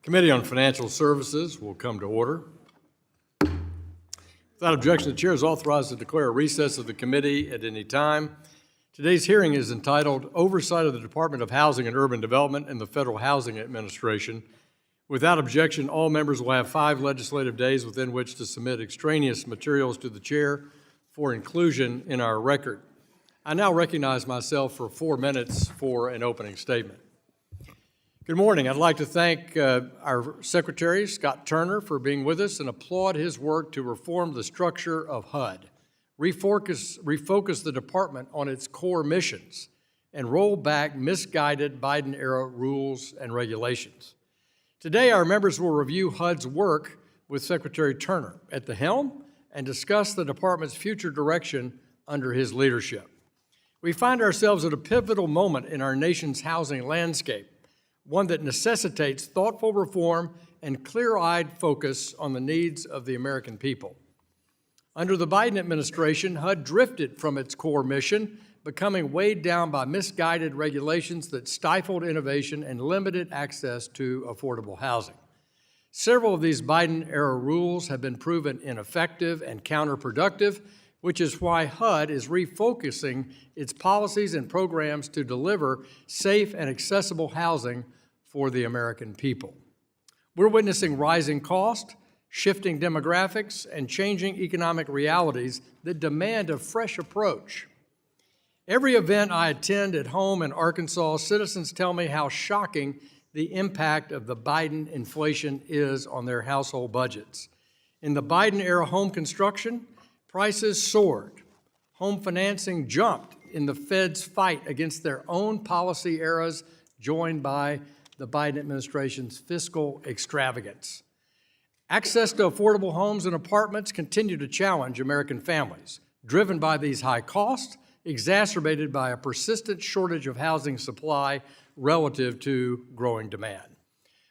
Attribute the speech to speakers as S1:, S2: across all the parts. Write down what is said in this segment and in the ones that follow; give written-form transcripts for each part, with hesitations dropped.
S1: Committee on Financial Services will come to order. Without objection, the chair is authorized to declare a recess of the committee at any time. Today's hearing is entitled Oversight of the Department of Housing and Urban Development and the Federal Housing Administration. Without objection, all members will have 5 legislative days within which to submit extraneous materials to the chair for inclusion in our record. I now recognize myself for 4 minutes for an opening statement. Good morning. I'd like to thank our Secretary, Scott Turner, for being with us and applaud his work to reform the structure of HUD, refocus the department on its core missions, and roll back misguided Biden-era rules and regulations. Today, our members will review HUD's work with Secretary Turner at the helm and discuss the department's future direction under his leadership. We find ourselves at a pivotal moment in our nation's housing landscape, one that necessitates thoughtful reform and clear-eyed focus on the needs of the American people. Under the Biden administration, HUD drifted from its core mission, becoming weighed down by misguided regulations that stifled innovation and limited access to affordable housing. Several of these Biden-era rules have been proven ineffective and counterproductive, which is why HUD is refocusing its policies and programs to deliver safe and accessible housing for the American people. We're witnessing rising costs, shifting demographics, and changing economic realities that demand a fresh approach. Every event I attend at home in Arkansas, citizens tell me how shocking the impact of the Biden inflation is on their household budgets. In the Biden-era home construction, prices soared. Home financing jumped in the Fed's fight against their own policy eras, joined by the Biden administration's fiscal extravagance. Access to affordable homes and apartments continue to challenge American families, driven by these high costs, exacerbated by a persistent shortage of housing supply relative to growing demand.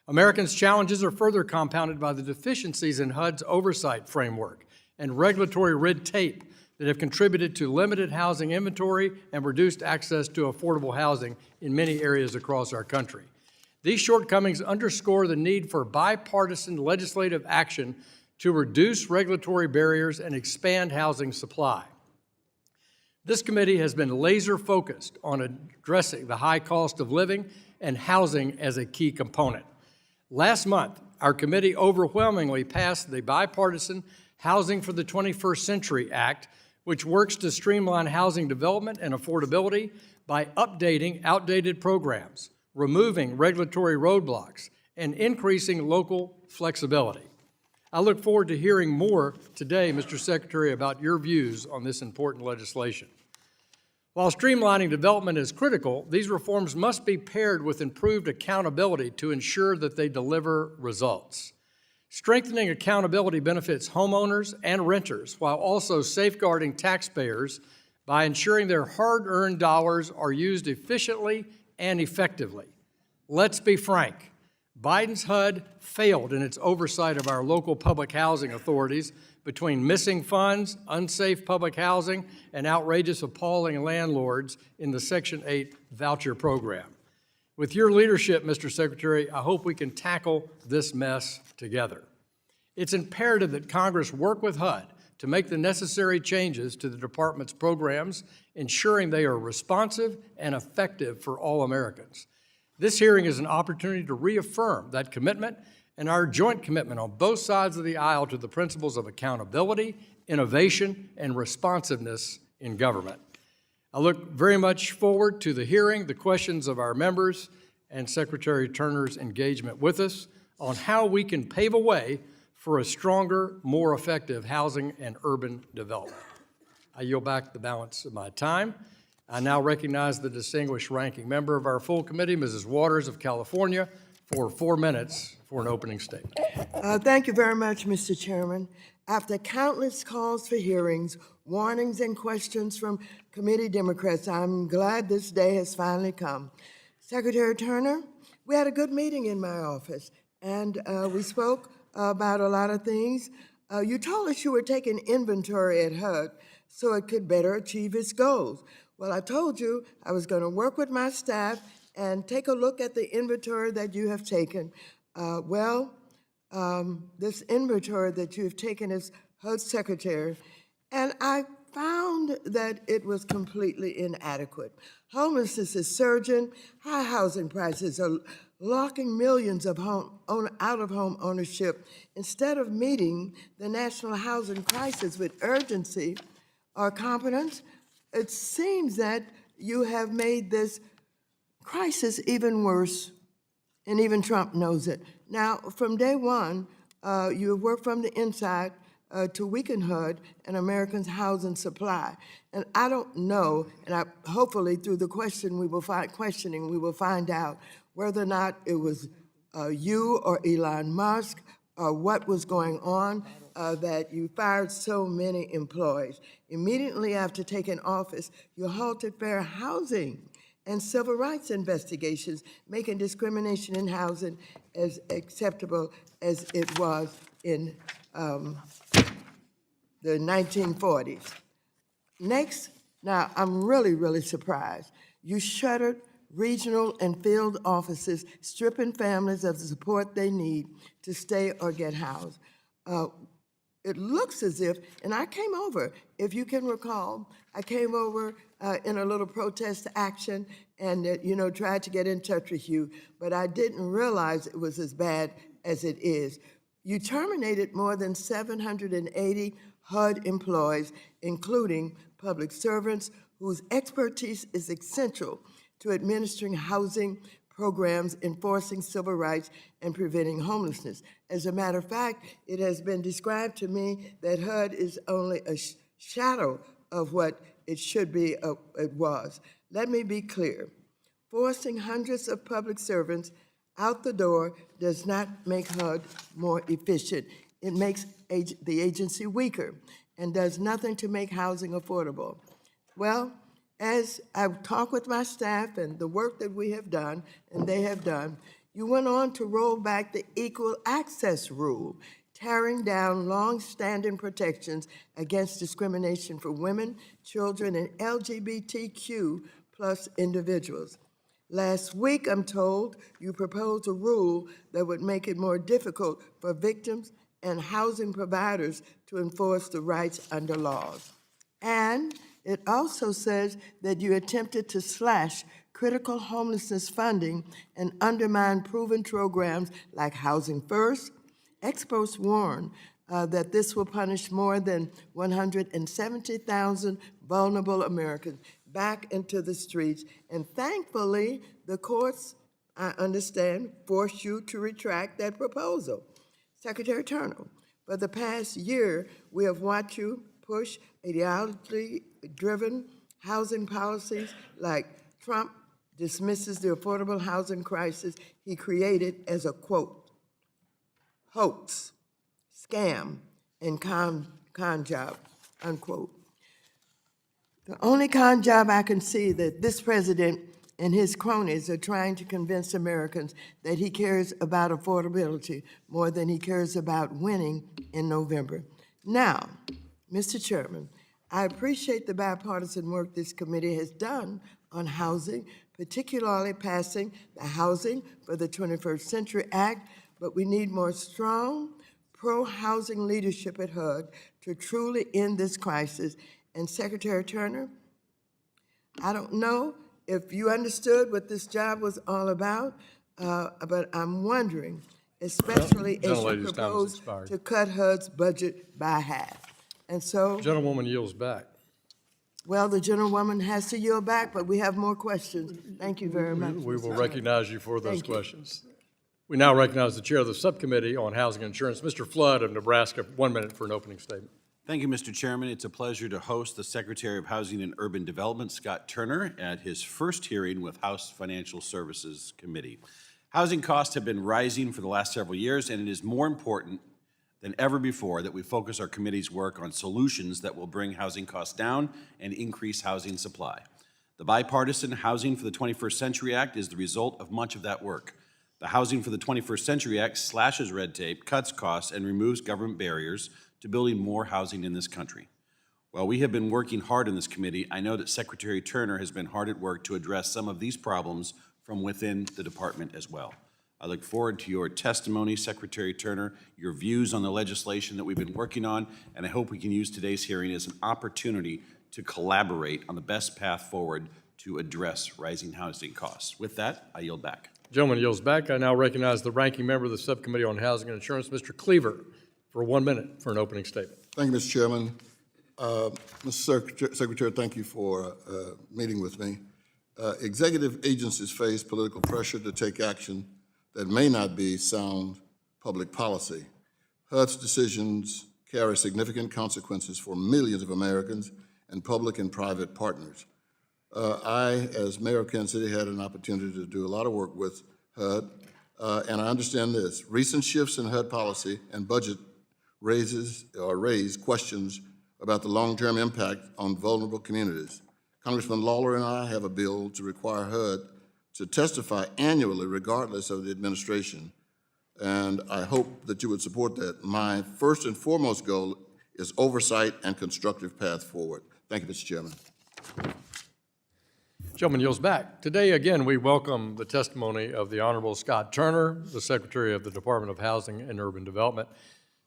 S1: Americans' challenges are further compounded by the deficiencies in HUD's oversight framework and regulatory red tape that have contributed to limited housing inventory and reduced access to affordable housing in many areas across our country. These shortcomings underscore the need for bipartisan legislative action to reduce regulatory barriers and expand housing supply. This committee has been laser-focused on addressing the high cost of living and housing as a key component. Last month, our committee overwhelmingly passed the bipartisan Housing for the 21st Century Act, which works to streamline housing development and affordability by updating outdated programs, removing regulatory roadblocks, and increasing local flexibility. I look forward to hearing more today, Mr. Secretary, about your views on this important legislation. While streamlining development is critical, these reforms must be paired with improved accountability to ensure that they deliver results. Strengthening accountability benefits homeowners and renters while also safeguarding taxpayers by ensuring their hard-earned dollars are used efficiently and effectively. Let's be frank, Biden's HUD failed in its oversight of our local public housing authorities between missing funds, unsafe public housing, and outrageous, appalling landlords in the Section 8 voucher program. With your leadership, Mr. Secretary, I hope we can tackle this mess together. It's imperative that Congress work with HUD to make the necessary changes to the department's programs, ensuring they are responsive and effective for all Americans. This hearing is an opportunity to reaffirm that commitment and our joint commitment on both sides of the aisle to the principles of accountability, innovation, and responsiveness in government. I look very much forward to the hearing, the questions of our members, and Secretary Turner's engagement with us on how we can pave a way for a stronger, more effective housing and urban development. I yield back the balance of my time. I now recognize the distinguished ranking member of our full committee, Mrs. Waters of California, for 4 minutes for an opening statement.
S2: Thank you very much, Mr. Chairman. After countless calls for hearings, warnings, and questions from committee Democrats, I'm glad this day has finally come. Secretary Turner, we had a good meeting in my office, and we spoke about a lot of things. You told us you were taking inventory at HUD so it could better achieve its goals. Well, I told you I was going to work with my staff and take a look at the inventory that you have taken. This inventory that you've taken as HUD Secretary, and I found that it was completely inadequate. Homelessness is surging, high housing prices are locking millions of out-of-home ownership. Instead of meeting the national housing crisis with urgency or competence, it seems that you have made this crisis even worse, and even Trump knows it. Now, from day one, you have worked from the inside to weaken HUD and Americans' housing supply. And I don't know, and hopefully through the questioning, we will find out whether or not it was you or Elon Musk or what was going on that you fired so many employees. Immediately after taking office, you halted fair housing and civil rights investigations, making discrimination in housing as acceptable as it was in the 1940s. Next, now I'm really surprised. You shuttered regional and field offices, stripping families of the support they need to stay or get housed. It looks as if, and I came over, if you can recall, I came over in a little protest action and, tried to get in touch with you, but I didn't realize it was as bad as it is. You terminated more than 780 HUD employees, including public servants whose expertise is essential to administering housing programs, enforcing civil rights, and preventing homelessness. As a matter of fact, it has been described to me that HUD is only a shadow of what it should be, it was. Let me be clear. Forcing hundreds of public servants out the door does not make HUD more efficient. It makes the agency weaker and does nothing to make housing affordable. Well, as I've talked with my staff and the work that we have done and they have done, you went on to roll back the equal access rule, tearing down long-standing protections against discrimination for women, children, and LGBTQ plus individuals. Last week, I'm told, you proposed a rule that would make it more difficult for victims and housing providers to enforce the rights under laws. And it also says that you attempted to slash critical homelessness funding and undermine proven programs like Housing First. Experts warn that this will punish more than 170,000 vulnerable Americans back into the streets. And thankfully, the courts, I understand, forced you to retract that proposal. Secretary Turner, for the past year, we have watched you push ideology-driven housing policies like Trump dismisses the affordable housing crisis he created as a, quote, hoax, scam, and con job, unquote. The only con job I can see that this president and his cronies are trying to convince Americans that he cares about affordability more than he cares about winning in November. Now, Mr. Chairman, I appreciate the bipartisan work this committee has done on housing, particularly passing the Housing for the 21st Century Act, but we need more strong pro-housing leadership at HUD to truly end this crisis. And Secretary Turner, I don't know if you understood what this job was all about, but I'm wondering, especially as you propose to cut HUD's budget by half. And so,
S1: Gentlewoman yields back.
S2: well, the gentlewoman has to yield back, but we have more questions. Thank you very much.
S1: We will recognize you for those questions. We now recognize the chair of the Subcommittee on Housing and Insurance, Mr. Flood of Nebraska. 1 minute for an opening statement.
S3: Thank you, Mr. Chairman. It's a pleasure to host the Secretary of Housing and Urban Development, Scott Turner, at his first hearing with House Financial Services Committee. Housing costs have been rising for the last several years, and it is more important than ever before that we focus our committee's work on solutions that will bring housing costs down and increase housing supply. The bipartisan Housing for the 21st Century Act is the result of much of that work. The Housing for the 21st Century Act slashes red tape, cuts costs, and removes government barriers to building more housing in this country. While we have been working hard in this committee, I know that Secretary Turner has been hard at work to address some of these problems from within the department as well. I look forward to your testimony, Secretary Turner, your views on the legislation that we've been working on, and I hope we can use today's hearing as an opportunity to collaborate on the best path forward to address rising housing costs. With that, I yield back.
S1: Gentleman yields back. I now recognize the ranking member of the Subcommittee on Housing and Insurance, Mr. Cleaver, for 1 minute for an opening statement.
S4: Thank you, Mr. Chairman. Mr. Secretary, thank you for meeting with me. Executive agencies face political pressure to take action that may not be sound public policy. HUD's decisions carry significant consequences for millions of Americans and public and private partners. I, as mayor of Kansas City, had an opportunity to do a lot of work with HUD, and I understand this. Recent shifts in HUD policy and budget raise questions about the long-term impact on vulnerable communities. Congressman Lawler and I have a bill to require HUD to testify annually regardless of the administration, and I hope that you would support that. My first and foremost goal is oversight and constructive path forward. Thank you, Mr. Chairman.
S1: Gentleman yields back. Today, again, we welcome the testimony of the Honorable Scott Turner, the Secretary of the Department of Housing and Urban Development.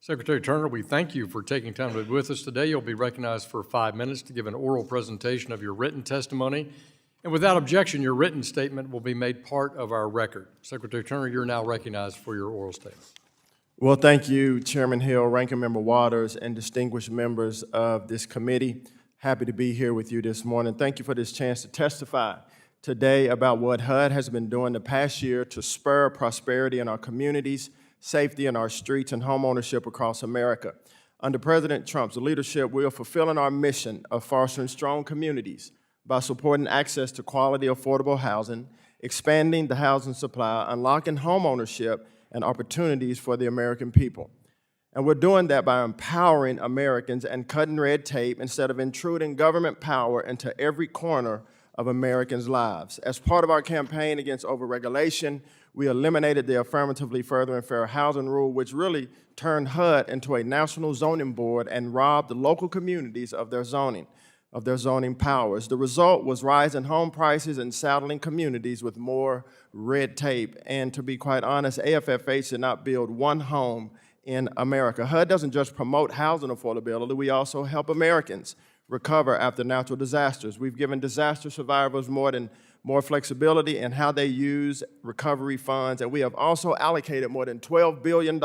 S1: Secretary Turner, we thank you for taking time to be with us today. You'll be recognized for 5 minutes to give an oral presentation of your written testimony. And without objection, your written statement will be made part of our record. Secretary Turner, you're now recognized for your oral statement.
S5: Well, thank you, Chairman Hill, Ranking Member Waters, and distinguished members of this committee. Happy to be here with you this morning. Thank you for this chance to testify today about what HUD has been doing the past year to spur prosperity in our communities, safety in our streets, and homeownership across America. Under President Trump's leadership, we are fulfilling our mission of fostering strong communities by supporting access to quality, affordable housing, expanding the housing supply, unlocking homeownership and opportunities for the American people. And we're doing that by empowering Americans and cutting red tape instead of intruding government power into every corner of Americans' lives. As part of our campaign against overregulation, we eliminated the affirmatively further and fair housing rule, which really turned HUD into a national zoning board and robbed the local communities of their zoning powers. The result was rising home prices and saddling communities with more red tape. And to be quite honest, AFFH did not build one home in America. HUD doesn't just promote housing affordability, we also help Americans recover after natural disasters. We've given disaster survivors more flexibility in how they use recovery funds, and we have also allocated more than $12 billion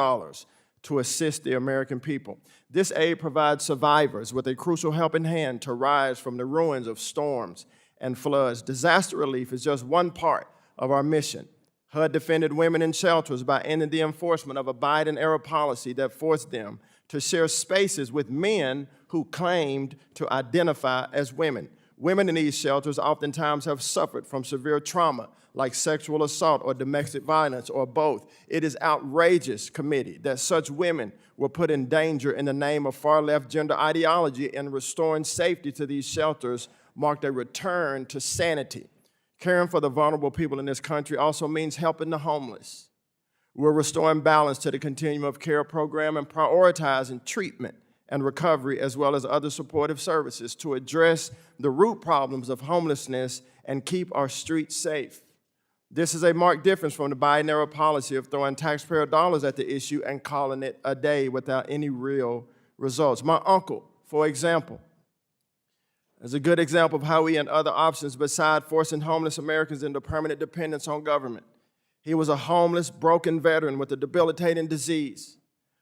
S5: to assist the American people. This aid provides survivors with a crucial helping hand to rise from the ruins of storms and floods. Disaster relief is just one part of our mission. HUD defended women in shelters by ending the enforcement of a Biden-era policy that forced them to share spaces with men who claimed to identify as women. Women in these shelters oftentimes have suffered from severe trauma, like sexual assault or domestic violence, or both. It is outrageous, committee, that such women were put in danger in the name of far-left gender ideology, and restoring safety to these shelters marked a return to sanity. Caring for the vulnerable people in this country also means helping the homeless. We're restoring balance to the continuum of care program and prioritizing treatment and recovery, as well as other supportive services to address the root problems of homelessness and keep our streets safe. This is a marked difference from the Biden-era policy of throwing taxpayer dollars at the issue and calling it a day without any real results. My uncle, for example, is a good example of how we and other options beside forcing homeless Americans into permanent dependence on government. He was a homeless, broken veteran with a debilitating disease.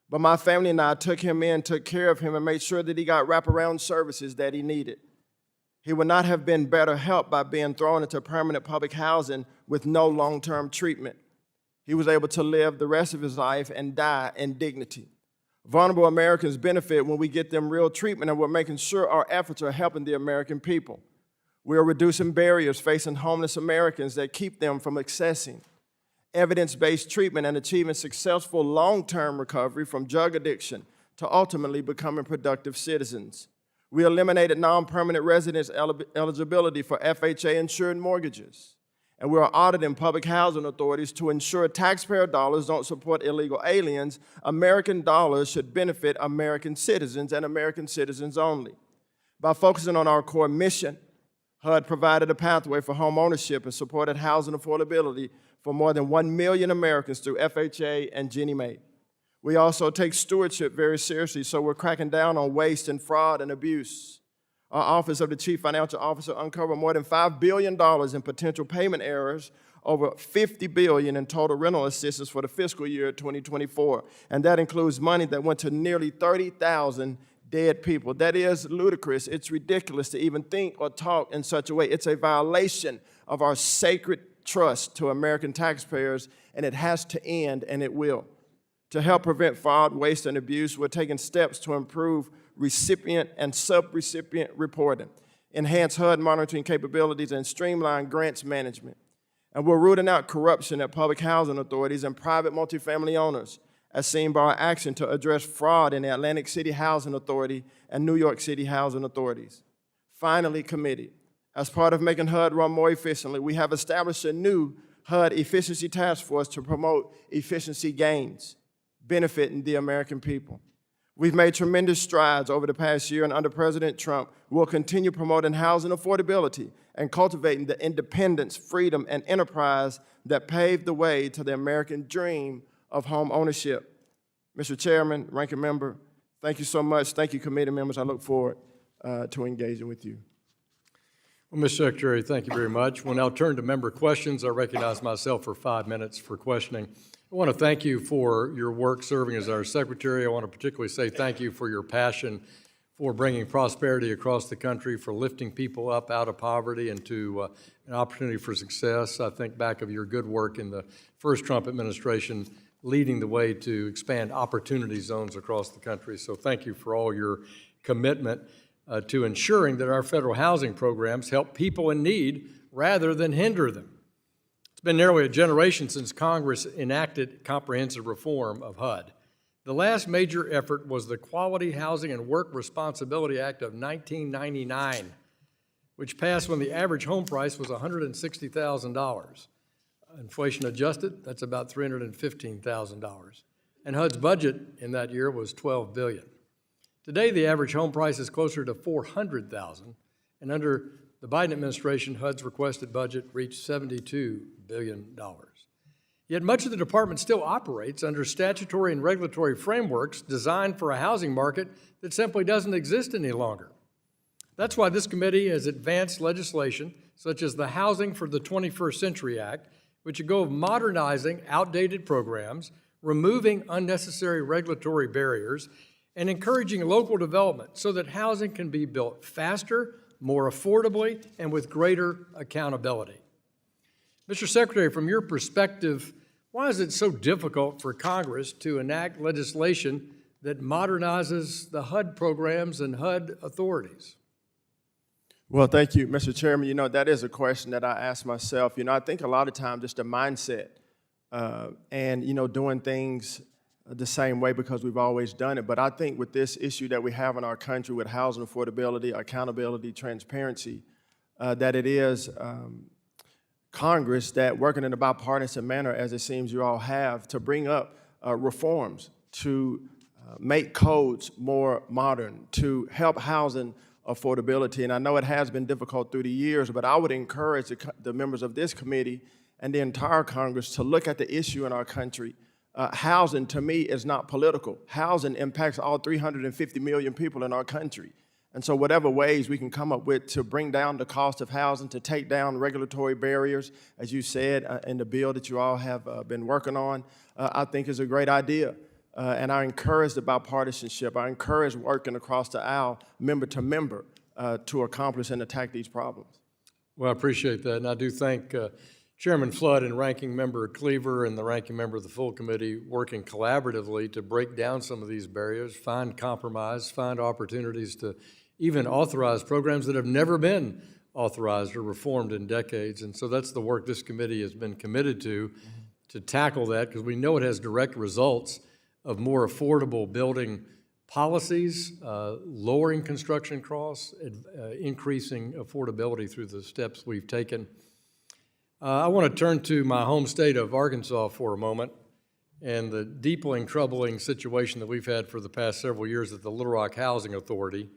S5: But my family and I took him in, took care of him, and made sure that he got wraparound services that he needed. He would not have been better helped by being thrown into permanent public housing with no long-term treatment. He was able to live the rest of his life and die in dignity. Vulnerable Americans benefit when we get them real treatment, and we're making sure our efforts are helping the American people. We are reducing barriers facing homeless Americans that keep them from accessing evidence-based treatment and achieving successful long-term recovery from drug addiction to ultimately becoming productive citizens. We eliminated non-permanent residence eligibility for FHA-insured mortgages. And we are auditing public housing authorities to ensure taxpayer dollars don't support illegal aliens. American dollars should benefit American citizens and American citizens only. By focusing on our core mission, HUD provided a pathway for home ownership and supported housing affordability for more than 1 million Americans through FHA and Ginnie Mae. We also take stewardship very seriously, so we're cracking down on waste and fraud and abuse. Our Office of the Chief Financial Officer uncovered more than $5 billion in potential payment errors, over $50 billion in total rental assistance for the fiscal year 2024, and that includes money that went to nearly 30,000 dead people. That is ludicrous. It's ridiculous to even think or talk in such a way. It's a violation of our sacred trust to American taxpayers, and it has to end, and it will. To help prevent fraud, waste, and abuse, we're taking steps to improve recipient and sub-recipient reporting, enhance HUD monitoring capabilities, and streamline grants management. And we're rooting out corruption at public housing authorities and private multifamily owners, as seen by our action to address fraud in the Atlantic City Housing Authority and New York City Housing Authorities. Finally, committee, as part of making HUD run more efficiently, we have established a new HUD Efficiency Task Force to promote efficiency gains, benefiting the American people. We've made tremendous strides over the past year, and under President Trump, we'll continue promoting housing affordability and cultivating the independence, freedom, and enterprise that paved the way to the American dream of home ownership. Mr. Chairman, Ranking Member, thank you so much. Thank you, committee members. I look forward to engaging with you.
S1: Well, Mr. Secretary, thank you very much. We'll now turn to member questions. I recognize myself for 5 minutes for questioning. I want to thank you for your work serving as our secretary. I want to particularly say thank you for your passion for bringing prosperity across the country, for lifting people up out of poverty into an opportunity for success. I think back of your good work in the first Trump administration, leading the way to expand opportunity zones across the country. So thank you for all your commitment to ensuring that our federal housing programs help people in need rather than hinder them. It's been nearly a generation since Congress enacted comprehensive reform of HUD. The last major effort was the Quality Housing and Work Responsibility Act of 1999, which passed when the average home price was $160,000. Inflation adjusted, that's about $315,000. And HUD's budget in that year was $12 billion. Today, the average home price is closer to $400,000, and under the Biden administration, HUD's requested budget reached $72 billion. Yet much of the department still operates under statutory and regulatory frameworks designed for a housing market that simply doesn't exist any longer. That's why this committee has advanced legislation such as the Housing for the 21st Century Act, which would go of modernizing outdated programs, removing unnecessary regulatory barriers, and encouraging local development so that housing can be built faster, more affordably, and with greater accountability. Mr. Secretary, from your perspective, why is it so difficult for Congress to enact legislation that modernizes the HUD programs and HUD authorities?
S5: Well, thank you, Mr. Chairman. You know, that is a question that I ask myself. You know, I think a lot of times just a mindset and, you know, doing things the same way because we've always done it. But I think with this issue that we have in our country with housing affordability, accountability, transparency, that it is Congress that working in a bipartisan manner, as it seems you all have, to bring up reforms, to make codes more modern, to help housing affordability. And I know it has been difficult through the years, but I would encourage the members of this committee and the entire Congress to look at the issue in our country. Housing, to me, is not political. Housing impacts all 350 million people in our country. And so whatever ways we can come up with to bring down the cost of housing, to take down regulatory barriers, as you said in the bill that you all have been working on, I think is a great idea. And I encourage the bipartisanship. I encourage working across the aisle, member to member, to accomplish and attack these problems.
S1: Well, I appreciate that. And I do thank Chairman Flood and Ranking Member Cleaver and the Ranking Member of the full committee working collaboratively to break down some of these barriers, find compromise, find opportunities to even authorize programs that have never been authorized or reformed in decades. And so that's the work this committee has been committed to tackle that, because we know it has direct results of more affordable building policies, lowering construction costs, increasing affordability through the steps we've taken. I want to turn to my home state of Arkansas for a moment and the deeply troubling situation that we've had for the past several years at the Little Rock Housing Authority.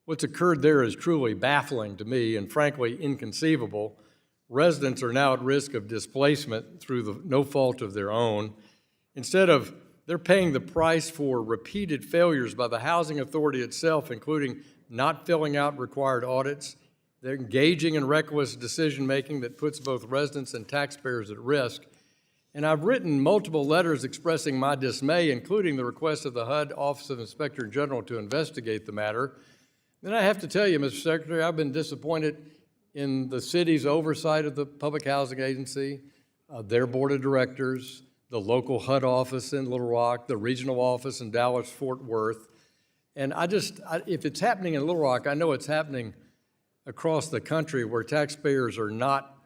S1: What's occurred there is truly baffling to me and frankly inconceivable. Residents are now at risk of displacement through no fault of their own. Instead of, they're paying the price for repeated failures by the housing authority itself, including not filling out required audits. They're engaging in reckless decision-making that puts both residents and taxpayers at risk. And I've written multiple letters expressing my dismay, including the request of the HUD Office of Inspector General to investigate the matter. Then I have to tell you, Mr. Secretary, I've been disappointed in the city's oversight of the Public Housing Agency, their board of directors, the local HUD office in Little Rock, the regional office in Dallas-Fort Worth. And if it's happening in Little Rock, I know it's happening across the country where taxpayers are not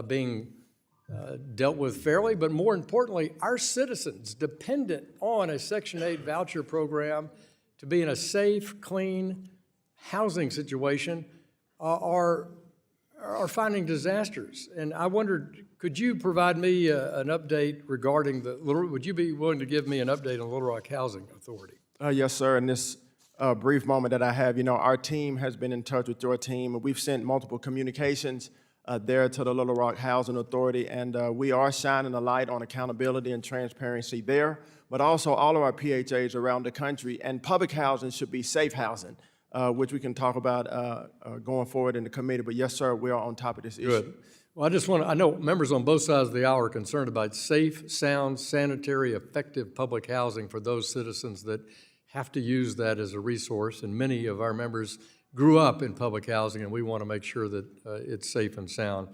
S1: being dealt with fairly, but more importantly, our citizens dependent on a Section 8 voucher program to be in a safe, clean housing situation are finding disasters. And I wondered, could you provide me an update regarding would you be willing to give me an update on Little Rock Housing Authority?
S5: Yes, sir. In this brief moment that I have, our team has been in touch with your team, and we've sent multiple communications there to the Little Rock Housing Authority, and we are shining a light on accountability and transparency there, but also all of our PHAs around the country, and public housing should be safe housing, which we can talk about going forward in the committee. But yes, sir, we are on top of this issue.
S1: Good. Well, I know members on both sides of the aisle are concerned about safe, sound, sanitary, effective public housing for those citizens that have to use that as a resource, and many of our members grew up in public housing, and we want to make sure that it's safe and sound.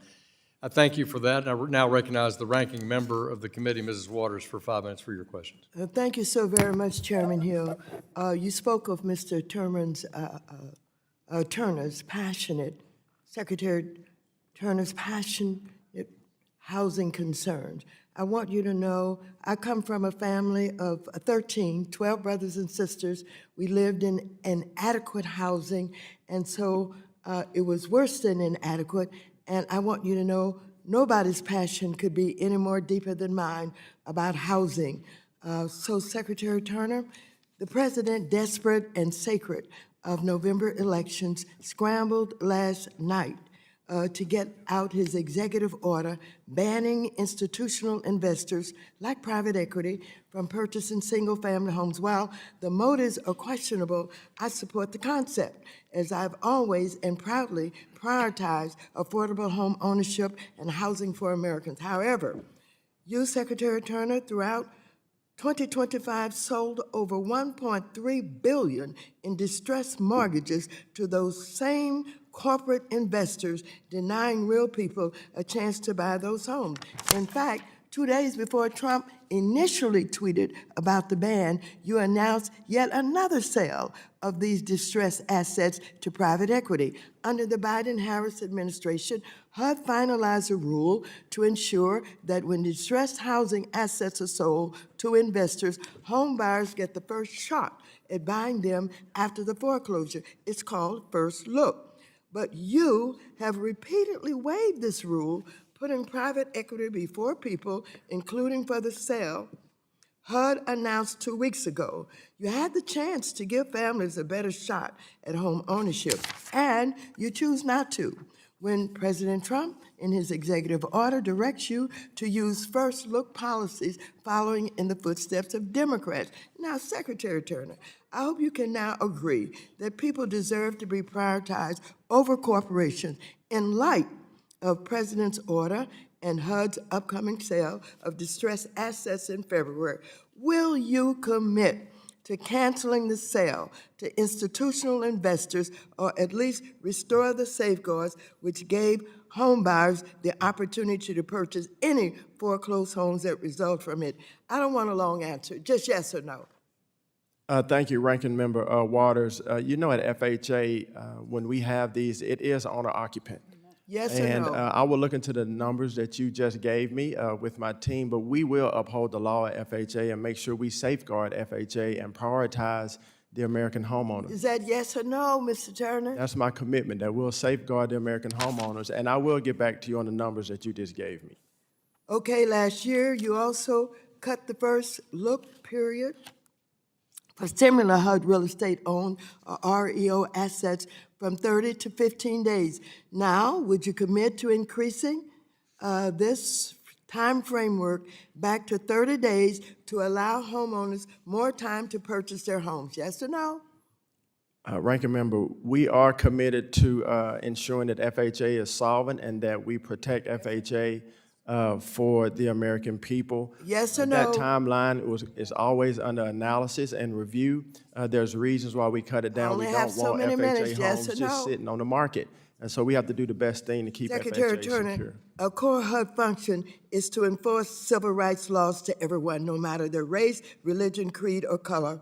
S1: I thank you for that, and I now recognize the ranking member of the committee, Mrs. Waters, for 5 minutes for your questions.
S2: Thank you so very much, Chairman Hill. You spoke of Mr. Secretary Turner's passionate housing concerns. I want you to know I come from a family of 12 brothers and sisters. We lived in inadequate housing, and so it was worse than inadequate. And I want you to know nobody's passion could be any more deeper than mine about housing. So Secretary Turner, the president, desperate and sacred of November elections, scrambled last night to get out his executive order banning institutional investors like private equity from purchasing single-family homes. While the motives are questionable, I support the concept, as I've always and proudly prioritized affordable home ownership and housing for Americans. However, you, Secretary Turner, throughout 2025 sold over $1.3 billion in distressed mortgages to those same corporate investors, denying real people a chance to buy those homes. In fact, 2 days before Trump initially tweeted about the ban, you announced yet another sale of these distressed assets to private equity. Under the Biden-Harris administration, HUD finalized a rule to ensure that when distressed housing assets are sold to investors, home buyers get the first shot at buying them after the foreclosure. It's called First Look. But you have repeatedly waived this rule, putting private equity before people, including for the sale. HUD announced 2 weeks ago you had the chance to give families a better shot at home ownership, and you choose not to. When President Trump, in his executive order, directs you to use first look policies following in the footsteps of Democrats. Now, Secretary Turner, I hope you can now agree that people deserve to be prioritized over corporations in light of President's order and HUD's upcoming sale of distressed assets in February. Will you commit to canceling the sale to institutional investors, or at least restore the safeguards which gave home buyers the opportunity to purchase any foreclosed homes that result from it? I don't want a long answer, just yes or no.
S5: Thank you, Ranking Member Waters. At FHA, when we have these, it is owner-occupant.
S2: Yes or
S5: And
S2: no?
S5: I will look into the numbers that you just gave me with my team, but we will uphold the law at FHA and make sure we safeguard FHA and prioritize the American homeowner.
S2: Is that yes or no, Mr. Turner?
S5: That's my commitment, that we'll safeguard the American homeowners, and I will get back to you on the numbers that you just gave me.
S2: Okay, last year you also cut the first look period for similar HUD real estate owned or REO assets from 30 to 15 days. Now, would you commit to increasing this time framework back to 30 days to allow homeowners more time to purchase their homes? Yes or no?
S5: Ranking Member, we are committed to ensuring that FHA is solvent and that we protect FHA for the American people.
S2: Yes or
S5: That
S2: no?
S5: timeline is always under analysis and review. There's reasons why we cut it down.
S2: only
S5: We
S2: have
S5: don't
S2: so
S5: want
S2: many minutes,
S5: FHA
S2: yes
S5: homes
S2: or
S5: just
S2: no?
S5: sitting on the market. And so we have to do the best thing to keep
S2: Secretary
S5: FHA
S2: Turner,
S5: secure.
S2: a core HUD function is to enforce civil rights laws to everyone, no matter their race, religion, creed, or color,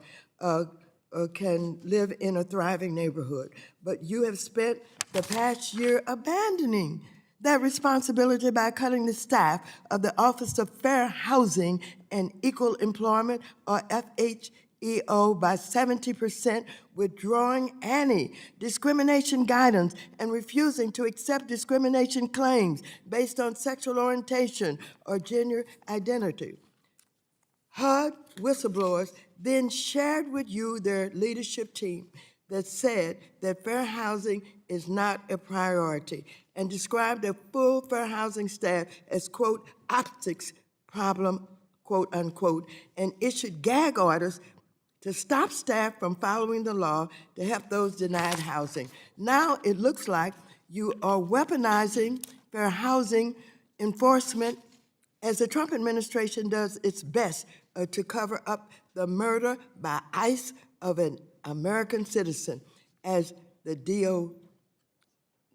S2: can live in a thriving neighborhood. But you have spent the past year abandoning that responsibility by cutting the staff of the Office of Fair Housing and Equal Employment, or FHEO, by 70%, withdrawing any discrimination guidance and refusing to accept discrimination claims based on sexual orientation or gender identity. HUD whistleblowers then shared with you their leadership team that said that fair housing is not a priority and described their full fair housing staff as, quote, optics problem, quote, unquote, and issued gag orders to stop staff from following the law to help those denied housing. Now it looks like you are weaponizing fair housing enforcement as the Trump administration does its best to cover up the murder by ICE of an American citizen. As the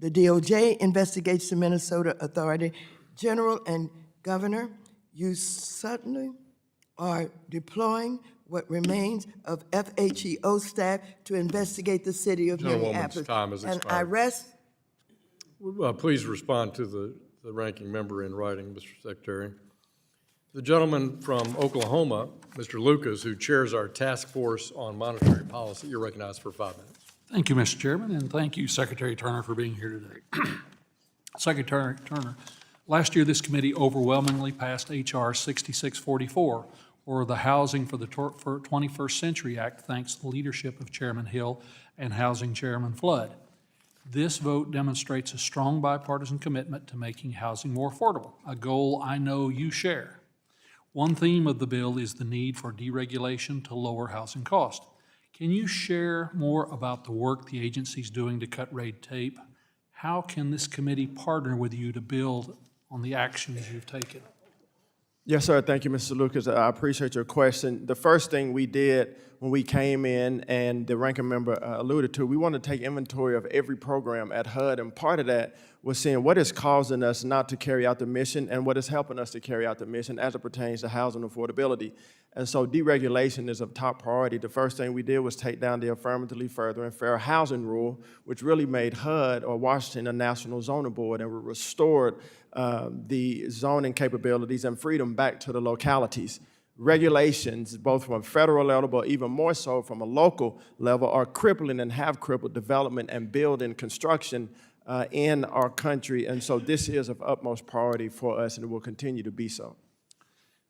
S2: DOJ investigates the Minnesota Authority General and Governor, you suddenly are deploying what remains of FHEO staff to investigate the city of Minneapolis.
S1: time has
S2: And I
S1: expired.
S2: rest.
S1: Please respond to the ranking member in writing, Mr. Secretary. The gentleman from Oklahoma, Mr. Lucas, who chairs our task force on monetary policy, you're recognized for 5 minutes.
S6: Thank you, Mr. Chairman, and thank you, Secretary Turner, for being here today. Secretary Turner, last year this committee overwhelmingly passed H.R. 6644, or the Housing for the 21st Century Act, thanks to the leadership of Chairman Hill and Housing Chairman Flood. This vote demonstrates a strong bipartisan commitment to making housing more affordable, a goal I know you share. One theme of the bill is the need for deregulation to lower housing costs. Can you share more about the work the agency is doing to cut red tape? How can this committee partner with you to build on the actions you've taken?
S5: Yes, sir. Thank you, Mr. Lucas. I appreciate your question. The first thing we did when we came in, and the ranking member alluded to, we want to take inventory of every program at HUD, and part of that was seeing what is causing us not to carry out the mission and what is helping us to carry out the mission as it pertains to housing affordability. And so deregulation is a top priority. The first thing we did was take down the affirmatively furthering fair housing rule, which really made HUD or Washington a national zoning board, and we restored the zoning capabilities and freedom back to the localities. Regulations, both from a federal level, but even more so from a local level, are crippling and have crippled development and building construction in our country. And so this is of utmost priority for us, and it will continue to be so.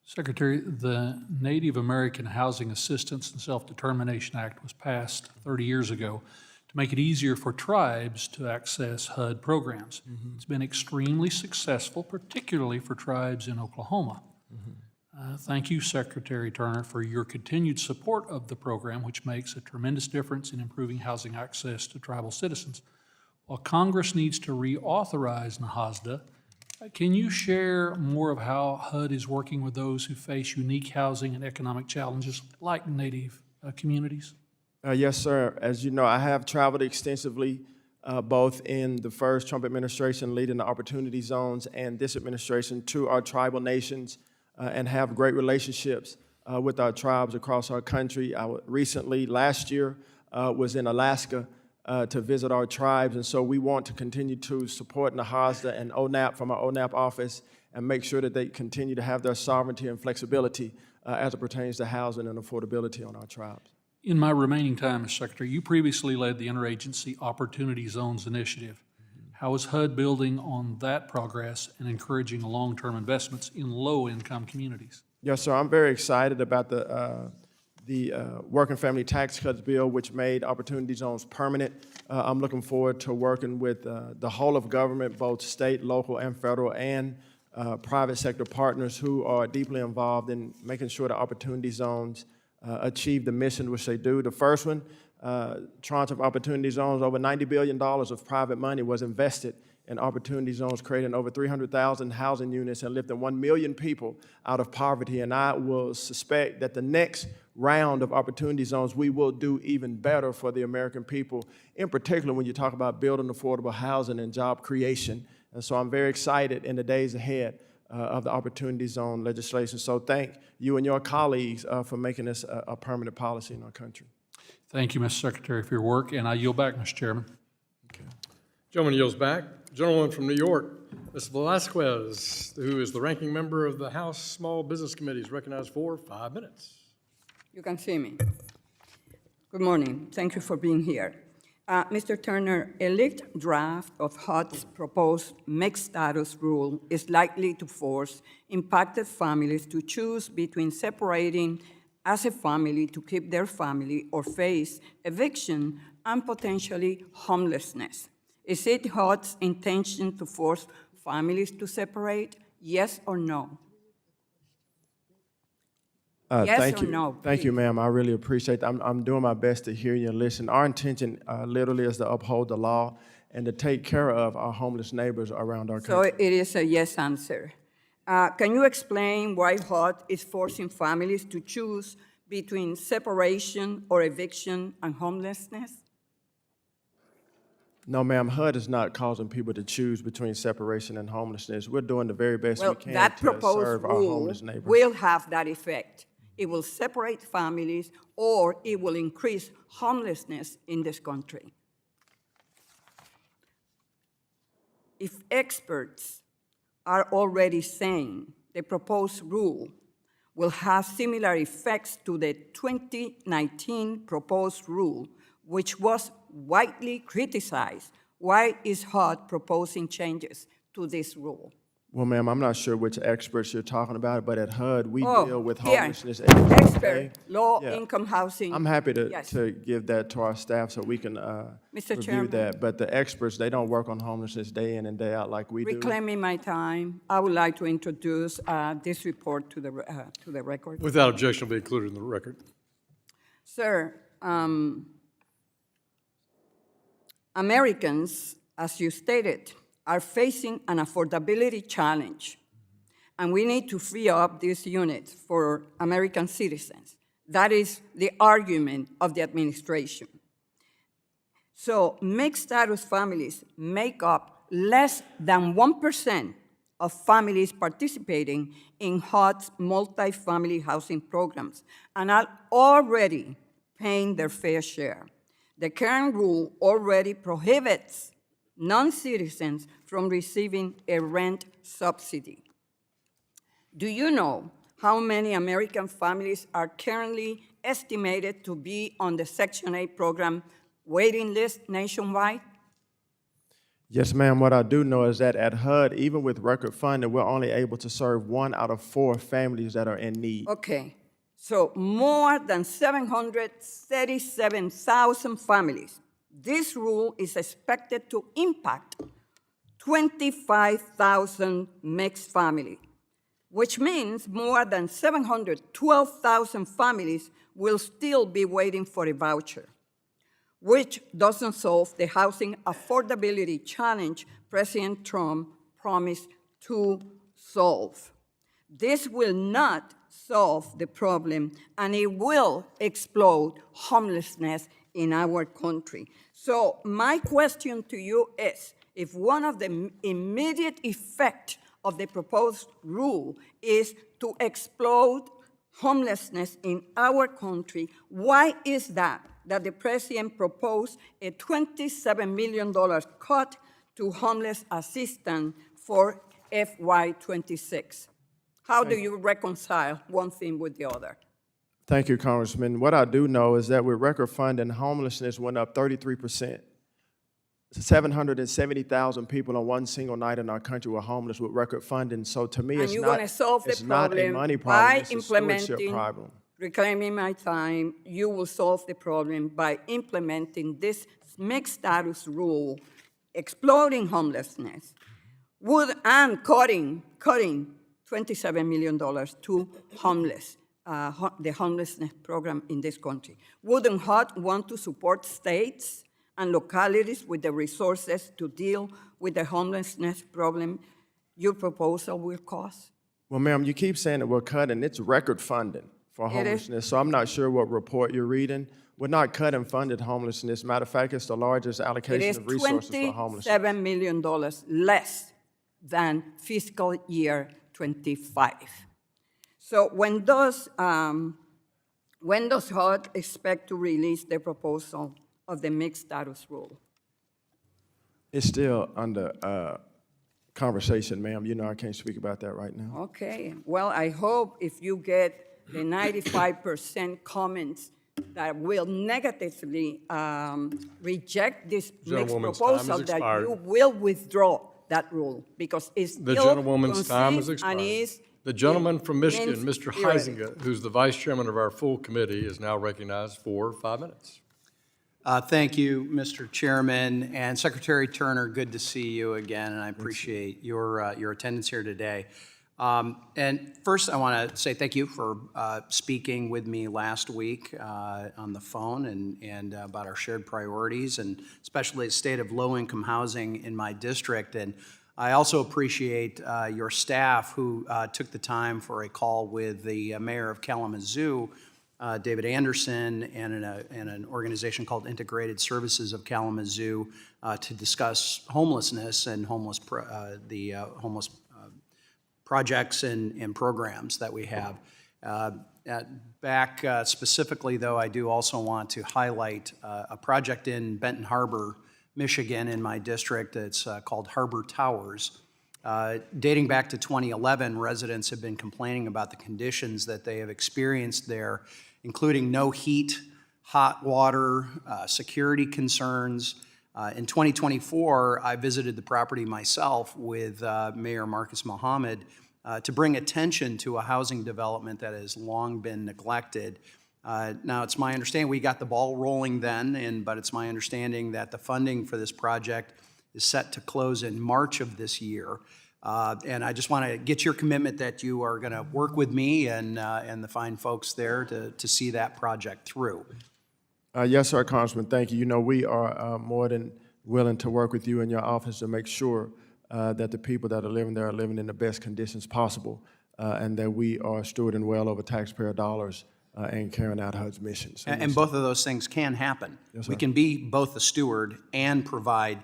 S6: Secretary, the Native American Housing Assistance and Self-Determination Act was passed 30 years ago to make it easier for tribes to access HUD programs. It's been extremely successful, particularly for tribes in Oklahoma. Thank you, Secretary Turner, for your continued support of the program, which makes a tremendous difference in improving housing access to tribal citizens. While Congress needs to reauthorize NAHASDA, can you share more of how HUD is working with those who face unique housing and economic challenges like Native communities?
S5: Yes, sir. As you know, I have traveled extensively, both in the first Trump administration leading the opportunity zones and this administration to our tribal nations and have great relationships with our tribes across our country. I recently, last year, was in Alaska to visit our tribes, and so we want to continue to support NAHASDA and ONAP from our ONAP office and make sure that they continue to have their sovereignty and flexibility as it pertains to housing and affordability on our tribes.
S6: In my remaining time as Secretary, you previously led the Interagency Opportunity Zones Initiative. How is HUD building on that progress and encouraging long-term investments in low-income communities?
S5: Yes, sir. I'm very excited about the Working Family Tax Cuts Bill, which made opportunity zones permanent. I'm looking forward to working with the whole of government, both state, local, and federal, and private sector partners who are deeply involved in making sure the opportunity zones achieve the mission which they do. The first one, tranche of opportunity zones, over $90 billion of private money was invested in opportunity zones, creating over 300,000 housing units and lifting 1 million people out of poverty. And I will suspect that the next round of opportunity zones, we will do even better for the American people, in particular when you talk about building affordable housing and job creation. And so I'm very excited in the days ahead of the opportunity zone legislation. So thank you and your colleagues for making this a permanent policy in our country.
S6: Thank you, Mr. Secretary, for your work, and I yield back, Mr. Chairman.
S1: Gentleman yields back. Gentleman from New York, Ms. Velasquez, who is the ranking member of the House Small Business Committee, is recognized for 5 minutes.
S7: You can see me. Good morning. Thank you for being here. Mr. Turner, a leaked draft of HUD's proposed mixed status rule is likely to force impacted families to choose between separating as a family to keep their family or face eviction and potentially homelessness. Is it HUD's intention to force families to separate? Yes or no? Yes
S5: Thank
S7: or
S5: you.
S7: no,
S5: Thank you,
S7: please.
S5: ma'am. I really appreciate that. I'm doing my best to hear you and listen. Our intention literally is to uphold the law and to take care of our homeless neighbors around our
S7: So
S5: country.
S7: it is a yes answer. Can you explain why HUD is forcing families to choose between separation or eviction and homelessness?
S5: No, ma'am, HUD is not causing people to choose between separation and homelessness. We're doing the very best we
S7: Well,
S5: can
S7: that
S5: to
S7: proposed
S5: serve our
S7: rule
S5: homeless neighbors.
S7: will have that effect. It will separate families, or it will increase homelessness in this country. If experts are already saying the proposed rule will have similar effects to the 2019 proposed rule, which was widely criticized, why is HUD proposing changes to this rule?
S5: Well, ma'am, I'm not sure which experts you're talking about, but at HUD, we deal with
S7: here,
S5: homelessness every day.
S7: expert,
S5: Yeah.
S7: low-income housing.
S5: I'm happy to,
S7: Yes.
S5: to give that to our staff so we can review
S7: Chairman.
S5: that. But the experts, they don't work on homelessness day in and day out like we do.
S7: Reclaiming my time, I would like to introduce this report to the record.
S1: Without objection, will be included in the record.
S7: Sir, Americans, as you stated, are facing an affordability challenge, and we need to free up these units for American citizens. That is the argument of the administration. So mixed status families make up less than 1% of families participating in HUD's multifamily housing programs and are already paying their fair share. The current rule already prohibits non-citizens from receiving a rent subsidy. Do you know how many American families are currently estimated to be on the Section 8 program waiting list nationwide?
S5: Yes, ma'am. What I do know is that at HUD, even with record funding, we're only able to serve 1 out of 4 families that are in need.
S7: Okay, so more than 737,000 families. This rule is expected to impact 25,000 mixed families, which means more than 712,000 families will still be waiting for a voucher, which doesn't solve the housing affordability challenge President Trump promised to solve. This will not solve the problem, and it will explode homelessness in our country. So my question to you is, if one of the immediate effects of the proposed rule is to explode homelessness in our country, why is that the president proposed a $27 million cut to homeless assistance for FY26? How do you reconcile one thing with the other?
S5: Thank you, Congressman. What I do know is that with record funding, homelessness went up 33%. 770,000 people on one single night in our country were homeless with record funding. So to me,
S7: And
S5: it's
S7: you're
S5: not,
S7: going to solve the
S5: it's not a
S7: problem
S5: money problem,
S7: by
S5: it's a stewardship
S7: implementing
S5: problem.
S7: reclaiming my time, you will solve the problem by implementing this mixed status rule, exploring homelessness, and cutting $27 million to the homelessness program in this country. Wouldn't HUD want to support states and localities with the resources to deal with the homelessness problem your proposal will cause?
S5: Well, ma'am, you keep saying that we're cutting. It's record funding for
S7: It is.
S5: homelessness, so I'm not sure what report you're reading. We're not cutting funded homelessness. Matter of fact, it's the largest
S7: It
S5: allocation
S7: is
S5: of resources for homelessness.
S7: $27 million less than fiscal year 25. So when does HUD expect to release the proposal of the mixed status rule?
S5: It's still under conversation, ma'am. You know I can't speak about that right now.
S7: Okay, well, I hope if you get the 95% comments that will negatively reject this mixed
S1: Gentlewoman's time has
S7: proposal, that
S1: expired.
S7: you will withdraw that rule, because it's
S1: The
S7: still
S1: gentlewoman's time has
S7: conceived and
S1: expired.
S7: is
S1: The gentleman from Michigan,
S7: means
S1: Mr.
S7: theoretic.
S1: Heisinger, who's the vice chairman of our full committee, is now recognized for 5 minutes.
S8: Thank you, Mr. Chairman, and Secretary Turner, good to see you again, and I appreciate your attendance here today. And first, I want to say thank you for speaking with me last week on the phone and about our shared priorities, and especially the state of low-income housing in my district. And I also appreciate your staff who took the time for a call with the mayor of Kalamazoo, David Anderson, and an organization called Integrated Services of Kalamazoo to discuss homelessness and homeless projects and programs that we have. Back specifically, though, I do also want to highlight a project in Benton Harbor, Michigan, in my district. It's called Harbor Towers. Dating back to 2011, residents have been complaining about the conditions that they have experienced there, including no heat, hot water, security concerns. In 2024, I visited the property myself with Mayor Marcus Mohammed to bring attention to a housing development that has long been neglected. Now, it's my understanding, we got the ball rolling then, but it's my understanding that the funding for this project is set to close in March of this year. And I just want to get your commitment that you are going to work with me and the fine folks there to see that project through.
S5: Yes, sir, Congressman, thank you. You know, we are more than willing to work with you and your office to make sure that the people that are living there are living in the best conditions possible, and that we are stewarding well over taxpayer dollars and carrying out HUD's mission. So,
S8: And both of those things can happen. We can be both a steward and provide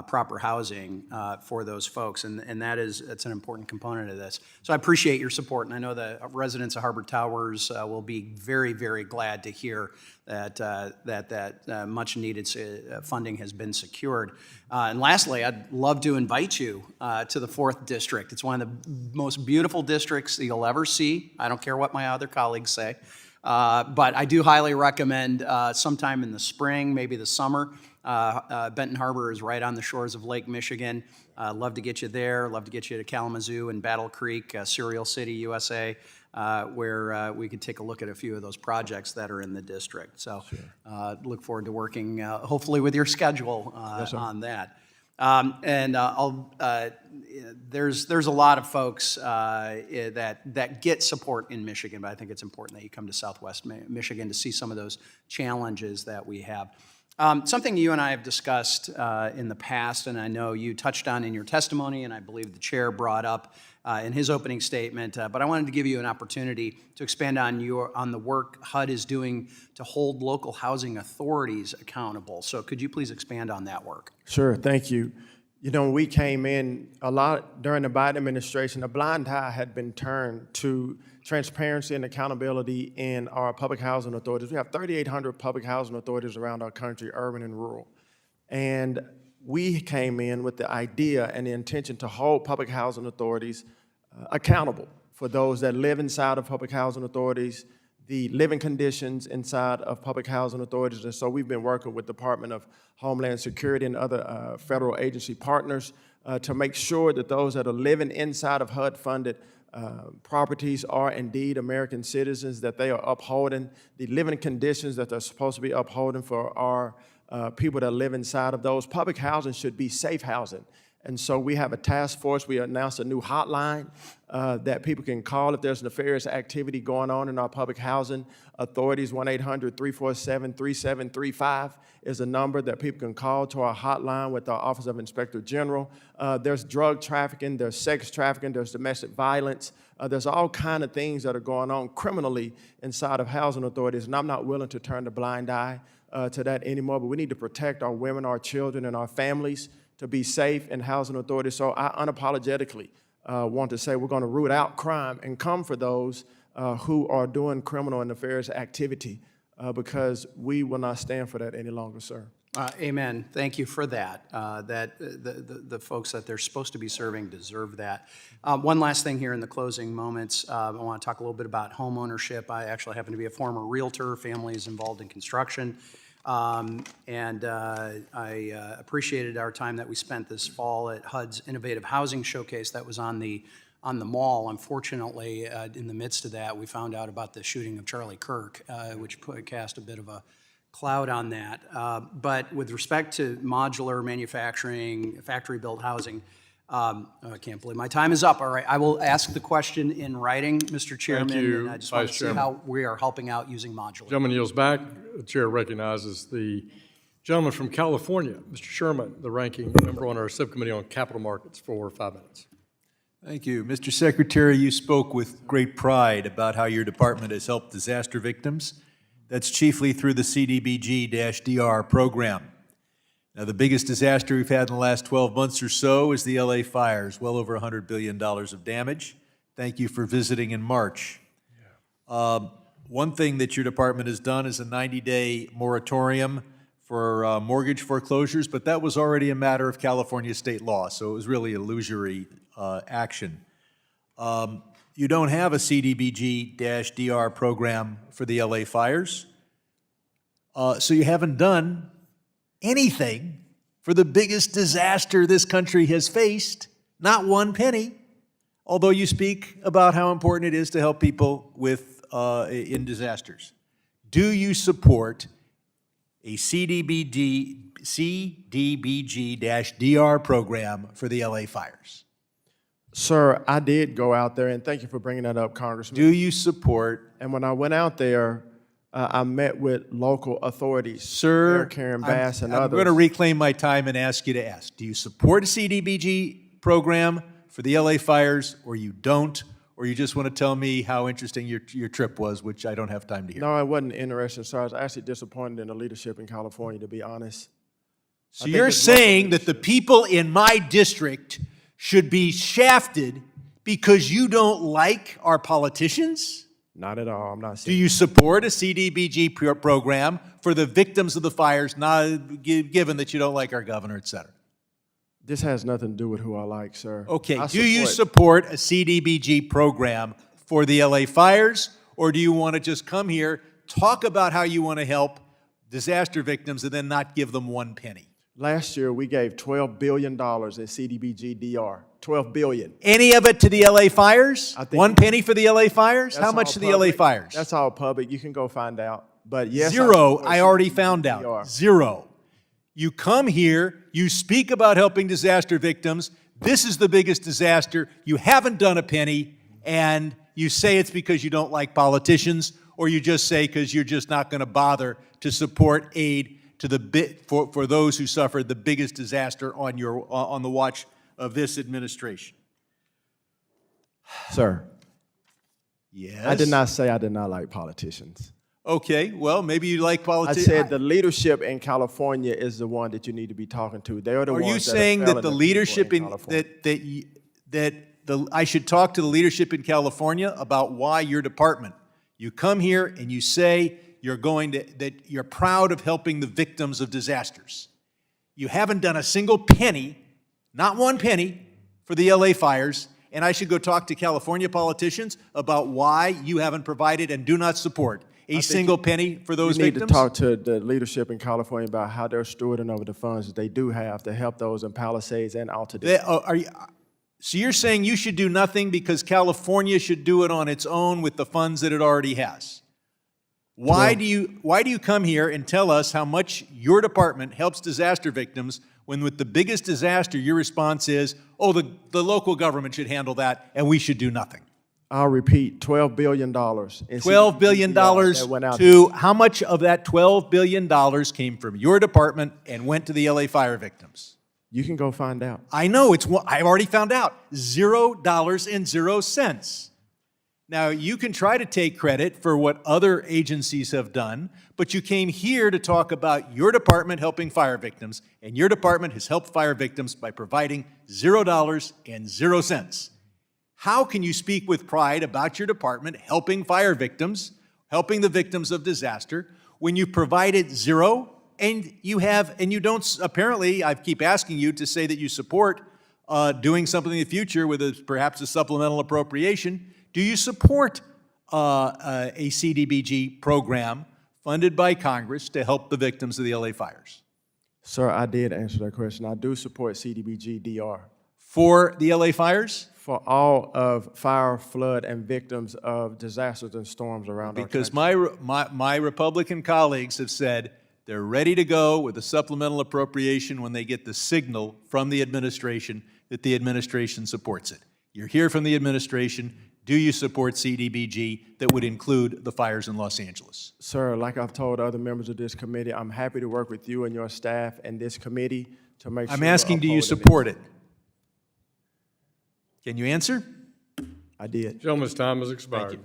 S8: proper housing for those folks, and that's an important component of this. So I appreciate your support, and I know the residents of Harbor Towers will be very, very glad to hear that much-needed funding has been secured. And lastly, I'd love to invite you to the 4th District. It's one of the most beautiful districts that you'll ever see. I don't care what my other colleagues say. But I do highly recommend sometime in the spring, maybe the summer. Benton Harbor is right on the shores of Lake Michigan. Love to get you there. Love to get you to Kalamazoo and Battle Creek, Cereal City, USA, where we could take a look at a few of those projects that are in the district. So look forward to working, hopefully, with your schedule on that. There's a lot of folks that get support in Michigan, but I think it's important that you come to Southwest Michigan to see some of those challenges that we have. Something you and I have discussed in the past, and I know you touched on in your testimony, and I believe the chair brought up in his opening statement, but I wanted to give you an opportunity to expand on the work HUD is doing to hold local housing authorities accountable. So could you please expand on that work?
S5: Sure, thank you. You know, when we came in, a lot during the Biden administration, a blind eye had been turned to transparency and accountability in our public housing authorities. We have 3,800 public housing authorities around our country, urban and rural. And we came in with the idea and the intention to hold public housing authorities accountable for those that live inside of public housing authorities, the living conditions inside of public housing authorities. And so we've been working with Department of Homeland Security and other federal agency partners to make sure that those that are living inside of HUD-funded properties are indeed American citizens, that they are upholding the living conditions that they're supposed to be upholding for our people that live inside of those. Public housing should be safe housing. And so we have a task force. We announced a new hotline that people can call if there's nefarious activity going on in our public housing authorities. 1-800-347-3735 is a number that people can call to our hotline with our Office of Inspector General. There's drug trafficking, there's sex trafficking, there's domestic violence. There's all kind of things that are going on criminally inside of housing authorities, and I'm not willing to turn a blind eye to that anymore. But we need to protect our women, our children, and our families to be safe in housing authorities. So I unapologetically want to say we're going to root out crime and come for those who are doing criminal and nefarious activity because we will not stand for that any longer, sir.
S8: Amen. Thank you for that. The folks that they're supposed to be serving deserve that. One last thing here in the closing moments. I want to talk a little bit about home ownership. I actually happen to be a former realtor. Family is involved in construction. I appreciated our time that we spent this fall at HUD's Innovative Housing Showcase that was on the mall. Unfortunately, in the midst of that, we found out about the shooting of Charlie Kirk, which cast a bit of a cloud on that. But with respect to modular manufacturing, factory-built housing, I can't believe my time is up. All right, I will ask the question in writing, Mr. Chairman.
S1: you,
S8: and I just want to
S1: Vice
S8: see
S1: Chairman.
S8: how we are helping out using modular.
S1: Gentleman yields back. The chair recognizes the gentleman from California, Mr. Sherman, the ranking member on our Subcommittee on Capital Markets, for 5 minutes.
S9: Thank you. Mr. Secretary, you spoke with great pride about how your department has helped disaster victims. That's chiefly through the CDBG-DR program. Now, the biggest disaster we've had in the last 12 months or so is the LA fires, well over $100 billion of damage. Thank you for visiting in March. One thing that your department has done is a 90-day moratorium for mortgage foreclosures, but that was already a matter of California state law, so it was really illusory action. You don't have a CDBG-DR program for the LA fires, so you haven't done anything for the biggest disaster this country has faced, not one penny, although you speak about how important it is to help people with in disasters. Do you support a CDBG-DR program for the LA fires?
S5: Sir, I did go out there, and thank you for bringing that up, Congressman.
S9: Do you support,
S5: And when I went out there, I met with local authorities,
S9: sir,
S5: Mayor Karen Bass and
S9: I'm
S5: others.
S9: going to reclaim my time and ask you to ask, do you support a CDBG program for the LA fires, or you don't, or you just want to tell me how interesting your trip was, which I don't have time to hear?
S5: No, I wasn't interested, sir. I was actually disappointed in the leadership in California, to be honest.
S9: So you're saying that the people in my district should be shafted because you don't like our politicians?
S5: Not at all. I'm not
S9: Do
S5: saying.
S9: you support a CDBG program for the victims of the fires, not given that you don't like our governor, et cetera?
S5: This has nothing to do with who I like, sir.
S9: Okay,
S5: I
S9: do you support a CDBG program for the LA fires, or do you want to just come here, talk about how you want to help disaster victims, and then not give them one penny?
S5: Last year, we gave $12 billion in CDBG-DR. $12 billion.
S9: Any of it to the LA fires?
S5: I think-
S9: 1 penny for the LA fires?
S5: That's
S9: How much
S5: all
S9: to the LA
S5: public.
S9: fires?
S5: That's all public. You can go find out. But yes,
S9: Zero.
S5: support
S9: I already found
S5: CDBG-DR.
S9: out. Zero. You come here, you speak about helping disaster victims. This is the biggest disaster. You haven't done a penny, and you say it's because you don't like politicians, or you just say because you're just not going to bother to support aid to for those who suffered the biggest disaster on the watch of this administration.
S5: Sir,
S9: Yes.
S5: I did not say I did not like politicians.
S9: Okay, well, maybe you like
S5: I
S9: politicians.
S5: said the leadership in California is the one that you need to be talking to. They are the
S9: Are
S5: ones
S9: you
S5: that are
S9: saying that
S5: failing
S9: the
S5: people
S9: leadership in
S5: California.
S9: I should talk to the leadership in California about why your department, you come here and you say that you're proud of helping the victims of disasters. You haven't done a single penny, not one penny, for the LA fires, and I should go talk to California politicians about why you haven't provided and do not support a single penny for those
S5: You need
S9: victims?
S5: to talk to the leadership in California about how they're stewarding over the funds that they do have to help those in Palisades and Altadena.
S9: So you're saying you should do nothing because California should do it on its own with the funds that it already has? Why do you come here and tell us how much your department helps disaster victims when with the biggest disaster your response is, oh, the local government should handle that and we should do nothing?
S5: I'll repeat, $12 billion.
S9: $12 billion
S5: that went out.
S9: to, how much of that $12 billion came from your department and went to the LA fire victims?
S5: You can go find out.
S9: I know, I've already found out, $0.00. Now, you can try to take credit for what other agencies have done, but you came here to talk about your department helping fire victims, and your department has helped fire victims by providing $0.00. How can you speak with pride about your department helping fire victims, helping the victims of disaster, when you provided zero and you don't, apparently, I keep asking you to say that you support doing something in the future with perhaps a supplemental appropriation. Do you support a CDBG program funded by Congress to help the victims of the LA fires?
S5: Sir, I did answer that question. I do support CDBG DR.
S9: For the LA fires?
S5: For all of fire, flood, and victims of disasters and storms around our country.
S9: Because my Republican colleagues have said they're ready to go with a supplemental appropriation when they get the signal from the administration that the administration supports it. You're here from the administration. Do you support CDBG that would include the fires in Los Angeles?
S5: Sir, like I've told other members of this committee, I'm happy to work with you and your staff and this committee to make sure.
S9: I'm asking, do you
S5: uphold the
S9: support it? Can you answer?
S5: I did.
S1: Gentleman's time has expired.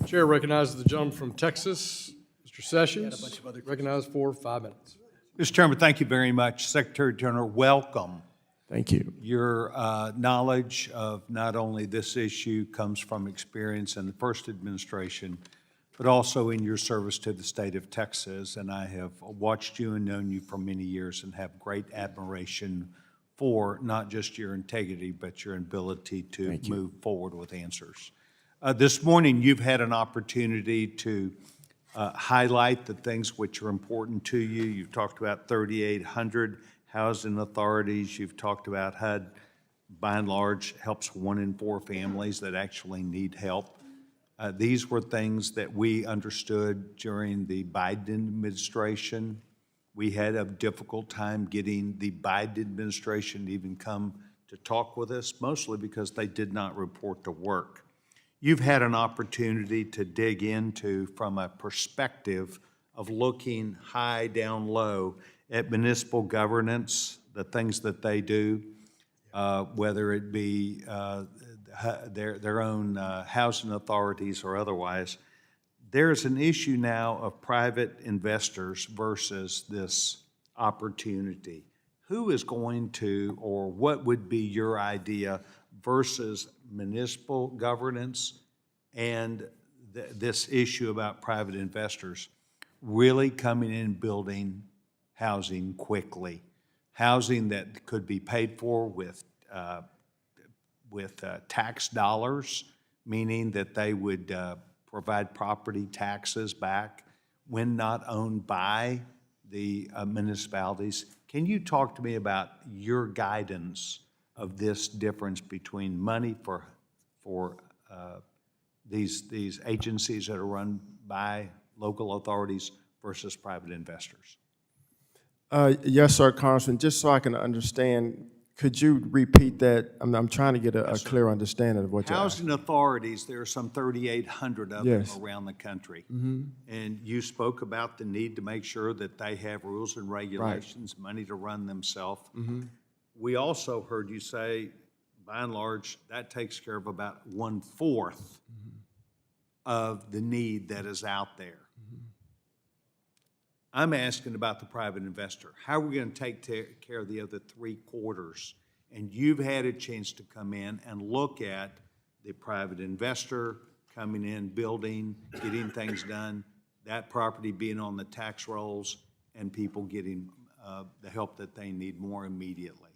S1: Chair recognizes the gentleman from Texas, Mr. Sessions, recognized for 5 minutes.
S10: Mr. Chairman, thank you very much. Secretary Turner, welcome.
S5: Thank you.
S10: Your knowledge of not only this issue comes from experience in the first administration, but also in your service to the state of Texas. And I have watched you and known you for many years and have great admiration for not just your integrity, but your ability to move forward with answers. This morning, you've had an opportunity to highlight the things which are important to you. You've talked about 3,800 housing authorities. You've talked about HUD, by and large, helps 1 in 4 families that actually need help. These were things that we understood during the Biden administration. We had a difficult time getting the Biden administration to even come to talk with us, mostly because they did not report to work. You've had an opportunity to dig into, from a perspective of looking high down low at municipal governance, the things that they do, whether it be their own housing authorities or otherwise. There's an issue now of private investors versus this opportunity. Who is going to, or what would be your idea versus municipal governance and this issue about private investors really coming in and building housing quickly, housing that could be paid for with tax dollars, meaning that they would provide property taxes back when not owned by the municipalities. Can you talk to me about your guidance of this difference between money for these agencies that are run by local authorities versus private investors?
S5: Yes, sir, Congressman. Just so I can understand, could you repeat that? I'm trying to get a clear understanding of what you're asking.
S10: Housing authorities, there are some 3,800 of them around the country. And you spoke about the need to make sure that they have rules and regulations, money to run themselves. We also heard you say, by and large, that takes care of about 1/4 of the need that is out there. I'm asking about the private investor. How are we going to take care of the other 3/4? And you've had a chance to come in and look at the private investor coming in, building, getting things done, that property being on the tax rolls, and people getting the help that they need more immediately.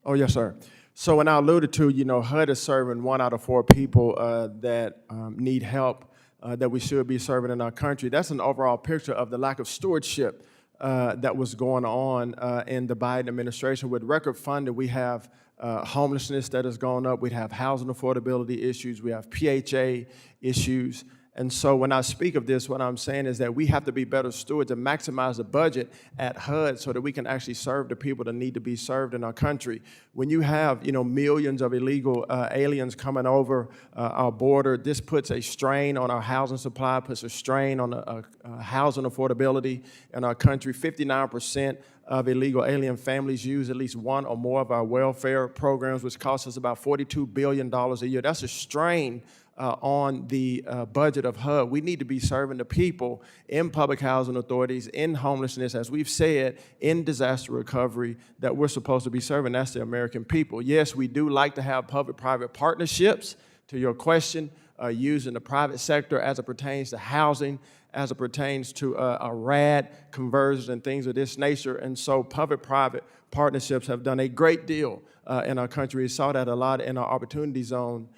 S5: Oh, yes, sir. So when I alluded to, HUD is serving 1 out of 4 people that need help that we should be serving in our country. That's an overall picture of the lack of stewardship that was going on in the Biden administration. With record funding, we have homelessness that has gone up. We have housing affordability issues. We have PHA issues. And so when I speak of this, what I'm saying is that we have to be better stewards and maximize the budget at HUD so that we can actually serve the people that need to be served in our country. When you have, millions of illegal aliens coming over our border, this puts a strain on our housing supply, puts a strain on housing affordability in our country. 59% of illegal alien families use at least one or more of our welfare programs, which costs us about $42 billion a year. That's a strain on the budget of HUD. We need to be serving the people in public housing authorities, in homelessness, as we've said, in disaster recovery, that we're supposed to be serving. That's the American people. Yes, we do like to have public-private partnerships, to your question, using the private sector as it pertains to housing, as it pertains to RAD conversions and things of this nature. And so public-private partnerships have done a great deal in our country. We saw that a lot in our Opportunity Zone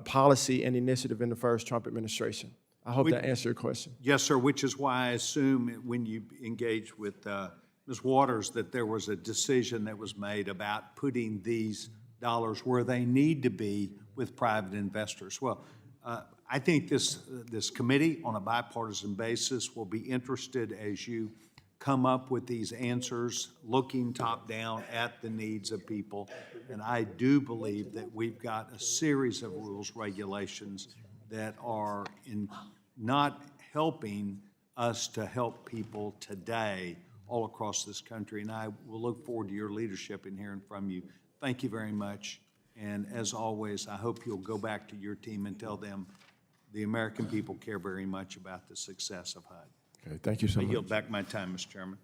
S5: policy and initiative in the first Trump administration. I hope that answered your question.
S10: Yes, sir, which is why I assume when you engaged with Ms. Waters that there was a decision that was made about putting these dollars where they need to be with private investors. Well, I think this committee on a bipartisan basis will be interested as you come up with these answers, looking top down at the needs of people. And I do believe that we've got a series of rules, regulations that are not helping us to help people today all across this country. And I will look forward to your leadership in hearing from you. Thank you very much. And as always, I hope you'll go back to your team and tell them the American people care very much about the success of HUD.
S5: Okay, thank you so
S10: I
S5: much.
S10: yield back my time, Mr. Chairman.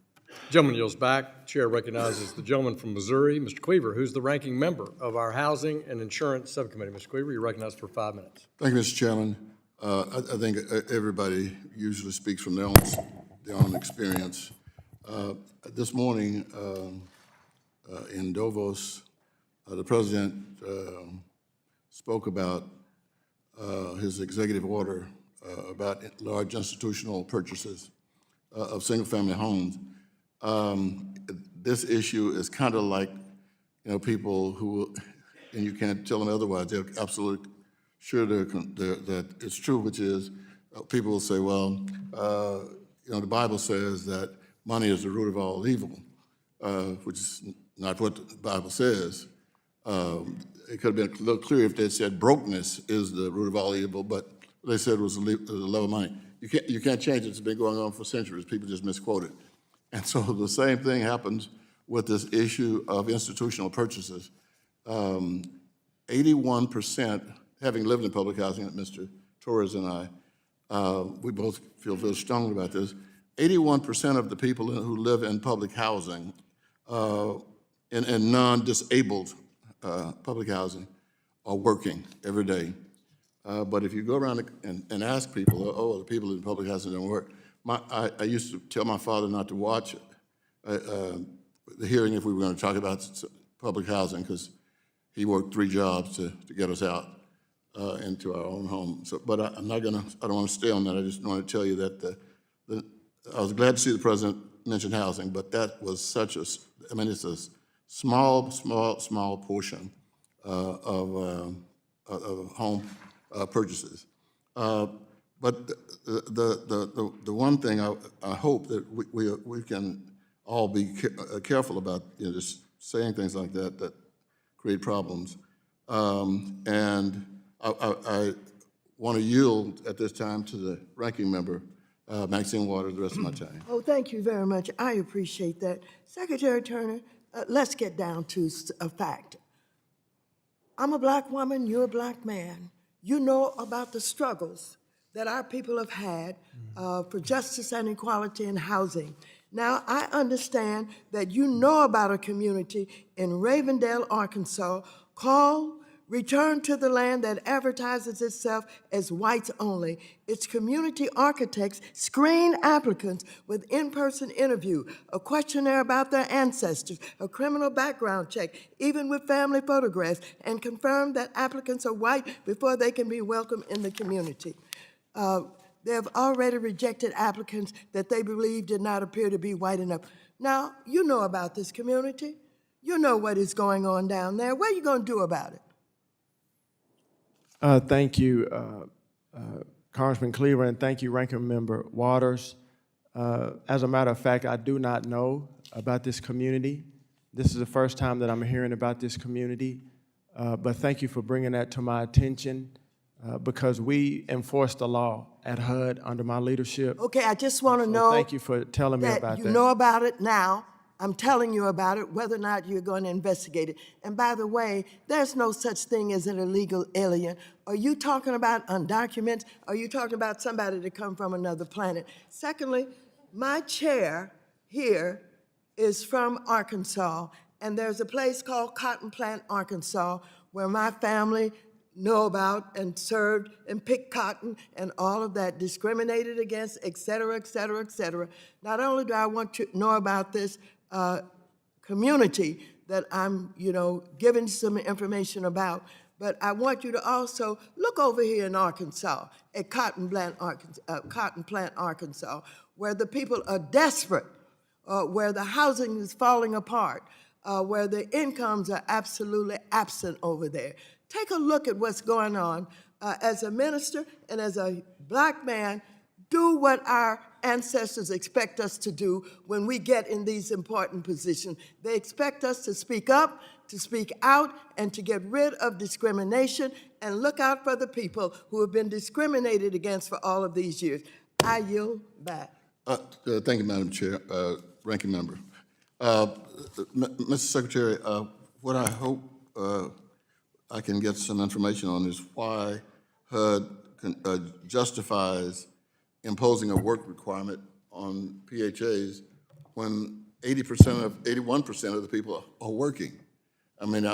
S1: Gentleman yields back. Chair recognizes the gentleman from Missouri, Mr. Cleaver, who's the ranking member of our Housing and Insurance Subcommittee. Mr. Cleaver, you're recognized for 5 minutes.
S4: Thank you, Mr. Chairman. I think everybody usually speaks from their own experience. This morning in Davos, the president spoke about his executive order about large institutional purchases of single-family homes. This issue is kind of like, people who, and you can't tell them otherwise, they're absolutely sure that it's true, which is people will say, well, the Bible says that money is the root of all evil, which is not what the Bible says. It could have been a little clearer if they said brokenness is the root of all evil, but they said it was the love of money. You can't change it. It's been going on for centuries. People just misquote it. And so the same thing happens with this issue of institutional purchases. 81%, having lived in public housing, Mr. Torres and I, we both feel very strongly about this. 81% of the people who live in public housing, in non-disabled public housing, are working every day. But if you go around and ask people, the people in public housing don't work. I used to tell my father not to watch the hearing if we were going to talk about public housing because he worked 3 jobs to get us out into our own home. So, but I don't want to stay on that. I just want to tell you that I was glad to see the president mention housing, but that was such a, it's a small portion of home purchases. But the one thing I hope that we can all be careful about, just saying things like that create problems. And I want to yield at this time to the ranking member, Maxine Waters, the rest of my time.
S2: Oh, thank you very much. I appreciate that. Secretary Turner, let's get down to a fact. I'm a black woman, you're a black man. You know about the struggles that our people have had for justice and equality in housing. Now, I understand that you know about a community in Ravendale, Arkansas, called Return to the Land, that advertises itself as whites only. Its community architects screen applicants with in-person interview, a questionnaire about their ancestors, a criminal background check, even with family photographs, and confirm that applicants are white before they can be welcomed in the community. They have already rejected applicants that they believe did not appear to be white enough. Now, you know about this community. You know what is going on down there. What are you going to do about it?
S5: Thank you, Congressman Cleaver, and thank you, Ranking Member Waters. As a matter of fact, I do not know about this community. This is the first time that I'm hearing about this community, but thank you for bringing that to my attention because we enforce the law at HUD under my leadership.
S2: Okay, I just want to
S5: So
S2: know
S5: thank you for telling me
S2: that
S5: about
S2: you
S5: that.
S2: know about it now. I'm telling you about it, whether or not you're going to investigate it. And by the way, there's no such thing as an illegal alien. Are you talking about undocumented? Are you talking about somebody that come from another planet? Secondly, my chair here is from Arkansas, and there's a place called Cotton Plant, Arkansas, where my family know about and served and picked cotton and all of that, discriminated against, et cetera, et cetera, et cetera. Not only do I want to know about this community that I'm, giving some information about, but I want you to also look over here in Arkansas, at Cotton Plant, Arkansas, where the people are desperate, where the housing is falling apart, where the incomes are absolutely absent over there. Take a look at what's going on. As a minister and as a black man, do what our ancestors expect us to do when we get in these important positions. They expect us to speak up, to speak out, and to get rid of discrimination and look out for the people who have been discriminated against for all of these years. I yield back.
S4: Thank you, Madam Chair, Ranking Member. Mr. Secretary, what I hope I can get some information on is why HUD justifies imposing a work requirement on PHAs when 81% of the people are working. I mean,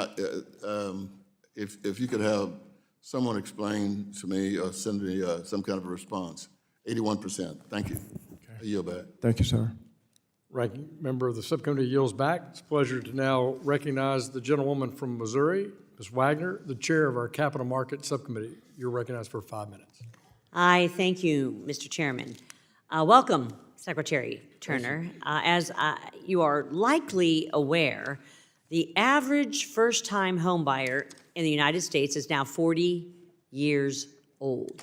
S4: if you could have someone explain to me or send me some kind of a response. 81%. Thank you. I yield back.
S5: Thank you, sir.
S1: Ranking Member of the Subcommittee yields back. It's a pleasure to now recognize the gentlewoman from Missouri, Ms. Wagner, the chair of our Capital Market Subcommittee. You're recognized for 5 minutes.
S11: I thank you, Mr. Chairman. Welcome, Secretary Turner. As you are likely aware, the average first-time homebuyer in the United States is now 40 years old.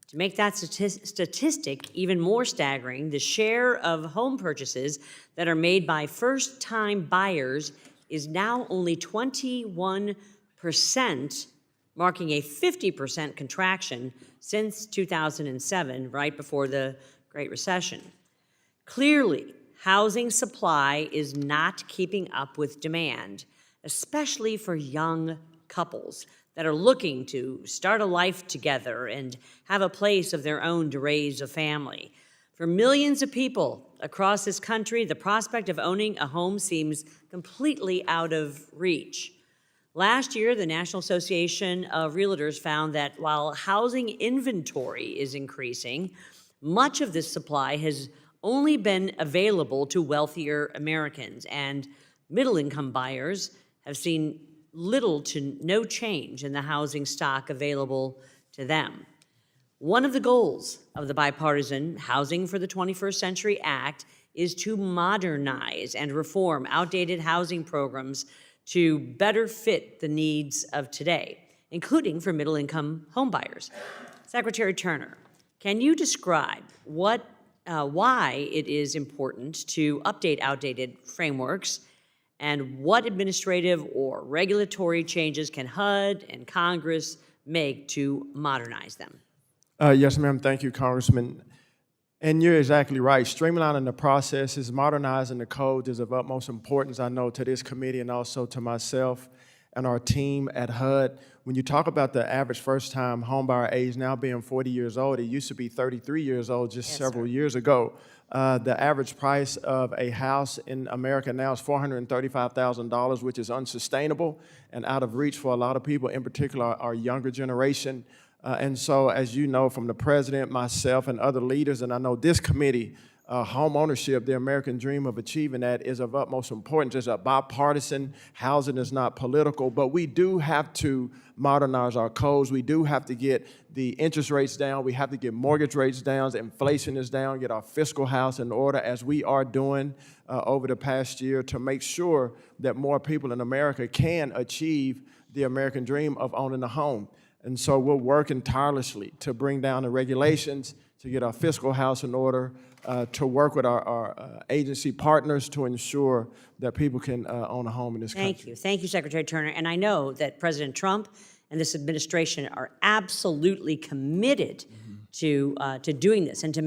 S11: To make that statistic even more staggering, the share of home purchases that are made by first-time buyers is now only 21%, marking a 50% contraction since 2007, right before the Great Recession. Clearly, housing supply is not keeping up with demand, especially for young couples that are looking to start a life together and have a place of their own to raise a family. For millions of people across this country, the prospect of owning a home seems completely out of reach. Last year, the National Association of Realtors found that while housing inventory is increasing, much of this supply has only been available to wealthier Americans, and middle-income buyers have seen little to no change in the housing stock available to them. One of the goals of the bipartisan Housing for the 21st Century Act is to modernize and reform outdated housing programs to better fit the needs of today, including for middle-income homebuyers. Secretary Turner, can you describe why it is important to update outdated frameworks, and what administrative or regulatory changes can HUD and Congress make to modernize them?
S5: Yes, ma'am. Thank you, Congressman. And you're exactly right. Streamlining the processes, modernizing the codes is of utmost importance, I know, to this committee and also to myself and our team at HUD. When you talk about the average first-time homebuyer age now being 40 years old, it used to be 33 years old just several years ago. The average price of a house in America now is $435,000, which is unsustainable and out of reach for a lot of people, in particular our younger generation. And so, as you know, from the president, myself, and other leaders, and I know this committee home ownership, the American dream of achieving that, is of utmost importance. It's a bipartisan. Housing is not political, but we do have to modernize our codes. We do have to get the interest rates down. We have to get mortgage rates down. The inflation is down. Get our fiscal house in order, as we are doing over the past year, to make sure that more people in America can achieve the American dream of owning a home. And so we're working tirelessly to bring down the regulations, to get our fiscal house in order, to work with our agency partners to ensure that people can own a home in this country.
S11: Thank you. Thank you, Secretary Turner. And I know that President Trump and this administration are absolutely committed to doing this and to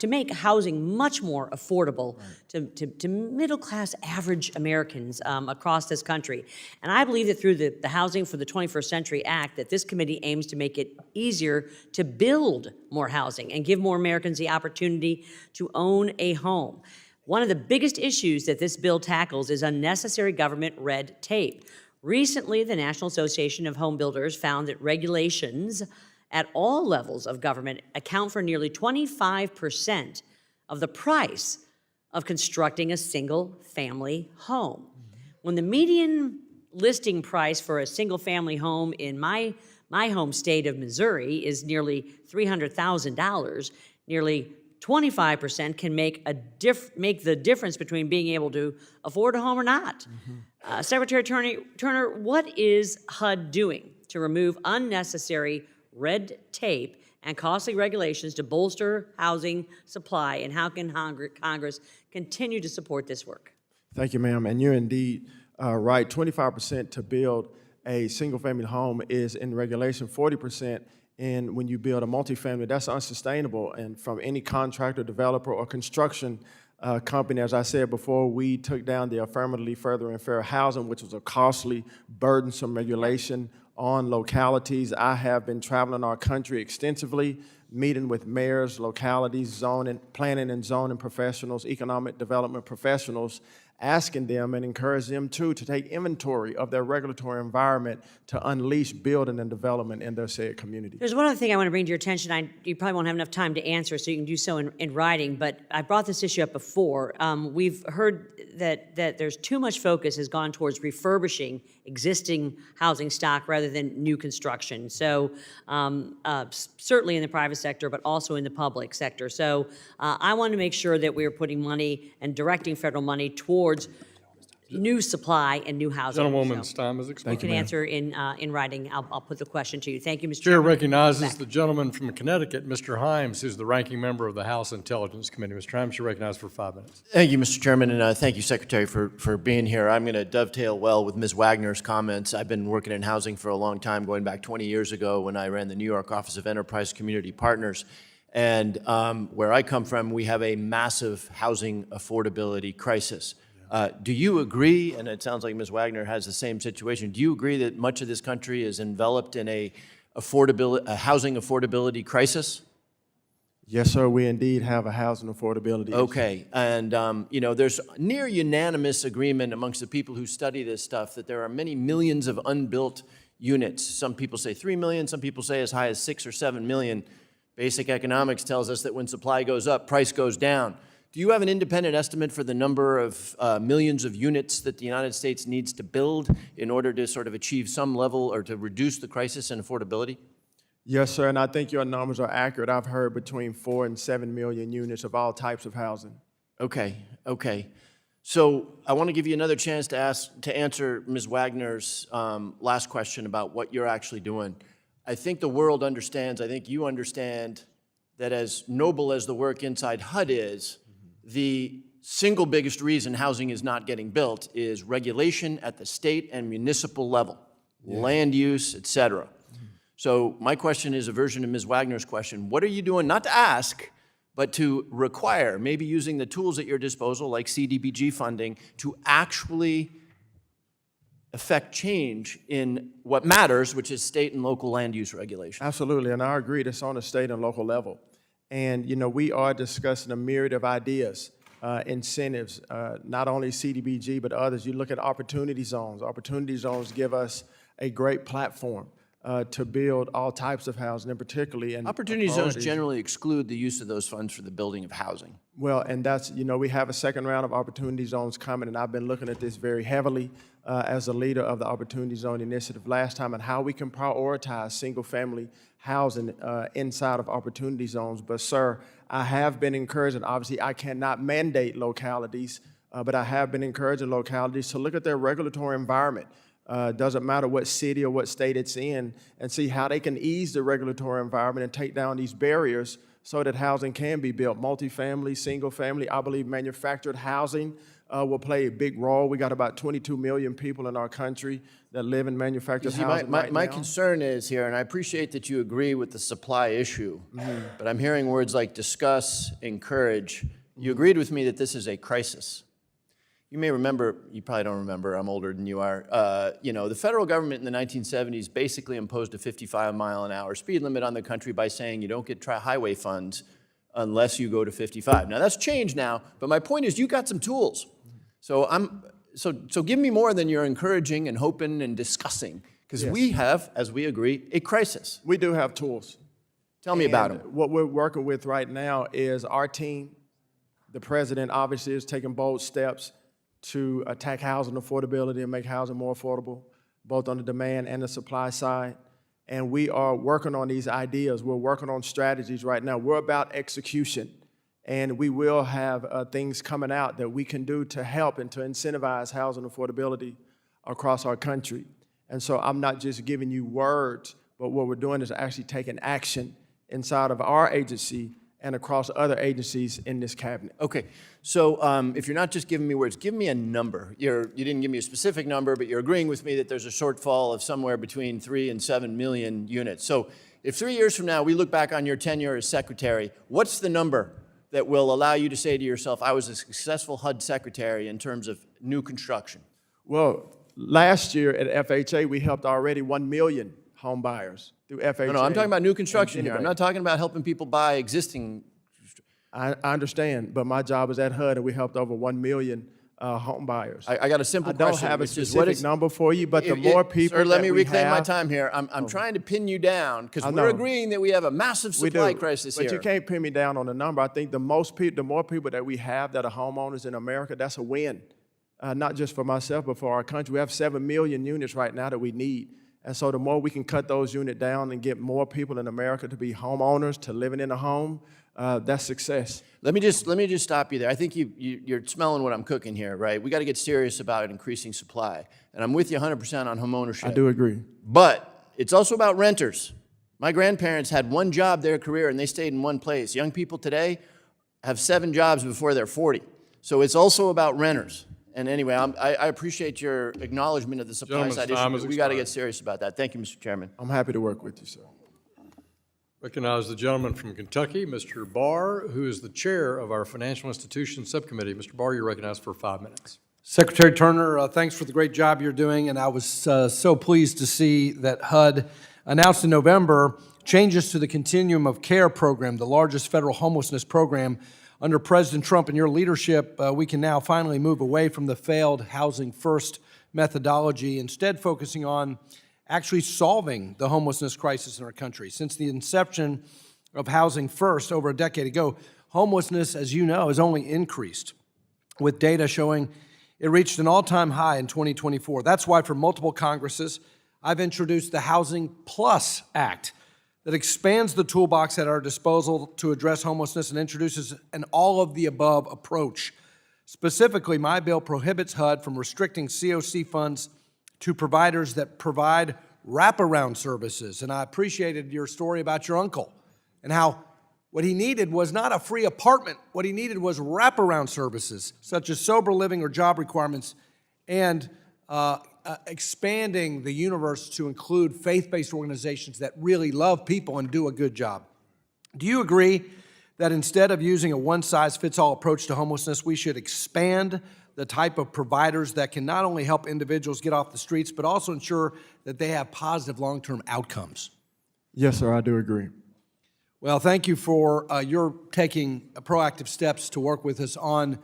S11: make housing much more affordable to middle-class average Americans across this country. And I believe that through the Housing for the 21st Century Act, that this committee aims to make it easier to build more housing and give more Americans the opportunity to own a home. One of the biggest issues that this bill tackles is unnecessary government red tape. Recently, the National Association of Home Builders found that regulations at all levels of government account for nearly 25% of the price of constructing a single-family home. When the median listing price for a single-family home in my home state of Missouri is nearly $300,000, nearly 25% can make the difference between being able to afford a home or not. Secretary Turner, what is HUD doing to remove unnecessary red tape and costly regulations to bolster housing supply, and how can Congress continue to support this work?
S5: Thank you, ma'am. And you're indeed right. 25% to build a single-family home is in regulation, 40% in when you build a multifamily. That's unsustainable. And from any contractor, developer, or construction company, as I said before, we took down the affirmatively furthering fair housing, which was a costly, burdensome regulation on localities. I have been traveling our country extensively, meeting with mayors, localities, zoning, planning and zoning professionals, economic development professionals, asking them and encourage them too to take inventory of their regulatory environment to unleash building and development in their said community.
S11: There's one other thing I want to bring to your attention. You probably won't have enough time to answer, so you can do so in writing, but I brought this issue up before. We've heard that there's too much focus has gone towards refurbishing existing housing stock rather than new construction. So certainly in the private sector, but also in the public sector. So I want to make sure that we're putting money and directing federal money towards new supply and new housing.
S1: Gentlewoman's time is expired.
S11: You can answer in writing. I'll put the question to you. Thank you, Mr.
S1: Chair
S11: Chairman.
S1: recognizes the gentleman from Connecticut, Mr. Himes, who's the ranking member of the House Intelligence Committee. Mr. Himes, you're recognized for 5 minutes.
S12: Thank you, Mr. Chairman, and thank you, Secretary, for being here. I'm going to dovetail well with Ms. Wagner's comments. I've been working in housing for a long time, going back 20 years ago when I ran the New York Office of Enterprise Community Partners. And where I come from, we have a massive housing affordability crisis. Do you agree, and it sounds like Ms. Wagner has the same situation, do you agree that much of this country is enveloped in a housing affordability crisis?
S5: Yes, sir, we indeed have a housing affordability issue.
S12: Okay, and there's near unanimous agreement amongst the people who study this stuff that there are many millions of unbuilt units. Some people say 3 million, some people say as high as 6 or 7 million. Basic economics tells us that when supply goes up, price goes down. Do you have an independent estimate for the number of millions of units that the United States needs to build in order to sort of achieve some level or to reduce the crisis in affordability?
S5: Yes, sir, and I think your numbers are accurate. I've heard between 4 and 7 million units of all types of housing.
S12: Okay. So I want to give you another chance to answer Ms. Wagner's last question about what you're actually doing. I think the world understands, I think you understand that as noble as the work inside HUD is, the single biggest reason housing is not getting built is regulation at the state and municipal level, land use, et cetera. So my question is a version of Ms. Wagner's question. What are you doing, not to ask, but to require, maybe using the tools at your disposal like CDBG funding, to actually affect change in what matters, which is state and local land use regulation?
S5: Absolutely, and I agree, that's on the state and local level. And, we are discussing a myriad of ideas, incentives, not only CDBG, but others. You look at opportunity zones. Opportunity zones give us a great platform to build all types of housing, and particularly in
S12: Opportunity zones
S5: priorities.
S12: generally exclude the use of those funds for the building of housing.
S5: Well, and that's, we have a second round of opportunity zones coming, and I've been looking at this very heavily as a leader of the Opportunity Zone Initiative last time, and how we can prioritize single-family housing inside of opportunity zones. But, sir, I have been encouraging, obviously, I cannot mandate localities, but I have been encouraging localities to look at their regulatory environment. Doesn't matter what city or what state it's in, and see how they can ease the regulatory environment and take down these barriers so that housing can be built. Multifamily, single family, I believe manufactured housing will play a big role. We got about 22 million people in our country that live in manufactured
S12: See,
S5: housing
S12: my
S5: right now.
S12: concern is here, and I appreciate that you agree with the supply issue, but I'm hearing words like discuss, encourage. You agreed with me that this is a crisis. You may remember, you probably don't remember, I'm older than you are, the federal government in the 1970s basically imposed a 55-mile-an-hour speed limit on the country by saying you don't get highway funds unless you go to 55. Now, that's changed now, but my point is you got some tools. So give me more than you're encouraging and hoping and discussing, because we have, as we agree, a crisis.
S5: We do have tools.
S12: Tell me about them.
S5: What we're working with right now is our team. The president obviously is taking bold steps to attack housing affordability and make housing more affordable, both on the demand and the supply side. And we are working on these ideas. We're working on strategies right now. We're about execution. And we will have things coming out that we can do to help and to incentivize housing affordability across our country. And so I'm not just giving you words, but what we're doing is actually taking action inside of our agency and across other agencies in this cabinet.
S12: Okay, so if you're not just giving me words, give me a number. You didn't give me a specific number, but you're agreeing with me that there's a shortfall of somewhere between 3 and 7 million units. So if 3 years from now we look back on your tenure as secretary, what's the number that will allow you to say to yourself, I was a successful HUD secretary in terms of new construction?
S5: Well, last year at FHA, we helped already 1 million home buyers through FHA.
S12: No, I'm talking about new construction here. I'm
S5: Innovate.
S12: not talking about helping people buy existing.
S5: I understand, but my job is at HUD, and we helped over 1 million home buyers.
S12: I got a simple
S5: I don't
S12: question.
S5: have a
S12: which is, what
S5: specific
S12: is-
S5: number for you, but the
S12: If-
S5: more people
S12: Sir, let
S5: that
S12: me
S5: we
S12: reclaim my
S5: have-
S12: time here. I'm trying to pin you down, because
S5: I
S12: we're
S5: know.
S12: agreeing that we have a massive
S5: We
S12: supply
S5: do,
S12: crisis
S5: but
S12: here.
S5: you can't pin me down on the number. I think the more people that we have that are homeowners in America, that's a win. Not just for myself, but for our country. We have 7 million units right now that we need. And so the more we can cut those units down and get more people in America to be homeowners, to living in a home, that's success.
S12: Let me just stop you there. I think you're smelling what I'm cooking here, right? We got to get serious about increasing supply. And I'm with you 100% on homeownership.
S5: I do agree.
S12: But it's also about renters. My grandparents had one job their career, and they stayed in one place. Young people today have 7 jobs before they're 40. So it's also about renters. And anyway, I appreciate your acknowledgement of the supply
S1: Gentleman's
S12: side
S1: time
S12: issue,
S1: has
S12: but we got to
S1: expired.
S12: get serious about that. Thank you, Mr. Chairman.
S5: I'm happy to work with you, sir.
S1: Recognize the gentleman from Kentucky, Mr. Barr, who is the chair of our Financial Institutions Subcommittee. Mr. Barr, you're recognized for 5 minutes.
S13: Secretary Turner, thanks for the great job you're doing, and I was so pleased to see that HUD announced in November changes to the Continuum of Care program, the largest federal homelessness program. Under President Trump and your leadership, we can now finally move away from the failed housing first methodology, instead focusing on actually solving the homelessness crisis in our country. Since the inception of Housing First over a decade ago, homelessness, as you know, has only increased, with data showing it reached an all-time high in 2024. That's why for multiple Congresses, I've introduced the Housing Plus Act that expands the toolbox at our disposal to address homelessness and introduces an all-of-the-above approach. Specifically, my bill prohibits HUD from restricting COC funds to providers that provide wraparound services. And I appreciated your story about your uncle and how what he needed was not a free apartment. What he needed was wraparound services, such as sober living or job requirements, and expanding the universe to include faith-based organizations that really love people and do a good job. Do you agree that instead of using a one-size-fits-all approach to homelessness, we should expand the type of providers that can not only help individuals get off the streets, but also ensure that they have positive long-term outcomes?
S5: Yes, sir, I do agree.
S13: Well, thank you for your taking proactive steps to work with us on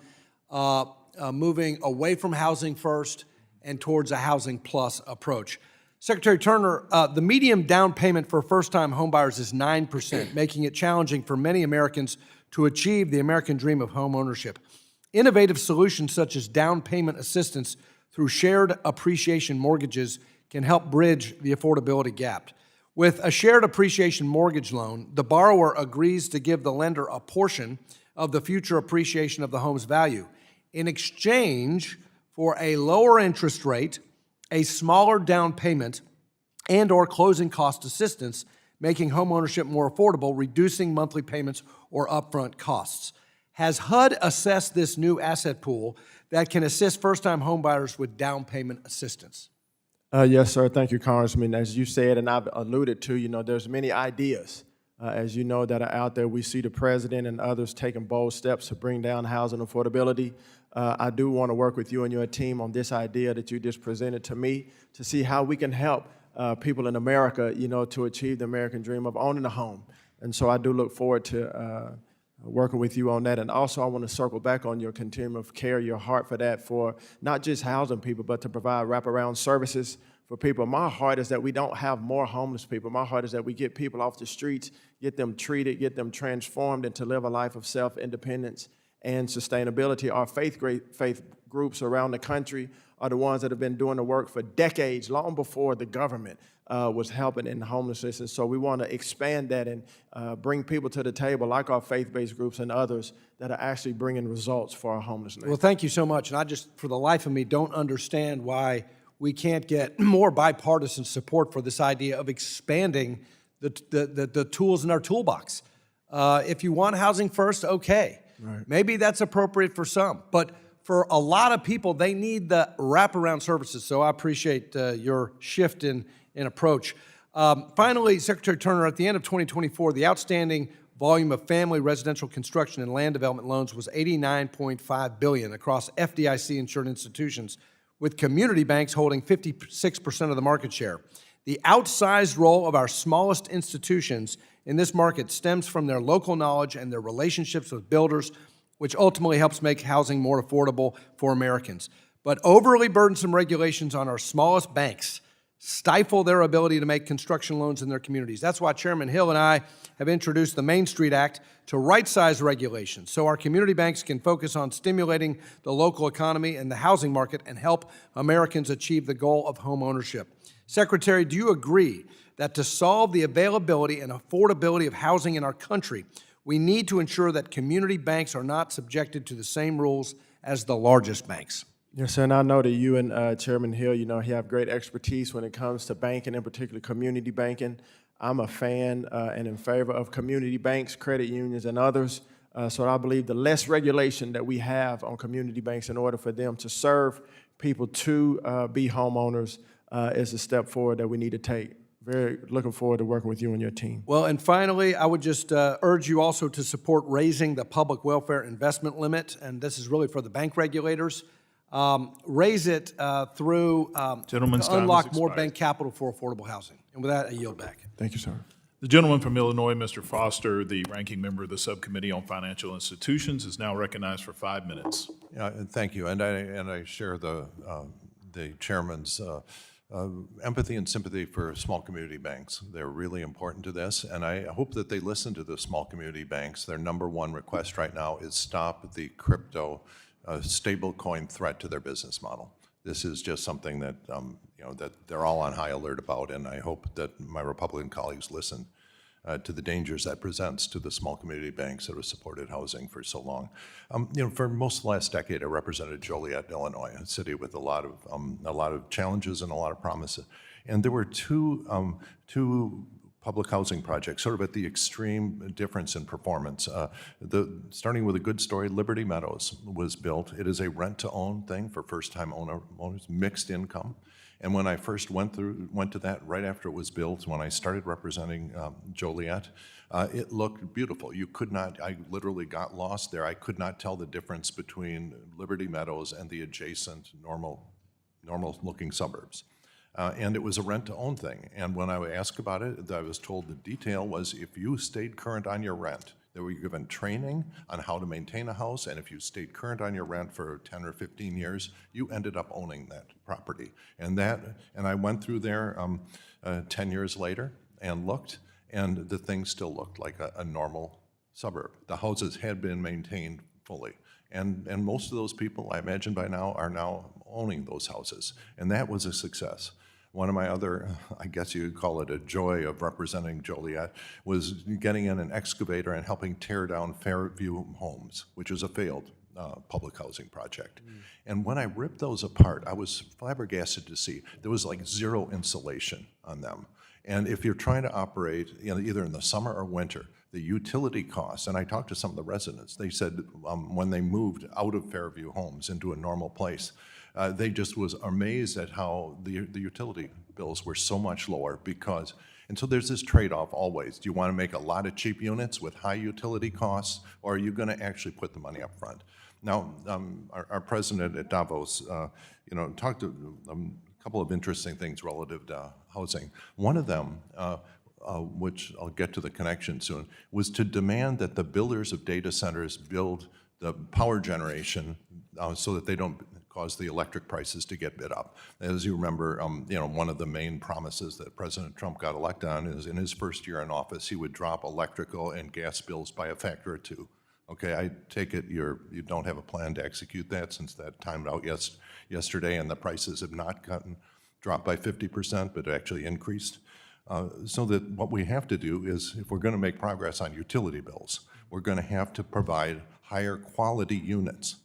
S13: moving away from housing first and towards a housing plus approach. Secretary Turner, the median down payment for first-time homebuyers is 9%, making it challenging for many Americans to achieve the American dream of home ownership. Innovative solutions such as down payment assistance through shared appreciation mortgages can help bridge the affordability gap. With a shared appreciation mortgage loan, the borrower agrees to give the lender a portion of the future appreciation of the home's value in exchange for a lower interest rate, a smaller down payment, and/or closing cost assistance, making homeownership more affordable, reducing monthly payments or upfront costs. Has HUD assessed this new asset pool that can assist first-time homebuyers with down payment assistance?
S5: Yes, sir. Thank you, Congressman. As you said, and I've alluded to, there's many ideas, as you know, that are out there. We see the president and others taking bold steps to bring down housing affordability. I do want to work with you and your team on this idea that you just presented to me to see how we can help people in America, to achieve the American dream of owning a home. And so I do look forward to working with you on that. And also, I want to circle back on your continuum of care, your heart for that, for not just housing people, but to provide wraparound services for people. My heart is that we don't have more homeless people. My heart is that we get people off the streets, get them treated, get them transformed, and to live a life of self-independence and sustainability. Our faith groups around the country are the ones that have been doing the work for decades, long before the government was helping in homelessness. And so we want to expand that and bring people to the table, like our faith-based groups and others, that are actually bringing results for our homelessness.
S13: Well, thank you so much. And I just, for the life of me, don't understand why we can't get more bipartisan support for this idea of expanding the tools in our toolbox. If you want housing first, okay. Right. Maybe that's appropriate for some. But for a lot of people, they need the wraparound services. So I appreciate your shift in approach. Finally, Secretary Turner, at the end of 2024, the outstanding volume of family residential construction and land development loans was $89.5 billion across FDIC-insured institutions, with community banks holding 56% of the market share. The outsized role of our smallest institutions in this market stems from their local knowledge and their relationships with builders, which ultimately helps make housing more affordable for Americans. But overly burdensome regulations on our smallest banks stifle their ability to make construction loans in their communities. That's why Chairman Hill and I have introduced the Main Street Act to right-size regulations so our community banks can focus on stimulating the local economy and the housing market and help Americans achieve the goal of home ownership. Secretary, do you agree that to solve the availability and affordability of housing in our country, we need to ensure that community banks are not subjected to the same rules as the largest banks?
S5: Yes, sir, and I know that you and Chairman Hill, you have great expertise when it comes to banking, in particular community banking. I'm a fan and in favor of community banks, credit unions, and others. So I believe the less regulation that we have on community banks in order for them to serve people to be homeowners is a step forward that we need to take. Very looking forward to working with you and your team.
S13: Well, and finally, I would just urge you also to support raising the public welfare investment limit, and this is really for the bank regulators. Raise it through
S14: Gentleman's
S13: to
S14: time
S13: unlock
S14: has
S13: more
S14: expired.
S13: bank capital for affordable housing. And with that, I yield back.
S5: Thank you, sir.
S14: The gentleman from Illinois, Mr. Foster, the ranking member of the Subcommittee on Financial Institutions, is now recognized for 5 minutes.
S15: Yeah, and thank you. And I share the chairman's empathy and sympathy for small community banks. They're really important to this, and I hope that they listen to the small community banks. Their number one request right now is stop the crypto stablecoin threat to their business model. This is just something that that they're all on high alert about, and I hope that my Republican colleagues listen to the dangers that presents to the small community banks that have supported housing for so long. For most of the last decade, I represented Joliet, Illinois, a city with a lot of challenges and a lot of promises. And there were two public housing projects, sort of at the extreme difference in performance. Starting with a good story, Liberty Meadows was built. It is a rent-to-own thing for first-time owners, mixed income. And when I first went to that right after it was built, when I started representing Joliet, it looked beautiful. You could not, I literally got lost there. I could not tell the difference between Liberty Meadows and the adjacent normal looking suburbs. And it was a rent-to-own thing. And when I asked about it, I was told the detail was if you stayed current on your rent, They were given training on how to maintain a house, and if you stayed current on your rent for 10 or 15 years, you ended up owning that property. And I went through there 10 years later and looked, and the thing still looked like a normal suburb. The houses had been maintained fully. And most of those people, I imagine by now, are now owning those houses. And that was a success. One of my other, I guess you could call it a joy of representing Joliet, was getting in an excavator and helping tear down Fairview Homes, which is a failed public housing project. And when I ripped those apart, I was flabbergasted to see there was like zero insulation on them. And if you're trying to operate, either in the summer or winter, the utility costs, and I talked to some of the residents, they said when they moved out of Fairview Homes into a normal place, they just was amazed at how the utility bills were so much lower because, and so there's this trade-off always. Do you want to make a lot of cheap units with high utility costs, or are you going to actually put the money up front? Now, our president at Davos, talked to a couple of interesting things relative to housing. One of them, which I'll get to the connection soon, was to demand that the builders of data centers build the power generation so that they don't cause the electric prices to get bid up. As you remember, one of the main promises that President Trump got elected on is in his first year in office, he would drop electrical and gas bills by a factor of 2. Okay, I take it you don't have a plan to execute that since that timed out yesterday and the prices have not dropped by 50%, but actually increased. So that what we have to do is, if we're going to make progress on utility bills, we're going to have to provide higher quality units.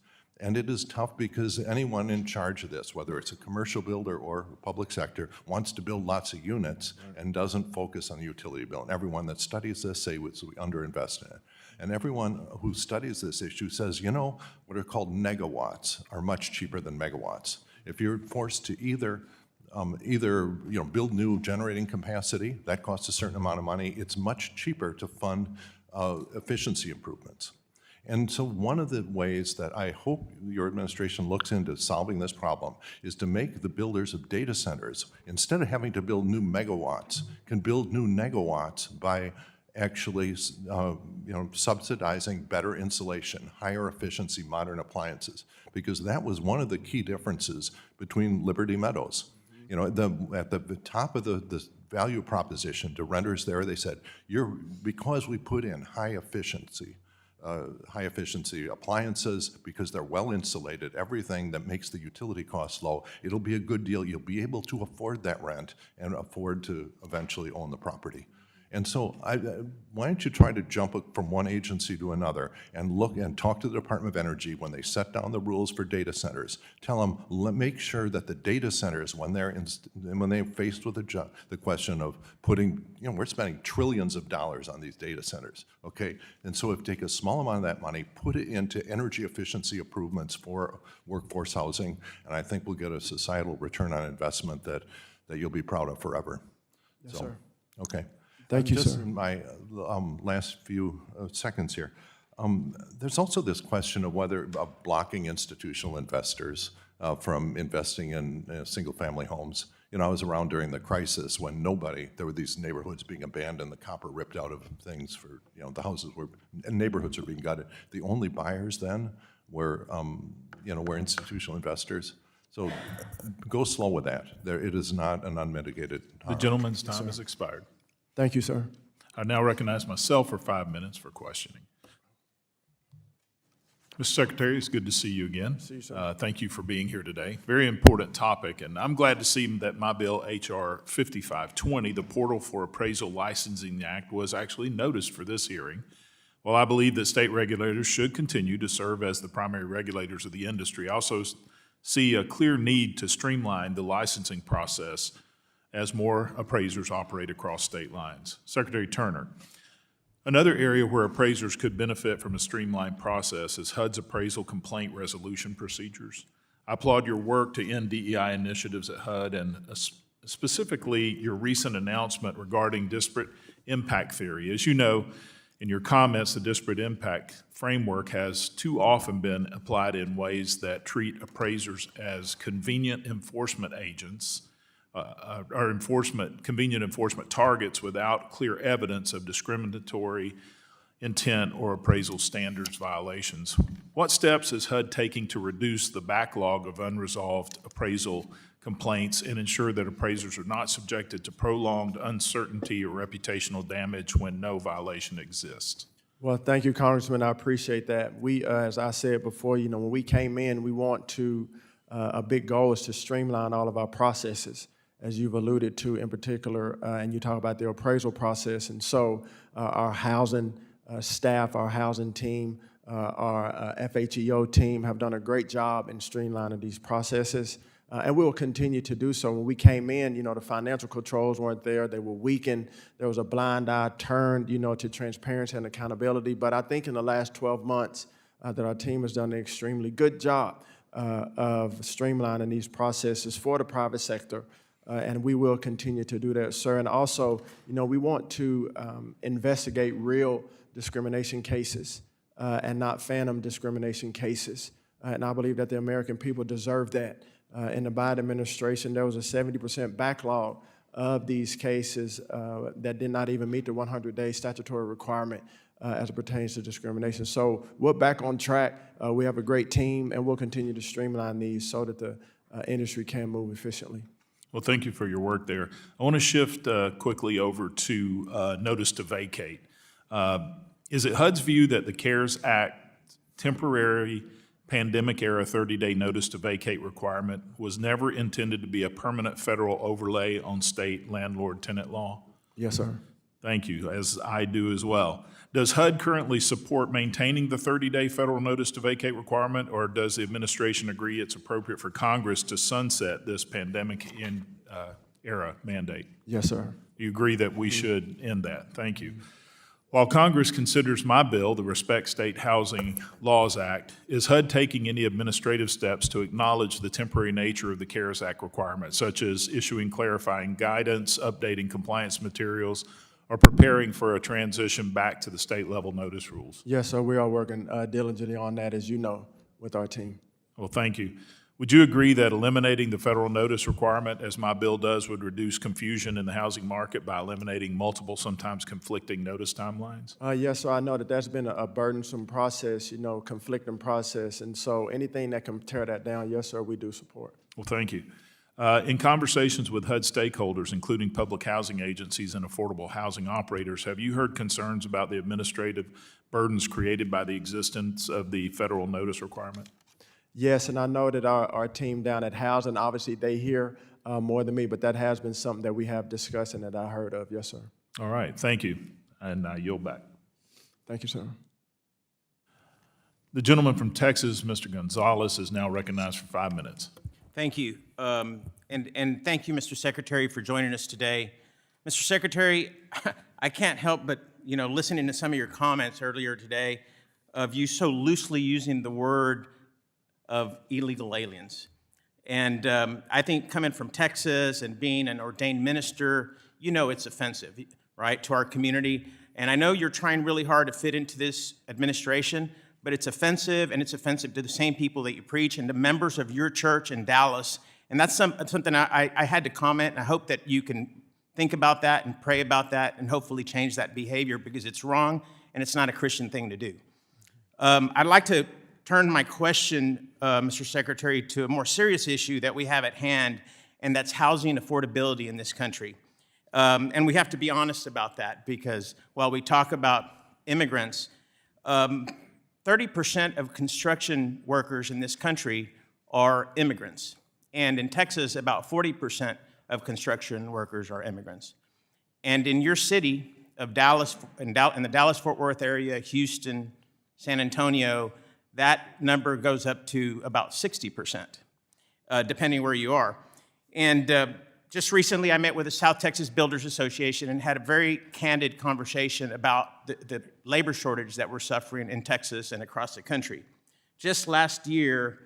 S15: And it is tough because anyone in charge of this, whether it's a commercial builder or public sector, wants to build lots of units and doesn't focus on the utility bill. And everyone that studies this say we underinvest in it. And everyone who studies this issue says, what are called negawatts are much cheaper than megawatts. If you're forced to either build new generating capacity, that costs a certain amount of money, it's much cheaper to fund efficiency improvements. And so one of the ways that I hope your administration looks into solving this problem is to make the builders of data centers, instead of having to build new megawatts, can build new negawatts by actually subsidizing better insulation, higher efficiency, modern appliances, because that was one of the key differences between Liberty Meadows. At the top of the value proposition to renters there, they said, because we put in high efficiency appliances, because they're well insulated, everything that makes the utility costs low, it'll be a good deal. You'll be able to afford that rent and afford to eventually own the property. And so why don't you try to jump from one agency to another and look and talk to the Department of Energy when they set down the rules for data centers. Tell them, make sure that the data centers, when they're faced with the question of putting, we're spending trillions of dollars on these data centers, okay? And so if you take a small amount of that money, put it into energy efficiency improvements for workforce housing, and I think we'll get a societal return on investment that you'll be proud of forever.
S5: Yes, sir.
S15: Okay.
S5: Thank you,
S15: just
S5: sir.
S15: in my last few seconds here, there's also this question of whether blocking institutional investors from investing in single-family homes. I was around during the crisis when there were these neighborhoods being abandoned, the copper ripped out of things for, the houses and neighborhoods are being gutted. The only buyers then were institutional investors. So go slow with that. It is not an unmitigated harm.
S14: The gentleman's time has expired.
S5: Thank you, sir.
S14: I now recognize myself for 5 minutes for questioning. Mr. Secretary, it's good to see you again.
S5: See you, sir.
S14: Thank you for being here today. Very important topic, and I'm glad to see that my bill, H.R. 5520, the Portal for Appraisal Licensing Act, was actually noticed for this hearing. While I believe that state regulators should continue to serve as the primary regulators of the industry, I also see a clear need to streamline the licensing process as more appraisers operate across state lines. Secretary Turner, another area where appraisers could benefit from a streamlined process is HUD's appraisal complaint resolution procedures. I applaud your work to end DEI initiatives at HUD and specifically your recent announcement regarding disparate impact theory. As you know, in your comments, the disparate impact framework has too often been applied in ways that treat appraisers as convenient enforcement agents, convenient enforcement targets without clear evidence of discriminatory intent or appraisal standards violations. What steps is HUD taking to reduce the backlog of unresolved appraisal complaints and ensure that appraisers are not subjected to prolonged uncertainty or reputational damage when no violation exists?
S5: Well, thank you, Congressman. I appreciate that. We, as I said before, when we came in, we want to, a big goal is to streamline all of our processes, as you've alluded to in particular, and you talk about the appraisal process. And so our housing staff, our housing team, our FHEO team have done a great job in streamlining these processes. And we'll continue to do so. When we came in, the financial controls weren't there. They were weakened. There was a blind eye turned, to transparency and accountability. But I think in the last 12 months that our team has done an extremely good job of streamlining these processes for the private sector. And we will continue to do that, sir. And also, we want to investigate real discrimination cases and not phantom discrimination cases. And I believe that the American people deserve that. In the Biden administration, there was a 70% backlog of these cases that did not even meet the 100-day statutory requirement as it pertains to discrimination. So we're back on track. We have a great team, and we'll continue to streamline these so that the industry can move efficiently.
S14: Well, thank you for your work there. I want to shift quickly over to notice to vacate. Is it HUD's view that the CARES Act temporary pandemic-era 30-day notice to vacate requirement was never intended to be a permanent federal overlay on state landlord-tenant law?
S5: Yes, sir.
S14: Thank you, as I do as well. Does HUD currently support maintaining the 30-day federal notice to vacate requirement, or does the administration agree it's appropriate for Congress to sunset this pandemic-era mandate?
S5: Yes, sir.
S14: Do you agree that we should end that? Thank you. While Congress considers my bill, the Respect State Housing Laws Act, is HUD taking any administrative steps to acknowledge the temporary nature of the CARES Act requirements, such as issuing clarifying guidance, updating compliance materials, or preparing for a transition back to the state-level notice rules?
S5: Yes, sir. We are working diligently on that, as you know, with our team.
S14: Well, thank you. Would you agree that eliminating the federal notice requirement, as my bill does, would reduce confusion in the housing market by eliminating multiple, sometimes conflicting notice timelines?
S5: Yes, sir. I know that that's been a burdensome process, conflicting process. And so anything that can tear that down, yes, sir, we do support.
S14: Well, thank you. In conversations with HUD stakeholders, including public housing agencies and affordable housing operators, have you heard concerns about the administrative burdens created by the existence of the federal notice requirement?
S5: Yes, and I know that our team down at Housing, obviously they hear more than me, but that has been something that we have discussed and that I heard of. Yes, sir.
S14: All right, thank you. And I yield back.
S5: Thank you, sir.
S14: The gentleman from Texas, Mr. Gonzalez, is now recognized for 5 minutes.
S16: Thank you. And thank you, Mr. Secretary, for joining us today. Mr. Secretary, I can't help but, listening to some of your comments earlier today of you so loosely using the word of illegal aliens. And I think coming from Texas and being an ordained minister, it's offensive, right, to our community. And I know you're trying really hard to fit into this administration, but it's offensive, and it's offensive to the same people that you preach and to members of your church in Dallas. And that's something I had to comment, and I hope that you can think about that and pray about that and hopefully change that behavior, because it's wrong and it's not a Christian thing to do. I'd like to turn my question, Mr. Secretary, to a more serious issue that we have at hand, and that's housing affordability in this country. And we have to be honest about that, because while we talk about immigrants, 30% of construction workers in this country are immigrants. And in Texas, about 40% of construction workers are immigrants. And in your city of Dallas, in the Dallas-Fort Worth area, Houston, San Antonio, that number goes up to about 60%, depending where you are. And just recently, I met with the South Texas Builders Association and had a very candid conversation about the labor shortage that we're suffering in Texas and across the country. Just last year,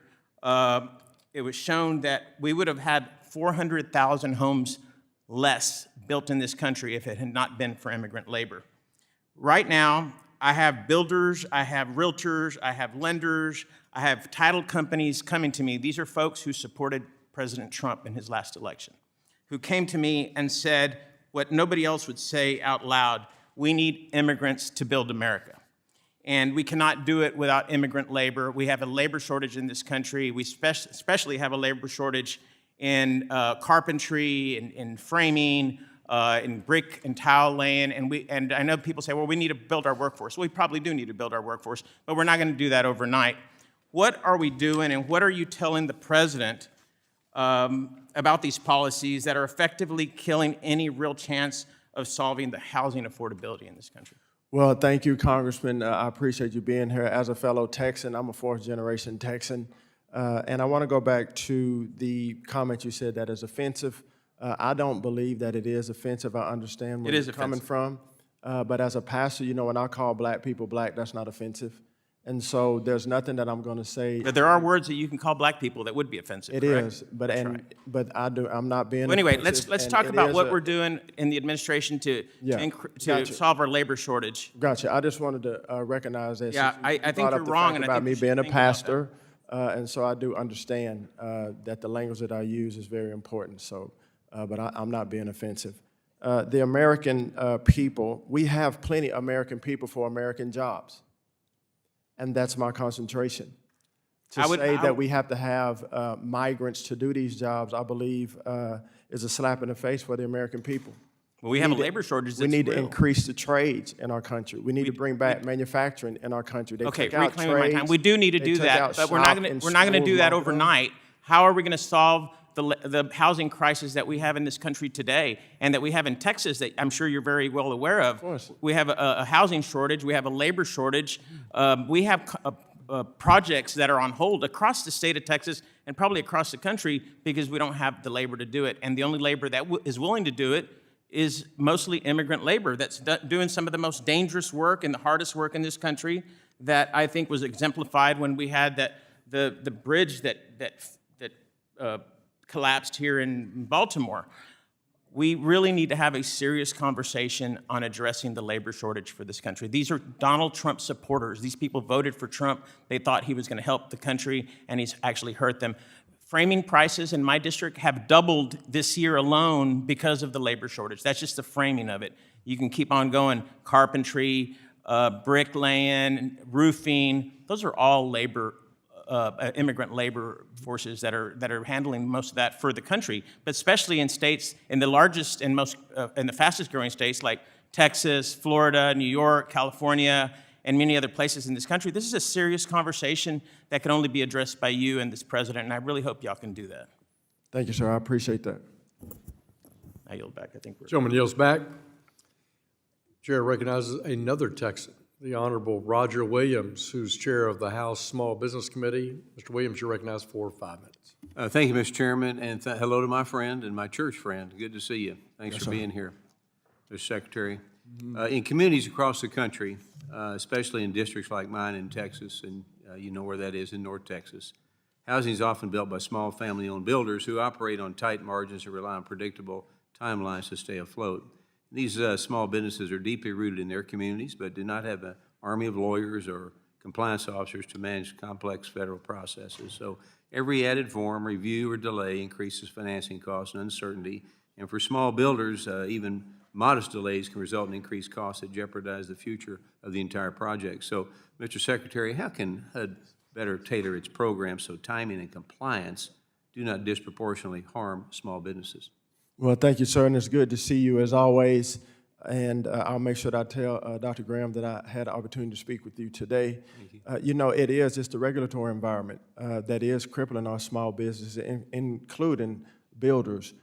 S16: it was shown that we would have had 400,000 homes less built in this country if it had not been for immigrant labor. Right now, I have builders, I have realtors, I have lenders, I have title companies coming to me. These are folks who supported President Trump in his last election, who came to me and said what nobody else would say out loud: we need immigrants to build America. and we cannot do it without immigrant labor. We have a labor shortage in this country. We especially have a labor shortage in carpentry, in framing, in brick and tile laying, and I know people say, well, we need to build our workforce. Well, we probably do need to build our workforce, but we're not going to do that overnight. What are we doing, and what are you telling the president about these policies that are effectively killing any real chance of solving the housing affordability in this country?
S5: Well, thank you, Congressman. I appreciate you being here. As a fellow Texan, I'm a fourth-generation Texan, and I want to go back to the comment you said that is offensive. I don't believe that it is offensive. I understand where you're coming from. But as a pastor, you know, when I call black people black, that's not offensive. And so there's nothing that I'm going to say.
S16: But there are words that you can call black people that would be offensive.
S5: It
S16: correct?
S5: is, but I'm not being.
S16: Well, anyway,
S5: offensive,
S16: let's
S5: and
S16: talk
S5: it
S16: about
S5: is
S16: what we're doing in the administration to
S5: Gotcha.
S16: solve our labor shortage.
S5: Gotcha. I just wanted to recognize that.
S16: Yeah,
S5: since
S16: I
S5: you
S16: think
S5: brought
S16: you're
S5: up the
S16: wrong,
S5: fact
S16: and I
S5: about
S16: think
S5: me
S16: you should
S5: being a
S16: think about
S5: pastor, and so I do understand that the language that I use is very important. So, but I'm not being offensive. The American people, we have plenty of American people for American jobs, and that's my concentration. To say that we have to have migrants to do these jobs, I believe, is a slap in the face for the American people.
S16: Well, we have a labor shortage that's
S5: We need
S16: real.
S5: to increase the trades in our country. We need to bring back manufacturing in our country. They
S16: Okay,
S5: took out
S16: reclaiming my time.
S5: trades,
S16: We do need to
S5: they
S16: do
S5: took
S16: that,
S5: out
S16: but we're not
S5: shop
S16: going
S5: and
S16: to do
S5: school
S16: that
S5: lockdowns.
S16: overnight. How are we going to solve the housing crisis that we have in this country today and that we have in Texas that I'm sure you're very well aware of? Of
S5: course.
S16: We have a housing shortage. We have a labor shortage. We have projects that are on hold across the state of Texas and probably across the country because we don't have the labor to do it. And the only labor that is willing to do it is mostly immigrant labor that's doing some of the most dangerous work and the hardest work in this country that I think was exemplified when we had the bridge that collapsed here in Baltimore. We really need to have a serious conversation on addressing the labor shortage for this country. These are Donald Trump supporters. These people voted for Trump. They thought he was going to help the country, and he's actually hurt them. Framing prices in my district have doubled this year alone because of the labor shortage. That's just the framing of it. You can keep on going. Carpentry, bricklaying, roofing, those are all immigrant labor forces that are handling most of that for the country, but especially in states, in the largest and and the fastest growing states like Texas, Florida, New York, California, and many other places in this country. This is a serious conversation that can only be addressed by you and this president, and I really hope y'all can do that.
S5: Thank you, sir. I appreciate that.
S16: I yield back. I think we're.
S1: Gentleman yields back. Chair recognizes another Texan, the Honorable Roger Williams, who's chair of the House Small Business Committee. Mr. Williams, you're recognized for 5 minutes.
S17: Thank you, Mr. Chairman, and hello to my friend and my church friend. Good to see you. Thanks
S5: Yes,
S17: for
S5: sir.
S17: being here, Mr. Secretary. In communities across the country, especially in districts like mine in Texas, and you know where that is in North Texas, housing is often built by small family-owned builders who operate on tight margins and rely on predictable timelines to stay afloat. These small businesses are deeply rooted in their communities, but do not have an army of lawyers or compliance officers to manage complex federal processes. So every added form, review, or delay increases financing costs and uncertainty. And for small builders, even modest delays can result in increased costs that jeopardize the future of the entire project. So, Mr. Secretary, how can HUD better tailor its programs so timing and compliance do not disproportionately harm small businesses?
S5: Well, thank you, sir, and it's good to see you as always. And I'll make sure that I tell Dr. Graham that I had the opportunity to speak with you today. You know, it's the regulatory environment that is crippling our small businesses, including builders,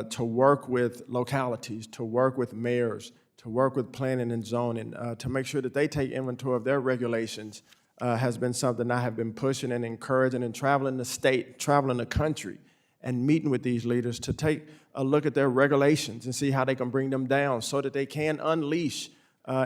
S5: to work with localities, to work with mayors, to work with planning and zoning, to make sure that they take inventory of their regulations has been something I have been pushing and encouraging and traveling the state, traveling the country, and meeting with these leaders to take a look at their regulations and see how they can bring them down so that they can unleash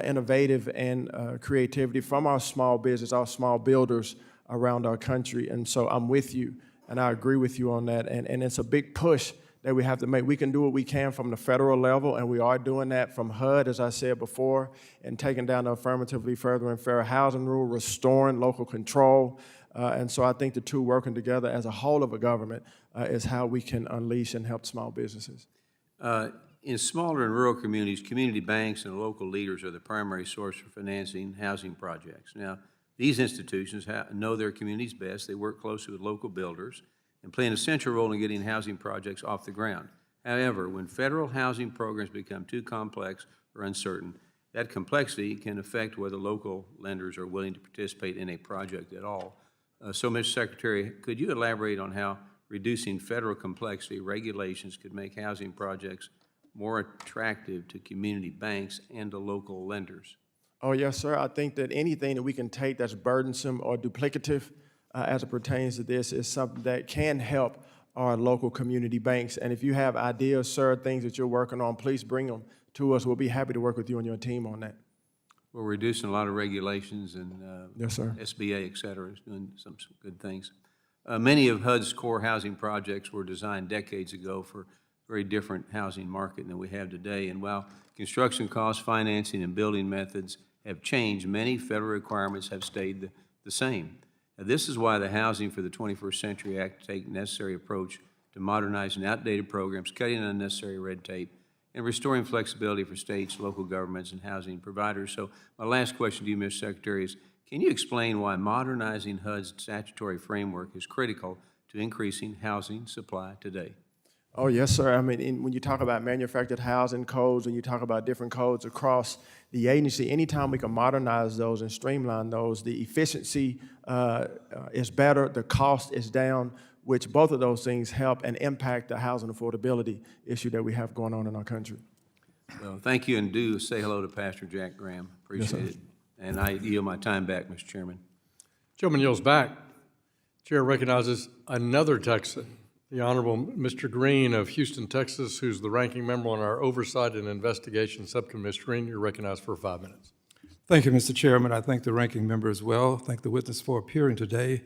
S5: innovative and creativity from our small business, our small builders around our country. And so I'm with you, and I agree with you on that. And it's a big push that we have to make. We can do what we can from the federal level, and we are doing that from HUD, as I said before, and taking down the affirmatively furthering fair housing rule, restoring local control. And so I think the two working together as a whole of a government is how we can unleash and help small businesses.
S17: In smaller and rural communities, community banks and local leaders are the primary source for financing housing projects. Now, these institutions know their communities best. They work closely with local builders and play an essential role in getting housing projects off the ground. However, when federal housing programs become too complex or uncertain, that complexity can affect whether local lenders are willing to participate in a project at all. So, Mr. Secretary, could you elaborate on how reducing federal complexity regulations could make housing projects more attractive to community banks and to local lenders?
S5: Oh, yes, sir. I think that anything that we can take that's burdensome or duplicative as it pertains to this is something that can help our local community banks. And if you have ideas, sir, things that you're working on, please bring them to us. We'll be happy to work with you and your team on that.
S17: We're reducing a lot of regulations and
S5: Yes, sir.
S17: SBA, et cetera, is doing some good things. Many of HUD's core housing projects were designed decades ago for a very different housing market than we have today. And while construction costs, financing, and building methods have changed, many federal requirements have stayed the same. Now, this is why the Housing for the 21st Century Act take necessary approach to modernizing outdated programs, cutting unnecessary red tape, and restoring flexibility for states, local governments, and housing providers. So my last question to you, Mr. Secretary, is can you explain why modernizing HUD's statutory framework is critical to increasing housing supply today?
S5: Oh, yes, sir. I mean, when you talk about manufactured housing codes and you talk about different codes across the agency, anytime we can modernize those and streamline those, the efficiency is better, the cost is down, which both of those things help and impact the housing affordability issue that we have going on in our country.
S17: Well, thank you, and do say hello to Pastor Jack Graham. Appreciate it. And I yield my time back, Mr. Chairman.
S1: Gentleman yields back. Chair recognizes another Texan, the Honorable Mr. Green of Houston, Texas, who's the ranking member on our Oversight and Investigation Subcommittee. Mr. Green, you're recognized for 5 minutes.
S18: Thank you, Mr. Chairman. I thank the ranking member as well. Thank the witness for appearing today.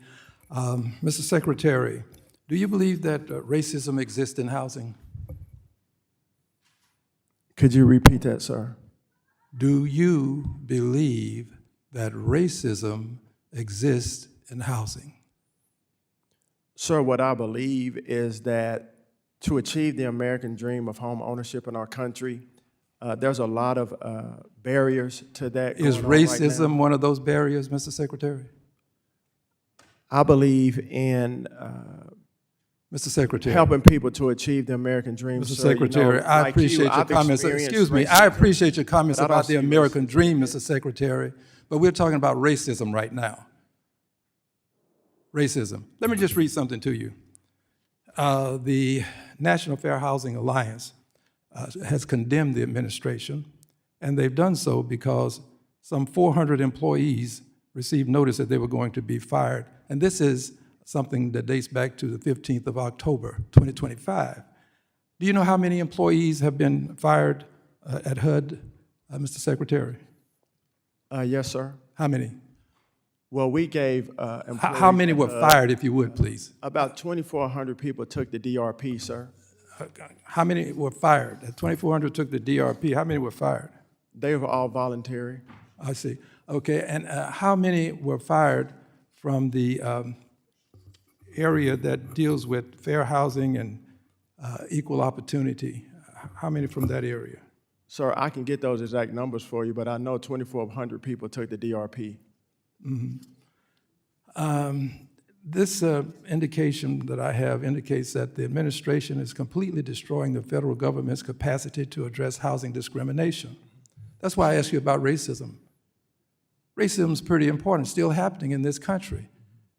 S18: Mr. Secretary, do you believe that racism exists in housing?
S5: Could you repeat that, sir?
S18: Do you believe that racism exists in housing?
S5: Sir, what I believe is that to achieve the American dream of home ownership in our country, there's a lot of barriers to that.
S18: Is racism one of those barriers, Mr. Secretary?
S5: I believe in
S18: Mr. Secretary.
S5: helping people to achieve the American dream.
S18: Mr.
S5: Sir,
S18: Secretary, I appreciate your comments. Excuse me, I appreciate your comments about the American dream, Mr. Secretary, but we're talking about racism right now. Racism. Let me just read something to you. The National Fair Housing Alliance has condemned the administration, and they've done so because some 400 employees received notice that they were going to be fired. And this is something that dates back to the 15th of October, 2025. Do you know how many employees have been fired at HUD, Mr. Secretary?
S5: Yes, sir.
S18: How many?
S5: Well, we gave employees.
S18: How many were fired, if you would, please?
S5: About 2,400 people took the DRP, sir.
S18: How many were fired? 2,400 took the DRP. How many were fired?
S5: They were all voluntary.
S18: I see. Okay, and how many were fired from the area that deals with fair housing and equal opportunity? How many from that area?
S5: Sir, I can get those exact numbers for you, but I know 2,400 people took the DRP.
S18: Mm-hmm. This indication that I have indicates that the administration is completely destroying the federal government's capacity to address housing discrimination. That's why I asked you about racism. Racism is pretty important, still happening in this country.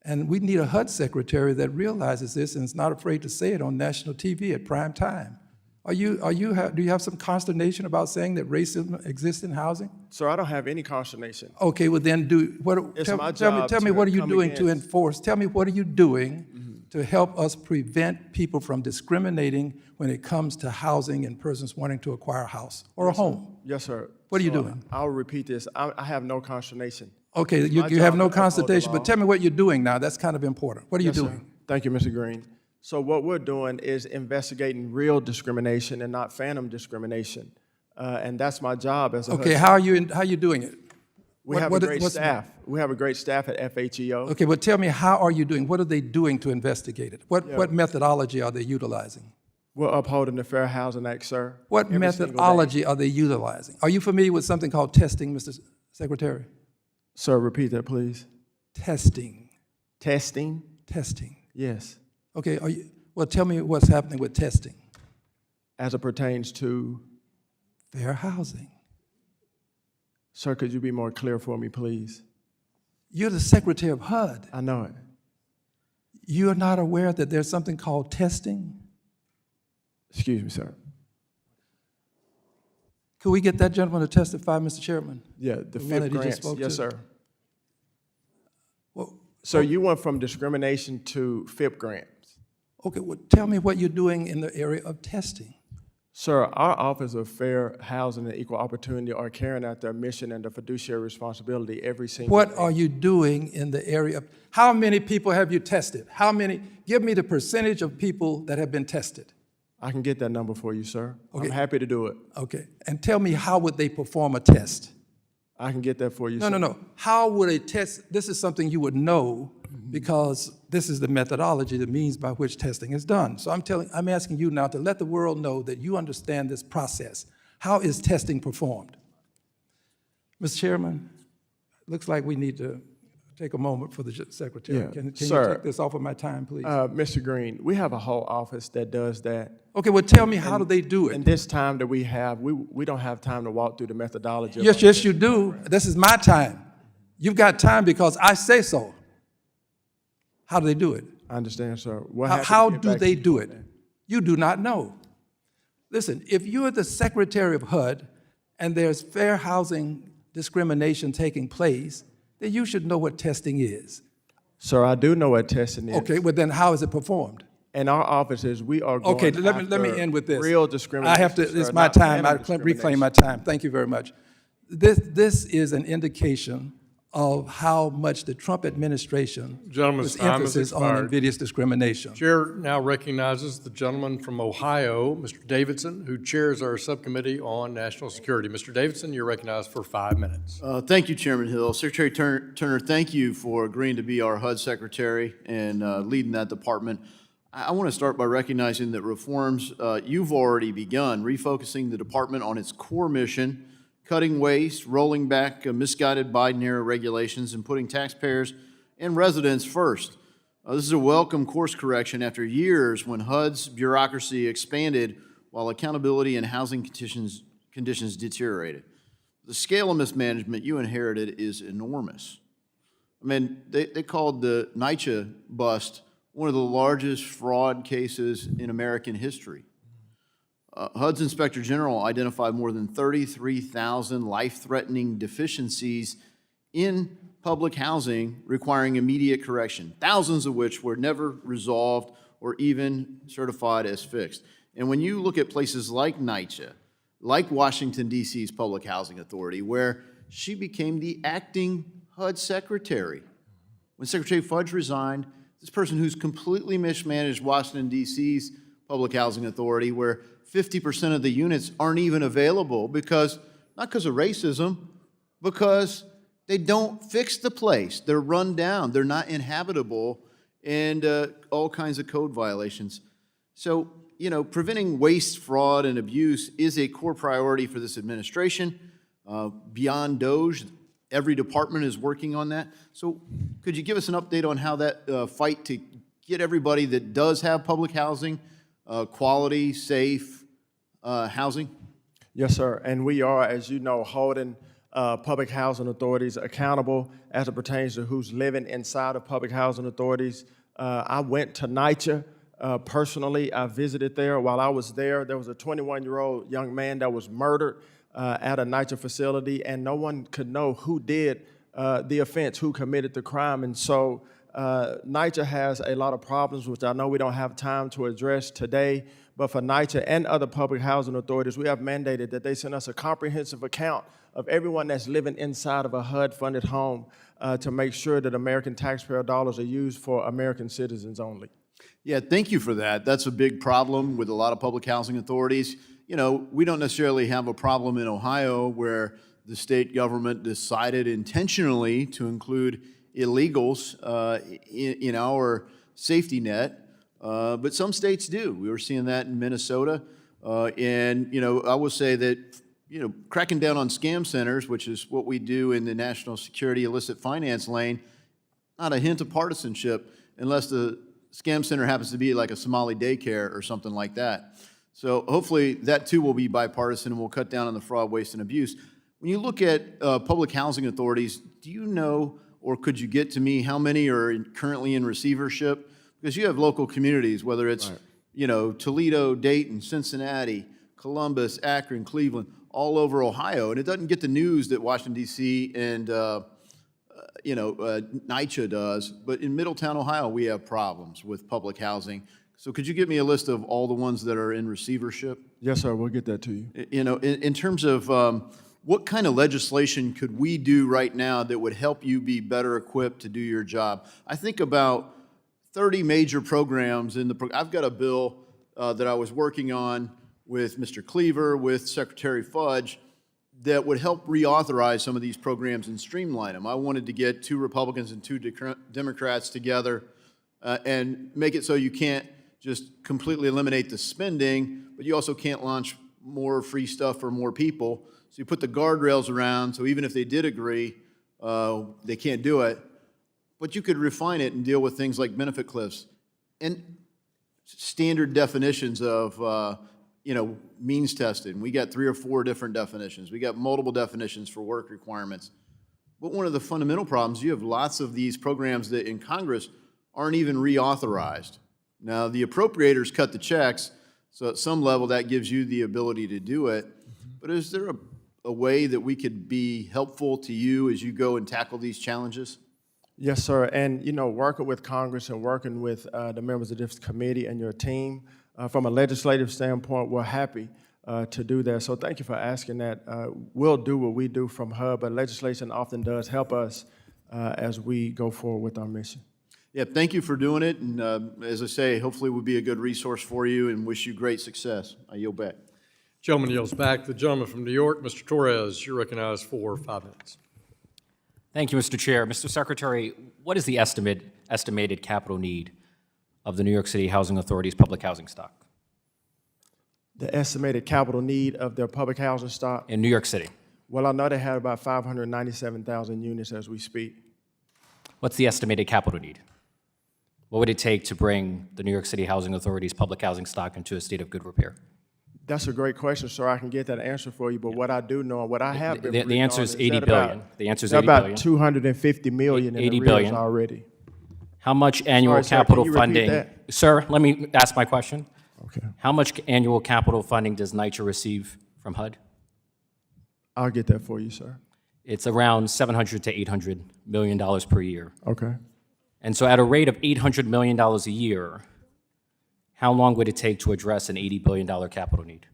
S18: And we need a HUD secretary that realizes this and is not afraid to say it on national TV at prime time. Do you have some consternation about saying that racism exists in housing?
S5: Sir, I don't have any consternation.
S18: Okay, well then tell me what are you doing to enforce? Tell me what are you doing to help us prevent people from discriminating when it comes to housing and persons wanting to acquire a house or a home?
S5: Yes, sir.
S18: What are you doing?
S5: I'll repeat this. I have no consternation.
S18: Okay, you have no consternation, but tell me what you're doing now. That's kind of important. What are you doing?
S5: Sir. Thank you, Mr. Green. So what we're doing is investigating real discrimination and not phantom discrimination. And that's my job as a
S18: Okay,
S5: HUD.
S18: how are you doing it?
S5: We have a great staff. We have a great staff at FHEO.
S18: Okay, but tell me, how are you doing? What are they doing to investigate it? What methodology are they utilizing?
S5: We're upholding the Fair Housing Act, sir.
S18: What
S5: every single day.
S18: methodology are they utilizing? Are you familiar with something called testing, Mr. Secretary?
S5: Sir, repeat that, please.
S18: Testing.
S5: Testing?
S18: Testing.
S5: Yes.
S18: Okay, well, tell me what's happening with testing.
S5: As it pertains to,
S18: Fair housing.
S5: sir, could you be more clear for me, please?
S18: You're the Secretary of HUD.
S5: I know it.
S18: You're not aware that there's something called testing?
S5: Excuse me, sir.
S18: Could we get that gentleman to testify, Mr. Chairman?
S5: Yeah, the
S18: one
S5: FIP
S18: that he just
S5: grants.
S18: spoke
S5: Yes,
S18: to?
S5: sir.
S18: Well,
S5: So you went from discrimination to FIP grants.
S18: okay, well, tell me what you're doing in the area of testing.
S5: Sir, our Office of Fair Housing and Equal Opportunity are carrying out their mission and their fiduciary responsibility every single
S18: What
S5: day.
S18: are you doing in the area of, how many people have you tested? How many, give me the percentage of people that have been tested.
S5: I can get that number for you, sir.
S18: Okay.
S5: I'm happy to do it.
S18: Okay, and tell me how would they perform a test?
S5: I can get that for you,
S18: No,
S5: sir.
S18: no, no. How would a test, this is something you would know because this is the methodology, the means by which testing is done. So I'm asking you now to let the world know that you understand this process. How is testing performed? Mr. Chairman, looks like we need to take a moment for the Secretary.
S5: Yeah,
S18: Can you
S5: sir.
S18: take this off of my time, please?
S5: Mr. Green, we have a whole office that does that.
S18: Okay, well, tell me, how do they do
S5: And
S18: it?
S5: this time that we have, we don't have time to walk through the methodology. of
S18: Yes,
S5: our
S18: yes, you do. This is my time. You've got time because I say so. How do they do it?
S5: I understand, sir. We're
S18: How,
S5: happy to
S18: how
S5: get
S18: do
S5: back to
S18: they
S5: you
S18: do
S5: on
S18: it?
S5: that.
S18: You do not know. Listen, if you're the Secretary of HUD and there's fair housing discrimination taking place, then you should know what testing is.
S5: Sir, I do know what testing is.
S18: Okay, well then how is it performed?
S5: In our offices, we are going
S18: Okay, let me
S5: after
S18: end with this.
S5: real discrimination.
S18: I have to,
S5: sir,
S18: it's my
S5: not
S18: time, I
S5: random
S18: reclaim my
S5: discrimination.
S18: time. Thank you very much. This is an indication of how much the Trump administration
S1: Gentleman's
S18: puts
S1: time has
S18: emphasis on
S1: expired.
S18: invidious discrimination.
S1: Chair now recognizes the gentleman from Ohio, Mr. Davidson, who chairs our subcommittee on national security. Mr. Davidson, you're recognized for 5 minutes.
S19: Thank you, Chairman Hill. Secretary Turner, thank you for agreeing to be our HUD secretary and leading that department. I want to start by recognizing that reforms you've already begun, refocusing the department on its core mission, cutting waste, rolling back misguided Biden-era regulations, and putting taxpayers and residents first. This is a welcome course correction after years when HUD's bureaucracy expanded while accountability and housing conditions deteriorated. The scale of mismanagement you inherited is enormous. I mean, they called the NYCHA bust one of the largest fraud cases in American history. HUD's Inspector General identified more than 33,000 life-threatening deficiencies in public housing requiring immediate correction, thousands of which were never resolved or even certified as fixed. And when you look at places like NYCHA, like Washington, D.C.'s Public Housing Authority, where she became the acting HUD secretary. When Secretary Fudge resigned, this person who's completely mismanaged Washington, D.C.'s Public Housing Authority, where 50% of the units aren't even available because, not because of racism, because they don't fix the place. They're run down, they're not inhabitable, and all kinds of code violations. So, you know, preventing waste, fraud, and abuse is a core priority for this administration. Beyond DOGE, every department is working on that. So could you give us an update on how that fight to get everybody that does have public housing, quality, safe housing?
S5: Yes, sir. And we are, as you know, holding public housing authorities accountable as it pertains to who's living inside of public housing authorities. I went to NYCHA personally. I visited there. While I was there, there was a 21-year-old young man that was murdered at a NYCHA facility, and no one could know who did the offense, who committed the crime. And so NYCHA has a lot of problems, which I know we don't have time to address today, but for NYCHA and other public housing authorities, we have mandated that they send us a comprehensive account of everyone that's living inside of a HUD-funded home to make sure that American taxpayer dollars are used for American citizens only.
S19: Yeah, thank you for that. That's a big problem with a lot of public housing authorities. You know, we don't necessarily have a problem in Ohio where the state government decided intentionally to include illegals in our safety net. but some states do. We were seeing that in Minnesota. And, I will say that, cracking down on scam centers, which is what we do in the national security illicit finance lane, not a hint of partisanship unless the scam center happens to be like a Somali daycare or something like that. So hopefully that too will be bipartisan and will cut down on the fraud, waste, and abuse. When you look at public housing authorities, do you know, or could you get to me, how many are currently in receivership? Because you have local communities, whether it's, Toledo, Dayton, Cincinnati, Columbus, Akron, Cleveland, all over Ohio. And it doesn't get the news that Washington, D.C. and, NYCHA does. But in Middletown, Ohio, we have problems with public housing. So could you give me a list of all the ones that are in receivership?
S5: Yes, sir, we'll get that to you.
S19: In terms of what kind of legislation could we do right now that would help you be better equipped to do your job? I think about 30 major programs in the I've got a bill that I was working on with Mr. Cleaver, with Secretary Fudge, that would help reauthorize some of these programs and streamline them. I wanted to get 2 Republicans and 2 Democrats together and make it so you can't just completely eliminate the spending, but you also can't launch more free stuff for more people. So you put the guardrails around, so even if they did agree, they can't do it. But you could refine it and deal with things like benefit cliffs and standard definitions of, means tested. We got 3 or 4 different definitions. We got multiple definitions for work requirements. But one of the fundamental problems, you have lots of these programs that in Congress aren't even reauthorized. Now, the appropriators cut the checks, so at some level that gives you the ability to do it. But is there a way that we could be helpful to you as you go and tackle these challenges?
S5: Yes, sir. And, working with Congress and working with the members of this committee and your team, from a legislative standpoint, we're happy to do that. So thank you for asking that. We'll do what we do from HUD, but legislation often does help us as we go forward with our mission.
S19: Yeah, thank you for doing it. And as I say, hopefully we'll be a good resource for you and wish you great success. I yield back.
S1: Gentleman yields back. The gentleman from New York, Mr. Torres, you're recognized for 5 minutes.
S20: Thank you, Mr. Chair. Mr. Secretary, what is the estimated capital need of the New York City Housing Authority's public housing stock?
S5: The estimated capital need of their public housing stock?
S20: In New York City.
S5: Well, I know they have about 597,000 units as we speak.
S20: What's the estimated capital need? What would it take to bring the New York City Housing Authority's public housing stock into a state of good repair?
S5: That's a great question, sir. I can get that answer for you, but what I do know, what I have been
S20: The answer is 80 billion. The answer is 80
S5: about
S20: billion.
S5: 250 million in
S20: 80
S5: arrears
S20: billion.
S5: already.
S20: How much annual
S5: Sorry, sir,
S20: capital
S5: can you repeat
S20: funding?
S5: that?
S20: Sir, let me ask my question.
S5: Okay.
S20: How much annual capital funding does NYCHA receive from HUD?
S5: I'll get that for you, sir.
S20: It's around $700 to $800 million per year.
S5: Okay.
S20: And so at a rate of $800 million a year, how long would it take to address an $80 billion capital need?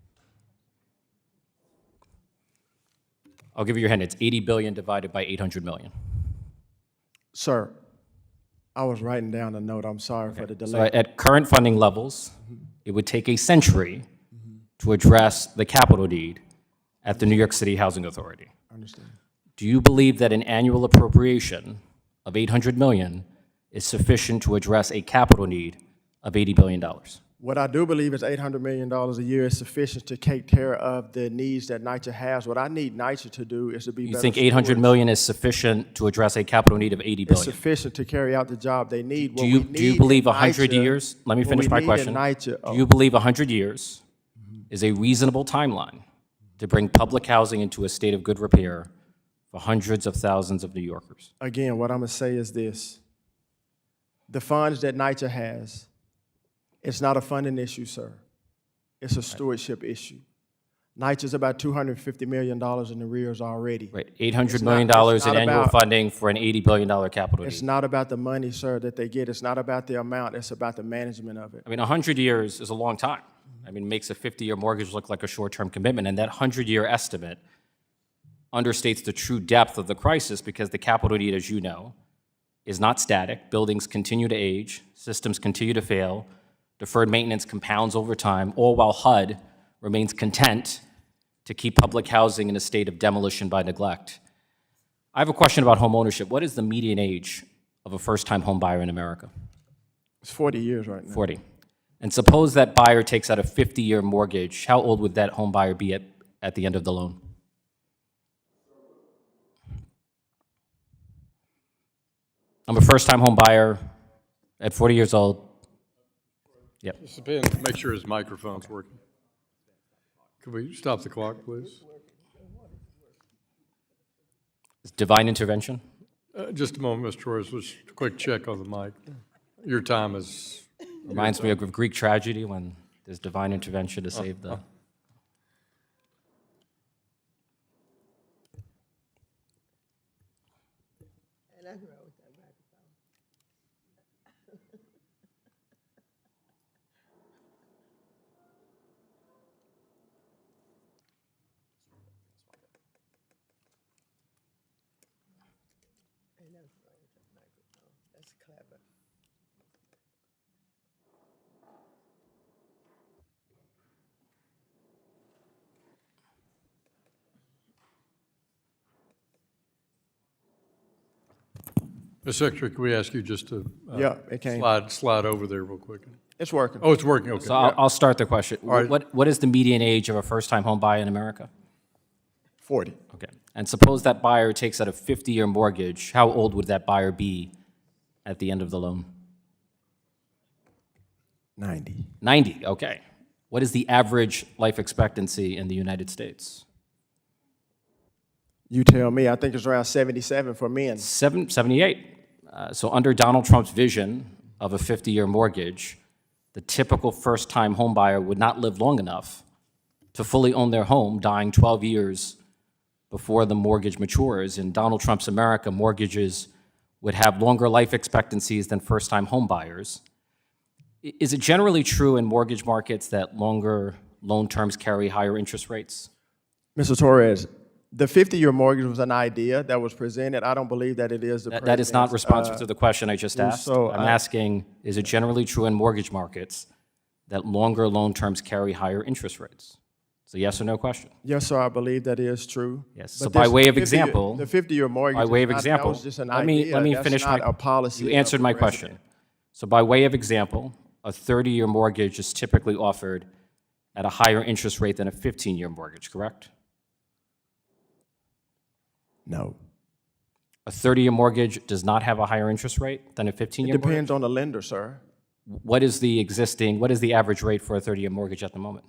S20: I'll give you your hint. It's 80 billion divided by 800 million.
S5: Sir, I was writing down a note. I'm sorry for the delay.
S20: So at current funding levels, it would take a century to address the capital need at the New York City Housing Authority.
S5: I understand.
S20: Do you believe that an annual appropriation of 800 million is sufficient to address a capital need of $80 billion?
S5: What I do believe is $800 million a year is sufficient to take care of the needs that NYCHA has. What I need NYCHA to do is to be better
S20: You think 800 million is sufficient to address a capital need of 80
S5: It's
S20: billion?
S5: sufficient to carry out the job they need.
S20: Do you believe 100 years? Let me finish my question. Do you believe 100 years is a reasonable timeline to bring public housing into a state of good repair for hundreds of thousands of New Yorkers?
S5: Again, what I'm going to say is this. The funds that NYCHA has, it's not a funding issue, sir. It's a stewardship issue. NYCHA's about $250 million in arrears already.
S20: Right, $800 million in annual funding for an $80 billion capital
S5: It's
S20: need.
S5: not about the money, sir, that they get. It's not about the amount. It's about the management of it.
S20: I mean, 100 years is a long time. I mean, it makes a 50-year mortgage look like a short-term commitment, and that 100-year estimate understates the true depth of the crisis because the capital need, as you know, is not static. Buildings continue to age, systems continue to fail, deferred maintenance compounds over time, all while HUD remains content to keep public housing in a state of demolition by neglect. I have a question about home ownership. What is the median age of a first-time home buyer in America?
S5: It's 40 years right now.
S20: 40. And suppose that buyer takes out a 50-year mortgage, how old would that home buyer be at the end of the loan? I'm a first-time home buyer at 40 years old. Yep.
S1: Mr. Penn, make sure his microphone's working. Could we stop the clock, please?
S20: Divine intervention?
S1: Just a moment, Mr. Torres, just a quick check on the mic. Your time is...
S20: Reminds me of Greek tragedy when there's divine intervention to save the...
S2: That's clever.
S1: Mr. Secretary, could we ask you just to
S5: Yeah, it came.
S1: slide over there real quick?
S5: It's working.
S1: Oh, it's working, okay.
S20: So I'll start the question.
S1: All right.
S20: What is the median age of a first-time home buyer in America?
S5: 40.
S20: Okay. And suppose that buyer takes out a 50-year mortgage, how old would that buyer be at the end of the loan?
S5: 90.
S20: 90, okay. What is the average life expectancy in the United States?
S5: You tell me. I think it's around 77 for men.
S20: 78. So under Donald Trump's vision of a 50-year mortgage, the typical first-time home buyer would not live long enough to fully own their home, dying 12 years before the mortgage matures. In Donald Trump's America, mortgages would have longer life expectancies than first-time home buyers. Is it generally true in mortgage markets that longer loan terms carry higher interest rates?
S5: Mr. Torres, the 50-year mortgage was an idea that was presented. I don't believe that it is the
S20: That is not
S5: president's,
S20: responsive to the question I just asked.
S5: so
S20: I'm asking, is it generally true in mortgage markets that longer loan terms carry higher interest rates? It's a yes or no question.
S5: Yes, sir, I believe that is true.
S20: Yes,
S5: But
S20: so by
S5: this
S20: way of
S5: 50
S20: example,
S5: the 50-year mortgage.
S20: by way of
S5: is not- that
S20: example,
S5: was just an
S20: let me
S5: idea. That's
S20: finish
S5: not
S20: my,
S5: a policy
S20: you
S5: of
S20: answered
S5: the
S20: my
S5: president.
S20: question. So by way of example, a 30-year mortgage is typically offered at a higher interest rate than a 15-year mortgage, correct?
S5: No.
S20: A 30-year mortgage does not have a higher interest rate than a 15-year
S5: It
S20: mortgage?
S5: depends on the lender, sir.
S20: What is the average rate for a 30-year mortgage at the moment?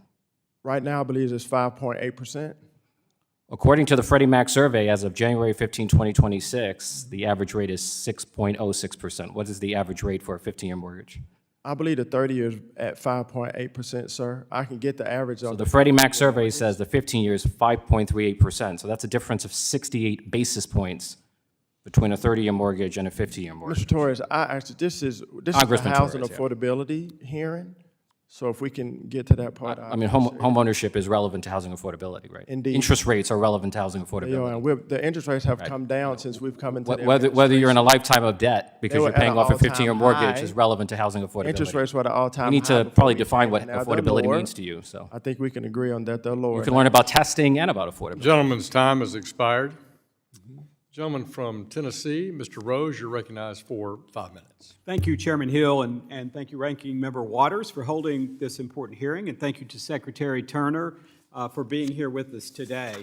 S5: Right now, I believe it's 5.8%.
S20: According to the Freddie Mac survey, as of January 15, 2026, the average rate is 6.06%. What is the average rate for a 15-year mortgage?
S5: I believe the 30 years at 5.8%, sir. I can get the average
S20: So
S5: of
S20: the Freddie Mac survey says the 15 years is 5.38%. So that's a difference of 68 basis points between a 30-year mortgage and a 50-year mortgage.
S5: Mr. Torres, this is a
S20: Congressman
S5: housing
S20: Torres, yeah.
S5: affordability hearing. So if we can get to that part.
S20: I mean, home ownership is relevant to housing affordability, right?
S5: Indeed.
S20: Interest rates are relevant to housing
S5: You know,
S20: affordability.
S5: and the interest rates have come down since we've come into the
S20: Whether you're in a lifetime of debt because
S5: They were
S20: you're paying
S5: at
S20: off a
S5: an
S20: 15-year
S5: all-time
S20: mortgage
S5: high.
S20: is relevant to housing affordability.
S5: Interest rates were at an all-time high.
S20: We need to
S5: before
S20: probably
S5: we
S20: define
S5: came.
S20: what
S5: Now they're
S20: affordability
S5: lower.
S20: means to you, so.
S5: I think we can agree on that. They're lower.
S20: You can learn about testing and about affordability.
S1: Gentleman's time has expired. Gentleman from Tennessee, Mr. Rose, you're recognized for 5 minutes.
S21: Thank you, Chairman Hill, and thank you, Ranking Member Waters, for holding this important hearing, and thank you to Secretary Turner for being here with us today.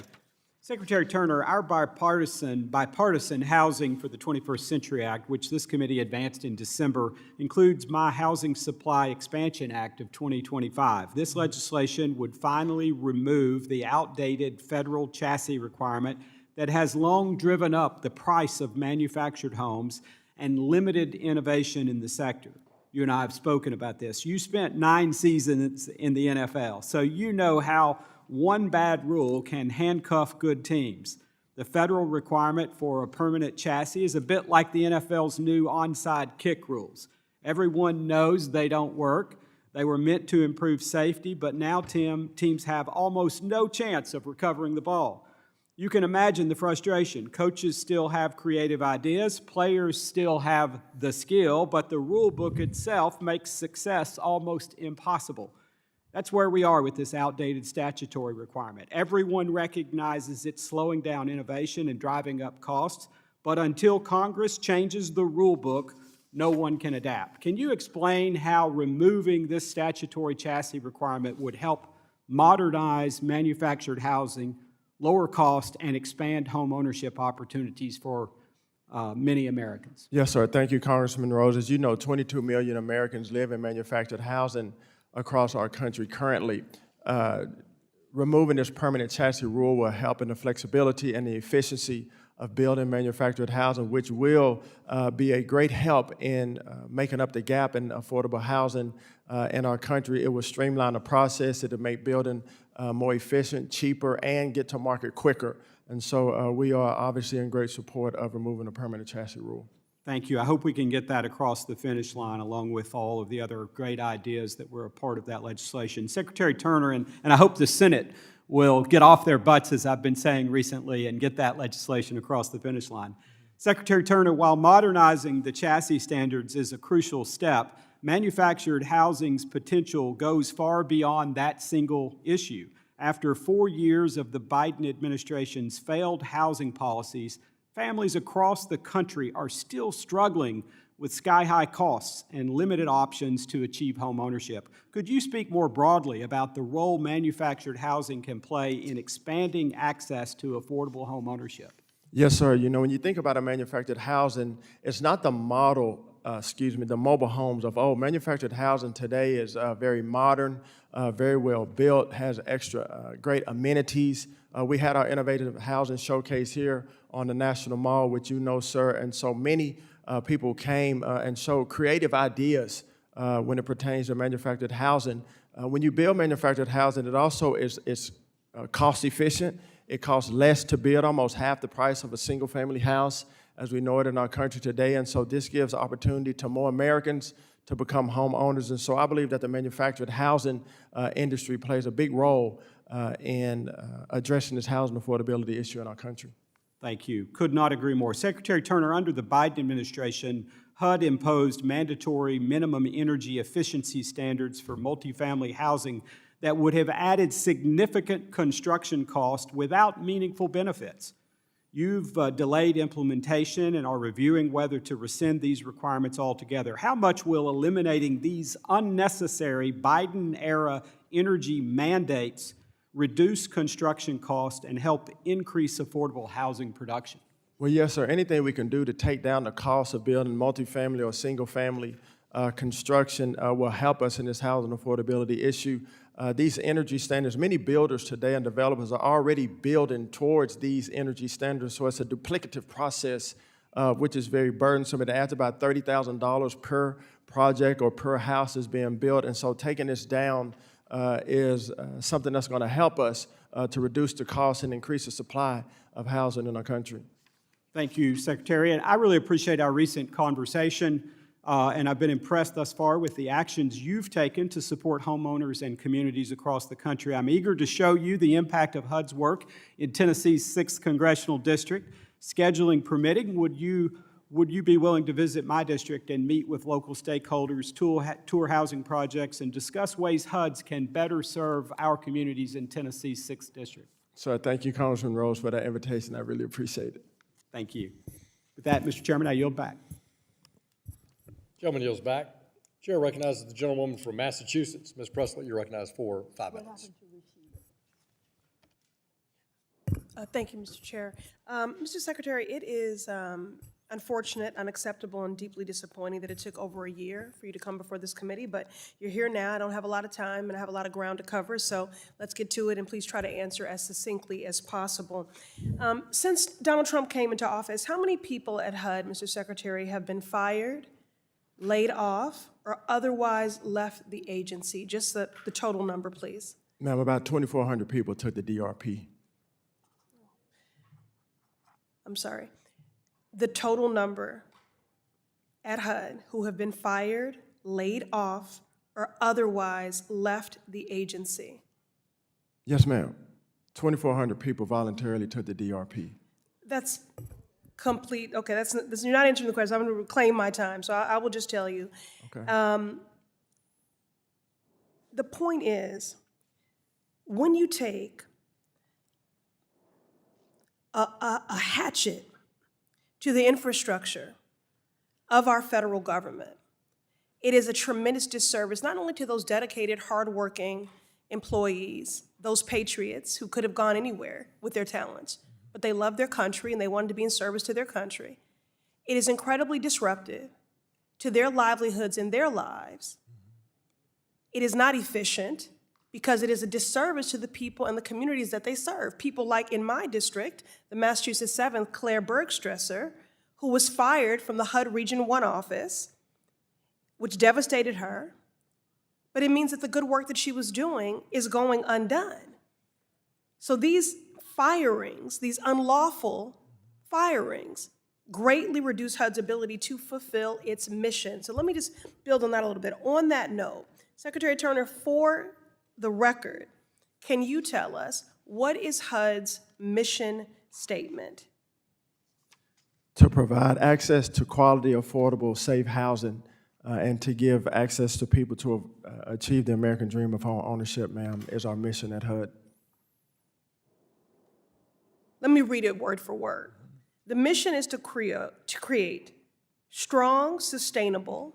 S21: Secretary Turner, our bipartisan Housing for the 21st Century Act, which this committee advanced in December, includes My Housing Supply Expansion Act of 2025. This legislation would finally remove the outdated federal chassis requirement that has long driven up the price of manufactured homes and limited innovation in the sector. You and I have spoken about this. You spent 9 seasons in the NFL, so you know how one bad rule can handcuff good teams. The federal requirement for a permanent chassis is a bit like the NFL's new onside kick rules. Everyone knows they don't work. They were meant to improve safety, but now teams have almost no chance of recovering the ball. You can imagine the frustration. Coaches still have creative ideas, players still have the skill, but the rule book itself makes success almost impossible. That's where we are with this outdated statutory requirement. Everyone recognizes it's slowing down innovation and driving up costs, but until Congress changes the rule book, no one can adapt. Can you explain how removing this statutory chassis requirement would help modernize manufactured housing, lower cost, and expand home ownership opportunities for many Americans?
S5: Yes, sir. Thank you, Congressman Rose. As you know, 22 million Americans live in manufactured housing across our country currently. Removing this permanent chassis rule will help in the flexibility and the efficiency of building manufactured housing, which will be a great help in making up the gap in affordable housing in our country. It will streamline the process. It'll make building more efficient, cheaper, and get to market quicker. And so we are obviously in great support of removing the permanent chassis rule.
S21: Thank you. I hope we can get that across the finish line along with all of the other great ideas that were a part of that legislation. Secretary Turner, and I hope the Senate will get off their butts, as I've been saying recently, and get that legislation across the finish line. Secretary Turner, while modernizing the chassis standards is a crucial step, manufactured housing's potential goes far beyond that single issue. After 4 years of the Biden administration's failed housing policies, families across the country are still struggling with sky-high costs and limited options to achieve home ownership. Could you speak more broadly about the role manufactured housing can play in expanding access to affordable home ownership?
S5: Yes, sir. You know, when you think about a manufactured housing, it's not the model, the mobile homes of old. Manufactured housing today is very modern, very well built, has extra great amenities. We had our innovative housing showcase here on the National Mall, which you know, sir, and so many people came and showed creative ideas when it pertains to manufactured housing. When you build manufactured housing, it also is cost efficient. It costs less to build, almost half the price of a single-family house as we know it in our country today. And so this gives opportunity to more Americans to become homeowners. And so I believe that the manufactured housing industry plays a big role in addressing this housing affordability issue in our country.
S21: Thank you. Could not agree more. Secretary Turner, under the Biden administration, HUD imposed mandatory minimum energy efficiency standards for multifamily housing that would have added significant construction costs without meaningful benefits. You've delayed implementation and are reviewing whether to rescind these requirements altogether. How much will eliminating these unnecessary Biden-era energy mandates reduce construction costs and help increase affordable housing production?
S5: Well, yes, sir. Anything we can do to take down the cost of building multifamily or single-family construction will help us in this housing affordability issue. These energy standards, many builders today and developers are already building towards these energy standards, so it's a duplicative process, which is very burdensome. It adds about $30,000 per project or per house is being built, and so taking this down is something that's going to help us to reduce the cost and increase the supply of housing in our country.
S21: Thank you, Secretary. And I really appreciate our recent conversation, and I've been impressed thus far with the actions you've taken to support homeowners and communities across the country. I'm eager to show you the impact of HUD's work in Tennessee's 6th Congressional District. Scheduling permitting, would you be willing to visit my district and meet with local stakeholders, tour housing projects, and discuss ways HUDs can better serve our communities in Tennessee's 6th District?
S5: So thank you, Congressman Rose, for that invitation. I really appreciate it.
S21: Thank you. With that, Mr. Chairman, I yield back.
S1: Gentleman yields back. Chair recognizes the gentlewoman from Massachusetts. Ms. Presley, you're recognized for 5 minutes.
S3: Thank you, Mr. Chair. Mr. Secretary, it is unfortunate, unacceptable, and deeply disappointing that it took over a year for you to come before this committee, but you're here now. I don't have a lot of time, and I have a lot of ground to cover, so let's get to it, and please try to answer as succinctly as possible. Since Donald Trump came into office, how many people at HUD, Mr. Secretary, have been fired, laid off, or otherwise left the agency? Just the total number, please.
S5: Ma'am, about 2,400 people took the DRP.
S3: I'm sorry. The total number at HUD who have been fired, laid off, or otherwise left the agency?
S5: Yes, ma'am. 2,400 people voluntarily took the DRP.
S3: That's complete. Okay, you're not answering the question. I'm going to reclaim my time, so I will just tell you.
S5: Okay.
S3: The point is, when you take a hatchet to the infrastructure of our federal government. It is a tremendous disservice, not only to those dedicated, hardworking employees, those patriots who could have gone anywhere with their talents, but they loved their country and they wanted to be in service to their country. It is incredibly disruptive to their livelihoods and their lives. It is not efficient because it is a disservice to the people and the communities that they serve. People like in my district, the Massachusetts 7th, Claire Bergstresser, who was fired from the HUD Region 1 office, which devastated her, but it means that the good work that she was doing is going undone. So these firings, these unlawful firings, greatly reduce HUD's ability to fulfill its mission. So let me just build on that a little bit. On that note, Secretary Turner, for the record, can you tell us what is HUD's mission statement?
S5: To provide access to quality, affordable, safe housing, and to give access to people to achieve the American dream of home ownership, ma'am, is our mission at HUD.
S3: Let me read it word for word. The mission is to create strong, sustainable,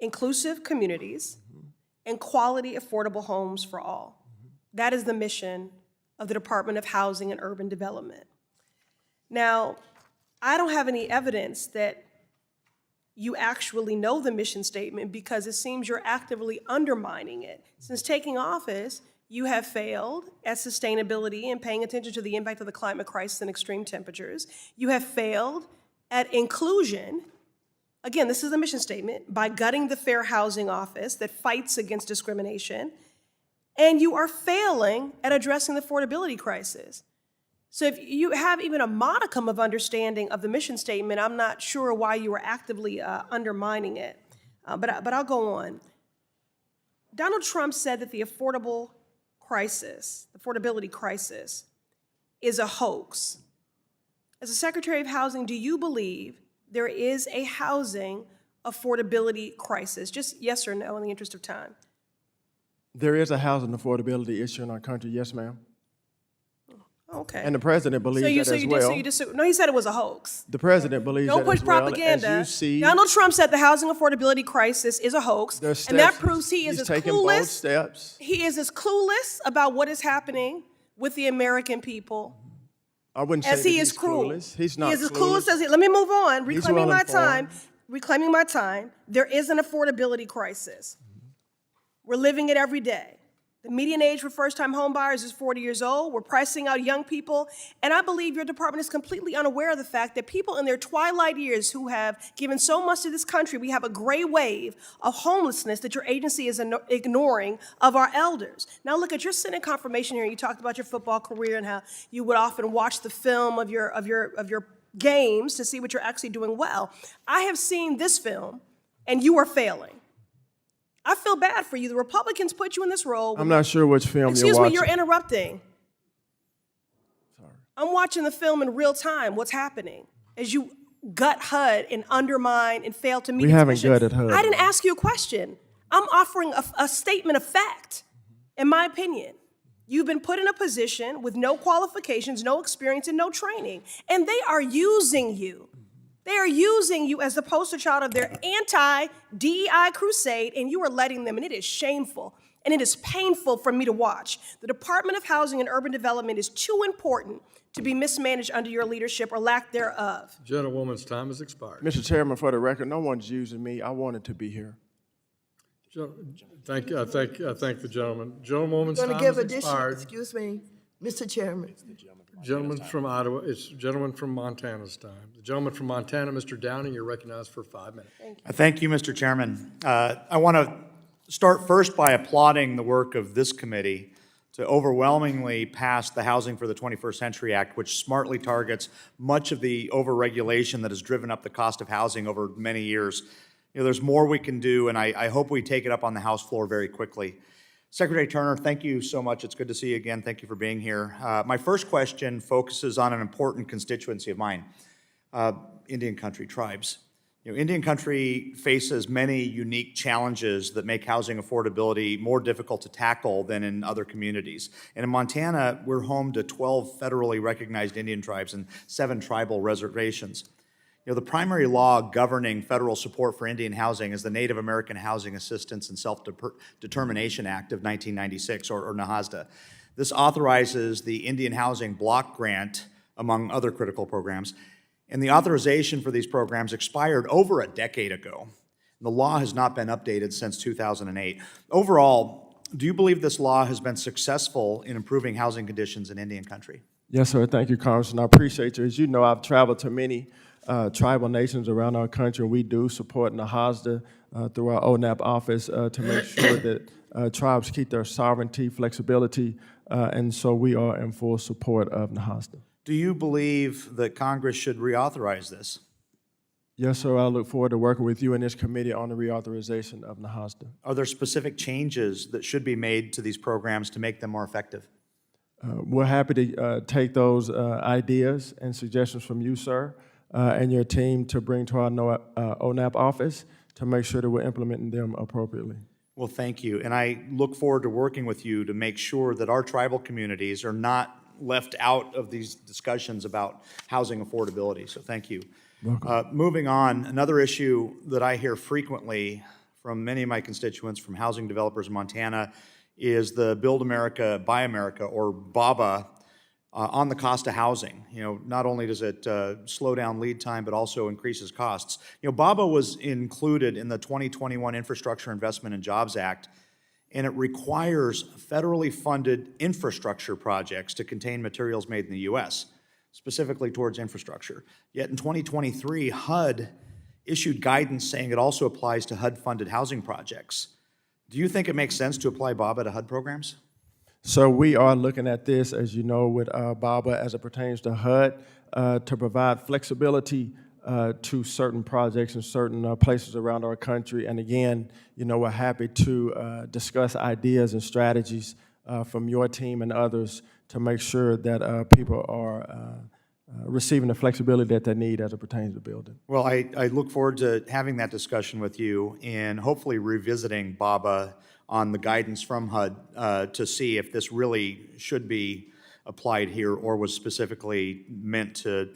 S3: inclusive communities and quality, affordable homes for all. That is the mission of the Department of Housing and Urban Development. Now, I don't have any evidence that you actually know the mission statement because it seems you're actively undermining it. Since taking office, you have failed at sustainability and paying attention to the impact of the climate crisis and extreme temperatures. You have failed at inclusion. Again, this is the mission statement, by gutting the Fair Housing Office that fights against discrimination. And you are failing at addressing the affordability crisis. So if you have even a modicum of understanding of the mission statement, I'm not sure why you are actively undermining it. But I'll go on. Donald Trump said that the affordability crisis is a hoax. As a Secretary of Housing, do you believe there is a housing affordability crisis? Just yes or no in the interest of time.
S5: There is a housing affordability issue in our country, yes, ma'am.
S3: Okay.
S5: And the president believes that as well.
S3: No, he said it was a hoax.
S5: The president believes
S3: Don't
S5: that
S3: push
S5: as well.
S3: propaganda.
S5: As you see,
S3: Donald Trump said the housing affordability crisis is a hoax, and that proves he is as
S5: taking bold
S3: clueless.
S5: Steps.
S3: He is as clueless about what is happening with the American people
S5: I wouldn't say
S3: as
S5: that
S3: he is
S5: he's
S3: cruel.
S5: clueless. He's not
S3: He is as
S5: clueless.
S3: clueless as he. Let me move on.
S5: He's
S3: Reclaiming my
S5: well-informed.
S3: time. Reclaiming my time. There is an affordability crisis. We're living it every day. The median age for first-time home buyers is 40 years old. We're pricing out young people. And I believe your department is completely unaware of the fact that people in their twilight years who have given so much to this country, we have a gray wave of homelessness that your agency is ignoring of our elders. Now look at your Senate confirmation here. You talked about your football career and how you would often watch the film of your games to see what you're actually doing well. I have seen this film, and you are failing. I feel bad for you. The Republicans put you in this role.
S5: I'm not sure which film
S3: Excuse
S5: you're
S3: me,
S5: watching.
S3: you're interrupting.
S5: Sorry.
S3: I'm watching the film in real time, what's happening, as you gut HUD and undermine and fail to meet
S5: We
S3: its
S5: haven't
S3: mission.
S5: gutted HUD.
S3: I didn't ask you a question. I'm offering a statement of fact, in my opinion. You've been put in a position with no qualifications, no experience, and no training, and they are using you. They are using you as the poster child of their anti-DEI crusade, and you are letting them, and it is shameful, and it is painful for me to watch. The Department of Housing and Urban Development is too important to be mismanaged under your leadership or lack thereof.
S1: Gentlewoman's time has expired.
S5: Mr. Chairman, for the record, no one's using me. I wanted to be here.
S1: Thank you. I thank the gentleman. Gentlewoman's
S2: I'm
S1: time
S2: going to give
S1: has
S2: additional,
S1: expired.
S2: excuse me, Mr. Chairman.
S1: Gentleman from Ottawa, it's gentleman from Montana's time. The gentleman from Montana, Mr. Downing, you're recognized for 5 minutes.
S6: Thank you, Mr. Chairman. I want to start first by applauding the work of this committee to overwhelmingly pass the Housing for the 21st Century Act, which smartly targets much of the overregulation that has driven up the cost of housing over many years. You know, there's more we can do, and I hope we take it up on the House floor very quickly. Secretary Turner, thank you so much. It's good to see you again. Thank you for being here. My first question focuses on an important constituency of mine, Indian country tribes. You know, Indian country faces many unique challenges that make housing affordability more difficult to tackle than in other communities. And in Montana, we're home to 12 federally recognized Indian tribes and 7 tribal reservations. The primary law governing federal support for Indian housing is the Native American Housing Assistance and Self-Determination Act of 1996, or NAHASDA. This authorizes the Indian Housing Block Grant, among other critical programs, and the authorization for these programs expired over a decade ago. The law has not been updated since 2008. Overall, do you believe this law has been successful in improving housing conditions in Indian country?
S5: Yes, sir. Thank you, Congressman. I appreciate you. As you know, I've traveled to many tribal nations around our country, and we do support NAHASDA through our ONAP office to make sure that tribes keep their sovereignty, flexibility, and so we are in full support of NAHASDA.
S6: Do you believe that Congress should reauthorize this?
S5: Yes, sir. I look forward to working with you and this committee on the reauthorization of NAHASDA.
S6: Are there specific changes that should be made to these programs to make them more effective?
S5: We're happy to take those ideas and suggestions from you, sir, and your team to bring to our ONAP office to make sure that we're implementing them appropriately.
S6: Well, thank you. And I look forward to working with you to make sure that our tribal communities are not left out of these discussions about housing affordability. So thank you. Moving on, another issue that I hear frequently from many of my constituents, from housing developers in Montana, is the Build America, Buy America, or BABA, on the cost of housing. Not only does it slow down lead time, but also increases costs. BABA was included in the 2021 Infrastructure Investment and Jobs Act, and it requires federally funded infrastructure projects to contain materials made in the U.S., specifically towards infrastructure. Yet in 2023, HUD issued guidance saying it also applies to HUD-funded housing projects. Do you think it makes sense to apply BABA to HUD programs?
S5: So we are looking at this, as you know, with BABA as it pertains to HUD, to provide flexibility to certain projects in certain places around our country. And again, we're happy to discuss ideas and strategies from your team and others to make sure that people are receiving the flexibility that they need as it pertains to building.
S6: Well, I look forward to having that discussion with you and hopefully revisiting BABA on the guidance from HUD to see if this really should be applied here or was specifically meant to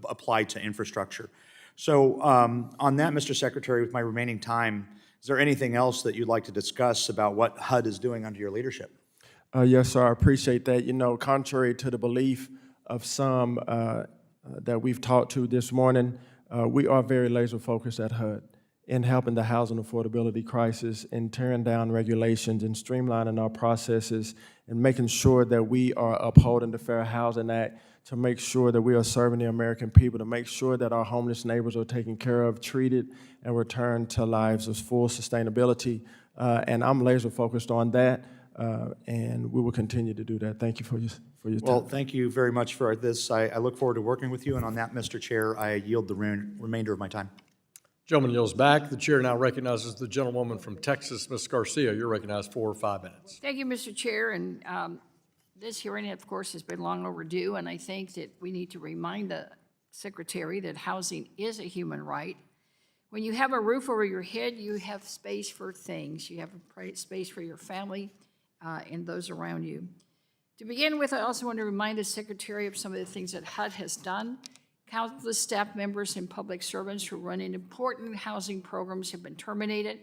S6: apply to infrastructure. So on that, Mr. Secretary, with my remaining time, is there anything else that you'd like to discuss about what HUD is doing under your leadership?
S5: Yes, sir, I appreciate that. Contrary to the belief of some that we've talked to this morning, we are very laser focused at HUD in helping the housing affordability crisis, in tearing down regulations and streamlining our processes and making sure that we are upholding the Fair Housing Act, to make sure that we are serving the American people, to make sure that our homeless neighbors are taken care of, treated, and returned to lives of full sustainability. And I'm laser focused on that, and we will continue to do that. Thank you for your time.
S6: Well, thank you very much for this. I look forward to working with you, and on that, Mr. Chair, I yield the remainder of my time.
S1: Gentleman yields back. The chair now recognizes the gentlewoman from Texas, Ms. Garcia. You're recognized for 5 minutes.
S7: Thank you, Mr. Chair. And this hearing, of course, has been long overdue, and I think that we need to remind the Secretary that housing is a human right. When you have a roof over your head, you have space for things. You have space for your family and those around you. To begin with, I also want to remind the Secretary of some of the things that HUD has done. Countless staff members and public servants who run important housing programs have been terminated.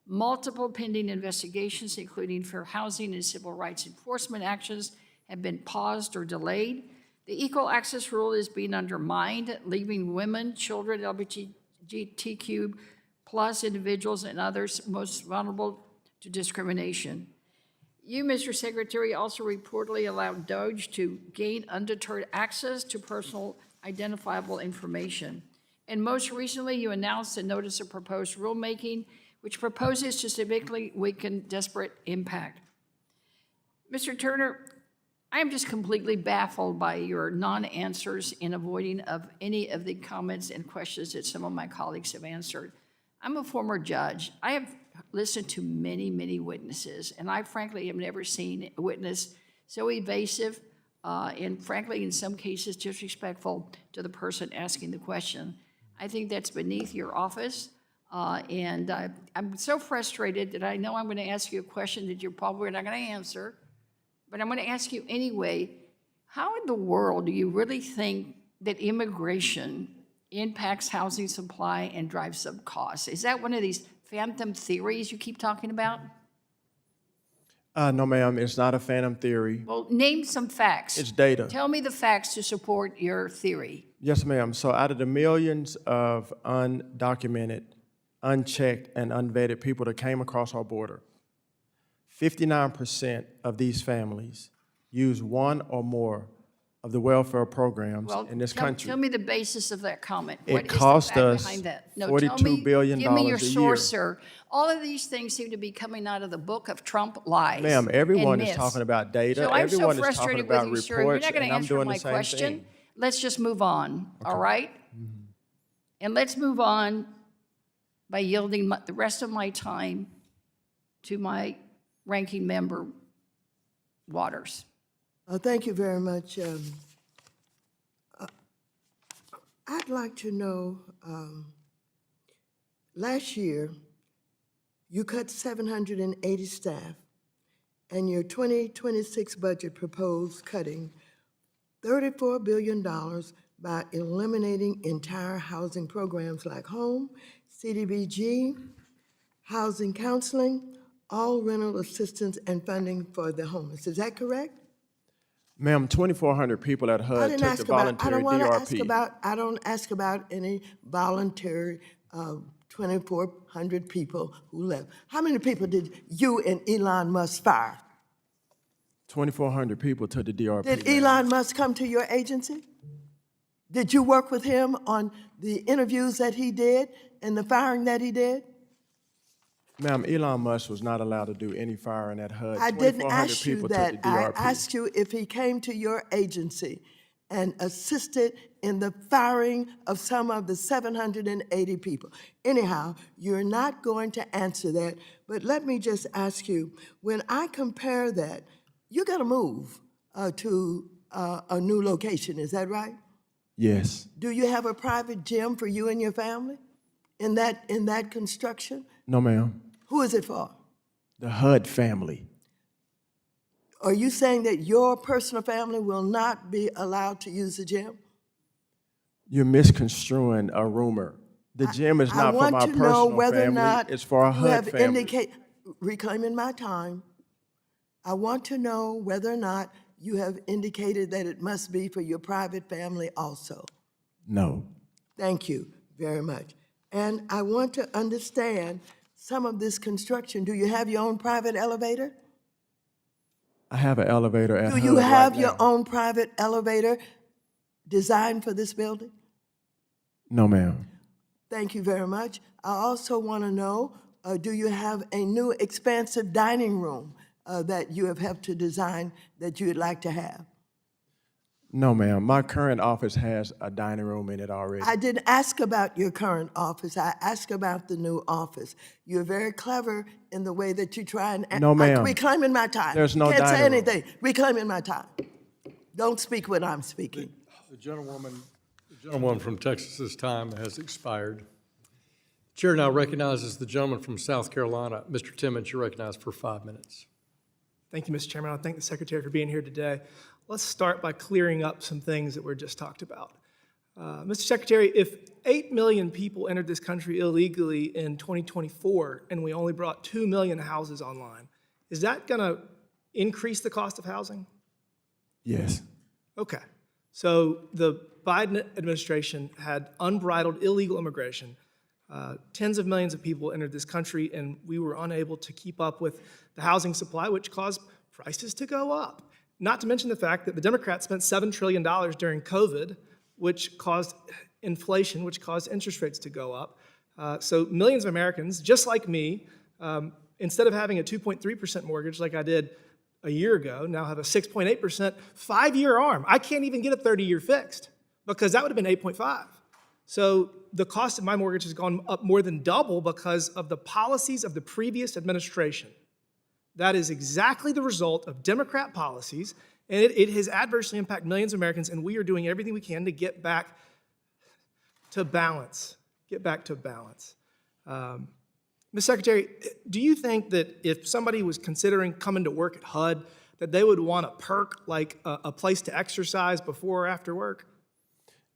S7: Multiple pending investigations, including fair housing and civil rights enforcement actions, have been paused or delayed. The equal access rule is being undermined, leaving women, children, LGBTQ plus individuals, and others most vulnerable to discrimination. You, Mr. Secretary, also reportedly allowed DOJ to gain undeterred access to personal identifiable information. And most recently, you announced a notice of proposed rulemaking, which proposes to significantly weaken disparate impact. Mr. Turner, I am just completely baffled by your non-answers in avoiding of any of the comments and questions that some of my colleagues have answered. I'm a former judge. I have listened to many, many witnesses, and I frankly have never seen a witness so evasive and frankly, in some cases, disrespectful to the person asking the question. I think that's beneath your office, and I'm so frustrated that I know I'm going to ask you a question that you're probably not going to answer, but I'm going to ask you anyway. How in the world do you really think that immigration impacts housing supply and drives up costs. Is that one of these phantom theories you keep talking about?
S5: No, ma'am, it's not a phantom theory.
S7: Well, name some facts.
S5: It's data.
S7: Tell me the facts to support your theory.
S5: Yes, ma'am. So out of the millions of undocumented, unchecked, and unvetted people that came across our border, 59% of these families use one or more of the welfare programs
S7: Well,
S5: in this country.
S7: tell me the basis of that comment.
S5: It
S7: What is the
S5: cost
S7: fact
S5: us
S7: behind that? No,
S5: $42
S7: tell me,
S5: billion
S7: give me your
S5: a year.
S7: source, sir. All of these things seem to be coming out of the book of Trump lies.
S5: Ma'am, everyone
S7: and
S5: is
S7: myths.
S5: talking about data.
S7: So I'm so
S5: Everyone is talking
S7: frustrated
S5: about
S7: with you, sir. You're
S5: reports,
S7: not going
S5: and
S7: to
S5: I'm
S7: answer
S5: doing
S7: my
S5: the same
S7: question.
S5: thing.
S7: Let's just move on, all right? And let's move on by yielding the rest of my time to my ranking member, Waters.
S2: Thank you very much. I'd like to know, last year, you cut 780 staff, and your 2026 budget proposed cutting $34 billion by eliminating entire housing programs like home, CDBG, housing counseling, all rental assistance and funding for the homeless. Is that correct?
S5: Ma'am, 2,400 people at
S2: I
S5: HUD
S2: didn't
S5: took
S2: ask
S5: the
S2: about, I
S5: voluntary
S2: don't want to ask
S5: DRP.
S2: about, I don't ask about any voluntary 2,400 people who left. How many people did you and Elon Musk fire?
S5: 2,400 people took the DRP.
S2: Did
S5: ma'am.
S2: Elon Musk come to your agency? Did you work with him on the interviews that he did and the firing that he did?
S5: Ma'am, Elon Musk was not allowed to do any firing at HUD.
S2: I didn't
S5: 2,400
S2: ask you
S5: people
S2: that.
S5: took the
S2: I
S5: DRP.
S2: asked you if he came to your agency and assisted in the firing of some of the 780 people. Anyhow, you're not going to answer that, but let me just ask you, when I compare that, you got to move to a new location, is that right?
S5: Yes.
S2: Do you have a private gym for you and your family in that construction?
S5: No, ma'am.
S2: Who is it for?
S5: The HUD family.
S2: Are you saying that your personal family will not be allowed to use the gym?
S5: You're misconstruing a rumor. The gym is not for my
S2: I want to know
S5: personal
S2: whether or
S5: family.
S2: not
S5: It's for a
S2: you
S5: HUD
S2: have
S5: family.
S2: reclaiming my time. I want to know whether or not you have indicated that it must be for your private family also.
S5: No.
S2: Thank you very much. And I want to understand some of this construction. Do you have your own private elevator?
S5: I have an elevator at
S2: Do
S5: HUD
S2: you have
S5: right
S2: your
S5: now.
S2: own private elevator designed for this building?
S5: No, ma'am.
S2: Thank you very much. I also want to know, do you have a new expansive dining room that you have helped to design that you would like to have?
S5: No, ma'am. My current office has a dining room in it already.
S2: I didn't ask about your current office. I asked about the new office. You're very clever in the way that you try and...
S5: No, ma'am.
S2: Reclaiming my time.
S5: There's no
S2: Can't say
S5: dining room.
S2: anything. Reclaiming my time. Don't speak when I'm speaking.
S1: The gentleman from Texas's time has expired. The chair now recognizes the gentleman from South Carolina. Mr. Timmons, you're recognized for 5 minutes.
S8: Thank you, Mr. Chairman. I thank the Secretary for being here today. Let's start by clearing up some things that were just talked about. Mr. Secretary, if 8 million people entered this country illegally in 2024 and we only brought 2 million houses online, is that going to increase the cost of housing?
S5: Yes.
S8: Okay. So the Biden administration had unbridled illegal immigration. Tens of millions of people entered this country, and we were unable to keep up with the housing supply, which caused prices to go up. Not to mention the fact that the Democrats spent $7 trillion during COVID, which caused inflation, which caused interest rates to go up. So millions of Americans, just like me, instead of having a 2.3% mortgage like I did a year ago, now have a 6.8% 5-year ARM. I can't even get a 30-year fixed because that would have been 8.5. So the cost of my mortgage has gone up more than double because of the policies of the previous administration. That is exactly the result of Democrat policies, and it has adversely impacted millions of Americans, and we are doing everything we can to get back to balance. Ms. Secretary, do you think that if somebody was considering coming to work at HUD, that they would want a perk like a place to exercise before or after work?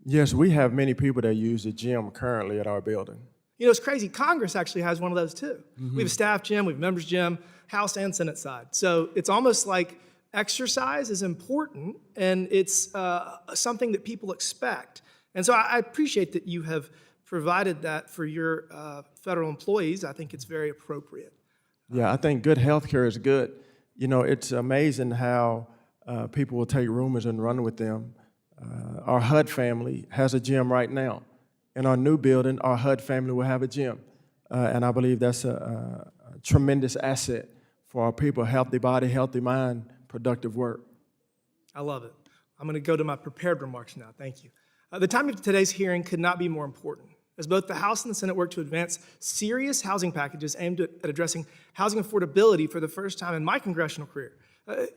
S5: Yes, we have many people that use the gym currently at our building.
S8: You know, it's crazy. Congress actually has one of those too. We have a staff gym, we have a members gym, House and Senate side. So it's almost like exercise is important and it's something that people expect. And so I appreciate that you have provided that for your federal employees. I think it's very appropriate.
S5: Yeah, I think good health care is good. You know, it's amazing how people will take rumors and run with them. Our HUD family has a gym right now. In our new building, our HUD family will have a gym. And I believe that's a tremendous asset for our people, healthy body, healthy mind, productive work.
S8: I love it. I'm going to go to my prepared remarks now. Thank you. The time of today's hearing could not be more important, as both the House and the Senate work to advance serious housing packages aimed at addressing housing affordability for the first time in my congressional career.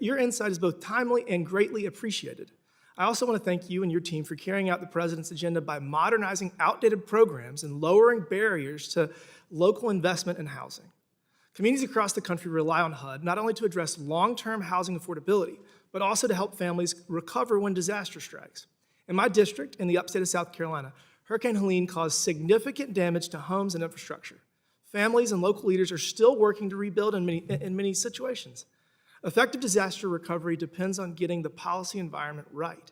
S8: Your insight is both timely and greatly appreciated. I also want to thank you and your team for carrying out the President's agenda by modernizing outdated programs and lowering barriers to local investment in housing. Communities across the country rely on HUD not only to address long-term housing affordability, but also to help families recover when disaster strikes. In my district, in the upstate of South Carolina, Hurricane Helene caused significant damage to homes and infrastructure. Families and local leaders are still working to rebuild in many situations. Effective disaster recovery depends on getting the policy environment right.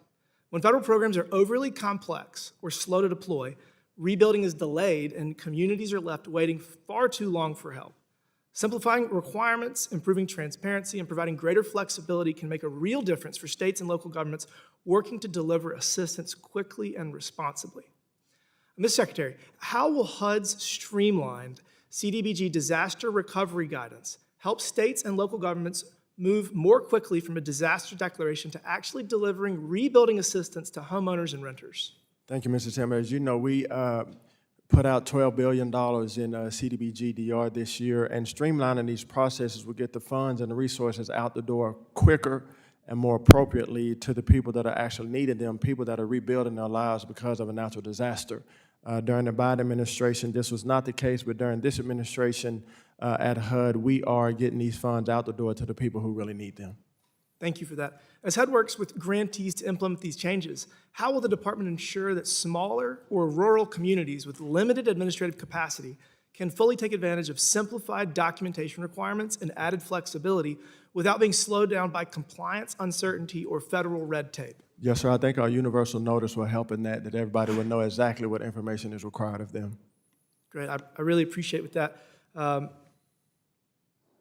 S8: When federal programs are overly complex or slow to deploy, rebuilding is delayed and communities are left waiting far too long for help. Simplifying requirements, improving transparency, and providing greater flexibility can make a real difference for states and local governments working to deliver assistance quickly and responsibly. Ms. Secretary, how will HUD's streamlined CDBG disaster recovery guidance help states and local governments move more quickly from a disaster declaration to actually delivering rebuilding assistance to homeowners and renters?
S5: Thank you, Mr. Chairman. As you know, we put out $12 billion in CDBG DR this year, and streamlining these processes will get the funds and the resources out the door quicker and more appropriately to the people that are actually needing them, people that are rebuilding their lives because of a natural disaster. During the Biden administration, this was not the case, but during this administration at HUD, we are getting these funds out the door to the people who really need them.
S8: Thank you for that. As HUD works with grantees to implement these changes, how will the department ensure that smaller or rural communities with limited administrative capacity can fully take advantage of simplified documentation requirements and added flexibility without being slowed down by compliance uncertainty or federal red tape?
S5: Yes, sir. I think our universal notice will help in that everybody will know exactly what information is required of them.
S8: Great. I really appreciate with that.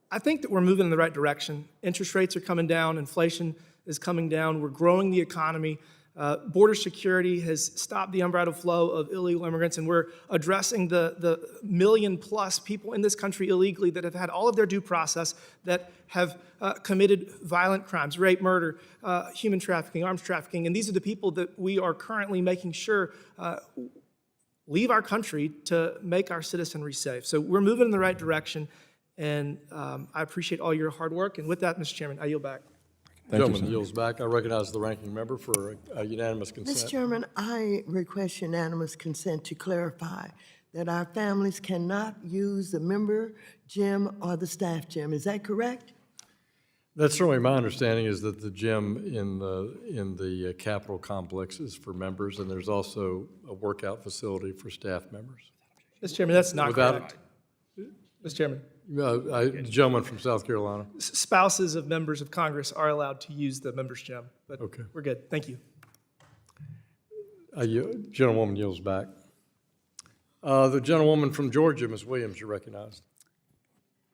S8: I think that we're moving in the right direction. Interest rates are coming down. Inflation is coming down. We're growing the economy. Border security has stopped the unbridled flow of illegal immigrants, and we're addressing the million-plus people in this country illegally that have had all of their due process, that have committed violent crimes, rape, murder, human trafficking, arms trafficking, and these are the people that we are currently making sure leave our country to make our citizenry safe. So we're moving in the right direction, and I appreciate all your hard work. And with that, Mr. Chairman, I yield back.
S1: Gentleman yields back. I recognize the ranking member for a unanimous consent.
S2: Mr. Chairman, I request unanimous consent to clarify that our families cannot use the member gym or the staff gym. Is that correct?
S1: That's certainly my understanding, is that the gym in the Capitol complex is for members, and there's also a workout facility for staff members.
S8: Mr. Chairman, that's not correct. Mr. Chairman.
S1: The gentleman from South Carolina.
S8: Spouses of members of Congress are allowed to use the members' gym, but
S1: Okay.
S8: we're good. Thank you.
S1: Gentlewoman yields back. The gentlewoman from Georgia, Ms. Williams, you're recognized.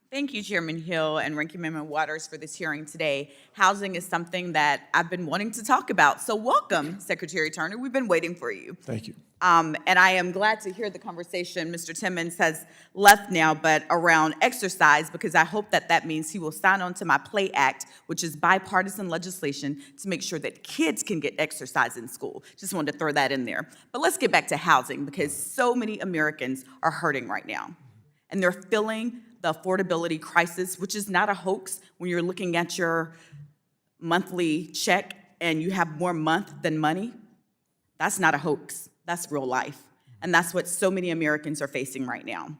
S9: Thank you, Chairman Hill and Ranking Member Waters, for this hearing today. Housing is something that I've been wanting to talk about. So welcome, Secretary Turner. We've been waiting for you.
S5: Thank you.
S9: And I am glad to hear the conversation. Mr. Timmons has left now, but around exercise, because I hope that that means he will sign on to my PLAY Act, which is bipartisan legislation to make sure that kids can get exercise in school. Just wanted to throw that in there. But let's get back to housing, because so many Americans are hurting right now. And they're feeling the affordability crisis, which is not a hoax when you're looking at your monthly check and you have more month than money. That's not a hoax. That's real life. And that's what so many Americans are facing right now.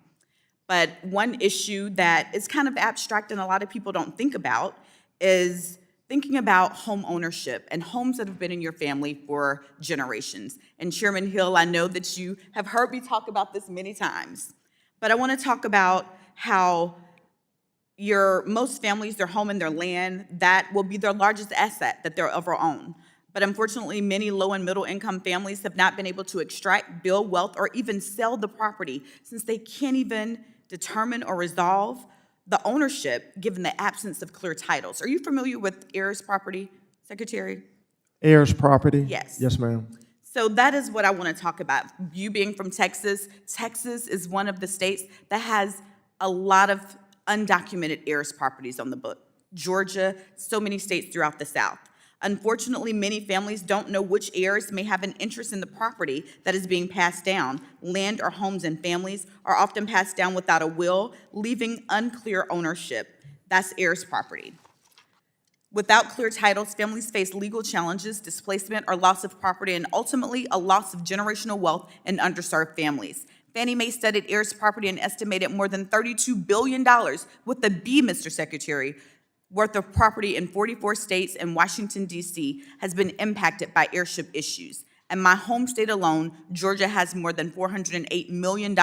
S9: But one issue that is kind of abstract and a lot of people don't think about is thinking about home ownership and homes that have been in your family for generations. And Chairman Hill, I know that you have heard me talk about this many times, but I want to talk about how most families, their home and their land, that will be their largest asset that they'll ever own. But unfortunately, many low and middle income families have not been able to extract, build wealth, or even sell the property since they can't even determine or resolve the ownership given the absence of clear titles. Are you familiar with heirs property, Secretary?
S5: Heirs property?
S9: Yes.
S5: Yes, ma'am.
S9: So that is what I want to talk about. You being from Texas, Texas is one of the states that has a lot of undocumented heirs properties on the book. Georgia, so many states throughout the South. Unfortunately, many families don't know which heirs may have an interest in the property that is being passed down. Land or homes and families are often passed down without a will, leaving unclear ownership. That's heirs property. Without clear titles, families face legal challenges, displacement, or loss of property, and ultimately a loss of generational wealth in underserved families. Fannie Mae studied heirs property and estimated more than $32 billion, with a B, Mr. Secretary, worth of property in 44 states and Washington, D.C. has been impacted by heirship issues. And my home state alone, Georgia, has more than $408 million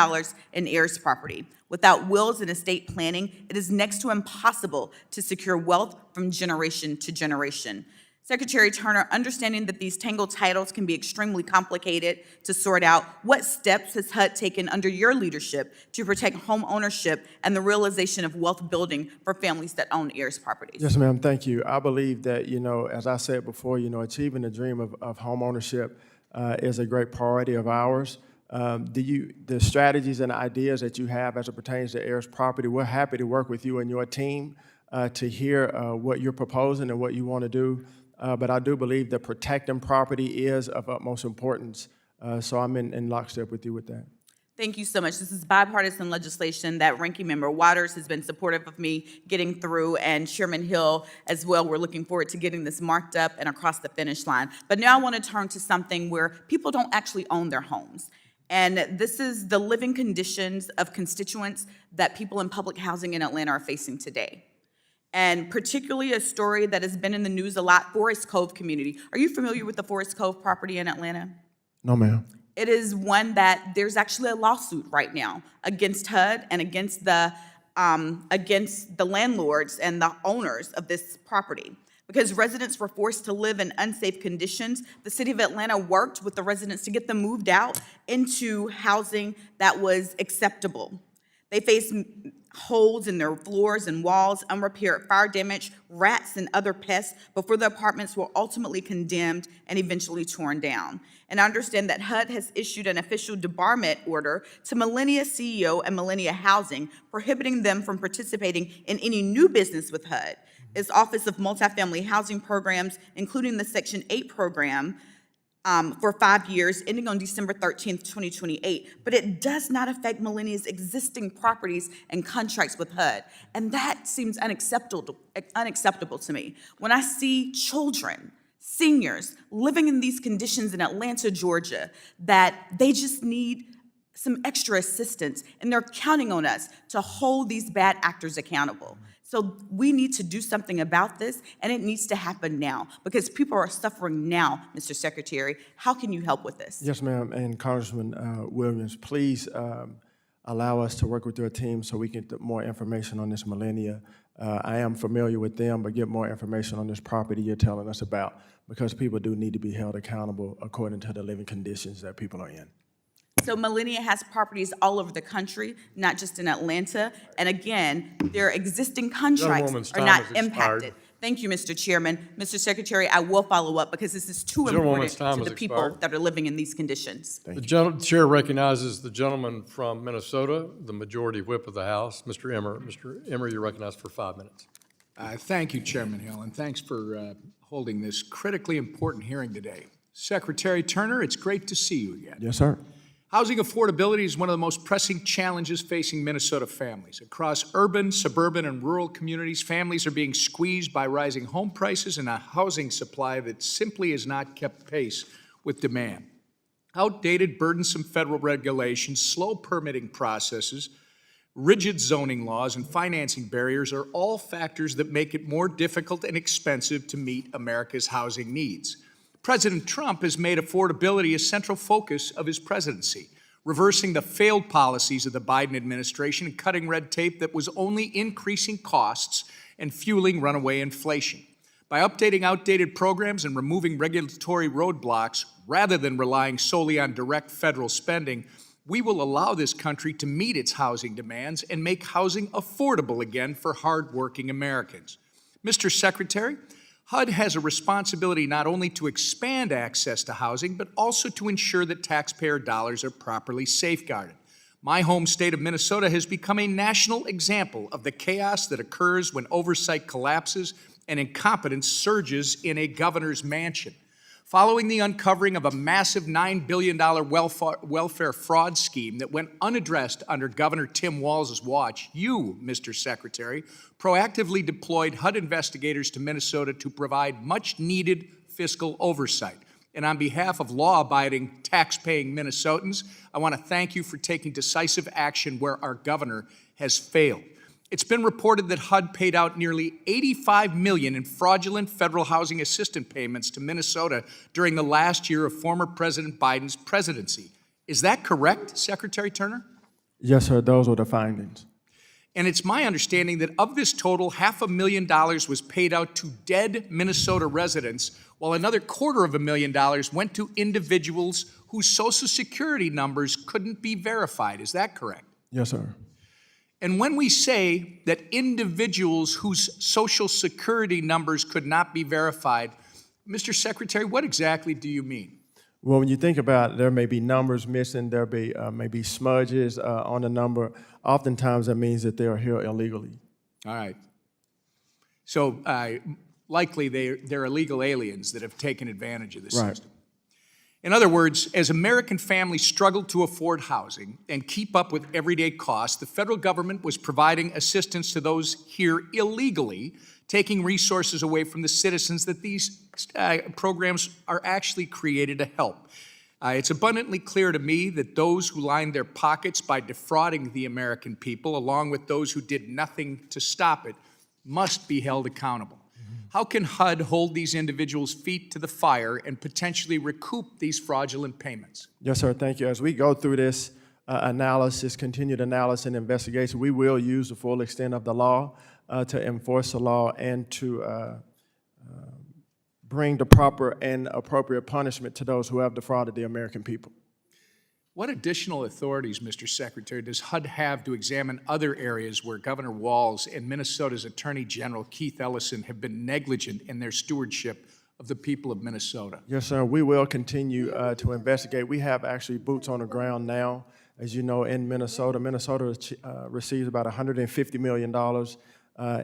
S9: in heirs property. Without wills and estate planning, it is next to impossible to secure wealth from generation to generation. Secretary Turner, understanding that these tangled titles can be extremely complicated to sort out, what steps has HUD taken under your leadership to protect home ownership and the realization of wealth building for families that own heirs properties?
S5: Yes, ma'am, thank you. I believe that, as I said before, achieving the dream of home ownership is a great priority of ours. The strategies and ideas that you have as it pertains to heirs property, we're happy to work with you and your team to hear what you're proposing and what you want to do. But I do believe that protecting property is of utmost importance. So I'm in lockstep with you with that.
S9: Thank you so much. This is bipartisan legislation that Ranking Member Waters has been supportive of me getting through, and Chairman Hill as well. We're looking forward to getting this marked up and across the finish line. But now I want to turn to something where people don't actually own their homes. And this is the living conditions of constituents that people in public housing in Atlanta are facing today. And particularly a story that has been in the news a lot, Forest Cove community. Are you familiar with the Forest Cove property in Atlanta?
S5: No, ma'am.
S9: It is one that there's actually a lawsuit right now against HUD and against the landlords and the owners of this property. Because residents were forced to live in unsafe conditions, the city of Atlanta worked with the residents to get them moved out into housing that was acceptable. They faced holes in their floors and walls, unrepaired fire damage, rats, and other pests before the apartments were ultimately condemned and eventually torn down. And I understand that HUD has issued an official debarment order to Millennia CEO and Millennia Housing, prohibiting them from participating in any new business with HUD. Its Office of Multifamily Housing Programs, including the Section 8 program, for 5 years, ending on December 13th, 2028. But it does not affect Millennia's existing properties and contracts with HUD. And that seems unacceptable to me. When I see children, seniors, living in these conditions in Atlanta, Georgia, that they just need some extra assistance, and they're counting on us to hold these bad actors accountable. So we need to do something about this, and it needs to happen now, because people are suffering now, Mr. Secretary. How can you help with this?
S5: Yes, ma'am, and Congressman Williams, please allow us to work with your team so we can get more information on this Millennia. I am familiar with them, but get more information on this property you're telling us about, because people do need to be held accountable according to the living conditions that people are in.
S9: So Millennia has properties all over the country, not just in Atlanta. And again, their existing contracts are not impacted. Thank you, Mr. Chairman. Mr. Secretary, I will follow up because this is too important to the people that are living in these conditions.
S1: The chair recognizes the gentleman from Minnesota, the majority whip of the House, Mr. Emmer. Mr. Emmer, you're recognized for 5 minutes.
S10: Thank you, Chairman Hill, and thanks for holding this critically important hearing today. Secretary Turner, it's great to see you again.
S5: Yes, sir.
S10: Housing affordability is one of the most pressing challenges facing Minnesota families. Across urban, suburban, and rural communities, families are being squeezed by rising home prices and a housing supply that simply has not kept pace with demand. Outdated, burdensome federal regulations, slow permitting processes, rigid zoning laws, and financing barriers are all factors that make it more difficult and expensive to meet America's housing needs. President Trump has made affordability a central focus of his presidency, reversing the failed policies of the Biden administration and cutting red tape that was only increasing costs and fueling runaway inflation. By updating outdated programs and removing regulatory roadblocks, rather than relying solely on direct federal spending, we will allow this country to meet its housing demands and make housing affordable again for hardworking Americans. Mr. Secretary, HUD has a responsibility not only to expand access to housing, but also to ensure that taxpayer dollars are properly safeguarded. My home state of Minnesota has become a national example of the chaos that occurs when oversight collapses and incompetence surges in a governor's mansion. Following the uncovering of a massive $9 billion welfare fraud scheme that went unaddressed under Governor Tim Walz's watch, you, Mr. Secretary, proactively deployed HUD investigators to Minnesota to provide much-needed fiscal oversight. And on behalf of law-abiding, tax-paying Minnesotans, I want to thank you for taking decisive action where our governor has failed. It's been reported that HUD paid out nearly $85 million in fraudulent federal housing assistance payments to Minnesota during the last year of former President Biden's presidency. Is that correct, Secretary Turner?
S5: Yes, sir, those were the findings.
S10: And it's my understanding that of this total, $500,000 was paid out to dead Minnesota residents, while another $250,000 went to individuals whose Social Security numbers couldn't be verified. Is that correct?
S5: Yes, sir.
S10: And when we say that individuals whose Social Security numbers could not be verified, Mr. Secretary, what exactly do you mean?
S5: Well, when you think about it, there may be numbers missing, there be maybe smudges on the number. Oftentimes that means that they are here illegally.
S10: All right. So likely they're illegal aliens that have taken advantage of the system. In other words, as American families struggled to afford housing and keep up with everyday costs, the federal government was providing assistance to those here illegally, taking resources away from the citizens that these programs are actually created to help. It's abundantly clear to me that those who lined their pockets by defrauding the American people, along with those who did nothing to stop it, must be held accountable. How can HUD hold these individuals' feet to the fire and potentially recoup these fraudulent payments?
S5: Yes, sir, thank you. As we go through this analysis, continued analysis and investigation, we will use the full extent of the law to enforce the law and to bring the proper and appropriate punishment to those who have defrauded the American people.
S10: What additional authorities, Mr. Secretary, does HUD have to examine other areas where Governor Walz and Minnesota's Attorney General Keith Ellison have been negligent in their stewardship of the people of Minnesota?
S5: Yes, sir, we will continue to investigate. We have actually boots on the ground now. As you know, in Minnesota, receives about $150 million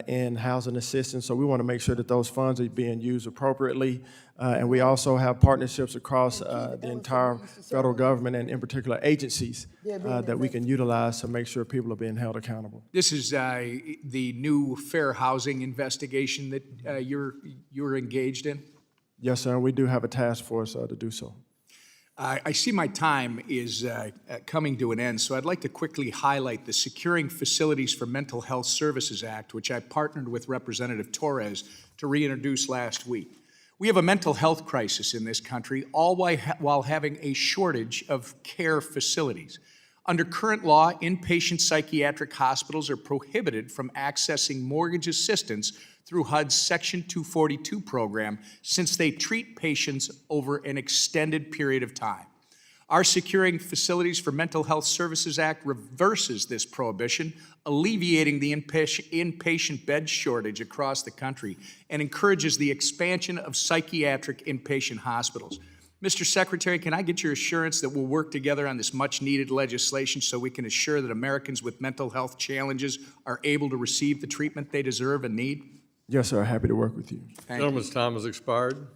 S5: in housing assistance, so we want to make sure that those funds are being used appropriately. And we also have partnerships across the entire federal government and in particular agencies that we can utilize to make sure people are being held accountable.
S10: This is the new fair housing investigation that you're engaged in?
S5: Yes, sir, we do have a task force to do so.
S10: I see my time is coming to an end, so I'd like to quickly highlight the Securing Facilities for Mental Health Services Act, which I partnered with Representative Torres to reintroduce last week. We have a mental health crisis in this country, all while having a shortage of care facilities. Under current law, inpatient psychiatric hospitals are prohibited from accessing mortgage assistance through HUD's Section 242 program since they treat patients over an extended period of time. Our Securing Facilities for Mental Health Services Act reverses this prohibition, alleviating the inpatient bed shortage across the country and encourages the expansion of psychiatric inpatient hospitals. Mr. Secretary, can I get your assurance that we'll work together on this much-needed legislation so we can assure that Americans with mental health challenges are able to receive the treatment they deserve and need?
S5: Yes, sir, happy to work with you.
S1: Gentleman's time has expired.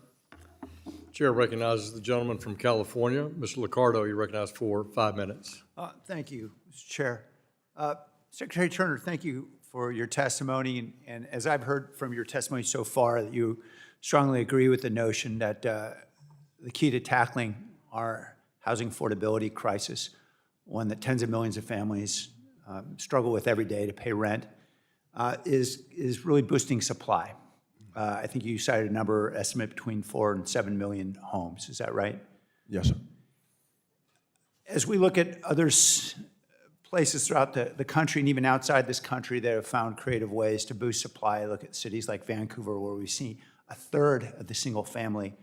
S1: Chair recognizes the gentleman from California. Mr. Liccardo, you're recognized for 5 minutes.
S4: Thank you, Mr. Chair. Secretary Turner, thank you for your testimony. And as I've heard from your testimony so far, that you strongly agree with the notion that the key to tackling our housing affordability crisis, one that tens of millions of families struggle with every day to pay rent, is really boosting supply. I think you cited a number estimate between 4 and 7 million homes. Is that right?
S5: Yes, sir.
S4: As we look at other places throughout the country and even outside this country that have found creative ways to boost supply, look at cities like Vancouver, where we see a third of the single-family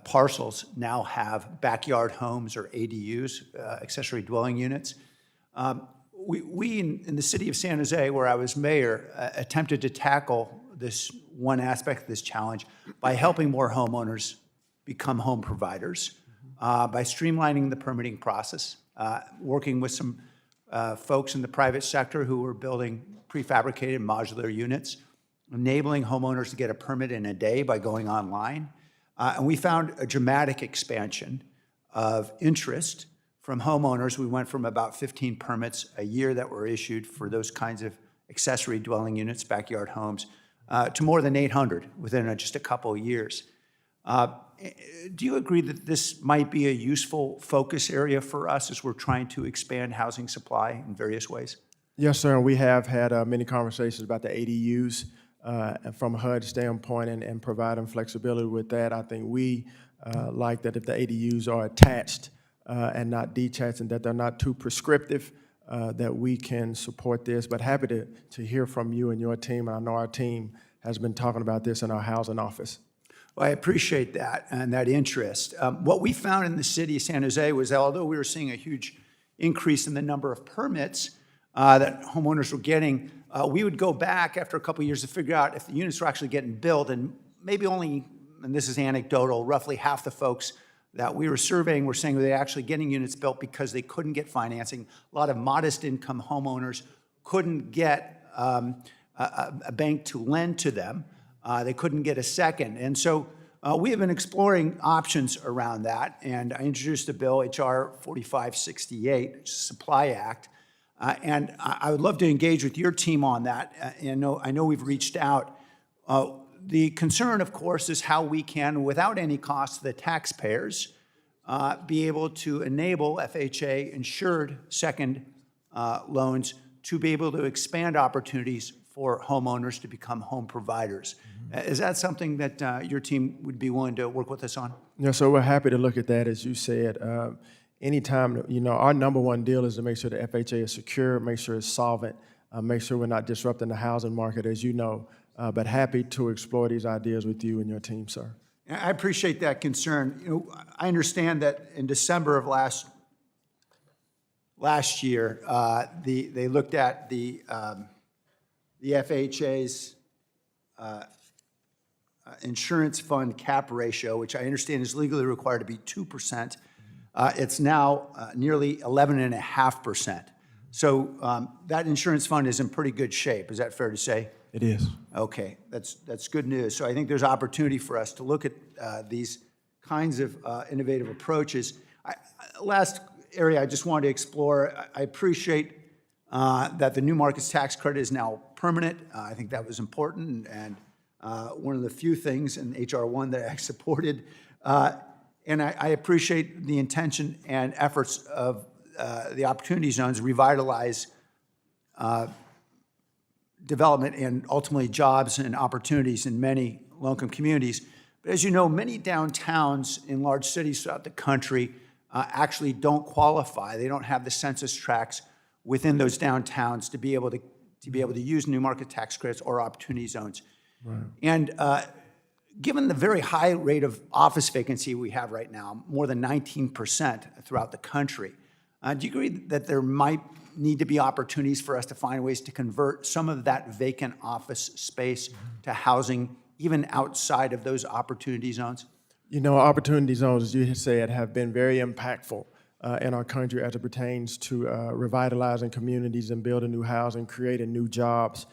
S4: parcels now have backyard homes or ADUs, accessory dwelling units. We in the city of San Jose, where I was mayor, attempted to tackle this one aspect of this challenge by helping more homeowners become home providers, by streamlining the permitting process, working with some folks in the private sector who were building prefabricated modular units, enabling homeowners to get a permit in a day by going online. And we found a dramatic expansion of interest from homeowners. We went from about 15 permits a year that were issued for those kinds of accessory dwelling units, backyard homes, to more than 800 within just a couple of years. Do you agree that this might be a useful focus area for us as we're trying to expand housing supply in various ways?
S5: Yes, sir. We have had many conversations about the ADUs from a HUD standpoint and providing flexibility with that. I think we like that if the ADUs are attached and not detached and that they're not too prescriptive, that we can support this. But happy to hear from you and your team. I know our team has been talking about this in our housing office.
S4: Well, I appreciate that and that interest. What we found in the city of San Jose was that although we were seeing a huge increase in the number of permits that homeowners were getting, we would go back after a couple of years to figure out if the units were actually getting built, and maybe only, and this is anecdotal, roughly half the folks that we were surveying were saying they were actually getting units built because they couldn't get financing. A lot of modest income homeowners couldn't get a bank to lend to them. They couldn't get a second. And so we have been exploring options around that, and I introduced a bill, H.R. 4568, which is Supply Act, and I would love to engage with your team on that. And I know we've reached out. The concern, of course, is how we can, without any cost to the taxpayers, be able to enable FHA-insured second loans to be able to expand opportunities for homeowners to become home providers. Is that something that your team would be willing to work with us on?
S5: Yeah, so we're happy to look at that, as you said. Anytime, our number one deal is to make sure the FHA is secure, make sure it's solvent, make sure we're not disrupting the housing market, as you know. But happy to explore these ideas with you and your team, sir.
S4: I appreciate that concern. I understand that in December of last year, they looked at the FHA's insurance fund cap ratio, which I understand is legally required to be 2%. It's now nearly 11.5%. So that insurance fund is in pretty good shape. Is that fair to say?
S5: It is.
S4: Okay, that's good news. So I think there's opportunity for us to look at these kinds of innovative approaches. Last area I just wanted to explore, I appreciate that the new markets tax credit is now permanent. I think that was important and one of the few things in H.R. 1 that I supported. And I appreciate the intention and efforts of the opportunity zones to revitalize development and ultimately jobs and opportunities in many low-income communities. But as you know, many downtowns in large cities throughout the country actually don't qualify. They don't have the census tracts within those downtowns to be able to use new market tax credits or opportunity zones. Right. And given the very high rate of office vacancy we have right now, more than 19% throughout the country, do you agree that there might need to be opportunities for us to find ways to convert some of that vacant office space to housing, even outside of those opportunity zones?
S5: Opportunity zones, as you said, have been very impactful in our country as it pertains to revitalizing communities and building new housing, creating new jobs.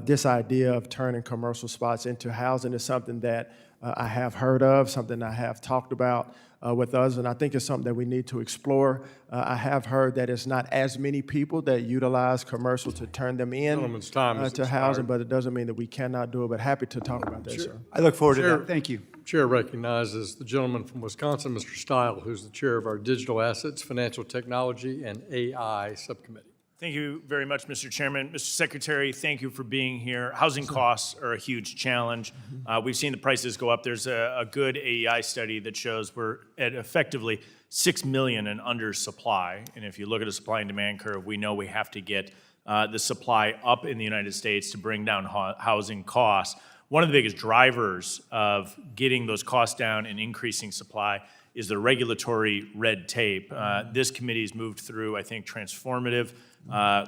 S5: This idea of turning commercial spots into housing is something that I have heard of, something I have talked about with us, and I think it's something that we need to explore. I have heard that it's not as many people that utilize commercial to turn them in to housing, but it doesn't mean that we cannot do it, but happy to talk about that, sir.
S4: I look forward to that. Thank you.
S1: Chair recognizes the gentleman from Wisconsin, Mr. Stile, who's the chair of our Digital Assets, Financial Technology, and AI Subcommittee.
S11: Thank you very much, Mr. Chairman. Mr. Secretary, thank you for being here. Housing costs are a huge challenge. We've seen the prices go up. There's a good AEI study that shows we're at effectively 6 million in undersupply. And if you look at a supply and demand curve, we know we have to get the supply up in the United States to bring down housing costs. One of the biggest drivers of getting those costs down and increasing supply is the regulatory red tape. This committee has moved through, I think, transformative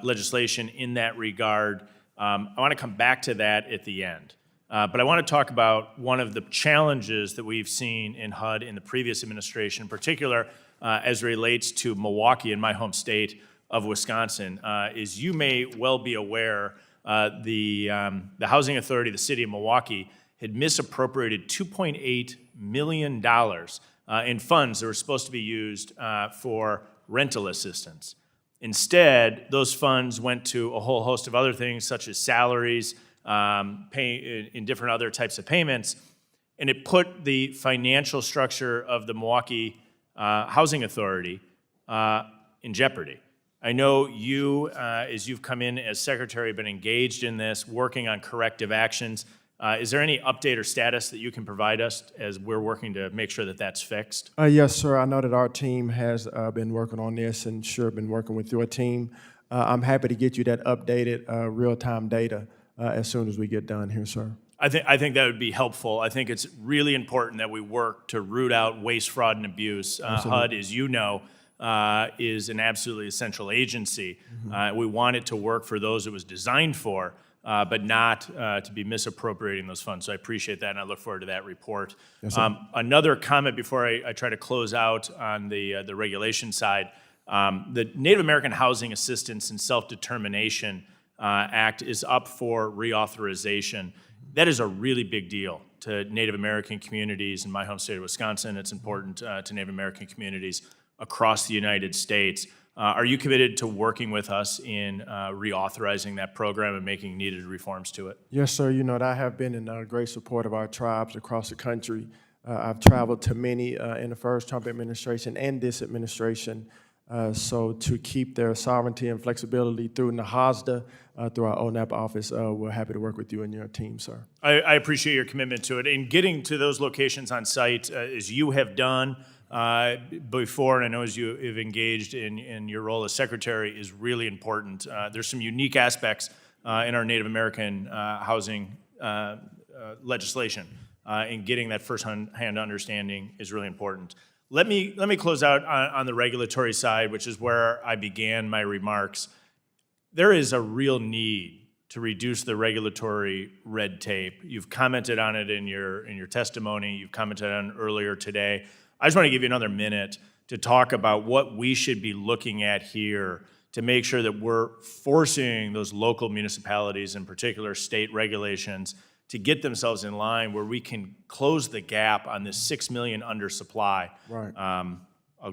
S11: legislation in that regard. I want to come back to that at the end. But I want to talk about one of the challenges that we've seen in HUD in the previous administration, in particular as it relates to Milwaukee in my home state of Wisconsin. As you may well be aware, the Housing Authority, the city of Milwaukee, had misappropriated $2.8 million in funds that were supposed to be used for rental assistance. Instead, those funds went to a whole host of other things, such as salaries, pay in different other types of payments, and it put the financial structure of the Milwaukee Housing Authority in jeopardy. I know you, as you've come in as secretary, have been engaged in this, working on corrective actions. Is there any update or status that you can provide us as we're working to make sure that that's fixed?
S5: Yes, sir. I know that our team has been working on this and sure been working with your team. I'm happy to get you that updated real-time data as soon as we get done here, sir.
S11: I think that would be helpful. I think it's really important that we work to root out waste, fraud, and abuse. HUD, as you know, is an absolutely essential agency. We want it to work for those it was designed for, but not to be misappropriating those funds. So I appreciate that, and I look forward to that report.
S5: Yes,
S11: another comment before I try to close out on the regulation side. The Native American Housing Assistance and Self-Determination Act is up for reauthorization. That is a really big deal to Native American communities in my home state of Wisconsin. It's important to Native American communities across the United States. Are you committed to working with us in reauthorizing that program and making needed reforms to it?
S5: Yes, sir. You know, I have been in great support of our tribes across the country. I've traveled to many in the first Trump administration and this administration. So to keep their sovereignty and flexibility through NAHASDA, through our ONAP office, we're happy to work with you and your team, sir.
S11: I appreciate your commitment to it. In getting to those locations on site, as you have done before, and I know as you have engaged in your role as secretary, is really important. There's some unique aspects in our Native American housing legislation, and getting that first-hand understanding is really important. Let me close out on the regulatory side, which is where I began my remarks. There is a real need to reduce the regulatory red tape. You've commented on it in your testimony. You've commented on it earlier today. I just want to give you another minute to talk about what we should be looking at here to make sure that we're forcing those local municipalities, in particular state regulations, to get themselves in line where we can close the gap on this 6 million undersupply.
S5: Right.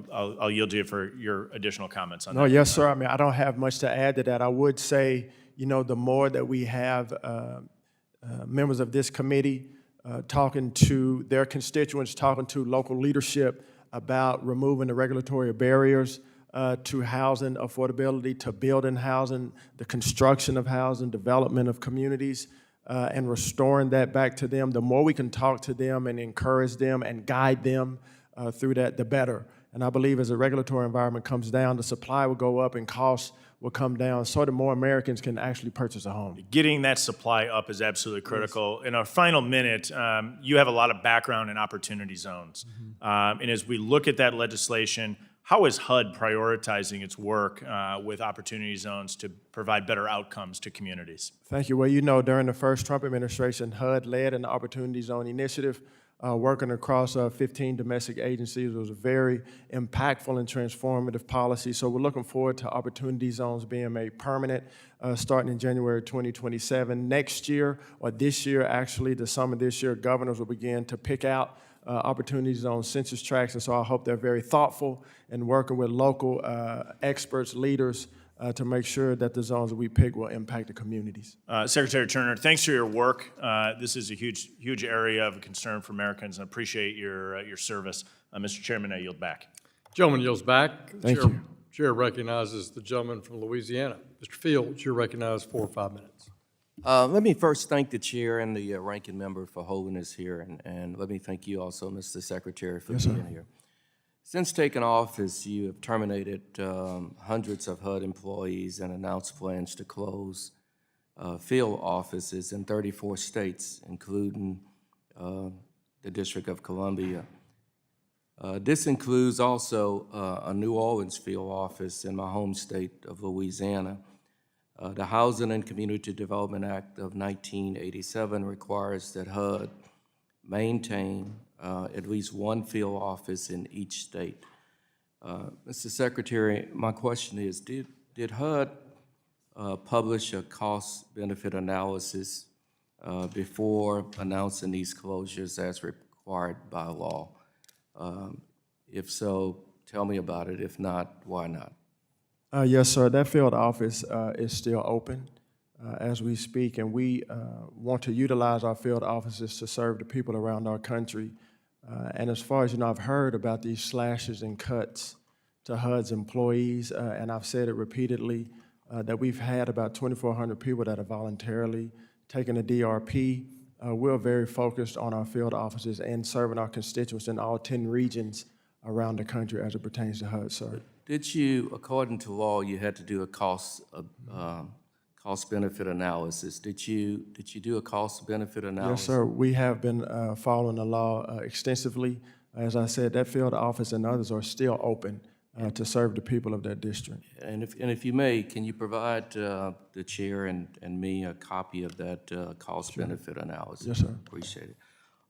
S11: I'll yield to you for your additional comments on that.
S5: No, yes, sir. I mean, I don't have much to add to that. I would say, you know, the more that we have members of this committee talking to their constituents, talking to local leadership about removing the regulatory barriers to housing affordability, to building housing, the construction of housing, development of communities, and restoring that back to them. The more we can talk to them and encourage them and guide them through that, the better. And I believe as the regulatory environment comes down, the supply will go up and costs will come down so that more Americans can actually purchase a home.
S11: Getting that supply up is absolutely critical. In our final minute, you have a lot of background in opportunity zones. And as we look at that legislation, how is HUD prioritizing its work with opportunity zones to provide better outcomes to communities?
S5: Thank you. Well, you know, during the first Trump administration, HUD led an opportunity zone initiative working across 15 domestic agencies. It was a very impactful and transformative policy. So we're looking forward to opportunity zones being made permanent starting in January 2027. Next year, or this year actually, the summer this year, governors will begin to pick out opportunity zone census tracts. And so I hope they're very thoughtful in working with local experts, leaders, to make sure that the zones that we pick will impact the communities.
S11: Secretary Turner, thanks for your work. This is a huge area of concern for Americans, and I appreciate your service. Mr. Chairman, I yield back.
S1: Gentleman yields back.
S5: Thank you.
S1: Chair recognizes the gentleman from Louisiana. Mr. Fields, you're recognized for 5 minutes.
S12: Let me first thank the chair and the ranking member for holding us here, and let me thank you also, Mr. Secretary, for being here. Since taking office, you have terminated hundreds of HUD employees and announced plans to close field offices in 34 states, including the District of Columbia. This includes also a New Orleans field office in my home state of Louisiana. The Housing and Community Development Act of 1987 requires that HUD maintain at least one field office in each state. Mr. Secretary, my question is, did HUD publish a cost-benefit analysis before announcing these closures as required by law? If so, tell me about it. If not, why not?
S5: Yes, sir. That field office is still open as we speak, and we want to utilize our field offices to serve the people around our country. And as far as you know, I've heard about these slashes and cuts to HUD's employees, and I've said it repeatedly, that we've had about 2,400 people that have voluntarily taken a DRP. We're very focused on our field offices and serving our constituents in all 10 regions around the country as it pertains to HUD, sir.
S12: Did you, according to law, you had to do a cost-benefit analysis? Did you do a cost-benefit analysis?
S5: Yes, sir. We have been following the law extensively. As I said, that field office and others are still open to serve the people of that district.
S12: And if you may, can you provide the chair and me a copy of that cost-benefit analysis?
S5: Yes, sir.
S12: Appreciate it.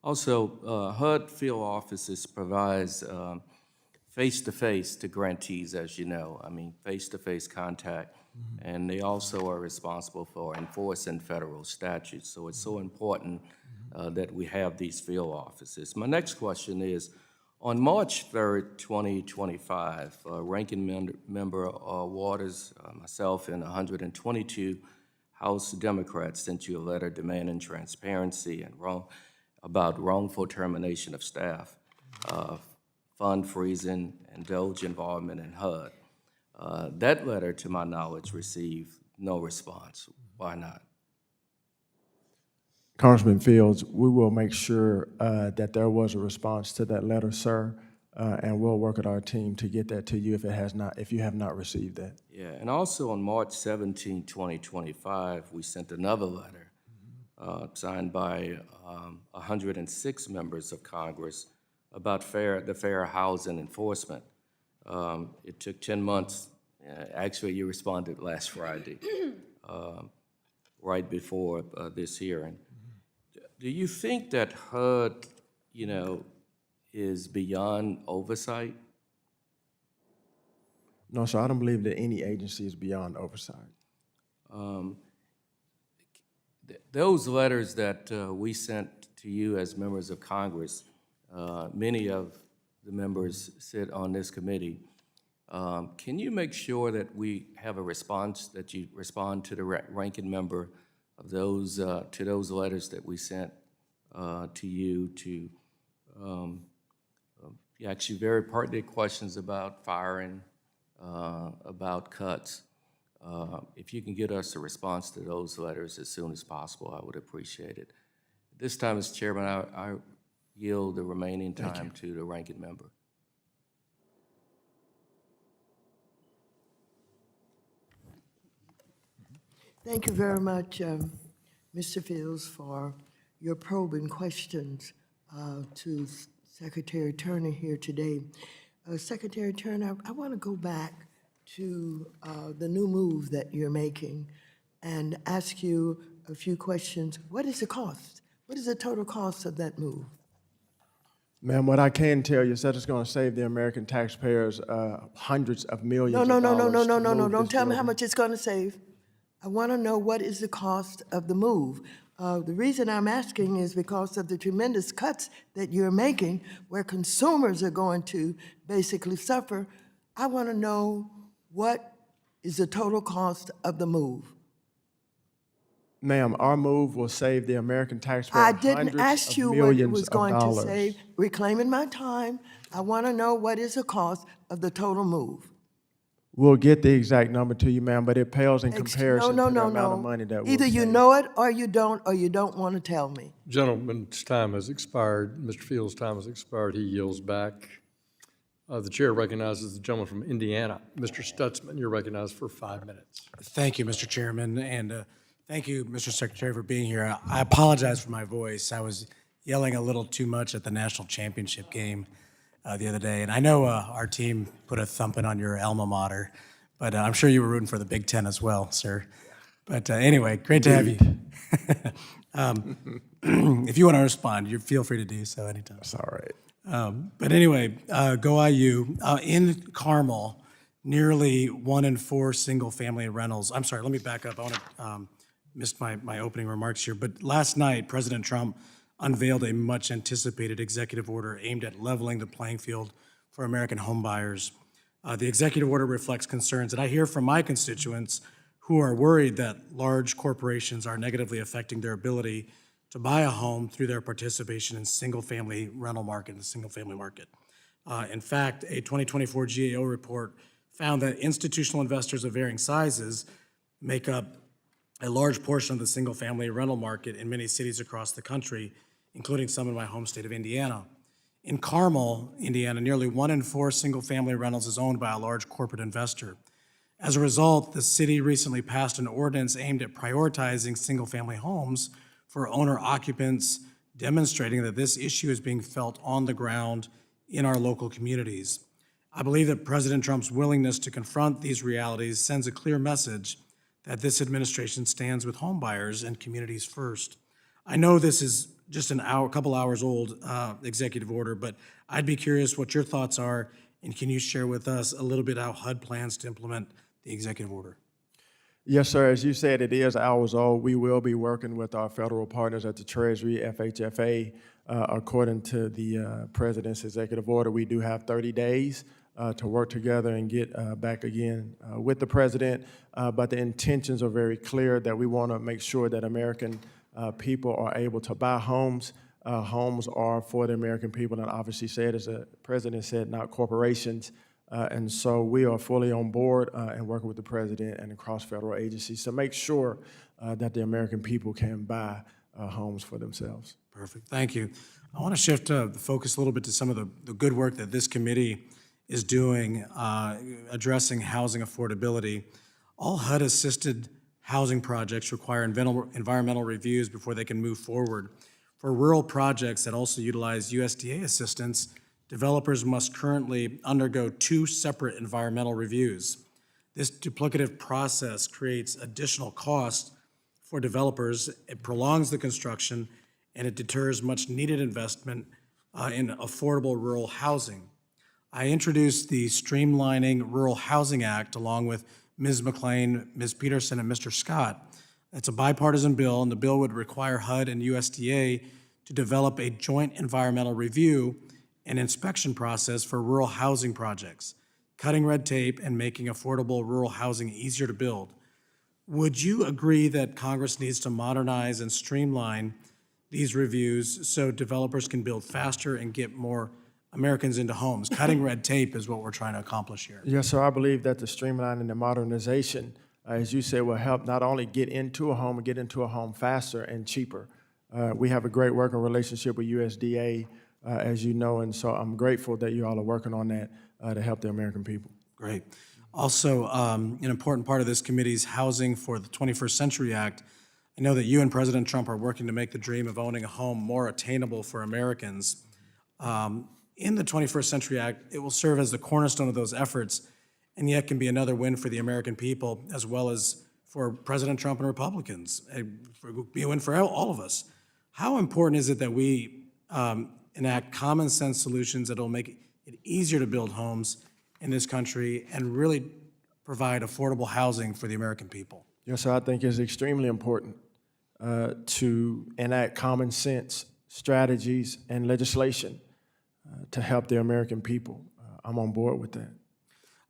S12: Also, HUD field offices provides face-to-face to grantees, as you know. I mean, face-to-face contact. And they also are responsible for enforcing federal statutes. So it's so important that we have these field offices. My next question is, on March 3rd, 2025, Ranking Member Waters, myself, and 122 House Democrats sent you a letter demanding transparency and about wrongful termination of staff, fund freezing, and DOJ involvement in HUD. That letter, to my knowledge, received no response. Why not?
S5: Congressman Fields, we will make sure that there was a response to that letter, sir, and we'll work with our team to get that to you if you have not received that.
S12: Yeah, and also on March 17, 2025, we sent another letter signed by 106 members of Congress about the fair housing enforcement. It took 10 months. Actually, you responded last Friday, right before this hearing. Do you think that HUD, is beyond oversight?
S5: No, sir, I don't believe that any agency is beyond oversight.
S12: Those letters that we sent to you as members of Congress, many of the members sit on this committee. Can you make sure that we have a response, that you respond to the ranking member of those to those letters that we sent to you to actually very pertinent questions about firing, about cuts? If you can get us a response to those letters as soon as possible, I would appreciate it. This time, as chairman, I yield the remaining time to the ranking member.
S2: Thank you very much, Mr. Fields, for your probing questions to Secretary Turner here today. Secretary Turner, I want to go back to the new move that you're making and ask you a few questions. What is the cost? What is the total cost of that move?
S5: Ma'am, what I can tell you is that it's going to save the American taxpayers hundreds of millions of dollars.
S2: No. Don't tell me how much it's going to save. I want to know what is the cost of the move. The reason I'm asking is because of the tremendous cuts that you're making where consumers are going to basically suffer. I want to know what is the total cost of the move.
S5: Ma'am, our move will save the American taxpayer
S2: I didn't ask you what it was going to
S5: dollars.
S2: save. Reclaiming my time, I want to know what is the cost of the total move.
S5: We'll get the exact number to you, ma'am, but it pales in
S2: No,
S5: comparison
S2: no,
S5: to the
S2: no,
S5: amount of
S2: no.
S5: money that we'll
S2: Either you
S5: save.
S2: know it or you don't want to tell me.
S1: Gentleman's time has expired. Mr. Fields' time has expired. He yields back. The chair recognizes the gentleman from Indiana. Mr. Stutzman, you're recognized for 5 minutes.
S13: Thank you, Mr. Chairman, and thank you, Mr. Secretary, for being here. I apologize for my voice. I was yelling a little too much at the national championship game the other day, and I know our team put a thumping on your alma mater, but I'm sure you were rooting for the Big Ten as well, sir. But anyway, great to have you. If you want to respond, you feel free to do so anytime.
S5: That's all right.
S13: But anyway, go IU. In Carmel, nearly 1 in 4 single-family rentals. I'm sorry, let me back up. I want to missed my opening remarks here. But last night, President Trump unveiled a much-anticipated executive order aimed at leveling the playing field for American homebuyers. The executive order reflects concerns that I hear from my constituents who are worried that large corporations are negatively affecting their ability to buy a home through their participation in single-family rental market, the single-family market. In fact, a 2024 GAO report found that institutional investors of varying sizes make up a large portion of the single-family rental market in many cities across the country, including some in my home state of Indiana. In Carmel, Indiana, nearly 1 in 4 single-family rentals is owned by a large corporate investor. As a result, the city recently passed an ordinance aimed at prioritizing single-family homes for owner-occupants, demonstrating that this issue is being felt on the ground in our local communities. I believe that President Trump's willingness to confront these realities sends a clear message that this administration stands with homebuyers and communities first. I know this is just a couple hours old executive order, but I'd be curious what your thoughts are, and can you share with us a little bit how HUD plans to implement the executive order?
S5: Yes, sir. As you said, it is hours old. We will be working with our federal partners at the Treasury, FHFA. According to the President's executive order, we do have 30 days to work together and get back again with the President. But the intentions are very clear that we want to make sure that American people are able to buy homes. Homes are for the American people, and obviously said, as the President said, not corporations. And so we are fully on board and working with the President and across federal agencies to make sure that the American people can buy homes for themselves.
S13: Perfect, thank you. I want to shift the focus a little bit to some of the good work that this committee is doing addressing housing affordability. All HUD-assisted housing projects require environmental reviews before they can move forward. For rural projects that also utilize USDA assistance, developers must currently undergo 2 separate environmental reviews. This duplicative process creates additional costs for developers, it prolongs the construction, and it deters much-needed investment in affordable rural housing. I introduced the Streamlining Rural Housing Act along with Ms. McLean, Ms. Peterson, and Mr. Scott. It's a bipartisan bill, and the bill would require HUD and USDA to develop a joint environmental review and inspection process for rural housing projects, cutting red tape and making affordable rural housing easier to build. Would you agree that Congress needs to modernize and streamline these reviews so developers can build faster and get more Americans into homes? Cutting red tape is what we're trying to accomplish here.
S5: Yes, sir. I believe that the streamlining and the modernization, as you said, will help not only get into a home, but get into a home faster and cheaper. We have a great working relationship with USDA, as you know, and so I'm grateful that you all are working on that to help the American people.
S13: Great. Also, an important part of this committee's Housing for the 21st Century Act. I know that you and President Trump are working to make the dream of owning a home more attainable for Americans. In the 21st Century Act, it will serve as the cornerstone of those efforts, and yet can be another win for the American people, as well as for President Trump and Republicans. It will be a win for all of us. How important is it that we enact common sense solutions that will make it easier to build homes in this country and really provide affordable housing for the American people?
S5: Yes, sir. I think it's extremely important to enact common sense strategies and legislation to help the American people. I'm on board with that.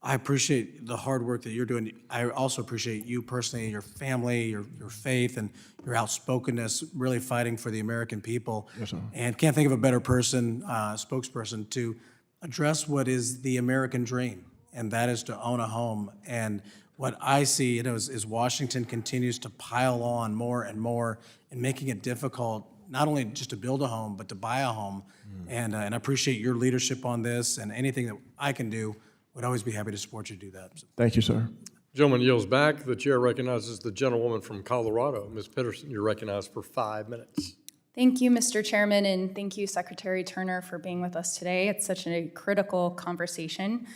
S13: I appreciate the hard work that you're doing. I also appreciate you personally, your family, your faith, and your outspokenness, really fighting for the American people.
S5: Yes, sir.
S13: And can't think of a better person, spokesperson, to address what is the American dream. and that is to own a home. And what I see, is Washington continues to pile on more and more and making it difficult not only just to build a home, but to buy a home. And I appreciate your leadership on this, and anything that I can do, would always be happy to support you to do that.
S5: Thank you, sir.
S1: Gentleman yields back. The chair recognizes the gentlewoman from Colorado. Ms. Peterson, you're recognized for 5 minutes.
S15: Thank you, Mr. Chairman, and thank you, Secretary Turner, for being with us today. It's such a critical conversation.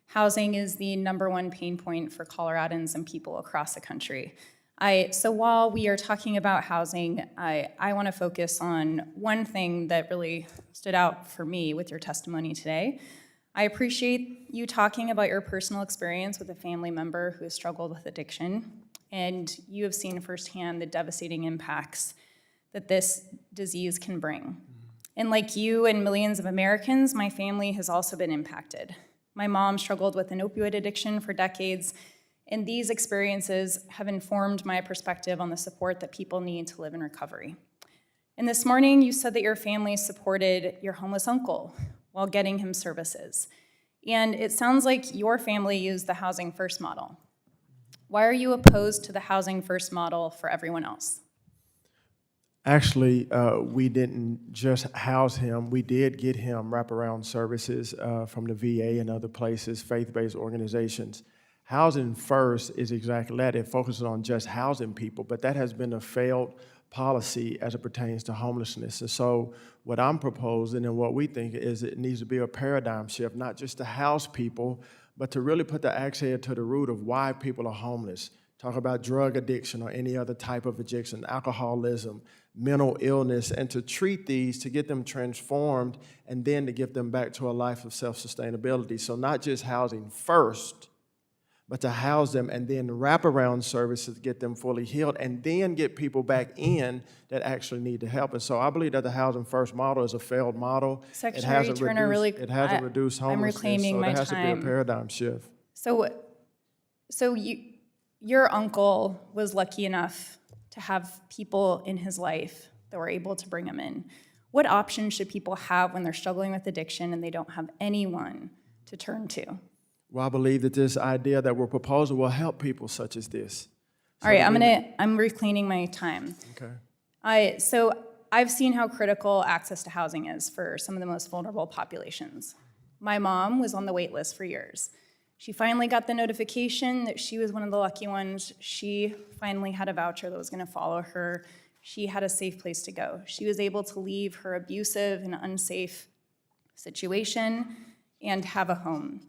S15: Housing is the #1 pain point for Coloradans and people across the country. So while we are talking about housing, I want to focus on one thing that really stood out for me with your testimony today. I appreciate you talking about your personal experience with a family member who has struggled with addiction, and you have seen firsthand the devastating impacts that this disease can bring. And like you and millions of Americans, my family has also been impacted. My mom struggled with an opioid addiction for decades, and these experiences have informed my perspective on the support that people need to live in recovery. And this morning, you said that your family supported your homeless uncle while getting him services. And it sounds like your family used the Housing First model. Why are you opposed to the Housing First model for everyone else?
S5: Actually, we didn't just house him. We did get him wraparound services from the VA and other places, faith-based organizations. Housing First is exactly that. It focuses on just housing people, but that has been a failed policy as it pertains to homelessness. And so what I'm proposing and what we think is it needs to be a paradigm shift, not just to house people, but to really put the axe head to the root of why people are homeless. Talk about drug addiction or any other type of addiction, alcoholism, mental illness, and to treat these, to get them transformed, and then to get them back to a life of self-sustainability. So not just housing first, but to house them and then wraparound services to get them fully healed and then get people back in that actually need the help. And so I believe that the Housing First model is a failed model.
S15: Secretary Turner,
S5: it hasn't reduced homelessness.
S15: I'm reclaiming my
S5: so there has
S15: time.
S5: to be a paradigm shift.
S15: So your uncle was lucky enough to have people in his life that were able to bring him in. What options should people have when they're struggling with addiction and they don't have anyone to turn to?
S5: Well, I believe that this idea that we're proposing will help people such as this.
S15: All right, I'm reclaiming my time.
S5: Okay.
S15: So I've seen how critical access to housing is for some of the most vulnerable populations. My mom was on the wait list for years. She finally got the notification that she was one of the lucky ones. She finally had a voucher that was going to follow her. She had a safe place to go. She was able to leave her abusive and unsafe situation and have a home.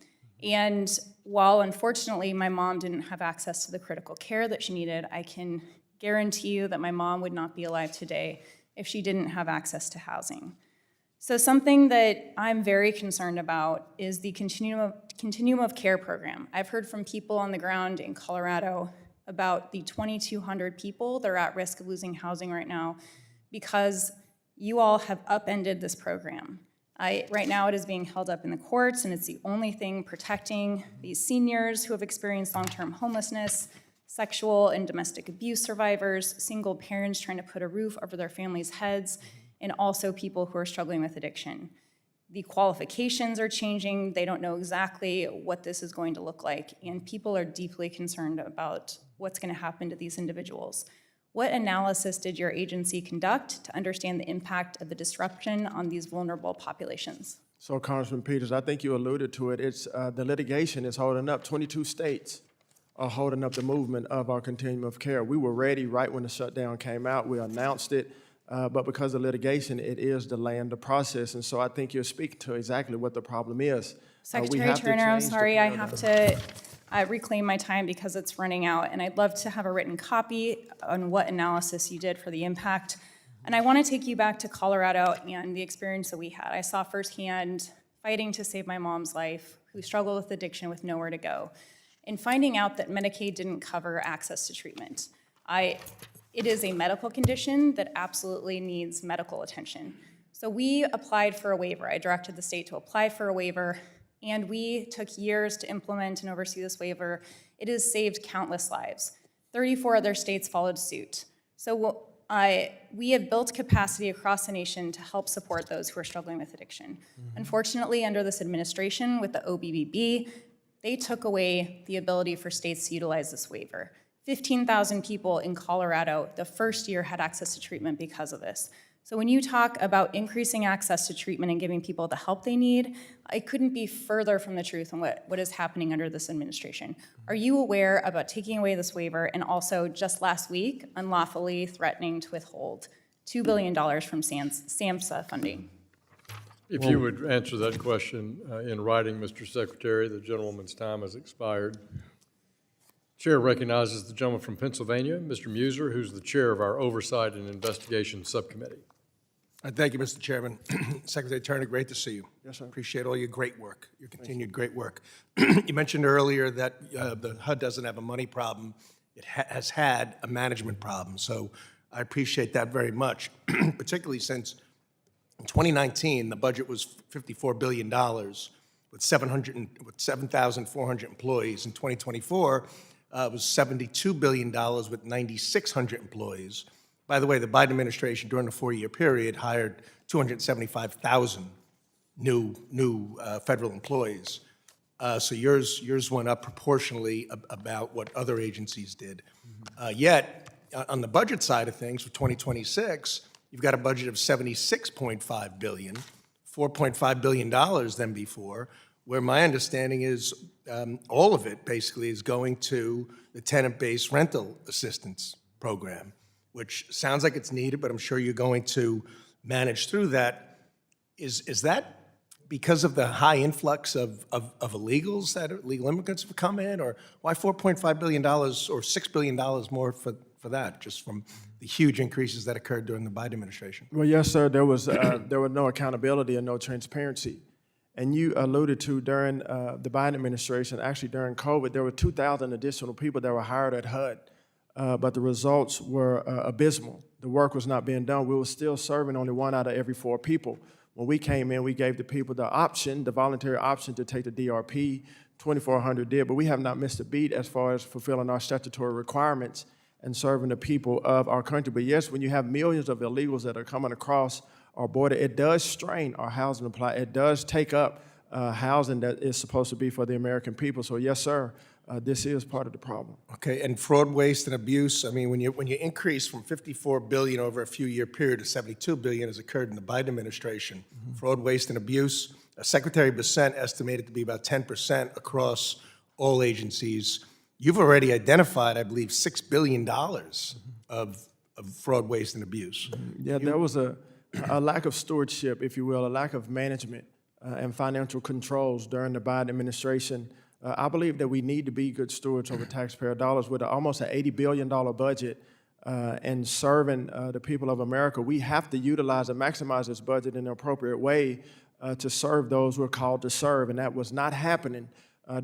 S15: And while unfortunately my mom didn't have access to the critical care that she needed, I can guarantee you that my mom would not be alive today if she didn't have access to housing. So something that I'm very concerned about is the continuum of care program. I've heard from people on the ground in Colorado about the 2,200 people that are at risk of losing housing right now because you all have upended this program. Right now it is being held up in the courts, and it's the only thing protecting these seniors who have experienced long-term homelessness, sexual and domestic abuse survivors, single parents trying to put a roof over their families' heads, and also people who are struggling with addiction. The qualifications are changing. They don't know exactly what this is going to look like, and people are deeply concerned about what's going to happen to these individuals. What analysis did your agency conduct to understand the impact of the disruption on these vulnerable populations?
S5: So, Congressman Peters, I think you alluded to it. It's the litigation is holding up. 22 states are holding up the movement of our continuum of care. We were ready right when the shutdown came out. We announced it, but because of litigation, it is delaying the process. And so I think you're speaking to exactly what the problem is.
S15: Secretary Turner, I'm sorry, I have to reclaim my time because it's running out, and I'd love to have a written copy on what analysis you did for the impact. And I want to take you back to Colorado and the experience that we had. I saw firsthand fighting to save my mom's life, who struggled with addiction with nowhere to go, and finding out that Medicaid didn't cover access to treatment. It is a medical condition that absolutely needs medical attention. So we applied for a waiver. I directed the state to apply for a waiver, and we took years to implement and oversee this waiver. It has saved countless lives. 34 other states followed suit. So we have built capacity across the nation to help support those who are struggling with addiction. Unfortunately, under this administration with the OBBB, They took away the ability for states to utilize this waiver. 15,000 people in Colorado the first year had access to treatment because of this. So when you talk about increasing access to treatment and giving people the help they need, it couldn't be further from the truth on what is happening under this administration. Are you aware about taking away this waiver and also just last week unlawfully threatening to withhold $2 billion from SAMHSA funding?
S1: If you would answer that question in writing, Mr. Secretary, the gentleman's time has expired. Chair recognizes the gentleman from Pennsylvania, Mr. Muser, who's the chair of our Oversight and Investigation Subcommittee.
S14: Thank you, Mr. Chairman. Secretary Turner, great to see you.
S5: Yes, sir.
S14: Appreciate all your great work, your continued great work. You mentioned earlier that the HUD doesn't have a money problem. It has had a management problem, so I appreciate that very much, particularly since in 2019, the budget was $54 billion with 7,400 employees. In 2024, it was $72 billion with 9,600 employees. By the way, the Biden administration during the 4-year period hired 275,000 new federal employees. So yours went up proportionally about what other agencies did. Yet, on the budget side of things for 2026, you've got a budget of $76.5 billion, $4.5 billion than before, where my understanding is all of it basically is going to the tenant-based rental assistance program, which sounds like it's needed, but I'm sure you're going to manage through that. Is that because of the high influx of illegals that illegal immigrants have come in, or why $4.5 billion or $6 billion more for that, just from the huge increases that occurred during the Biden administration?
S5: Well, yes, sir. There was no accountability and no transparency. And you alluded to during the Biden administration, actually during COVID, there were 2,000 additional people that were hired at HUD, but the results were abysmal. The work was not being done. We were still serving only 1 out of every 4 people. When we came in, we gave the people the option, the voluntary option to take the DRP. 2,400 did, but we have not missed a beat as far as fulfilling our statutory requirements and serving the people of our country. But yes, when you have millions of illegals that are coming across our border, it does strain our housing supply. It does take up housing that is supposed to be for the American people. So yes, sir, this is part of the problem.
S14: Okay, and fraud, waste, and abuse. I mean, when you increase from $54 billion over a few-year period to $72 billion, as occurred in the Biden administration, fraud, waste, and abuse, Secretary Bissett estimated to be about 10% across all agencies. You've already identified, I believe, $6 billion of fraud, waste, and abuse.
S5: Yeah, there was a lack of stewardship, if you will, a lack of management and financial controls during the Biden administration. I believe that we need to be good stewards over taxpayer dollars with almost an $80 billion budget and serving the people of America. We have to utilize and maximize this budget in an appropriate way to serve those who are called to serve, and that was not happening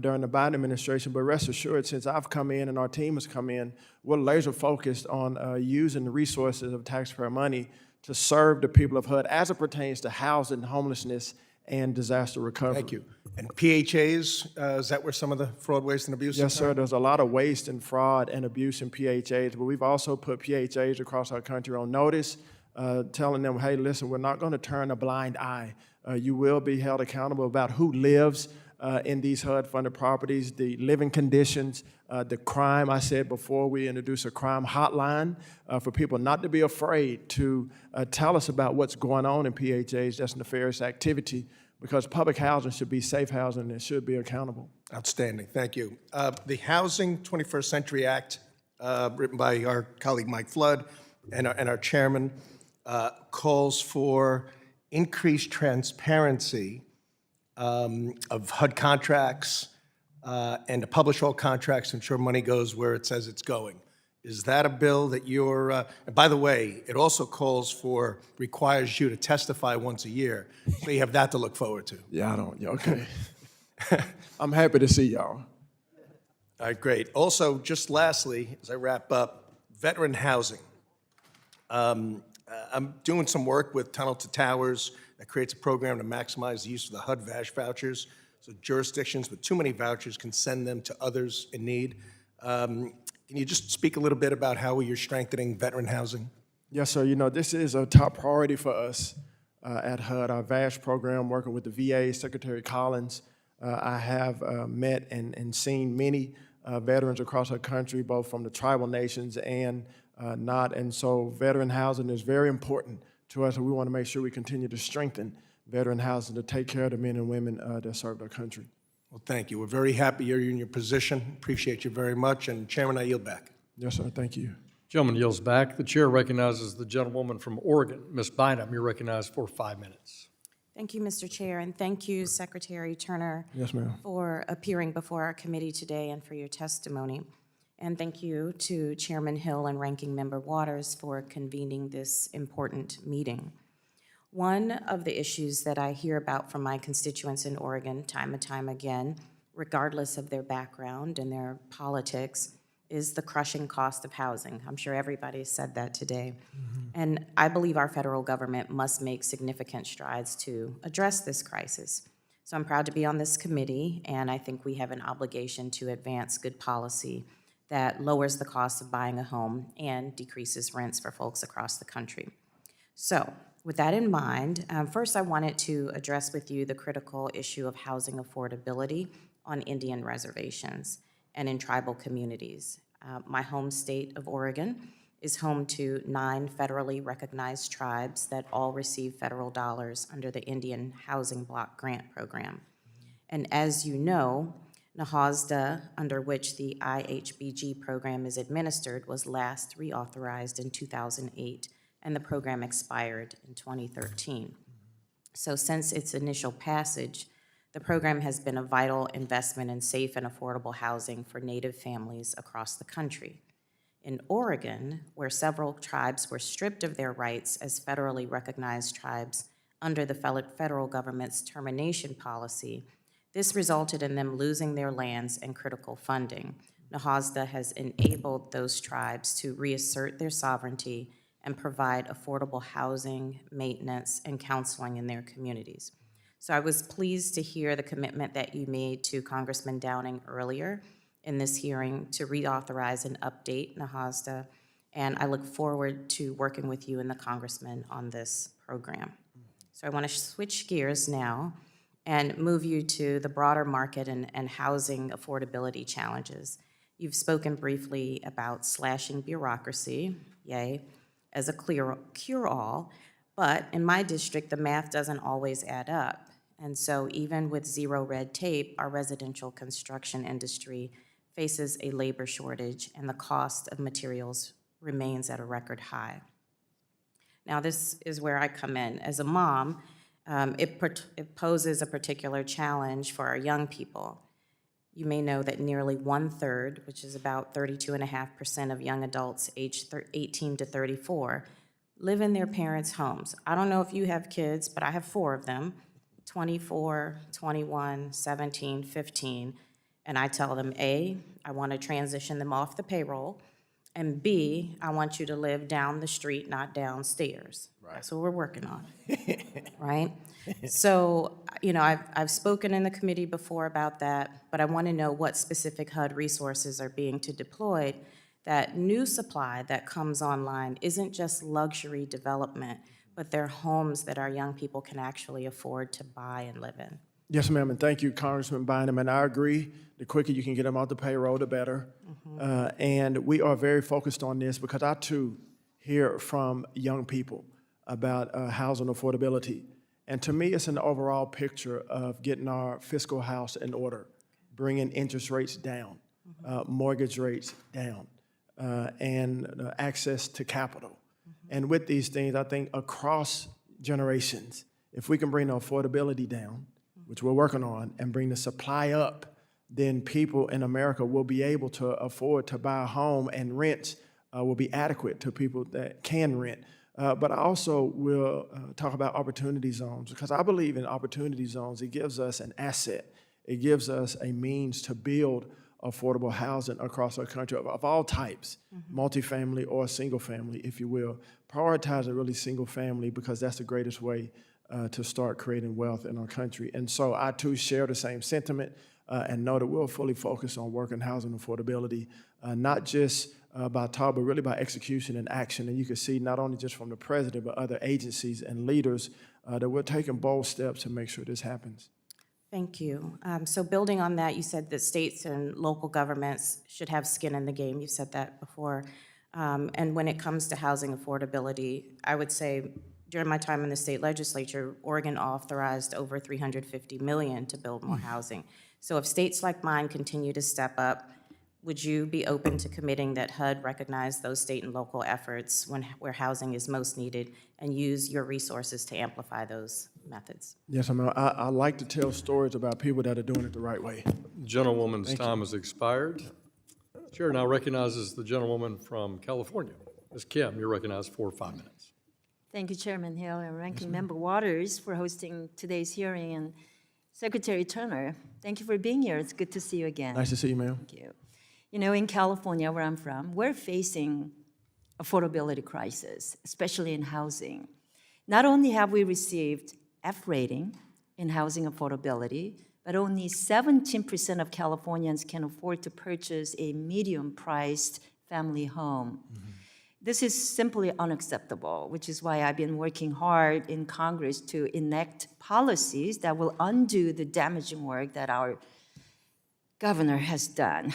S5: during the Biden administration. But rest assured, since I've come in and our team has come in, we're laser focused on using the resources of taxpayer money to serve the people of HUD as it pertains to housing, homelessness, and disaster recovery.
S14: Thank you. And PHAs, is that where some of the fraud, waste, and abuse is?
S5: Yes, sir. There's a lot of waste and fraud and abuse in PHAs, but we've also put PHAs across our country on notice, telling them, hey, listen, we're not going to turn a blind eye. You will be held accountable about who lives in these HUD-funded properties, the living conditions, the crime. I said before, we introduced a crime hotline for people not to be afraid to tell us about what's going on in PHAs, that's nefarious activity, because public housing should be safe housing and it should be accountable.
S14: Outstanding, thank you. The Housing 21st Century Act, written by our colleague Mike Flood and our chairman, calls for increased transparency of HUD contracts and to publish all contracts to ensure money goes where it says it's going. Is that a bill that you're, and by the way, it also requires you to testify once a year, so you have that to look forward to.
S5: Yeah, I don't, yeah, okay. I'm happy to see y'all.
S14: All right, great. Also, just lastly, as I wrap up, veteran housing. I'm doing some work with Tunnel to Towers that creates a program to maximize the use of the HUD VASH vouchers, so jurisdictions with too many vouchers can send them to others in need. Can you just speak a little bit about how you're strengthening veteran housing?
S5: Yes, sir. You know, this is a top priority for us at HUD, our VASH program, working with the VA, Secretary Collins, I have met and seen many veterans across our country, both from the tribal nations and not. And so veteran housing is very important to us, and we want to make sure we continue to strengthen veteran housing to take care of the men and women that serve our country.
S14: Well, thank you. We're very happy you're in your position. Appreciate you very much. And Chairman, I yield back.
S5: Yes, sir. Thank you.
S1: Gentleman yields back. The chair recognizes the gentlewoman from Oregon. Ms. Bynum, you're recognized for 5 minutes.
S16: Thank you, Mr. Chair, and thank you, Secretary Turner,
S5: Yes, ma'am.
S16: for appearing before our committee today and for your testimony. And thank you to Chairman Hill and Ranking Member Waters for convening this important meeting. One of the issues that I hear about from my constituents in Oregon time and time again, regardless of their background and their politics, is the crushing cost of housing. I'm sure everybody said that today. And I believe our federal government must make significant strides to address this crisis. So I'm proud to be on this committee, and I think we have an obligation to advance good policy that lowers the cost of buying a home and decreases rents for folks across the country. So with that in mind, first I wanted to address with you the critical issue of housing affordability on Indian reservations and in tribal communities. My home state of Oregon is home to 9 federally recognized tribes that all receive federal dollars under the Indian Housing Block Grant Program. And as you know, NAHASDA, under which the IHBG program is administered, was last reauthorized in 2008, and the program expired in 2013. So since its initial passage, the program has been a vital investment in safe and affordable housing for Native families across the country. In Oregon, where several tribes were stripped of their rights as federally recognized tribes under the federal government's termination policy, this resulted in them losing their lands and critical funding. NAHASDA has enabled those tribes to reassert their sovereignty and provide affordable housing, maintenance, and counseling in their communities. So I was pleased to hear the commitment that you made to Congressman Downing earlier in this hearing to reauthorize and update NAHASDA, and I look forward to working with you and the Congressman on this program. So I want to switch gears now and move you to the broader market and housing affordability challenges. You've spoken briefly about slashing bureaucracy, yay, as a cure-all, but in my district, the math doesn't always add up. And so even with zero red tape, our residential construction industry faces a labor shortage, and the cost of materials remains at a record high. Now, this is where I come in. As a mom, it poses a particular challenge for our young people. You may know that nearly 1/3, which is about 32.5% of young adults aged 18 to 34, live in their parents' homes. I don't know if you have kids, but I have 4 of them, 24, 21, 17, 15. And I tell them, A, I want to transition them off the payroll, and B, I want you to live down the street, not downstairs. Right. That's what we're working on, right? So, you know, I've spoken in the committee before about that, but I want to know what specific HUD resources are being deployed. That new supply that comes online isn't just luxury development, but they're homes that our young people can actually afford to buy and live in.
S5: Yes, ma'am, and thank you, Congressman Bynum, and I agree, the quicker you can get them off the payroll, the better. And we are very focused on this because I, too, hear from young people about housing affordability. And to me, it's an overall picture of getting our fiscal house in order, bringing interest rates down, mortgage rates down, and access to capital. And with these things, I think across generations, if we can bring the affordability down, which we're working on, and bring the supply up, then people in America will be able to afford to buy a home, and rents will be adequate to people that can rent. But I also will talk about opportunity zones, because I believe in opportunity zones. It gives us an asset. It gives us a means to build affordable housing across our country of all types, multifamily or single family, if you will. Prioritize a really single family, because that's the greatest way to start creating wealth in our country. And so I too share the same sentiment and know that we'll fully focus on working housing affordability, not just by talk, but really by execution and action. And you can see not only just from the president, but other agencies and leaders that we're taking bold steps to make sure this happens.
S16: Thank you. So building on that, you said that states and local governments should have skin in the game. You've said that before. And when it comes to housing affordability, I would say during my time in the state legislature, Oregon authorized over $350 million to build more housing. So if states like mine continue to step up, would you be open to committing that HUD recognize those state and local efforts where housing is most needed and use your resources to amplify those methods?
S5: Yes, I like to tell stories about people that are doing it the right way.
S1: Gentlewoman's time has expired. Chair now recognizes the gentlewoman from California. Ms. Kim, you're recognized for 5 minutes.
S17: Thank you, Chairman Hill and Ranking Member Waters for hosting today's hearing, and Secretary Turner, thank you for being here. It's good to see you again.
S5: Nice to see you, ma'am.
S17: Thank you. You know, in California, where I'm from, we're facing affordability crisis, especially in housing. Not only have we received F rating in housing affordability, but only 17% of Californians can afford to purchase a medium-priced family home. This is simply unacceptable, which is why I've been working hard in Congress to enact policies that will undo the damaging work that our governor has done.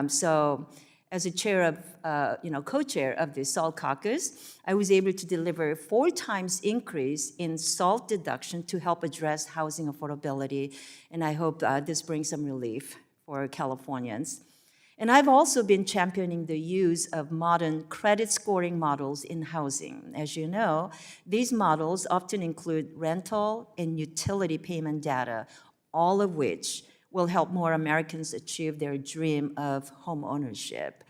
S17: So as a chair of, co-chair of the SALT caucus, I was able to deliver 4 times increase in SALT deduction to help address housing affordability, and I hope this brings some relief for Californians. And I've also been championing the use of modern credit scoring models in housing. As you know, these models often include rental and utility payment data, all of which will help more Americans achieve their dream of home ownership.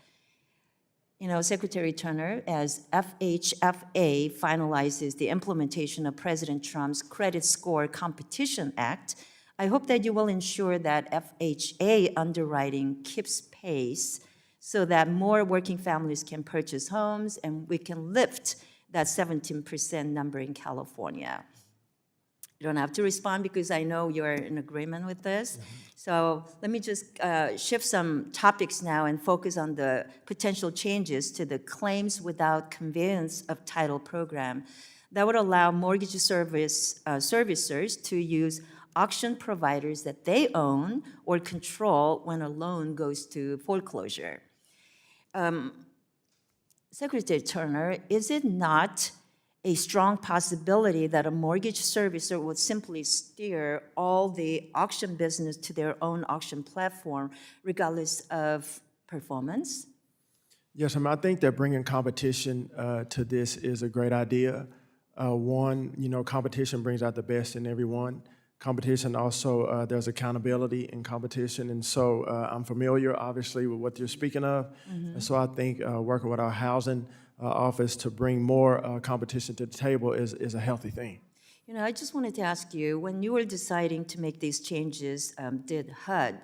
S17: You know, Secretary Turner, as FHFA finalizes the implementation of President Trump's Credit Score Competition Act, I hope that you will ensure that FHA underwriting keeps pace so that more working families can purchase homes and we can lift that 17% number in California. You don't have to respond because I know you're in agreement with this. So let me just shift some topics now and focus on the potential changes to the claims without conveyance of title program that would allow mortgage servicers to use auction providers that they own or control when a loan goes to foreclosure. Secretary Turner, is it not a strong possibility that a mortgage servicer would simply steer all the auction business to their own auction platform, regardless of performance?
S5: Yes, I think that bringing competition to this is a great idea. One, competition brings out the best in everyone. Competition also, there's accountability in competition, and so I'm familiar, obviously, with what you're speaking of. And so I think working with our housing office to bring more competition to the table is a healthy thing.
S17: You know, I just wanted to ask you, when you were deciding to make these changes, did HUD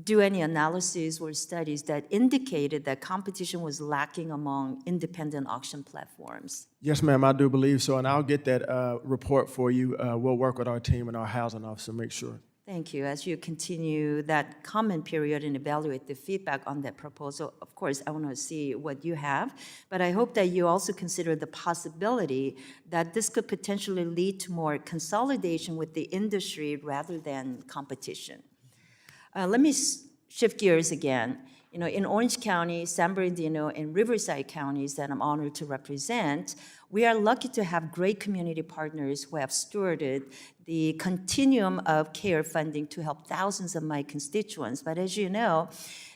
S17: do any analyses or studies that indicated that competition was lacking among independent auction platforms?
S5: Yes, ma'am, I do believe so, and I'll get that report for you. We'll work with our team and our housing office to make sure.
S17: Thank you. As you continue that comment period and evaluate the feedback on that proposal, of course, I want to see what you have, but I hope that you also consider the possibility that this could potentially lead to more consolidation with the industry rather than competition. Let me shift gears again. You know, in Orange County, San Bernardino, and Riverside counties that I'm honored to represent, we are lucky to have great community partners who have stewarded the continuum of care funding to help thousands of my constituents. But as you know,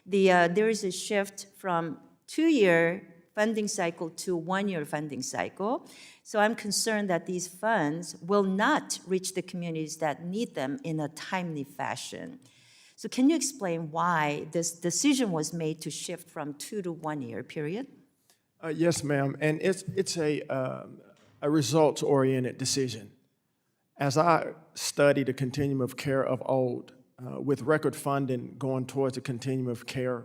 S17: there is a shift from 2-year funding cycle to 1-year funding cycle. So I'm concerned that these funds will not reach the communities that need them in a timely fashion. So can you explain why this decision was made to shift from 2 to 1 year period?
S5: Yes, ma'am, and it's a results-oriented decision. As I study the continuum of care of old, with record funding going towards the continuum of care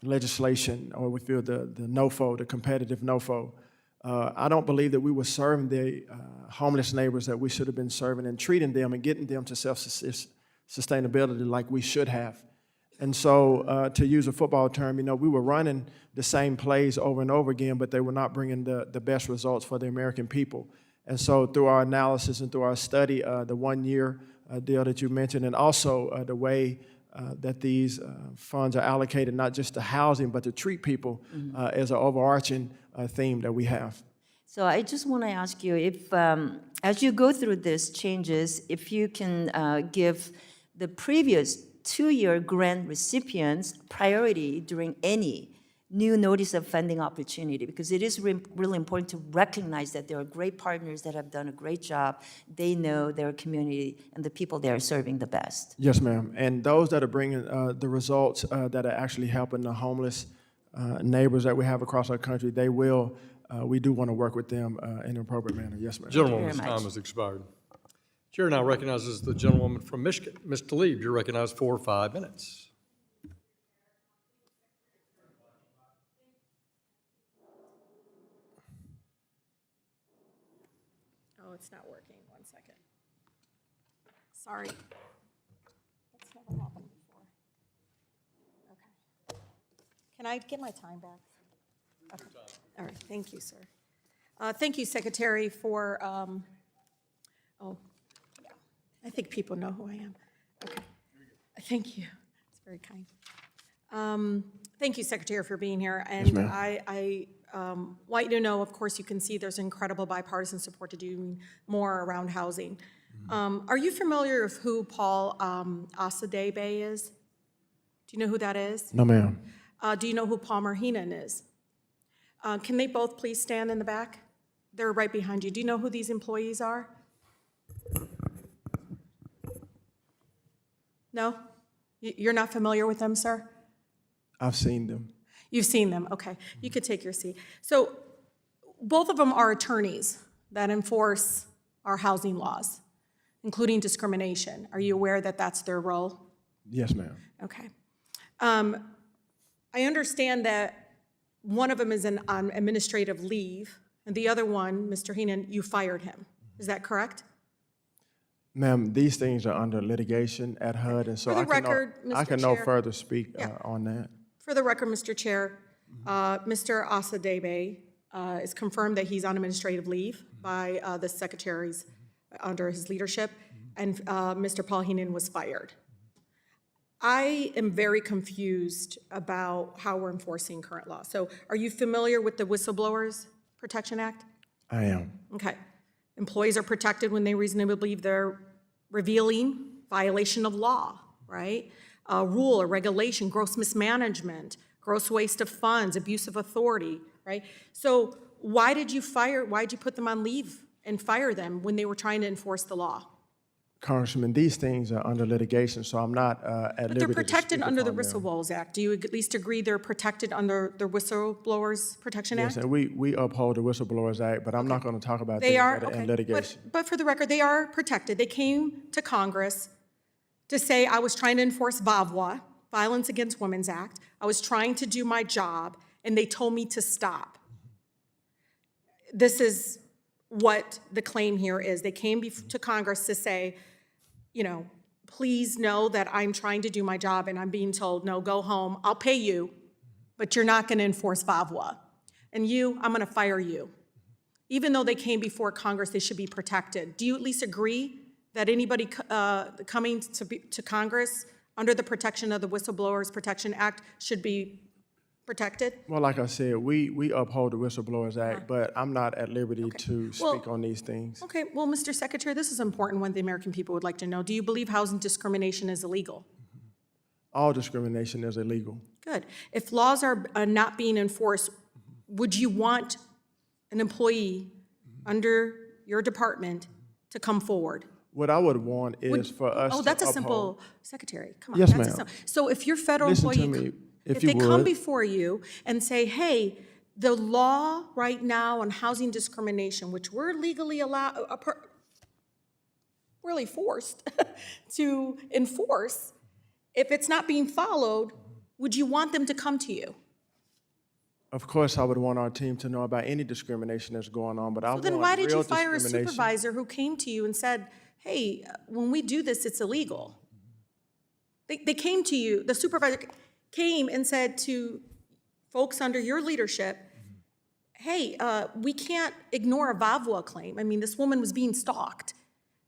S5: legislation, or we feel the NOFO, the competitive NOFO, I don't believe that we were serving the homeless neighbors that we should have been serving and treating them and getting them to self-sustainability like we should have. And so, to use a football term, we were running the same plays over and over again, but they were not bringing the best results for the American people. And so through our analysis and through our study, the 1-year deal that you mentioned, and also the way that these funds are allocated, not just to housing, but to treat people as an overarching theme that we have.
S17: So I just want to ask you if, as you go through these changes, if you can give the previous 2-year grant recipients priority during any new notice of funding opportunity, because it is really important to recognize that there are great partners that have done a great job. They know their community and the people they are serving the best.
S5: Yes, ma'am. And those that are bringing the results that are actually helping the homeless neighbors that we have across our country, they will, we do want to work with them in an appropriate manner. Yes, ma'am.
S1: Gentlewoman's time has expired. Chair now recognizes the gentlewoman from Michigan. Ms. Tlaib, you're recognized for 5 minutes.
S18: Oh, it's not working. 1 second. Sorry. That's never happened before. Okay. Can I get my time back? Okay. All right. Thank you, sir. Thank you, Secretary, for, oh, yeah. I think people know who I am. Okay. Thank you. It's very kind. Thank you, Secretary, for being here. And
S5: Yes, ma'am.
S18: I want you to know, of course, you can see there's incredible bipartisan support to do more around housing. Are you familiar with who Paul Asadebe is? Do you know who that is?
S5: No, ma'am.
S18: Do you know who Palmer Heenan is? Can they both please stand in the back? They're right behind you. Do you know who these employees are? No? You're not familiar with them, sir?
S5: I've seen them.
S18: You've seen them, okay. You could take your seat. So both of them are attorneys that enforce our housing laws, including discrimination. Are you aware that that's their role?
S5: Yes, ma'am.
S18: Okay. I understand that one of them is on administrative leave, and the other one, Mr. Heenan, you fired him. Is that correct?
S5: Ma'am, these things are under litigation at HUD, and so
S18: For the
S5: I can
S18: record,
S5: no, I
S18: Mr.
S5: can no
S18: Chair.
S5: further speak on that.
S18: For the record, Mr. Chair, Mr. Asadebe is confirmed that he's on administrative leave by the secretaries under his leadership, and Mr. Paul Heenan was fired. I am very confused about how we're enforcing current law. So are you familiar with the Whistleblowers Protection Act?
S5: I am.
S18: Okay. Employees are protected when they reasonably believe they're revealing violation of law, right? Rule or regulation, gross mismanagement, gross waste of funds, abuse of authority, right? So why'd you put them on leave and fire them when they were trying to enforce the law?
S5: Congressman, these things are under litigation, so I'm not at
S18: But
S5: liberty
S18: they're
S5: to
S18: protected
S5: speak
S18: under the
S5: upon them.
S18: Whistleblowers Act. Do you at least agree they're protected under the Whistleblowers Protection Act?
S5: Yes, and we uphold the Whistleblowers Act, but I'm not going to talk about
S18: They
S5: things
S18: are,
S5: that are
S18: okay.
S5: in litigation.
S18: But for the record, they are protected. They came to Congress to say, I was trying to enforce VAWA, Violence Against Women's Act. I was trying to do my job, and they told me to stop. This is what the claim here is. They came to Congress to say, you know, please know that I'm trying to do my job, and I'm being told, no, go home. I'll pay you, but you're not going to enforce VAWA. And you, I'm going to fire you. Even though they came before Congress, they should be protected. Do you at least agree that anybody coming to Congress under the protection of the Whistleblowers Protection Act should be protected?
S5: Well, like I said, we uphold the Whistleblowers Act, but I'm not at liberty to speak on these things.
S18: Okay, well, Mr. Secretary, this is important when the American people would like to know. Do you believe housing discrimination is illegal?
S5: All discrimination is illegal.
S18: Good. If laws are not being enforced, would you want an employee under your department to come forward?
S5: What I would want is for us to
S18: Oh, that's a
S5: uphold-
S18: simple, Secretary, come on.
S5: Yes,
S18: that's a
S5: ma'am.
S18: So if your federal
S5: Listen to
S18: employee,
S5: me, if
S18: if
S5: you
S18: they come
S5: would.
S18: before you and say, hey, the law right now on housing discrimination, which we're legally allowed, really forced to enforce, if it's not being followed, would you want them to come to you?
S5: Of course, I would want our team to know about any discrimination that's going on, but I
S18: So
S5: want
S18: then why did
S5: real
S18: you fire a
S5: discrimination.
S18: supervisor who came to you and said, hey, when we do this, it's illegal? They came to you, the supervisor came and said to folks under your leadership, hey, we can't ignore a VAWA claim. I mean, this woman was being stalked,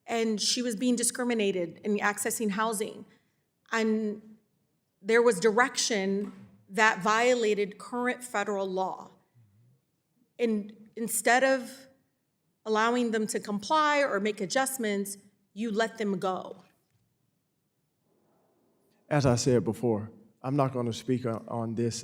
S18: and she was being discriminated in accessing housing. And there was direction that violated current federal law. And instead of allowing them to comply or make adjustments, you let them go.
S5: As I said before, I'm not going to speak on this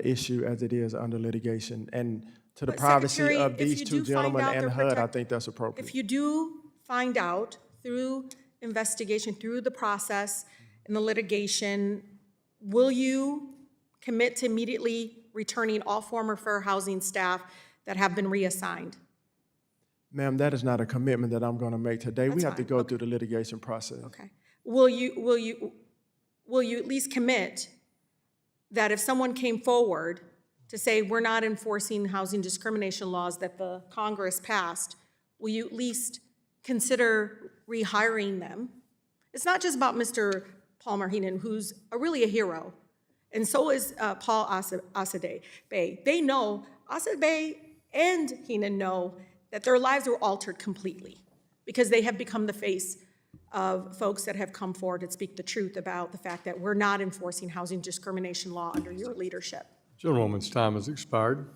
S5: issue as it is under litigation. And to the
S18: But
S5: privacy
S18: Secretary,
S5: of
S18: if
S5: these
S18: you
S5: two
S18: do find
S5: gentlemen
S18: out
S5: and
S18: they're
S5: HUD, I
S18: protect-
S5: think that's appropriate.
S18: If you do find out through investigation, through the process and the litigation, will you commit to immediately returning all former fair housing staff that have been reassigned?
S5: Ma'am, that is not a commitment that I'm going to make today. We
S18: That's
S5: have to
S18: fine.
S5: go through the litigation process.
S18: Okay. Will you at least commit that if someone came forward to say we're not enforcing housing discrimination laws that the Congress passed, will you at least consider rehiring them? It's not just about Mr. Palmer Heenan, who's really a hero, and so is Paul Asadeh Bey. They know, Asadeh Bey and Heenan know that their lives were altered completely because they have become the face of folks that have come forward and speak the truth about the fact that we're not enforcing housing discrimination law under your leadership.
S1: Gentlewoman's time has expired.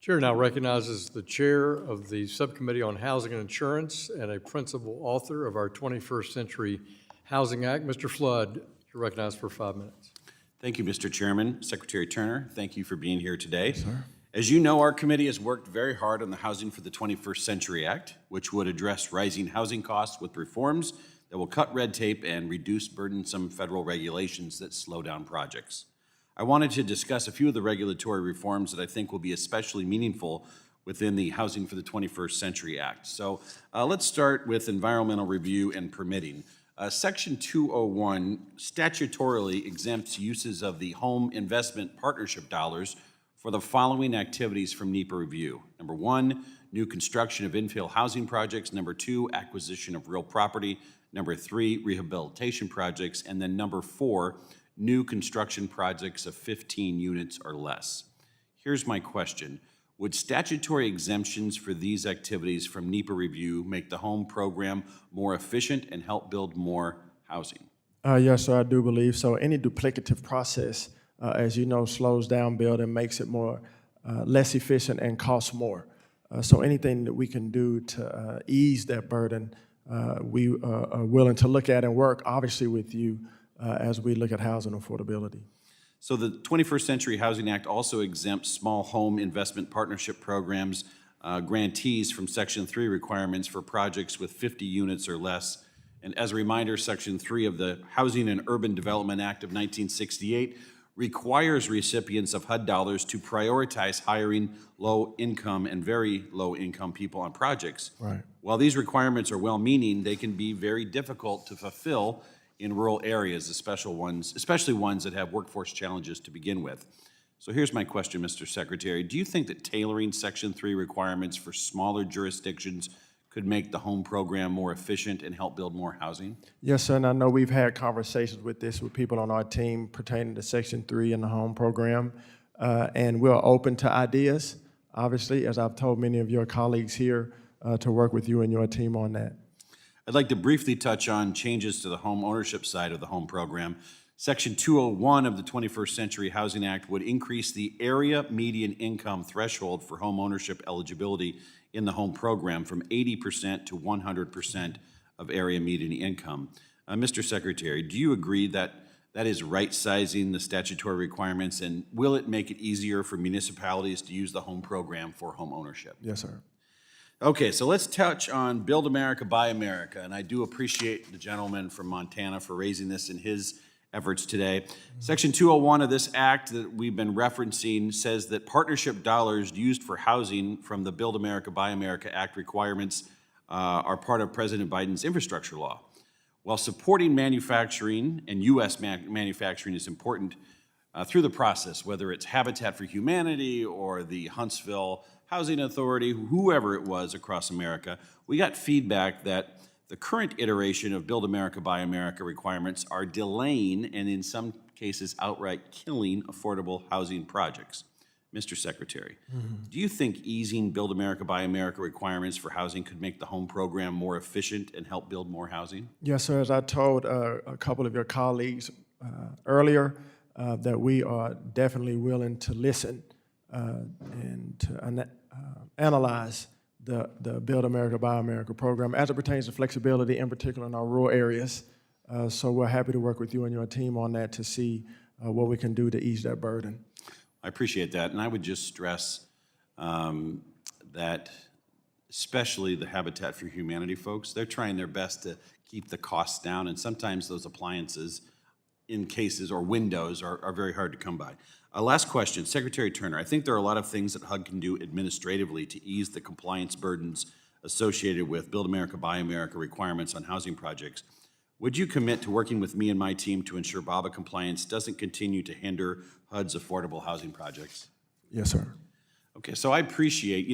S1: Chair now recognizes the chair of the Subcommittee on Housing and Insurance and a principal author of our 21st Century Housing Act. Mr. Flood, you're recognized for 5 minutes.
S19: Thank you, Mr. Chairman. Secretary Turner, thank you for being here today. Yes, sir. As you know, our committee has worked very hard on the Housing for the 21st Century Act, which would address rising housing costs with reforms that will cut red tape and reduce burdensome federal regulations that slow down projects. I wanted to discuss a few of the regulatory reforms that I think will be especially meaningful within the Housing for the 21st Century Act. So let's start with environmental review and permitting. Section 201 statutorily exempts uses of the home investment partnership dollars for the following activities from NEPA review. Number 1, new construction of infill housing projects. Number 2, acquisition of real property. Number 3, rehabilitation projects. And then number 4, new construction projects of 15 units or less. Here's my question. Would statutory exemptions for these activities from NEPA review make the home program more efficient and help build more housing?
S5: Yes, sir, I do believe so. Any duplicative process, as you know, slows down building, makes it more less efficient and costs more. So anything that we can do to ease that burden, we are willing to look at and work, obviously, with you as we look at housing affordability.
S19: So the 21st Century Housing Act also exempts small home investment partnership programs grantees from Section 3 requirements for projects with 50 units or less. And as a reminder, Section 3 of the Housing and Urban Development Act of 1968 requires recipients of HUD dollars to prioritize hiring low-income and very low-income people on projects.
S5: Right.
S19: While these requirements are well-meaning, they can be very difficult to fulfill in rural areas, especially ones that have workforce challenges to begin with. So here's my question, Mr. Secretary. Do you think that tailoring Section 3 requirements for smaller jurisdictions could make the home program more efficient and help build more housing?
S5: Yes, sir, and I know we've had conversations with people on our team pertaining to Section 3 in the home program, and we're open to ideas, obviously, as I've told many of your colleagues here, to work with you and your team on that.
S19: I'd like to briefly touch on changes to the home ownership side of the home program. Section 201 of the 21st Century Housing Act would increase the area median income threshold for home ownership eligibility in the home program from 80% to 100% of area median income. Mr. Secretary, do you agree that that is right-sizing the statutory requirements, and will it make it easier for municipalities to use the home program for home ownership?
S5: Yes, sir.
S19: Okay, so let's touch on Build America, Buy America, and I do appreciate the gentleman from Montana for raising this in his efforts today. Section 201 of this act that we've been referencing says that partnership dollars used for housing from the Build America, Buy America Act requirements are part of President Biden's infrastructure law. While supporting manufacturing and U.S. manufacturing is important through the process, whether it's Habitat for Humanity or the Huntsville Housing Authority, whoever it was across America, we got feedback that the current iteration of Build America, Buy America requirements are delaying and in some cases outright killing affordable housing projects. Mr. Secretary, do you think easing Build America, Buy America requirements for housing could make the home program more efficient and help build more housing?
S5: Yes, sir. As I told a couple of your colleagues earlier, that we are definitely willing to listen and to analyze the Build America, Buy America program as it pertains to flexibility, in particular in our rural areas. So we're happy to work with you and your team on that to see what we can do to ease that burden.
S19: I appreciate that, and I would just stress that especially the Habitat for Humanity folks, they're trying their best to keep the costs down, and sometimes those appliances in cases or windows are very hard to come by. Last question, Secretary Turner, I think there are a lot of things that HUD can do administratively to ease the compliance burdens associated with Build America, Buy America requirements on housing projects. Would you commit to working with me and my team to ensure BABA compliance doesn't continue to hinder HUD's affordable housing projects?
S5: Yes, sir.
S19: Okay, so I appreciate,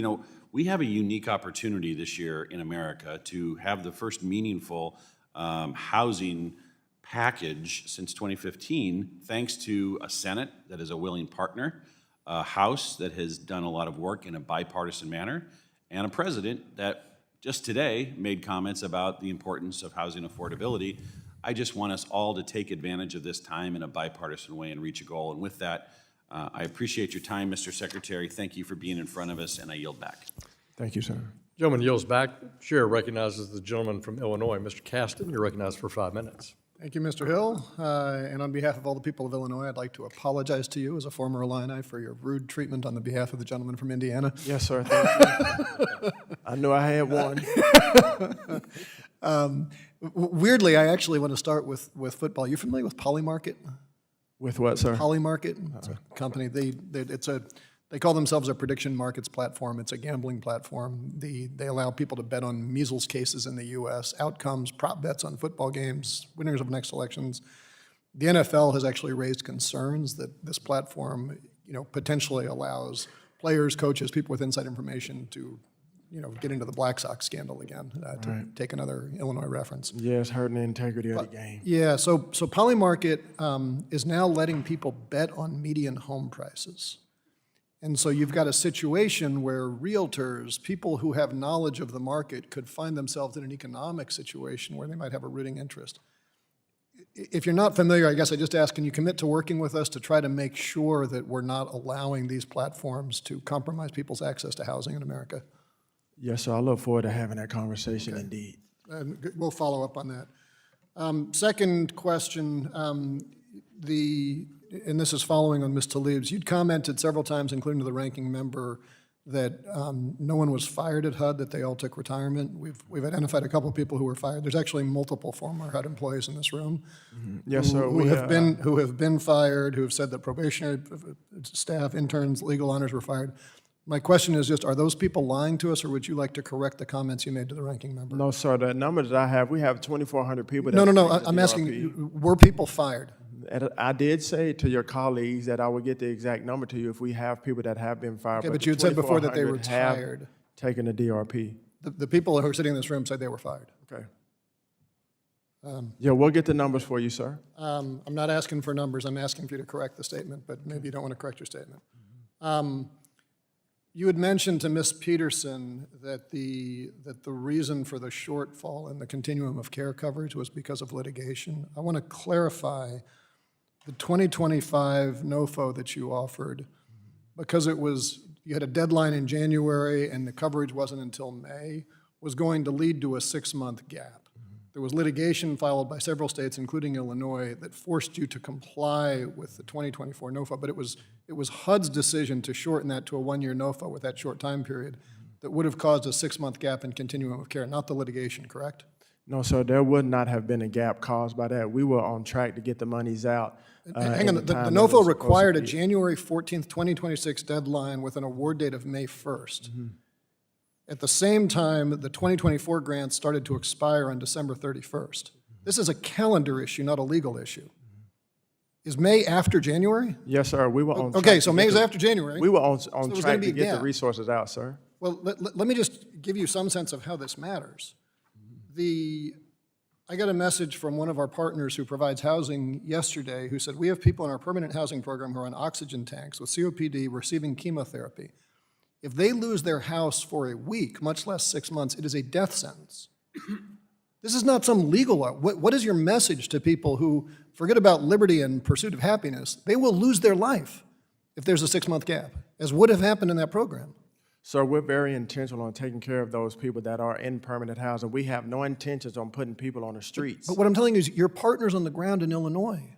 S19: we have a unique opportunity this year in America to have the first meaningful housing package since 2015, thanks to a Senate that is a willing partner, a House that has done a lot of work in a bipartisan manner, and a president that just today made comments about the importance of housing affordability. I just want us all to take advantage of this time in a bipartisan way and reach a goal. And with that, I appreciate your time, Mr. Secretary. Thank you for being in front of us, and I yield back.
S5: Thank you, sir.
S1: Gentleman yields back. Chair recognizes the gentleman from Illinois, Mr. Caston. You're recognized for 5 minutes.
S20: Thank you, Mr. Hill. And on behalf of all the people of Illinois, I'd like to apologize to you as a former Illini for your rude treatment on the behalf of the gentleman from Indiana.
S5: Yes, sir. Thank you. I knew I had one.
S20: Weirdly, I actually want to start with football. You familiar with Polymarket?
S5: With what, sir?
S20: Polymarket, it's a company. They call themselves a prediction markets platform. It's a gambling platform. They allow people to bet on measles cases in the U.S., outcomes, prop bets on football games, winners of next elections. The NFL has actually raised concerns that this platform, potentially allows players, coaches, people with inside information to, get into the Black Sox scandal again, to take another Illinois reference.
S5: Yeah, it's hurting the integrity of the game.
S20: Yeah, so Polymarket is now letting people bet on median home prices. And so you've got a situation where realtors, people who have knowledge of the market, could find themselves in an economic situation where they might have a rooting interest. If you're not familiar, I guess I just ask, can you commit to working with us to try to make sure that we're not allowing these platforms to compromise people's access to housing in America?
S5: Yes, sir. I look forward to having that conversation indeed.
S20: And we'll follow up on that. Second question, and this is following on Ms. Talib's, you'd commented several times, including to the ranking member, that no one was fired at HUD, that they all took retirement. We've identified a couple of people who were fired. There's actually multiple former HUD employees in this room.
S5: Yes, sir.
S20: Who have been fired, who have said that probationary staff, interns, legal honors were fired. My question is just, are those people lying to us, or would you like to correct the comments you made to the ranking member?
S5: No, sir. The number that I have, we have 2,400 people.
S20: No. I'm asking you, were people fired?
S5: I did say to your colleagues that I would get the exact number to you if we have people that have been fired.
S20: Okay, but you had said before that they
S5: 2,400 have
S20: retired.
S5: taken the DRP.
S20: The people who are sitting in this room said they were fired.
S5: Okay. Yeah, we'll get the numbers for you, sir.
S20: I'm not asking for numbers. I'm asking for you to correct the statement, but maybe you don't want to correct your statement. You had mentioned to Ms. Peterson that the reason for the shortfall in the continuum of care coverage was because of litigation. I want to clarify the 2025 NOFO that you offered, because you had a deadline in January and the coverage wasn't until May, was going to lead to a 6-month gap. There was litigation filed by several states, including Illinois, that forced you to comply with the 2024 NOFO, but it was HUD's decision to shorten that to a 1-year NOFO with that short time period that would have caused a 6-month gap in continuum of care, not the litigation, correct?
S5: No, sir, there would not have been a gap caused by that. We were on track to get the monies out.
S20: Hang on, the NOFO required a January 14th, 2026 deadline with an award date of May 1st. At the same time, the 2024 grants started to expire on December 31st. This is a calendar issue, not a legal issue. Is May after January?
S5: Yes, sir, we were on track.
S20: Okay, so May's after January.
S5: We were on
S20: there's
S5: track
S20: gonna be
S5: to
S20: a
S5: get the
S20: gap.
S5: resources out, sir.
S20: Well, let me just give you some sense of how this matters. The I got a message from one of our partners who provides housing yesterday who said, we have people in our permanent housing program who are on oxygen tanks with COPD receiving chemotherapy. If they lose their house for a week, much less 6 months, it is a death sentence. This is not some legal law. What is your message to people who forget about liberty and pursuit of happiness? They will lose their life if there's a 6-month gap, as would have happened in that program.
S5: So we're very intentional on taking care of those people that are in permanent housing. We have no intentions on putting people on the streets.
S20: But what I'm telling you is your partners on the ground in Illinois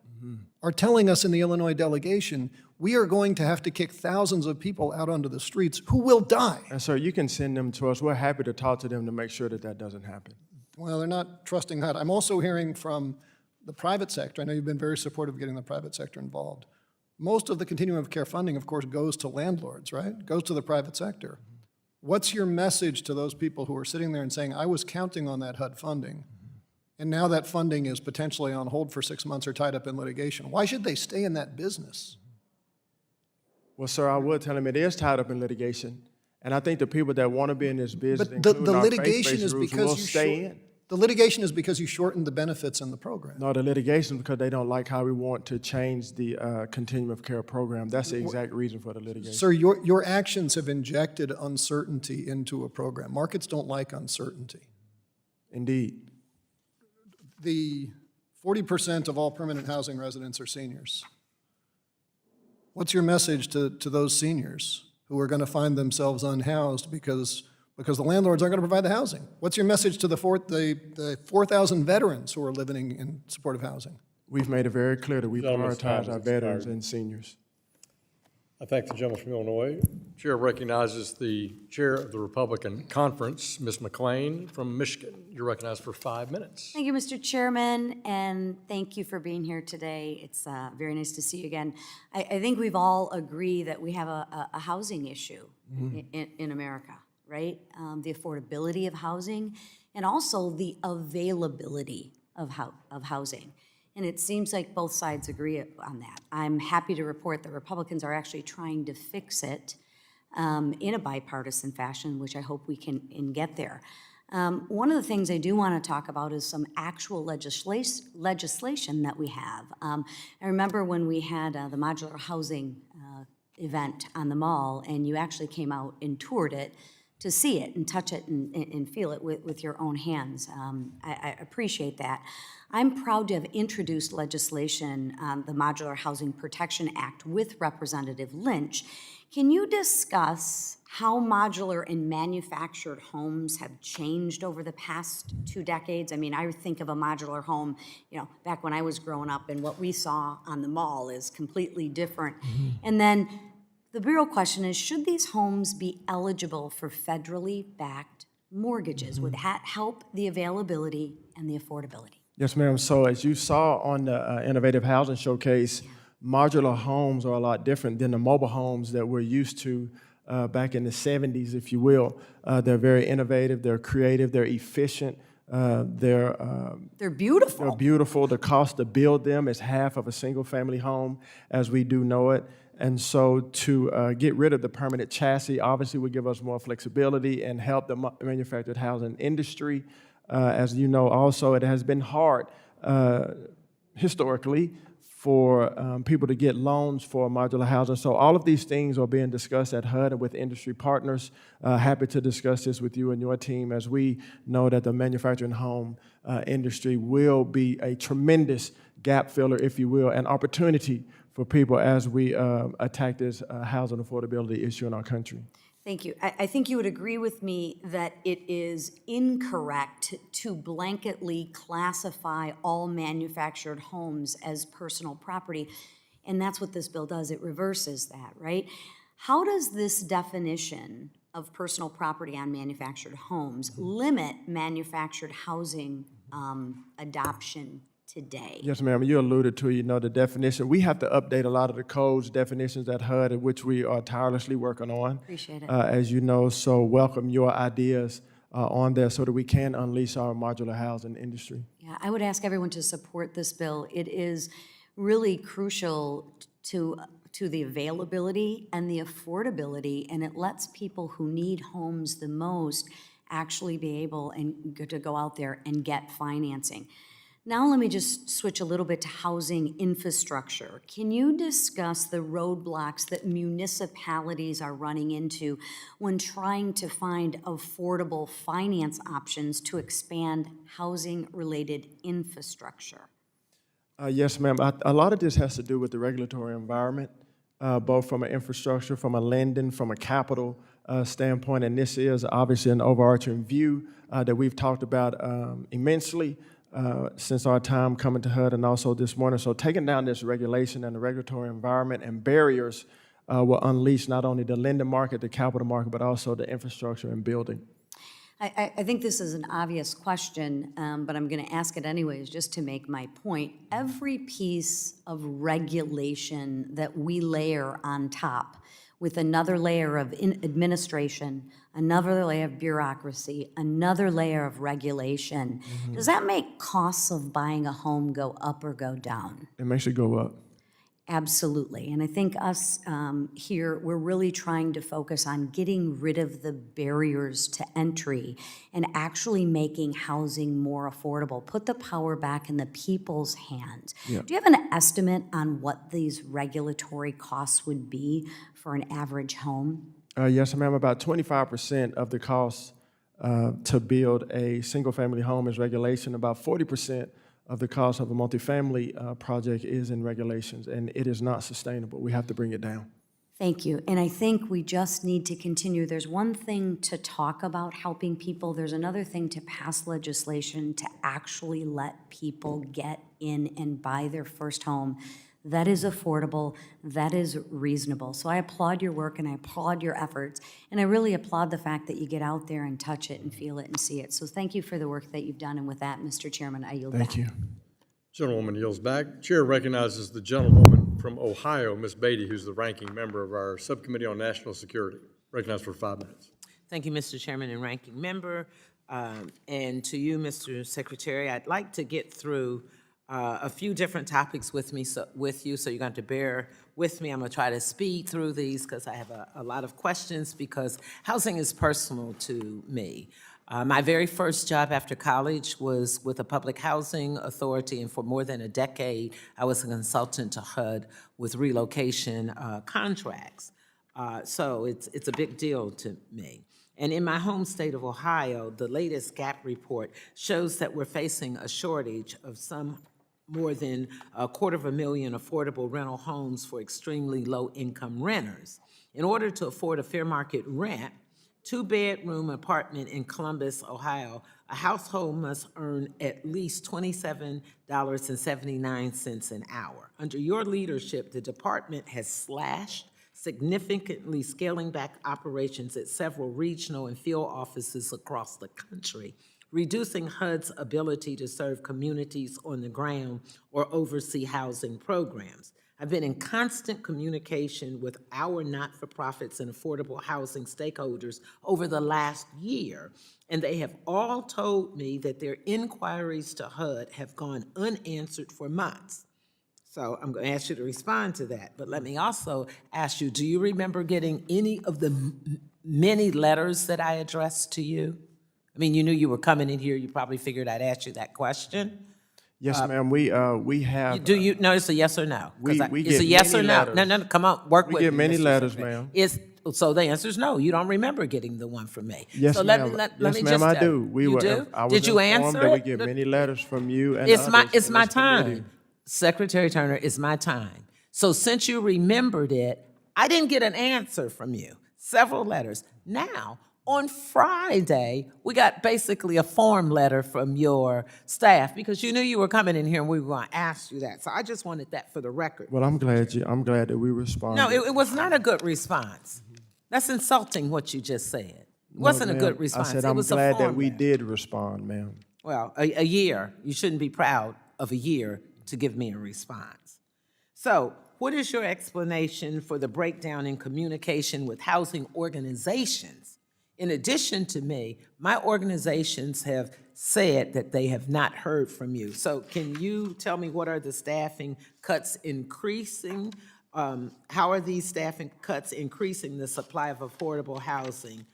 S20: are telling us in the Illinois delegation, we are going to have to kick thousands of people out onto the streets who will die.
S5: And so you can send them to us. We're happy to talk to them to make sure that that doesn't happen.
S20: Well, they're not trusting that. I'm also hearing from the private sector. I know you've been very supportive of getting the private sector involved. Most of the continuum of care funding, of course, goes to landlords, right? Goes to the private sector. What's your message to those people who are sitting there and saying, I was counting on that HUD funding, and now that funding is potentially on hold for 6 months or tied up in litigation? Why should they stay in that business?
S5: Well, sir, I would tell them it is tied up in litigation. And I think the people that want to be in this business,
S20: But the
S5: including our
S20: litigation
S5: faith-based
S20: is
S5: groups,
S20: because
S5: will
S20: you
S5: stay in.
S20: The litigation is because you shortened the benefits in the program.
S5: No, the litigation is because they don't like how we want to change the continuum of care program. That's the exact reason for the litigation.
S20: Sir, your actions have injected uncertainty into a program. Markets don't like uncertainty.
S5: Indeed.
S20: The 40% of all permanent housing residents are seniors. What's your message to those seniors who are going to find themselves unhoused because the landlords aren't going to provide the housing? What's your message to the 4,000 veterans who are living in supportive housing?
S5: We've made it very clear that we
S1: Gentleman's time
S5: prioritize our
S1: has
S5: veterans
S1: expired.
S5: and seniors.
S1: I thank the gentleman from Illinois. Chair recognizes the chair of the Republican Conference, Ms. McLean from Michigan. You're recognized for 5 minutes.
S21: Thank you, Mr. Chairman, and thank you for being here today. It's very nice to see you again. I think we've all agreed that we have a housing issue in America, right? The affordability of housing and also the availability of housing. And it seems like both sides agree on that. I'm happy to report that Republicans are actually trying to fix it in a bipartisan fashion, which I hope we can get there. One of the things I do want to talk about is some actual legislation that we have. I remember when we had the modular housing event on the mall, and you actually came out and toured it to see it and touch it and feel it with your own hands. I appreciate that. I'm proud to have introduced legislation, the Modular Housing Protection Act, with Representative Lynch. Can you discuss how modular and manufactured homes have changed over the past 2 decades? I mean, I think of a modular home, back when I was growing up, and what we saw on the mall is completely different. And then the real question is, should these homes be eligible for federally backed mortgages? Would that help the availability and the affordability?
S5: Yes, ma'am. So as you saw on the Innovative Housing Showcase, modular homes are a lot different than the mobile homes that we're used to back in the 70s, if you will. They're very innovative, they're creative, they're efficient. They're
S21: beautiful.
S5: They're beautiful. The cost to build them is half of a single-family home as we do know it. And so to get rid of the permanent chassis obviously would give us more flexibility and help the manufactured housing industry. As you know, also, it has been hard historically for people to get loans for modular housing. So all of these things are being discussed at HUD and with industry partners. Happy to discuss this with you and your team, as we know that the manufacturing home industry will be a tremendous gap filler, if you will, an opportunity for people as we attack this housing affordability issue in our country.
S21: Thank you. I think you would agree with me that it is incorrect to blanketly classify all manufactured homes as personal property, and that's what this bill does. It reverses that, right? How does this definition of personal property on manufactured homes limit manufactured housing adoption today?
S5: Yes, ma'am. You alluded to, the definition. We have to update a lot of the codes definitions at HUD, which we are tirelessly working on.
S21: Appreciate it.
S5: As you know, so welcome your ideas on there so that we can unleash our modular housing industry.
S21: Yeah, I would ask everyone to support this bill. It is really crucial to the availability and the affordability, and it lets people who need homes the most actually be able to go out there and get financing. Now let me just switch a little bit to housing infrastructure. Can you discuss the roadblocks that municipalities are running into when trying to find affordable finance options to expand housing-related infrastructure?
S5: Yes, ma'am. A lot of this has to do with the regulatory environment, both from an infrastructure, from a lending, from a capital standpoint. And this is obviously an overarching view that we've talked about immensely since our time coming to HUD and also this morning. So taking down this regulation and the regulatory environment and barriers will unleash not only the lending market, the capital market, but also the infrastructure and building.
S21: I think this is an obvious question, but I'm going to ask it anyways, just to make my point. Every piece of regulation that we layer on top with another layer of administration, another layer of bureaucracy, another layer of regulation, does that make costs of buying a home go up or go down?
S5: It makes it go up.
S21: Absolutely. And I think us here, we're really trying to focus on getting rid of the barriers to entry and actually making housing more affordable. Put the power back in the people's hands.
S5: Yeah.
S21: Do you have an estimate on what these regulatory costs would be for an average home?
S5: Yes, ma'am. About 25% of the cost to build a single-family home is regulation. About 40% of the cost of a multifamily project is in regulations, and it is not sustainable. We have to bring it down.
S21: Thank you. And I think we just need to continue. There's one thing to talk about helping people. There's another thing to pass legislation to actually let people get in and buy their first home. That is affordable, that is reasonable. So I applaud your work and I applaud your efforts, and I really applaud the fact that you get out there and touch it and feel it and see it. So thank you for the work that you've done, and with that, Mr. Chairman, I yield back.
S5: Thank you.
S1: Gentlewoman yields back. Chair recognizes the gentlewoman from Ohio, Ms. Beatty, who's the ranking member of our Subcommittee on National Security. Recognized for 5 minutes.
S3: Thank you, Mr. Chairman and Ranking Member. And to you, Mr. Secretary, I'd like to get through a few different topics with you, so you're going to bear with me. I'm going to try to speed through these because I have a lot of questions, because housing is personal to me. My very first job after college was with a public housing authority, and for more than a decade, I was a consultant to HUD with relocation contracts. So it's a big deal to me. And in my home state of Ohio, the latest GAP report shows that we're facing a shortage of some more than 250,000 affordable rental homes for extremely low-income renters. In order to afford a fair market rent, 2-bedroom apartment in Columbus, Ohio, a household must earn at least $27.79 an hour. Under your leadership, the department has slashed, significantly scaling back operations at several regional and field offices across the country, reducing HUD's ability to serve communities on the ground or oversee housing programs. I've been in constant communication with our not-for-profits and affordable housing stakeholders over the last year, and they have all told me that their inquiries to HUD have gone unanswered for months. So I'm going to ask you to respond to that, but let me also ask you, do you remember getting any of the many letters that I addressed to you? I mean, you knew you were coming in here, you probably figured I'd ask you that question.
S5: Yes, ma'am. We have.
S3: Do you notice a yes or no?
S5: We
S3: It's
S5: get
S3: a yes or
S5: many
S3: no.
S5: letters.
S3: No, come on, work with me.
S5: We get many
S3: Mr.
S5: letters,
S3: Secretary.
S5: ma'am.
S3: So the answer is no. You don't remember getting the one from me.
S5: Yes,
S3: So
S5: ma'am.
S3: let
S5: Yes,
S3: me
S5: ma'am,
S3: just
S5: I
S3: tell
S5: do.
S3: you do?
S5: I was
S3: Did you
S5: informed
S3: answer
S5: that we
S3: it?
S5: get many letters from you and
S3: It's
S5: others
S3: it's
S5: in
S3: my
S5: this committee.
S3: time. Secretary Turner, it's my time. So since you remembered it, I didn't get an answer from you. Several letters. Now, on Friday, we got basically a form letter from your staff because you knew you were coming in here and we were going to ask you that. So I just wanted that for the record.
S5: Well, I'm glad that we responded.
S3: No, it was not a good response. That's insulting what you just said. It wasn't a
S5: ma'am.
S3: good response.
S5: I said
S3: It
S5: I'm
S3: was a
S5: glad that
S3: form
S5: we
S3: letter.
S5: did respond, ma'am.
S3: Well, a year. You shouldn't be proud of a year to give me a response. So, what is your explanation for the breakdown in communication with housing organizations? In addition to me, my organizations have said that they have not heard from you. So can you tell me what are the staffing cuts increasing? How are these staffing cuts increasing the supply of affordable housing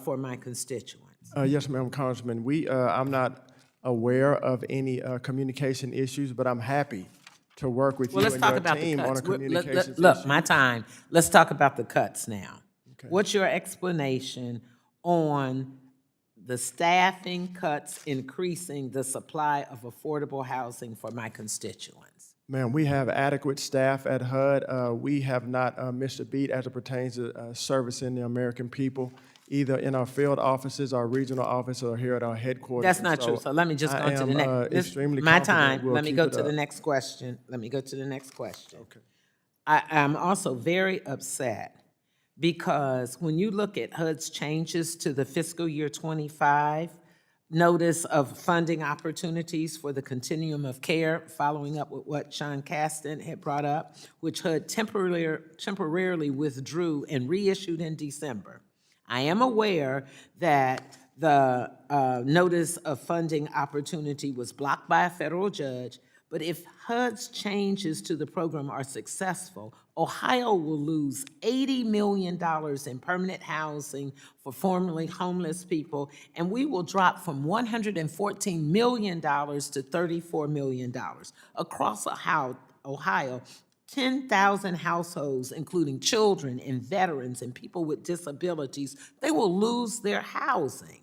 S3: for my constituents?
S5: Yes, ma'am, Congressman. I'm not aware of any communication issues, but I'm happy to work with
S3: Well,
S5: you
S3: let's
S5: and
S3: talk
S5: your
S3: about the
S5: team on a
S3: cuts.
S5: communications
S3: Look,
S5: issue.
S3: my time. Let's talk about the cuts now. What's your explanation on the staffing cuts increasing the supply of affordable housing for my constituents?
S5: Ma'am, we have adequate staff at HUD. We have not missed a beat as it pertains to servicing the American people, either in our field offices, our regional office, or here at our headquarters.
S3: That's
S5: And
S3: not true. So let me just go
S5: I
S3: to the
S5: am,
S3: next.
S5: extremely
S3: My
S5: confident
S3: time.
S5: we'll
S3: Let me
S5: keep
S3: go
S5: it
S3: to the
S5: up.
S3: next question. Let me go to the next question.
S5: Okay.
S3: I'm also very upset because when you look at HUD's changes to the fiscal year 25, notice of funding opportunities for the continuum of care, following up with what Sean Caston had brought up, which HUD temporarily withdrew and reissued in December. I am aware that the notice of funding opportunity was blocked by a federal judge, but if HUD's changes to the program are successful, Ohio will lose $80 million in permanent housing for formerly homeless people, and we will drop from $114 million to $34 million. Across Ohio, 10,000 households, including children and veterans and people with disabilities, they will lose their housing.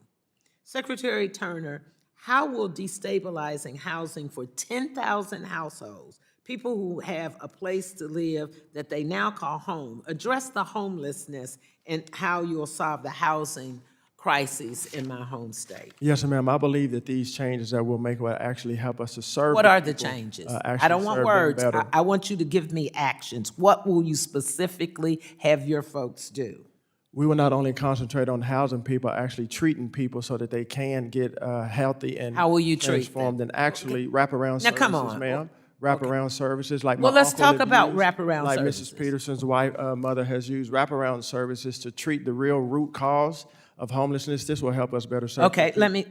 S3: Secretary Turner, how will destabilizing housing for 10,000 households, people who have a place to live that they now call home, address the homelessness and how you'll solve the housing crises in my home state?
S5: Yes, ma'am. I believe that these changes that we'll make will actually help us to serve.
S3: What are the
S5: people,
S3: changes?
S5: actually
S3: I don't want
S5: serve them
S3: words.
S5: better.
S3: I want you to give me actions. What will you specifically have your folks do?
S5: We will not only concentrate on housing people, actually treating people so that they can get healthy and
S3: How will you treat
S5: transformed, and actually wraparound
S3: Now, come
S5: services,
S3: on.
S5: ma'am. Wraparound services like
S3: Well,
S5: my
S3: let's
S5: uncle
S3: talk
S5: have
S3: about
S5: used,
S3: wraparound
S5: like
S3: services.
S5: Mrs. Peterson's wife, mother has used wraparound services to treat the real root cause of homelessness. This will help us better serve.
S3: Okay, let me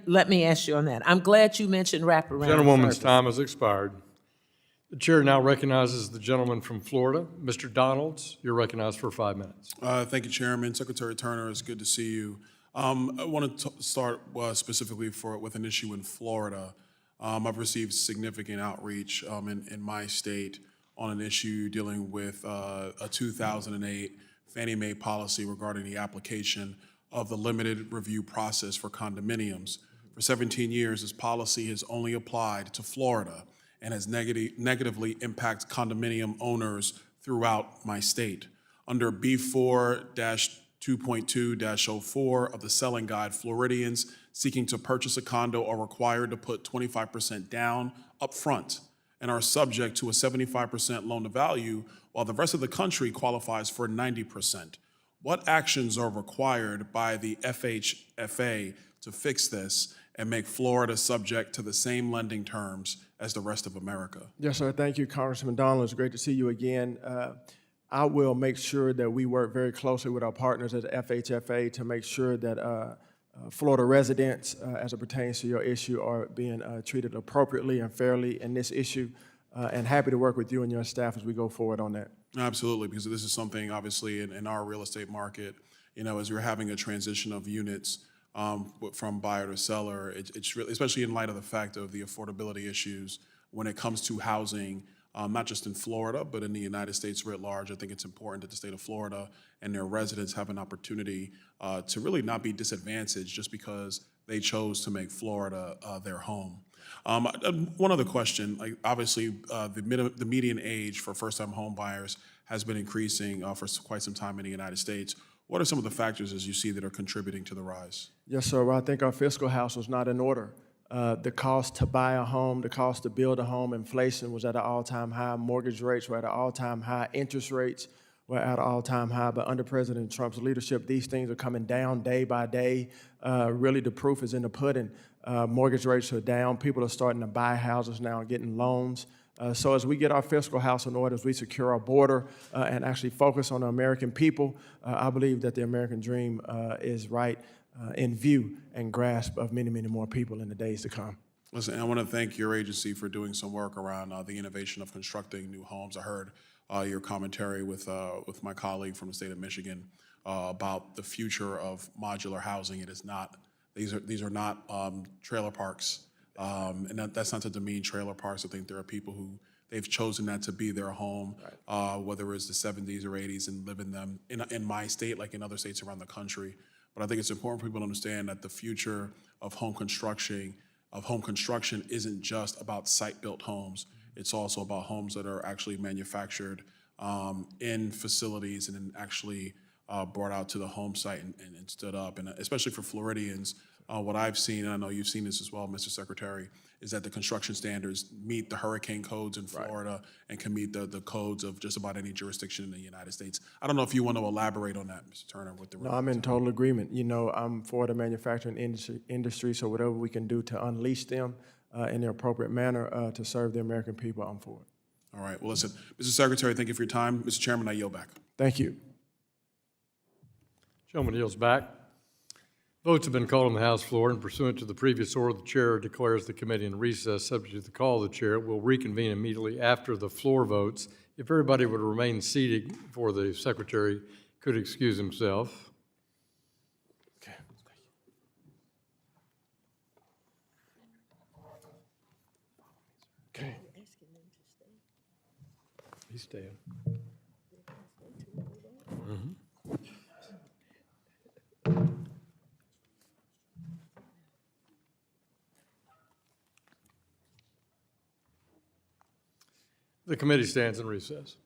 S3: ask you on that. I'm glad you mentioned wraparound
S1: Gentlewoman's
S3: services.
S1: time has expired. The chair now recognizes the gentleman from Florida. Mr. Donalds, you're recognized for 5 minutes.
S6: Thank you, Chairman. Secretary Turner, it's good to see you. I want to start specifically with an issue in Florida. I've received significant outreach in my state on an issue dealing with a 2008 Fannie Mae policy regarding the application of the limited review process for condominiums. For 17 years, this policy has only applied to Florida and has negatively impacted condominium owners throughout my state. Under B4-2.2-04 of the Selling Guide, Floridians seeking to purchase a condo are required to put 25% down up front and are subject to a 75% loan to value, while the rest of the country qualifies for 90%. What actions are required by the FHFA to fix this and make Florida subject to the same lending terms as the rest of America?
S5: Yes, sir. Thank you, Congressman Donald. It's great to see you again. I will make sure that we work very closely with our partners at FHFA to make sure that Florida residents, as it pertains to your issue, are being treated appropriately and fairly in this issue, and happy to work with you and your staff as we go forward on that.
S6: Absolutely, because this is something, obviously, in our real estate market, as we're having a transition of units from buyer to seller, it's really, especially in light of the fact of the affordability issues when it comes to housing, not just in Florida, but in the United States writ large. I think it's important that the state of Florida and their residents have an opportunity to really not be disadvantaged just because they chose to make Florida their home. One other question, obviously the median age for first-time home buyers has been increasing for quite some time in the United States. What are some of the factors, as you see, that are contributing to the rise?
S5: Yes, sir. Well, I think our fiscal house was not in order. The cost to buy a home, the cost to build a home, inflation was at an all-time high, mortgage rates were at an all-time high, interest rates were at an all-time high, but under President Trump's leadership, these things are coming down day by day. Really, the proof is in the pudding. Mortgage rates are down. People are starting to buy houses now and getting loans. So as we get our fiscal house in order, as we secure our border and actually focus on the American people, I believe that the American dream is right in view and grasp of many, many more people in the days to come.
S6: Listen, I want to thank your agency for doing some work around the innovation of constructing new homes. I heard your commentary with my colleague from the state of Michigan about the future of modular housing. It is not These are not trailer parks. And that's not to demean trailer parks. I think there are people who they've chosen that to be their home, whether it's the 70s or 80s, and live in them in my state, like in other states around the country. But I think it's important for people to understand that the future of home construction isn't just about site-built homes. It's also about homes that are actually manufactured in facilities and then actually brought out to the home site and stood up. And especially for Floridians, what I've seen, and I know you've seen this as well, Mr. Secretary, is that the construction standards meet the hurricane codes in Florida and can meet the codes of just about any jurisdiction in the United States. I don't know if you want to elaborate on that, Mr. Turner, with the.
S5: No, I'm in total agreement. You know, I'm for the manufacturing industry, so whatever we can do to unleash them in the appropriate manner to serve the American people, I'm for it.
S6: All right, well, listen, Mr. Secretary, thank you for your time. Mr. Chairman, I yield back.
S5: Thank you.
S1: Gentleman yields back. Votes have been called on the House floor, and pursuant to the previous order, the chair declares the committee in recess. Subject to the call of the chair, we'll reconvene immediately after the floor votes. If everybody would remain seated before the secretary could excuse himself.
S5: Okay.
S1: He's staying. The committee stands in recess.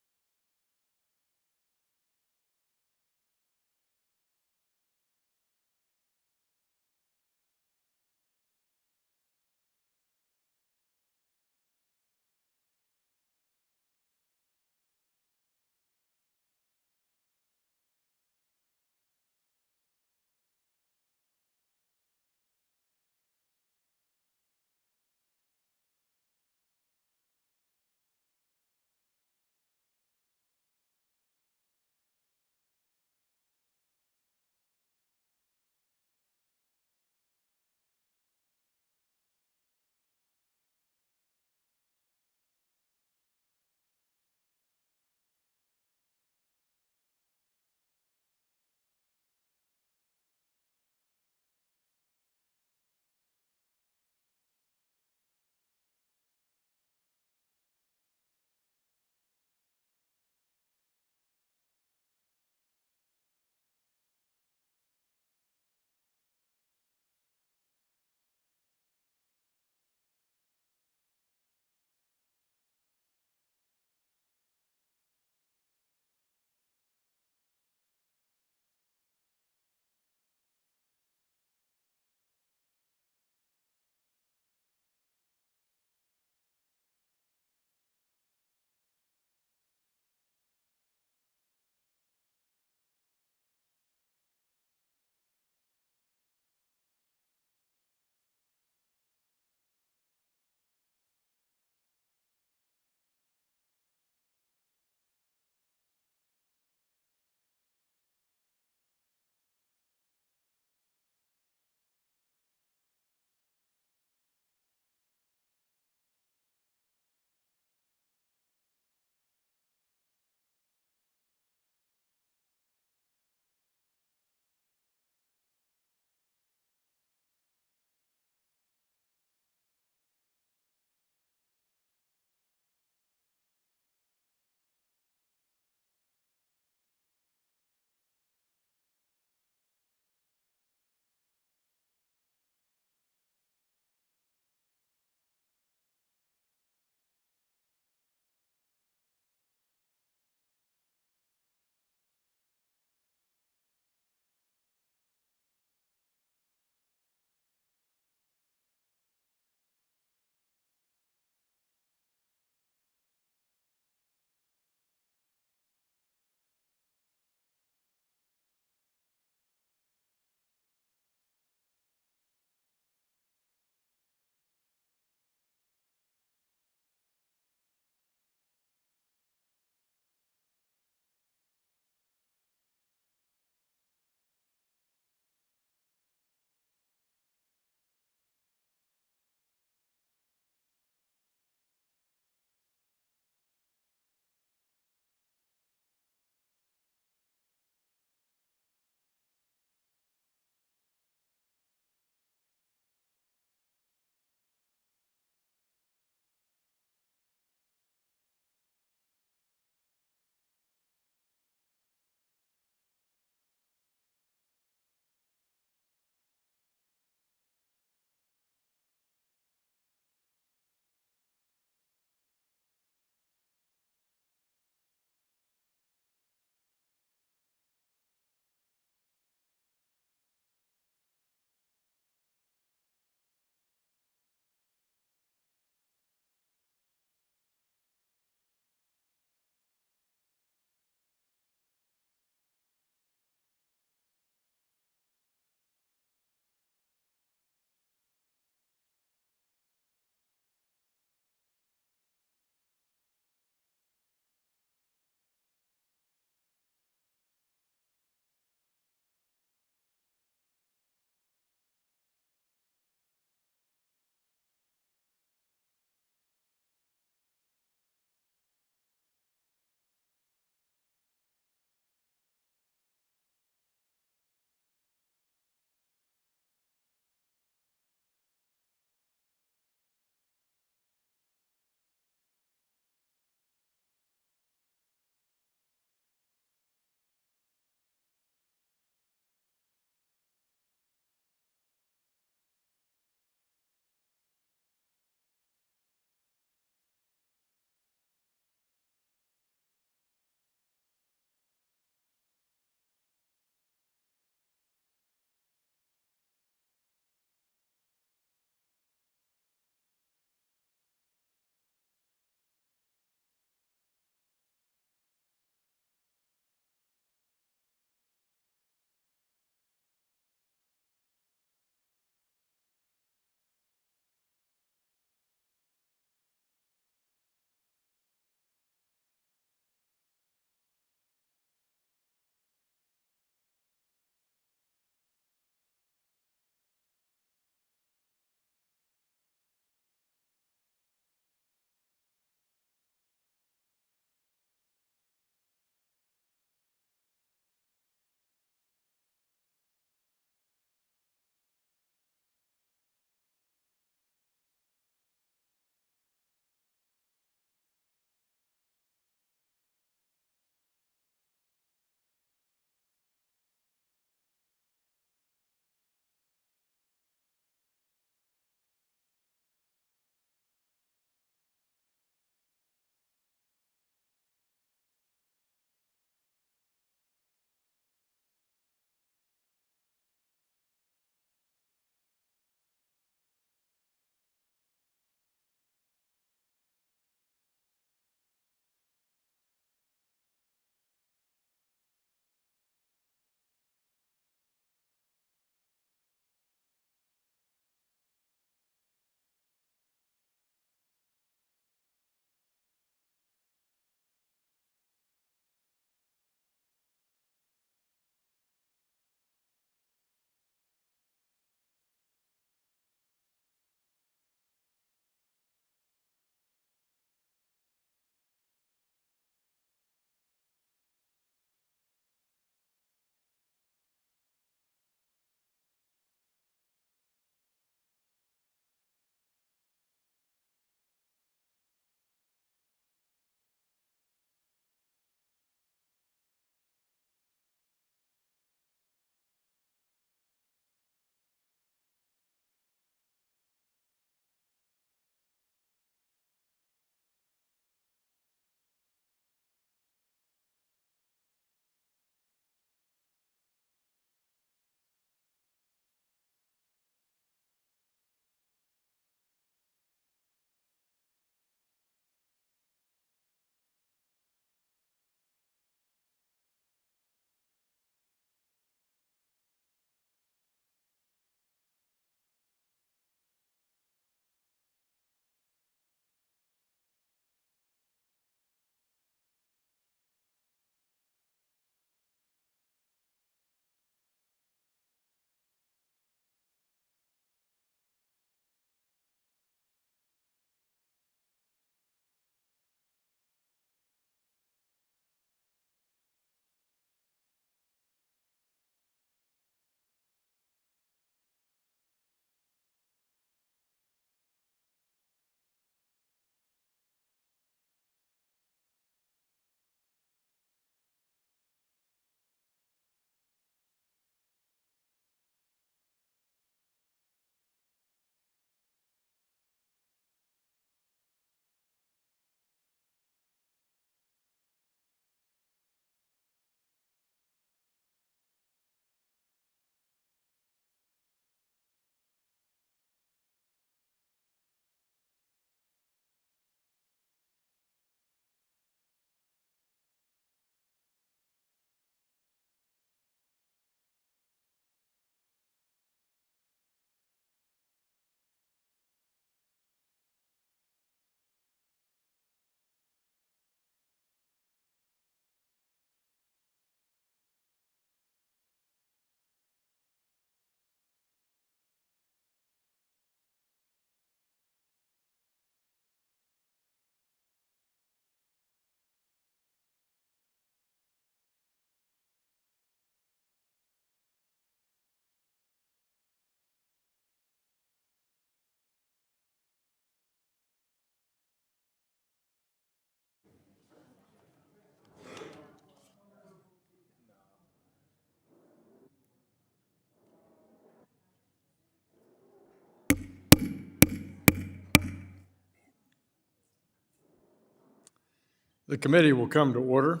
S1: The committee will come to order.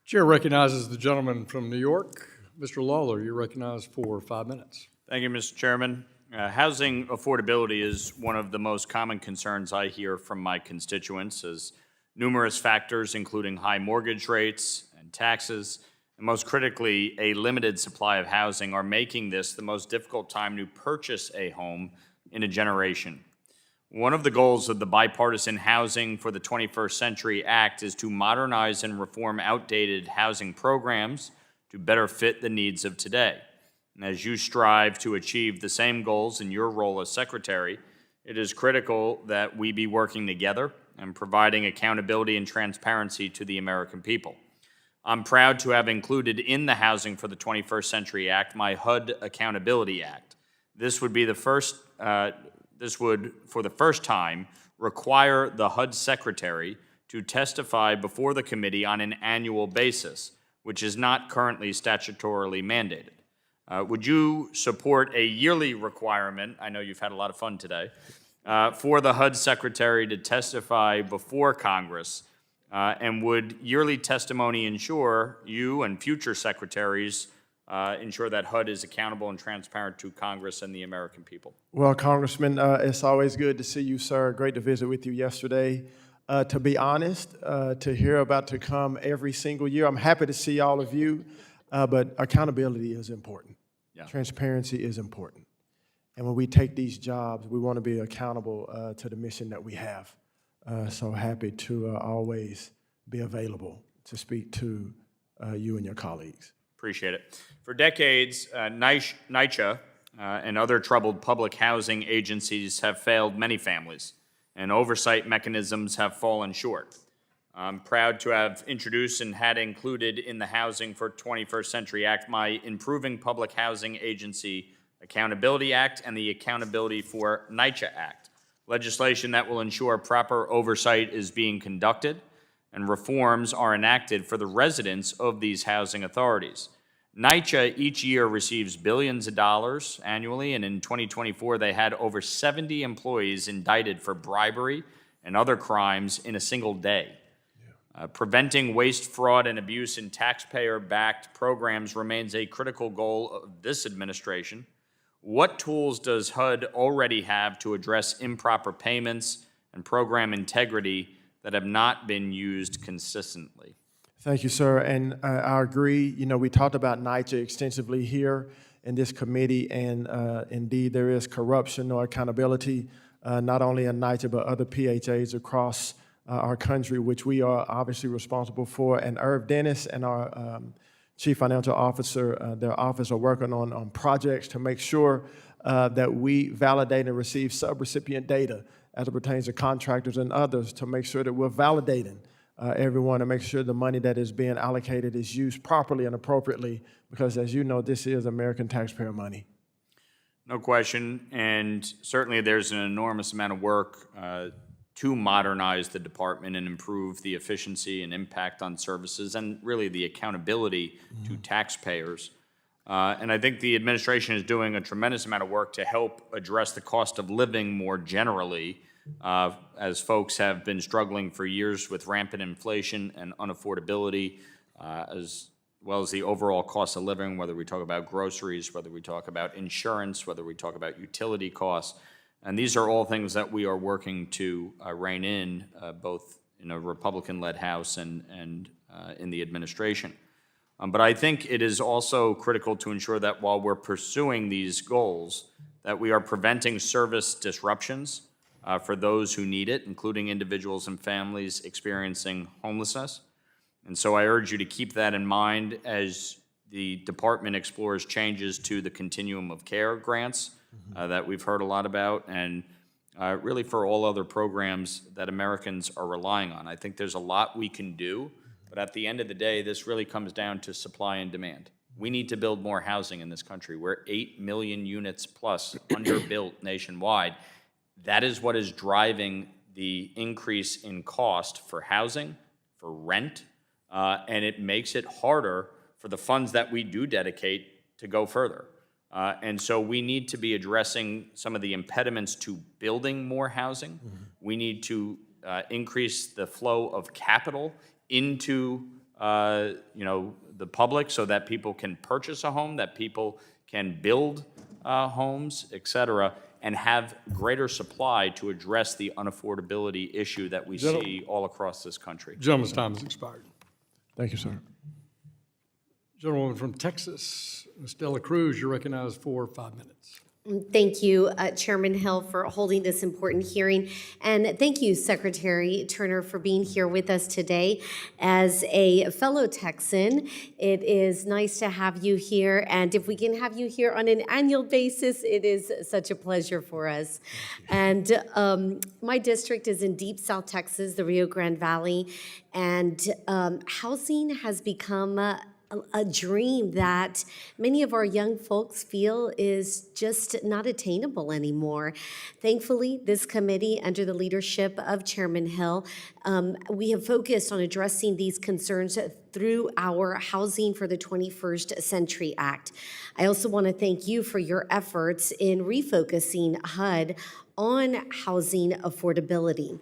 S1: Chair recognizes the gentleman from New York. Mr. Lawler, you're recognized for 5 minutes.
S7: Thank you, Mr. Chairman. Housing affordability is one of the most common concerns I hear from my constituents, as numerous factors, including high mortgage rates and taxes, and most critically, a limited supply of housing, are making this the most difficult time to purchase a home in a generation. One of the goals of the Bipartisan Housing for the 21st Century Act is to modernize and reform outdated housing programs to better fit the needs of today. And as you strive to achieve the same goals in your role as Secretary, it is critical that we be working together and providing accountability and transparency to the American people. I'm proud to have included in the Housing for the 21st Century Act my HUD Accountability Act. This would, for the first time, require the HUD Secretary to testify before the committee on an annual basis, which is not currently statutorily mandated. Would you support a yearly requirement, I know you've had a lot of fun today, for the HUD Secretary to testify before Congress? And would yearly testimony ensure you and future secretaries ensure that HUD is accountable and transparent to Congress and the American people?
S5: Well, Congressman, it's always good to see you, sir. Great to visit with you yesterday. To be honest, to hear about to come every single year, I'm happy to see all of you, but accountability is important.
S7: Yeah.
S5: Transparency is important. And when we take these jobs, we want to be accountable to the mission that we have. So happy to always be available to speak to you and your colleagues.
S7: Appreciate it. For decades, NYCHA and other troubled public housing agencies have failed many families, and oversight mechanisms have fallen short. I'm proud to have introduced and had included in the Housing for 21st Century Act my Improving Public Housing Agency Accountability Act and the Accountability for NYCHA Act, legislation that will ensure proper oversight is being conducted and reforms are enacted for the residents of these housing authorities. NYCHA each year receives billions of dollars annually, and in 2024 they had over 70 employees indicted for bribery and other crimes in a single day. Preventing waste, fraud, and abuse in taxpayer-backed programs remains a critical goal of this administration. What tools does HUD already have to address improper payments and program integrity that have not been used consistently?
S5: Thank you, sir. And I agree. You know, we talked about NYCHA extensively here in this committee, and indeed there is corruption or accountability, not only in NYCHA, but other PHAs across our country, which we are obviously responsible for. And Irv Dennis and our Chief Financial Officer, their office are working on projects to make sure that we validate and receive subrecipient data as it pertains to contractors and others, to make sure that we're validating everyone and make sure the money that is being allocated is used properly and appropriately, because as you know, this is American taxpayer money.
S7: No question, and certainly there's an enormous amount of work to modernize the department and improve the efficiency and impact on services and really the accountability to taxpayers. And I think the administration is doing a tremendous amount of work to help address the cost of living more generally, as folks have been struggling for years with rampant inflation and unaffordability, as well as the overall cost of living, whether we talk about groceries, whether we talk about insurance, whether we talk about utility costs. And these are all things that we are working to rein in, both in a Republican-led House and in the administration. But I think it is also critical to ensure that while we're pursuing these goals, that we are preventing service disruptions for those who need it, including individuals and families experiencing homelessness. And so I urge you to keep that in mind as the department explores changes to the continuum of care grants that we've heard a lot about, and really for all other programs that Americans are relying on. I think there's a lot we can do, but at the end of the day, this really comes down to supply and demand. We need to build more housing in this country. We're 8 million units plus underbuilt nationwide. That is what is driving the increase in cost for housing, for rent, and it makes it harder for the funds that we do dedicate to go further. And so we need to be addressing some of the impediments to building more housing. We need to increase the flow of capital into the public so that people can purchase a home, that people can build homes, et cetera, and have greater supply to address the unaffordability issue that we see all across this country.
S1: Gentleman's time has expired.
S5: Thank you, sir.
S1: Gentlewoman from Texas, Ms. Dela Cruz, you're recognized for 5 minutes.
S8: Thank you, Chairman Hill, for holding this important hearing. And thank you, Secretary Turner, for being here with us today. As a fellow Texan, it is nice to have you here. And if we can have you here on an annual basis, it is such a pleasure for us. And my district is in deep South Texas, the Rio Grande Valley. And housing has become a dream that many of our young folks feel is just not attainable anymore. Thankfully, this committee, under the leadership of Chairman Hill, we have focused on addressing these concerns through our Housing for the 21st Century Act. I also want to thank you for your efforts in refocusing HUD on housing affordability.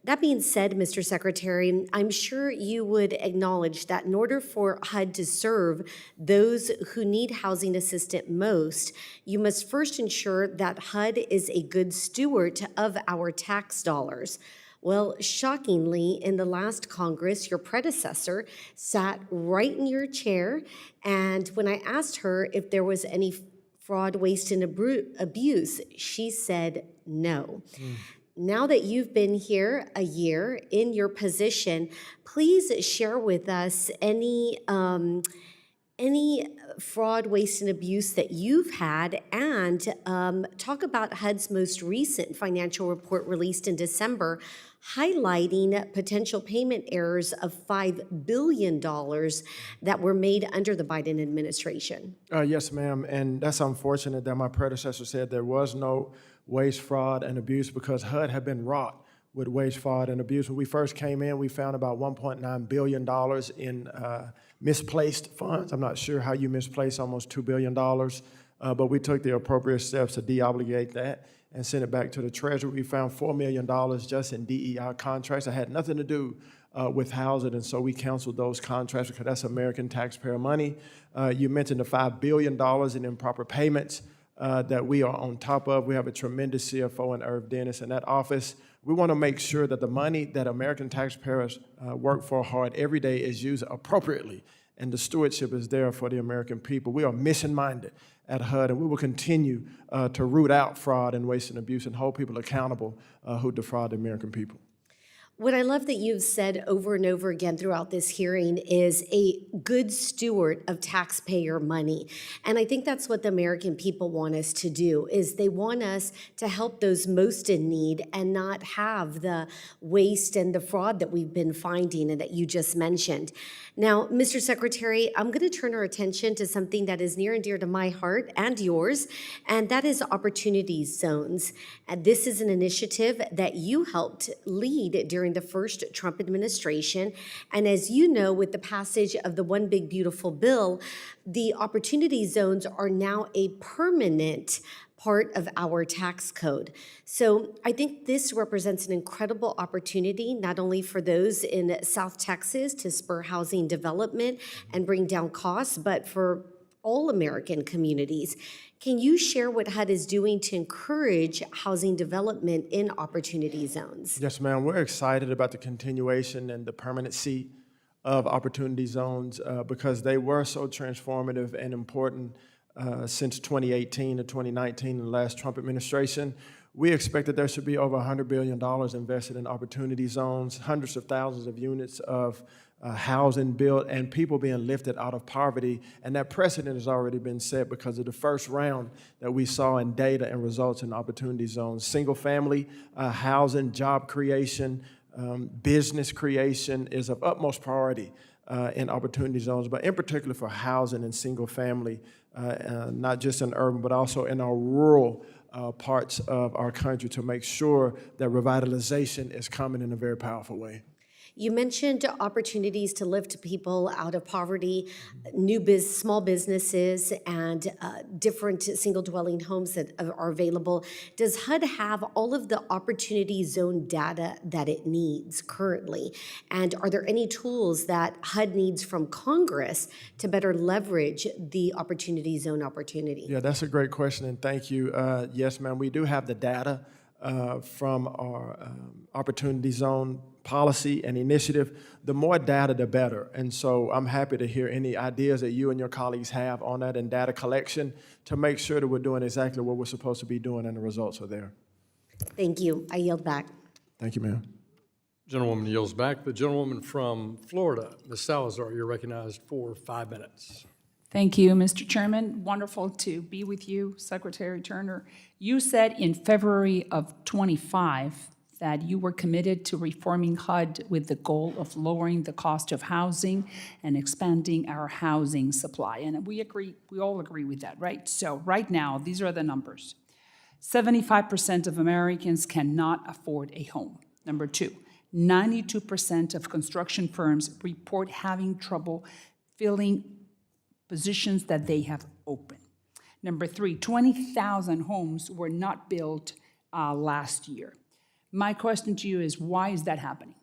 S8: That being said, Mr. Secretary, I'm sure you would acknowledge that in order for HUD to serve those who need housing assistance most, you must first ensure that HUD is a good steward of our tax dollars. Well, shockingly, in the last Congress, your predecessor sat right in your chair, and when I asked her if there was any fraud, waste, and abuse, she said no. Now that you've been here a year in your position, please share with us any fraud, waste, and abuse that you've had, and talk about HUD's most recent financial report released in December, highlighting potential payment errors of $5 billion that were made under the Biden administration.
S5: Yes, ma'am, and that's unfortunate that my predecessor said there was no waste, fraud, and abuse because HUD had been wrought with waste, fraud, and abuse. When we first came in, we found about $1.9 billion in misplaced funds. I'm not sure how you misplaced almost $2 billion, but we took the appropriate steps to deobligate that and send it back to the Treasury. We found $4 million just in DEI contracts that had nothing to do with housing, and so we canceled those contracts because that's American taxpayer money. You mentioned the $5 billion in improper payments that we are on top of. We have a tremendous CFO in Irv Dennis in that office. We want to make sure that the money that American taxpayers work for hard every day is used appropriately, and the stewardship is there for the American people. We are mission-minded at HUD, and we will continue to root out fraud and waste and abuse and hold people accountable who defraud the American people.
S8: What I love that you've said over and over again throughout this hearing is a good steward of taxpayer money. And I think that's what the American people want us to do, is they want us to help those most in need and not have the waste and the fraud that we've been finding and that you just mentioned. Now, Mr. Secretary, I'm going to turn our attention to something that is near and dear to my heart and yours, and that is opportunity zones. And this is an initiative that you helped lead during the first Trump administration. And as you know, with the passage of the One Big Beautiful Bill, the opportunity zones are now a permanent part of our tax code. So I think this represents an incredible opportunity, not only for those in South Texas to spur housing development and bring down costs, but for all American communities. Can you share what HUD is doing to encourage housing development in opportunity zones?
S5: Yes, ma'am. We're excited about the continuation and the permanency of opportunity zones because they were so transformative and important since 2018 to 2019, the last Trump administration. We expect that there should be over $100 billion invested in opportunity zones, hundreds of thousands of units of housing built, and people being lifted out of poverty. And that precedent has already been set because of the first round that we saw in data and results in opportunity zones. Single-family housing, job creation, business creation is of utmost priority in opportunity zones, but in particular for housing and single-family, not just in urban, but also in our rural parts of our country to make sure that revitalization is coming in a very powerful way.
S8: You mentioned opportunities to lift people out of poverty, small businesses, and different single-dwelling homes that are available. Does HUD have all of the opportunity zone data that it needs currently? And are there any tools that HUD needs from Congress to better leverage the opportunity zone opportunity?
S5: Yeah, that's a great question, and thank you. Yes, ma'am, we do have the data from our Opportunity Zone policy and initiative. The more data, the better. And so I'm happy to hear any ideas that you and your colleagues have on that and data collection to make sure that we're doing exactly what we're supposed to be doing and the results are there.
S8: Thank you. I yield back.
S5: Thank you, ma'am.
S1: Gentlewoman yields back. The gentlewoman from Florida, Ms. Salazar, you're recognized for 5 minutes.
S9: Thank you, Mr. Chairman. Wonderful to be with you, Secretary Turner. You said in February of 25 that you were committed to reforming HUD with the goal of lowering the cost of housing and expanding our housing supply. And we all agree with that, right? So right now, these are the numbers. 75% of Americans cannot afford a home. Number two, 92% of construction firms report having trouble filling positions that they have open. Number three, 20,000 homes were not built last year. My question to you is, why is that happening?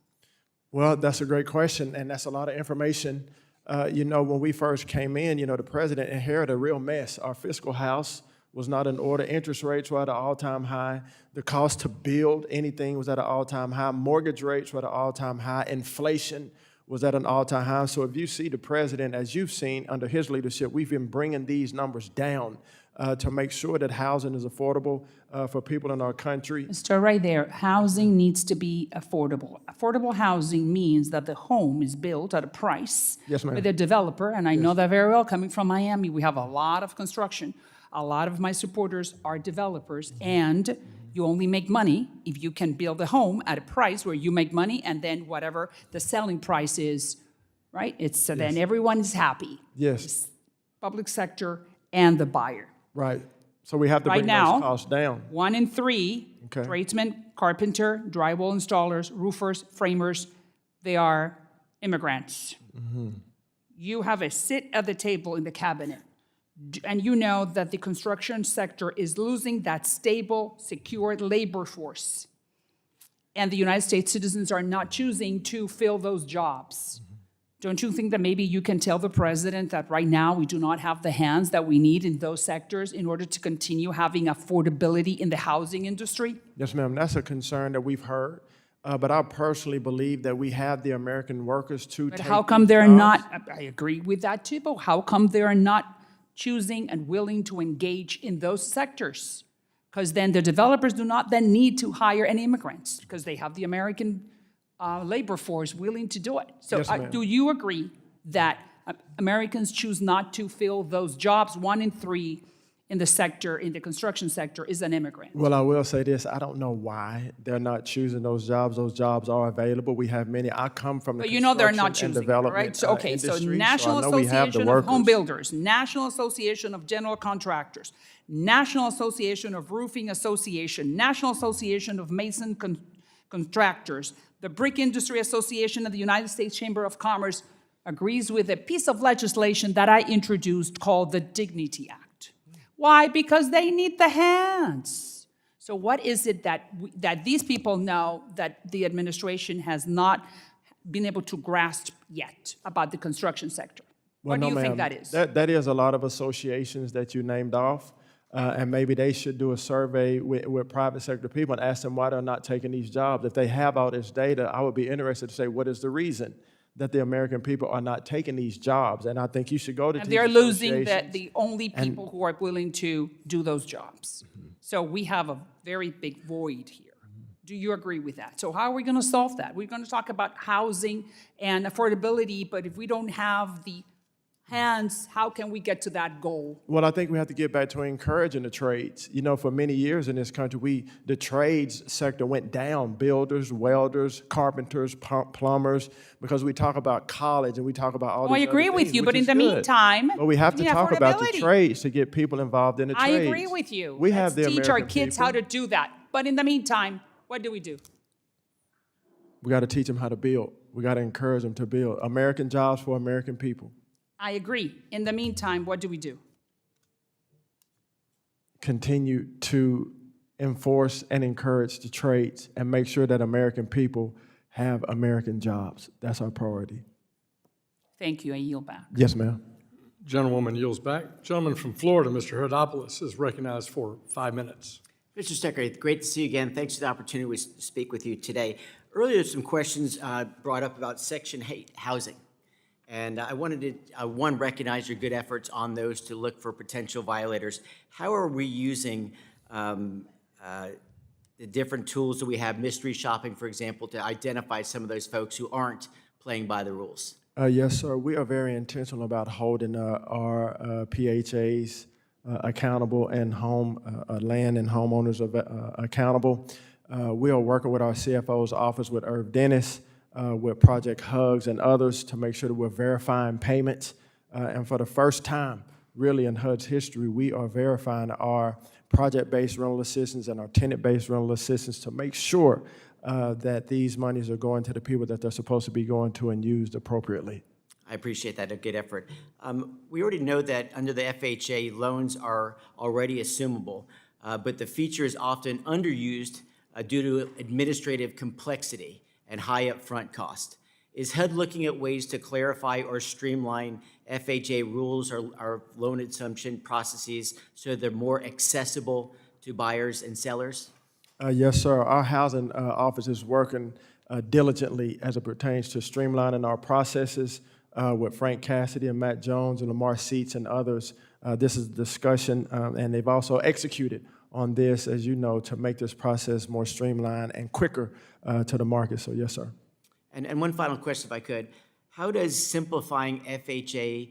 S5: Well, that's a great question, and that's a lot of information. When we first came in, the president inherited a real mess. Our fiscal house was not in order. Interest rates were at an all-time high. The cost to build anything was at an all-time high. Mortgage rates were at an all-time high. Inflation was at an all-time high. So if you see the president, as you've seen under his leadership, we've been bringing these numbers down to make sure that housing is affordable for people in our country.
S9: Start right there. Housing needs to be affordable. Affordable housing means that the home is built at a price
S5: Yes, ma'am.
S9: with a developer, and I know that very well. Coming from Miami, we have a lot of construction. A lot of my supporters are developers, and you only make money if you can build a home at a price where you make money, and then whatever the selling price is, right? So then everyone is happy.
S5: Yes.
S9: Public sector and the buyer.
S5: Right. So we have to
S9: Right
S5: bring
S9: now,
S5: those costs down.
S9: 1 in 3
S5: Okay.
S9: tradesmen, carpenter, drywall installers, roofers, framers, they are immigrants. You have a seat at the table in the cabinet, and you know that the construction sector is losing that stable, secure labor force. And the United States citizens are not choosing to fill those jobs. Don't you think that maybe you can tell the president that right now we do not have the hands that we need in those sectors in order to continue having affordability in the housing industry?
S5: Yes, ma'am. That's a concern that we've heard. But I personally believe that we have the American workers to
S9: But
S5: take
S9: how come
S5: these
S9: they're
S5: jobs.
S9: not, I agree with that too, but how come they're not choosing and willing to engage in those sectors? Because then the developers do not then need to hire any immigrants because they have the American labor force willing to do it. So
S5: Yes, ma'am.
S9: do you agree that Americans choose not to fill those jobs? 1 in 3 in the sector, in the construction sector, is an immigrant.
S5: Well, I will say this. I don't know why they're not choosing those jobs. Those jobs are available. We have many. I come from the
S9: But you know they're not
S5: construction and
S9: choosing,
S5: development
S9: right? So, okay, so
S5: industry,
S9: National
S5: I know we have the
S9: Association of Home
S5: workers.
S9: Builders, National Association of General Contractors, National Association of Roofing Association, National Association of Mason Contractors, the Brick Industry Association of the United States Chamber of Commerce agrees with a piece of legislation that I introduced called the Dignity Act. Why? Because they need the hands. So what is it that these people know that the administration has not been able to grasp yet about the construction sector?
S5: Well,
S9: What do
S5: no,
S9: you think
S5: ma'am.
S9: that is?
S5: That is a lot of associations that you named off. And maybe they should do a survey with private sector people and ask them why they're not taking these jobs. If they have all this data, I would be interested to say, what is the reason that the American people are not taking these jobs? And I think you should go to
S9: And
S5: these
S9: they're losing
S5: associations.
S9: the only people who are willing to do those jobs. So we have a very big void here. Do you agree with that? So how are we going to solve that? We're going to talk about housing and affordability, but if we don't have the hands, how can we get to that goal?
S5: Well, I think we have to get back to encouraging the trades. You know, for many years in this country, the trades sector went down. Builders, welders, carpenters, plumbers, because we talk about college and we talk about all
S9: Oh, I
S5: these
S9: agree
S5: other
S9: with
S5: things,
S9: you,
S5: which
S9: but in
S5: is
S9: the
S5: good.
S9: meantime,
S5: But we have to
S9: we need
S5: talk about the
S9: affordability.
S5: trades to get people involved in the
S9: I
S5: trades.
S9: agree with you.
S5: We have
S9: Let's
S5: the
S9: teach our
S5: American
S9: kids
S5: people.
S9: how to do that. But in the meantime, what do?
S5: We got to teach them how to build. We got to encourage them to build. American jobs for American people.
S9: I agree. In the meantime, what do we do?
S5: Continue to enforce and encourage the trades and make sure that American people have American jobs. That's our priority.
S9: Thank you. I yield back.
S5: Yes, ma'am.
S1: Gentlewoman yields back. Gentleman from Florida, Mr. Hodopoulos, is recognized for 5 minutes.
S10: Mr. Secretary, great to see you again. Thanks for the opportunity to speak with you today. Earlier, some questions brought up about Section 8 housing. And I wanted to, one, recognize your good efforts on those to look for potential violators. How are we using the different tools that we have, mystery shopping, for example, to identify some of those folks who aren't playing by the rules?
S5: Yes, sir. We are very intentional about holding our PHAs accountable and land and homeowners accountable. We are working with our CFO's office, with Irv Dennis, with Project Hugs and others to make sure that we're verifying payments. And for the first time, really in HUD's history, we are verifying our project-based rental assistance and our tenant-based rental assistance to make sure that these monies are going to the people that they're supposed to be going to and used appropriately.
S10: I appreciate that, a good effort. We already know that under the FHA, loans are already assumable, but the feature is often underused due to administrative complexity and high upfront cost. Is HUD looking at ways to clarify or streamline FHA rules or loan assumption processes so they're more accessible to buyers and sellers?
S5: Yes, sir. Our housing office is working diligently as it pertains to streamlining our processes with Frank Cassidy and Matt Jones and Lamar Seats and others. This is a discussion, and they've also executed on this, as you know, to make this process more streamlined and quicker to the market. So, yes, sir.
S10: And one final question, if I could. How does simplifying FHA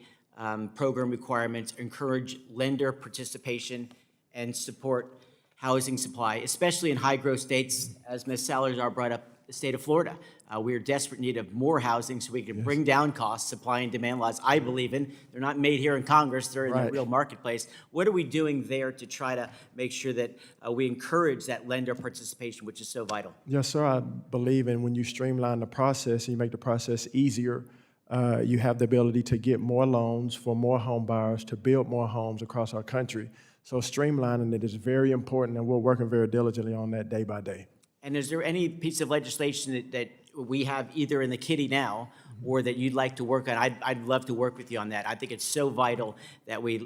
S10: program requirements encourage lender participation and support housing supply, especially in high-growth states, as Ms. Salazar brought up, the state of Florida? We are desperate need of more housing so we can bring down costs. Supply and demand laws, I believe in. They're not made here in Congress. They're in the real marketplace. What are we doing there to try to make sure that we encourage that lender participation, which is so vital?
S5: Yes, sir. I believe in when you streamline the process and you make the process easier, you have the ability to get more loans for more home buyers, to build more homes across our country. So streamlining it is very important, and we're working very diligently on that day by day.
S10: And is there any piece of legislation that we have either in the kitty now or that you'd like to work on? I'd love to work with you on that. I think it's so vital that we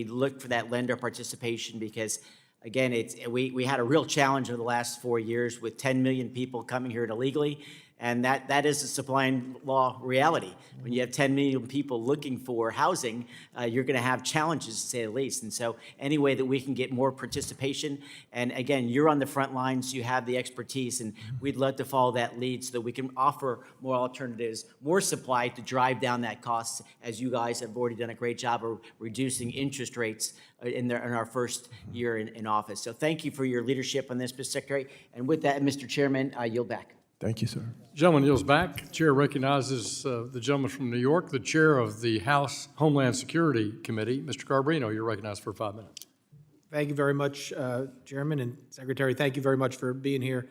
S10: look for that lender participation because, again, we had a real challenge over the last 4 years with 10 million people coming here illegally. And that is a supply and law reality. When you have 10 million people looking for housing, you're going to have challenges, to say the least. And so any way that we can get more participation, and again, you're on the front lines, you have the expertise, and we'd love to follow that lead so that we can offer more alternatives, more supply to drive down that cost, as you guys have already done a great job of reducing interest rates in our first year in office. So thank you for your leadership on this, Mr. Secretary. And with that, Mr. Chairman, I yield back.
S5: Thank you, sir.
S1: Gentleman yields back. Chair recognizes the gentleman from New York, the chair of the House Homeland Security Committee. Mr. Garbarino, you're recognized for 5 minutes.
S22: Thank you very much, Chairman and Secretary. Thank you very much for being here.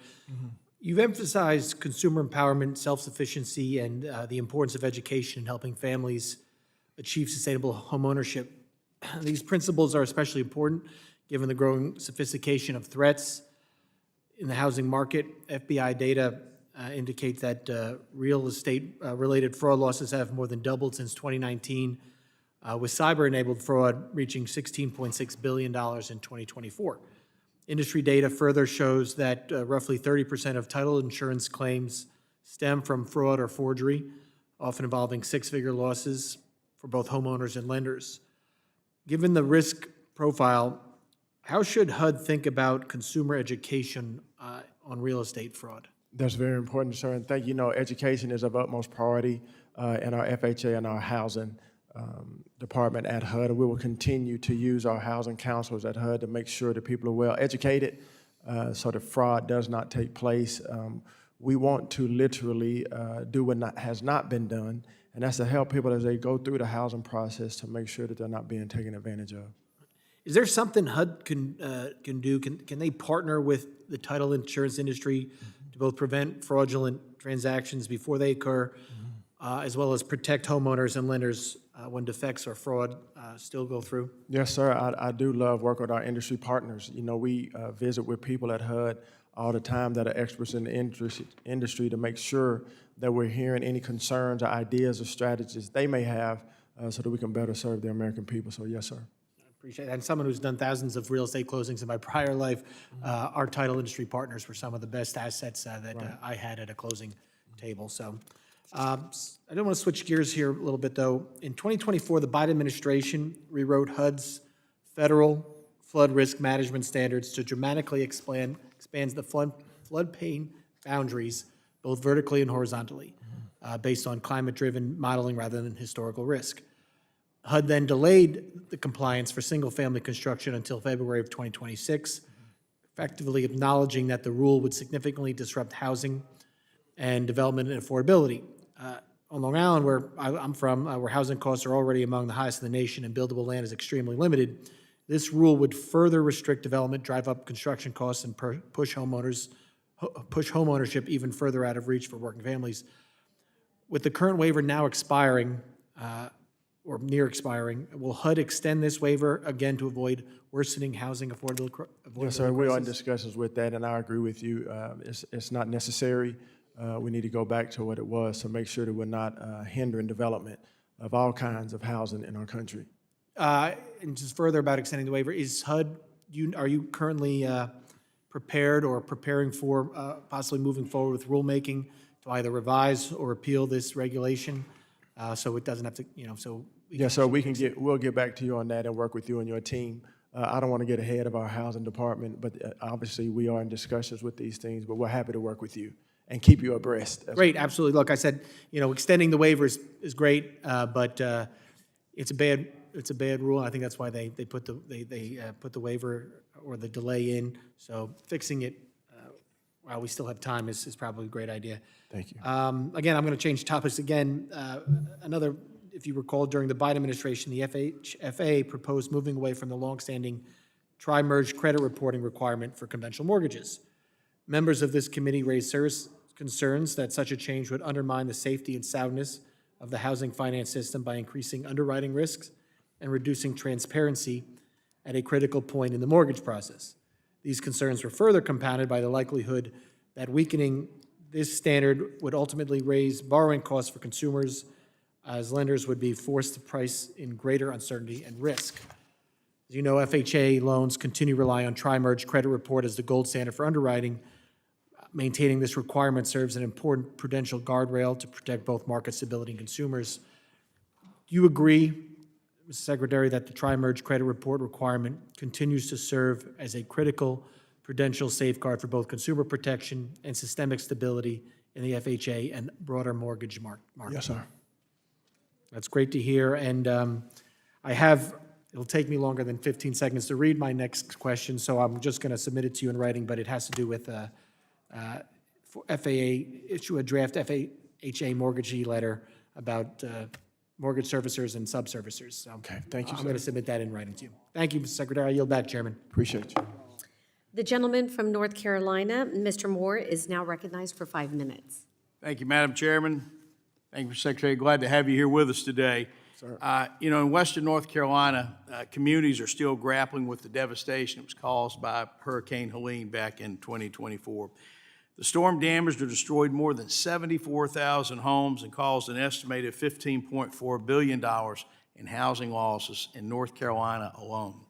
S22: You've emphasized consumer empowerment, self-sufficiency, and the importance of education in helping families achieve sustainable homeownership. These principles are especially important given the growing sophistication of threats in the housing market. FBI data indicate that real estate-related fraud losses have more than doubled since 2019, with cyber-enabled fraud reaching $16.6 billion in 2024. Industry data further shows that roughly 30% of title insurance claims stem from fraud or forgery, often involving six-figure losses for both homeowners and lenders. Given the risk profile, how should HUD think about consumer education on real estate fraud?
S5: That's very important, sir. And thank you. Education is of utmost priority in our FHA and our housing department at HUD. And we will continue to use our housing counselors at HUD to make sure that people are well educated so that fraud does not take place. We want to literally do what has not been done, and that's to help people as they go through the housing process to make sure that they're not being taken advantage of.
S22: Is there something HUD can do? Can they partner with the title insurance industry to to both prevent fraudulent transactions before they occur, as well as protect homeowners and lenders when defects or fraud still go through?
S5: Yes, sir. I do love working with our industry partners. You know, we visit with people at HUD all the time that are experts in the industry to make sure that we're hearing any concerns or ideas or strategies they may have so that we can better serve the American people. So yes, sir.
S22: Appreciate that. And someone who's done thousands of real estate closings in my prior life, our title industry partners were some of the best assets that I had at a closing table. So I don't want to switch gears here a little bit, though. In 2024, the Biden administration rewrote HUD's federal flood risk management standards to dramatically expands the floodplain boundaries, both vertically and horizontally, based on climate-driven modeling rather than historical risk. HUD then delayed the compliance for single-family construction until February of 2026, effectively acknowledging that the rule would significantly disrupt housing and development and affordability. On Long Island, where I'm from, where housing costs are already among the highest in the nation and buildable land is extremely limited, this rule would further restrict development, drive up construction costs, and push homeownership even further out of reach for working families. With the current waiver now expiring, or near expiring, will HUD extend this waiver again to avoid worsening housing affordability?
S5: Yes, sir. We are in discussions with that, and I agree with you. It's not necessary. We need to go back to what it was to make sure that we're not hindering development of all kinds of housing in our country.
S22: And just further about extending the waiver, is HUD, are you currently prepared or preparing for possibly moving forward with rulemaking to either revise or repeal this regulation so it doesn't have to, so?
S5: Yes, sir. We'll get back to you on that and work with you and your team. I don't want to get ahead of our housing department, but obviously we are in discussions with these things, but we're happy to work with you and keep you abreast.
S22: Great, absolutely. Look, I said, extending the waiver is great, but it's a bad rule. I think that's why they put the waiver or the delay in. So fixing it while we still have time is probably a great idea.
S5: Thank you.
S22: Again, I'm going to change topics again. If you recall, during the Biden administration, the FHFA proposed moving away from the longstanding tri-merge credit reporting requirement for conventional mortgages. Members of this committee raised serious concerns that such a change would undermine the safety and soundness of the housing finance system by increasing underwriting risks and reducing transparency at a critical point in the mortgage process. These concerns were further compounded by the likelihood that weakening this standard would ultimately raise borrowing costs for consumers, as lenders would be forced to price in greater uncertainty and risk. As you know, FHA loans continue to rely on tri-merge credit report as the gold standard for underwriting. Maintaining this requirement serves an important prudential guardrail to protect both market stability and consumers. Do you agree, Mr. Secretary, that the tri-merge credit report requirement continues to serve as a critical prudential safeguard for both consumer protection and systemic stability in the FHA and broader mortgage market?
S5: Yes, sir.
S22: That's great to hear, and it'll take me longer than 15 seconds to read my next question, so I'm just going to submit it to you in writing, but it has to do with for FAA, issue a draft FHA mortgagee letter about mortgage servicers and subservicers. So
S5: okay, thank you,
S22: I'm
S5: sir.
S22: going to submit that in writing to you. Thank you, Mr. Secretary. I yield back, Chairman.
S5: Appreciate you.
S8: The gentleman from North Carolina, Mr. Moore, is now recognized for 5 minutes.
S4: Thank you, Madam Chairman. Thank you, Mr. Secretary. Glad to have you here with us today. In Western North Carolina, communities are still grappling with the devastation that was caused by Hurricane Helene back in 2024. The storm damaged or destroyed more than 74,000 homes and caused an estimated $15.4 billion in housing losses in North Carolina alone.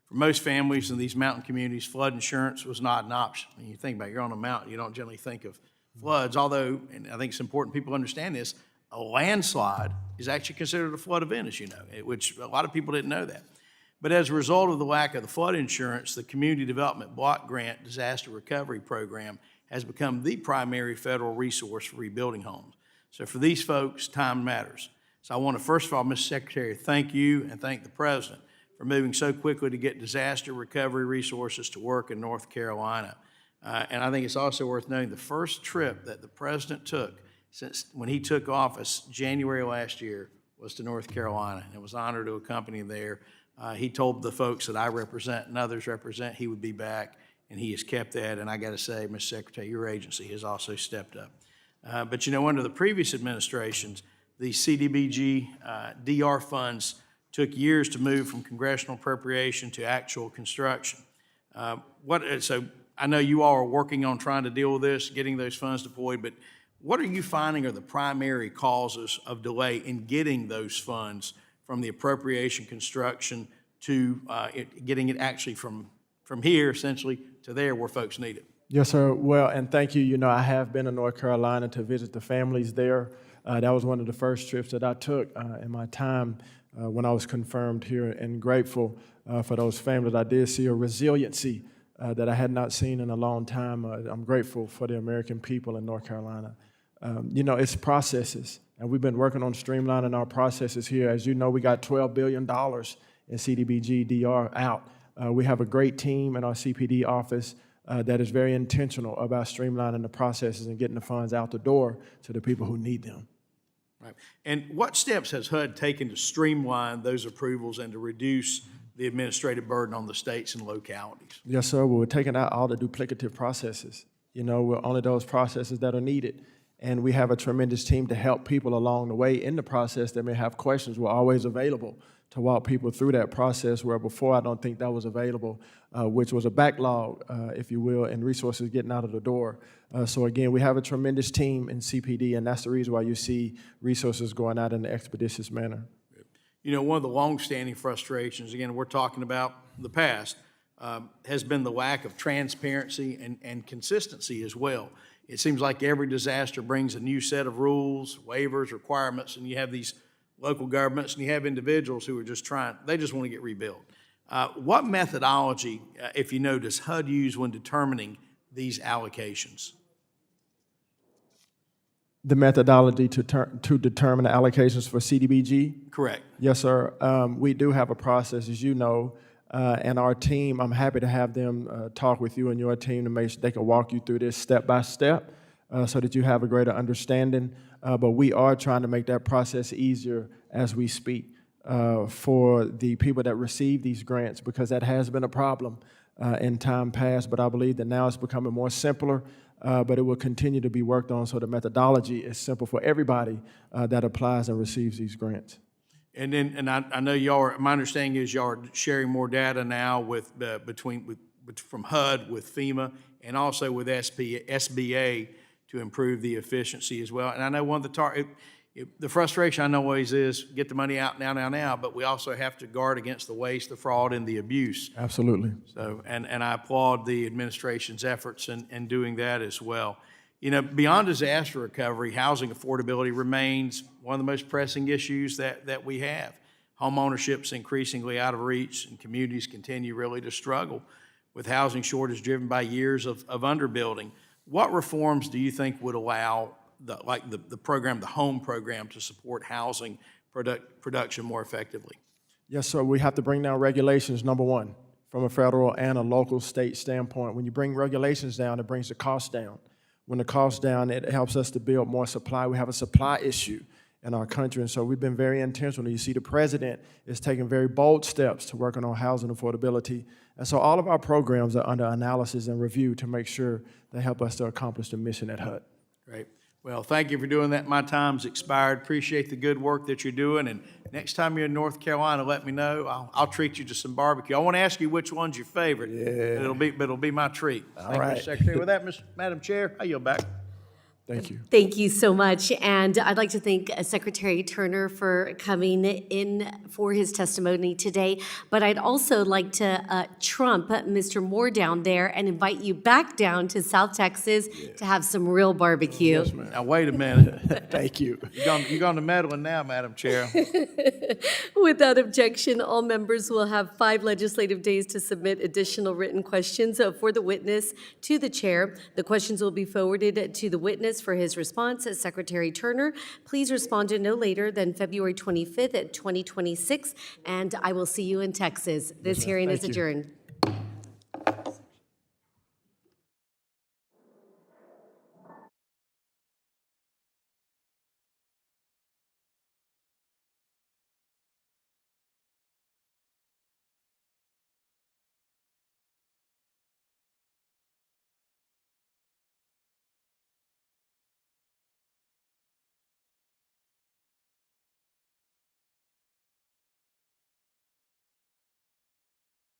S4: For most families in these mountain communities, flood insurance was not an option. When you think about it, you're on a mountain, you don't generally think of floods, although, and I think it's important people understand this, a landslide is actually considered a flood event, as you know, which a lot of people didn't know that. But as a result of the lack of the flood insurance, the Community Development Block Grant Disaster Recovery Program has become the primary federal resource for rebuilding homes. So for these folks, time matters. So I want to, first of all, Mr. Secretary, thank you and thank the President for moving so quickly to get disaster recovery resources to work in North Carolina. And I think it's also worth noting the first trip that the President took since when he took office January last year was to North Carolina, and it was an honor to accompany him there. He told the folks that I represent and others represent he would be back, and he has kept that. And I got to say, Mr. Secretary, your agency has also stepped up. But you know, under the previous administrations, the CDBG DR funds took years to move from congressional appropriation to actual construction. So I know you all are working on trying to deal with this, getting those funds deployed, but what are you finding are the primary causes of delay in getting those funds from the appropriation construction to getting it actually from here essentially to there where folks need it?
S5: Yes, sir. Well, and thank you. You know, I have been to North Carolina to visit the families there. That was one of the first trips that I took in my time when I was confirmed here, and grateful for those families. I did see a resiliency that I had not seen in a long time. I'm grateful for the American people in North Carolina. You know, it's processes, and we've been working on streamlining our processes here. As you know, we got $12 billion in CDBG DR out. We have a great team in our CPD office that is very intentional about streamlining the processes and getting the funds out the door to the people who need them.
S4: Right. And what steps has HUD taken to streamline those approvals and to reduce the administrative burden on the states and localities?
S5: Yes, sir. Well, we're taking out all the duplicative processes. You know, we're only those processes that are needed. And we have a tremendous team to help people along the way in the process that may have questions. We're always available to walk people through that process, where before I don't think that was available, which was a backlog, if you will, and resources getting out of the door. So again, we have a tremendous team in CPD, and that's the reason why you see resources going out in an expeditious manner.
S4: You know, one of the longstanding frustrations, again, we're talking about the past, has been the lack of transparency and consistency as well. It seems like every disaster brings a new set of rules, waivers, requirements, and you have these local governments and you have individuals who are just they just want to get rebuilt. What methodology, if you know, does HUD use when determining these allocations?
S5: The methodology to determine the allocations for CDBG?
S4: Correct.
S5: Yes, sir. We do have a process, as you know, and our team, I'm happy to have them talk with you and your team to make sure they can walk you through this step by step so that you have a greater understanding. But we are trying to make that process easier as we speak for the people that receive these grants, because that has been a problem in time past. But I believe that now it's becoming more simpler, but it will continue to be worked on so the methodology is simple for everybody that applies and receives these grants.
S4: And then, I know y'all are, my understanding is y'all are sharing more data now with from HUD with FEMA and also with SBA to improve the efficiency as well. And I know one of the frustration I know always is get the money out now, but we also have to guard against the waste, the fraud, and the abuse.
S5: Absolutely.
S4: So, and I applaud the administration's efforts in doing that as well. You know, beyond disaster recovery, housing affordability remains one of the most pressing issues that we have. Home ownership's increasingly out of reach, and communities continue really to struggle with housing shortage driven by years of underbuilding. What reforms do you think would allow the program, the home program, to support housing production more effectively?
S5: Yes, sir. We have to bring down regulations, number one, from a federal and a local state standpoint. When you bring regulations down, it brings the cost down. When the cost down, it helps us to build more supply. We have a supply issue in our country, and so we've been very intentional. You see the president is taking very bold steps to working on housing affordability. And so all of our programs are under analysis and review to make sure they help us to accomplish the mission at HUD.
S4: Great. Well, thank you for doing that. My time's expired. Appreciate the good work that you're doing. And next time you're in North Carolina, let me know. I'll treat you to some barbecue. I want to ask you which one's your favorite. Yeah. It'll be my treat. Thank you, Mr. Secretary. With that, Madam Chair, I yield back.
S5: Thank you.
S8: Thank you so much. And I'd like to thank Secretary Turner for coming in for his testimony today. But I'd also like to trump Mr. Moore down there and invite you back down to South Texas to have some real barbecue.
S4: Yes, ma'am. Now, wait a minute.
S5: Thank you.
S4: You're going to meddling now, Madam Chair.
S8: Without objection, all members will have 5 legislative days to submit additional written questions for the witness to the chair. The questions will be forwarded to the witness for his response. Secretary Turner, please respond to no later than February 25th, 2026, and I will see you in Texas. This hearing is adjourned.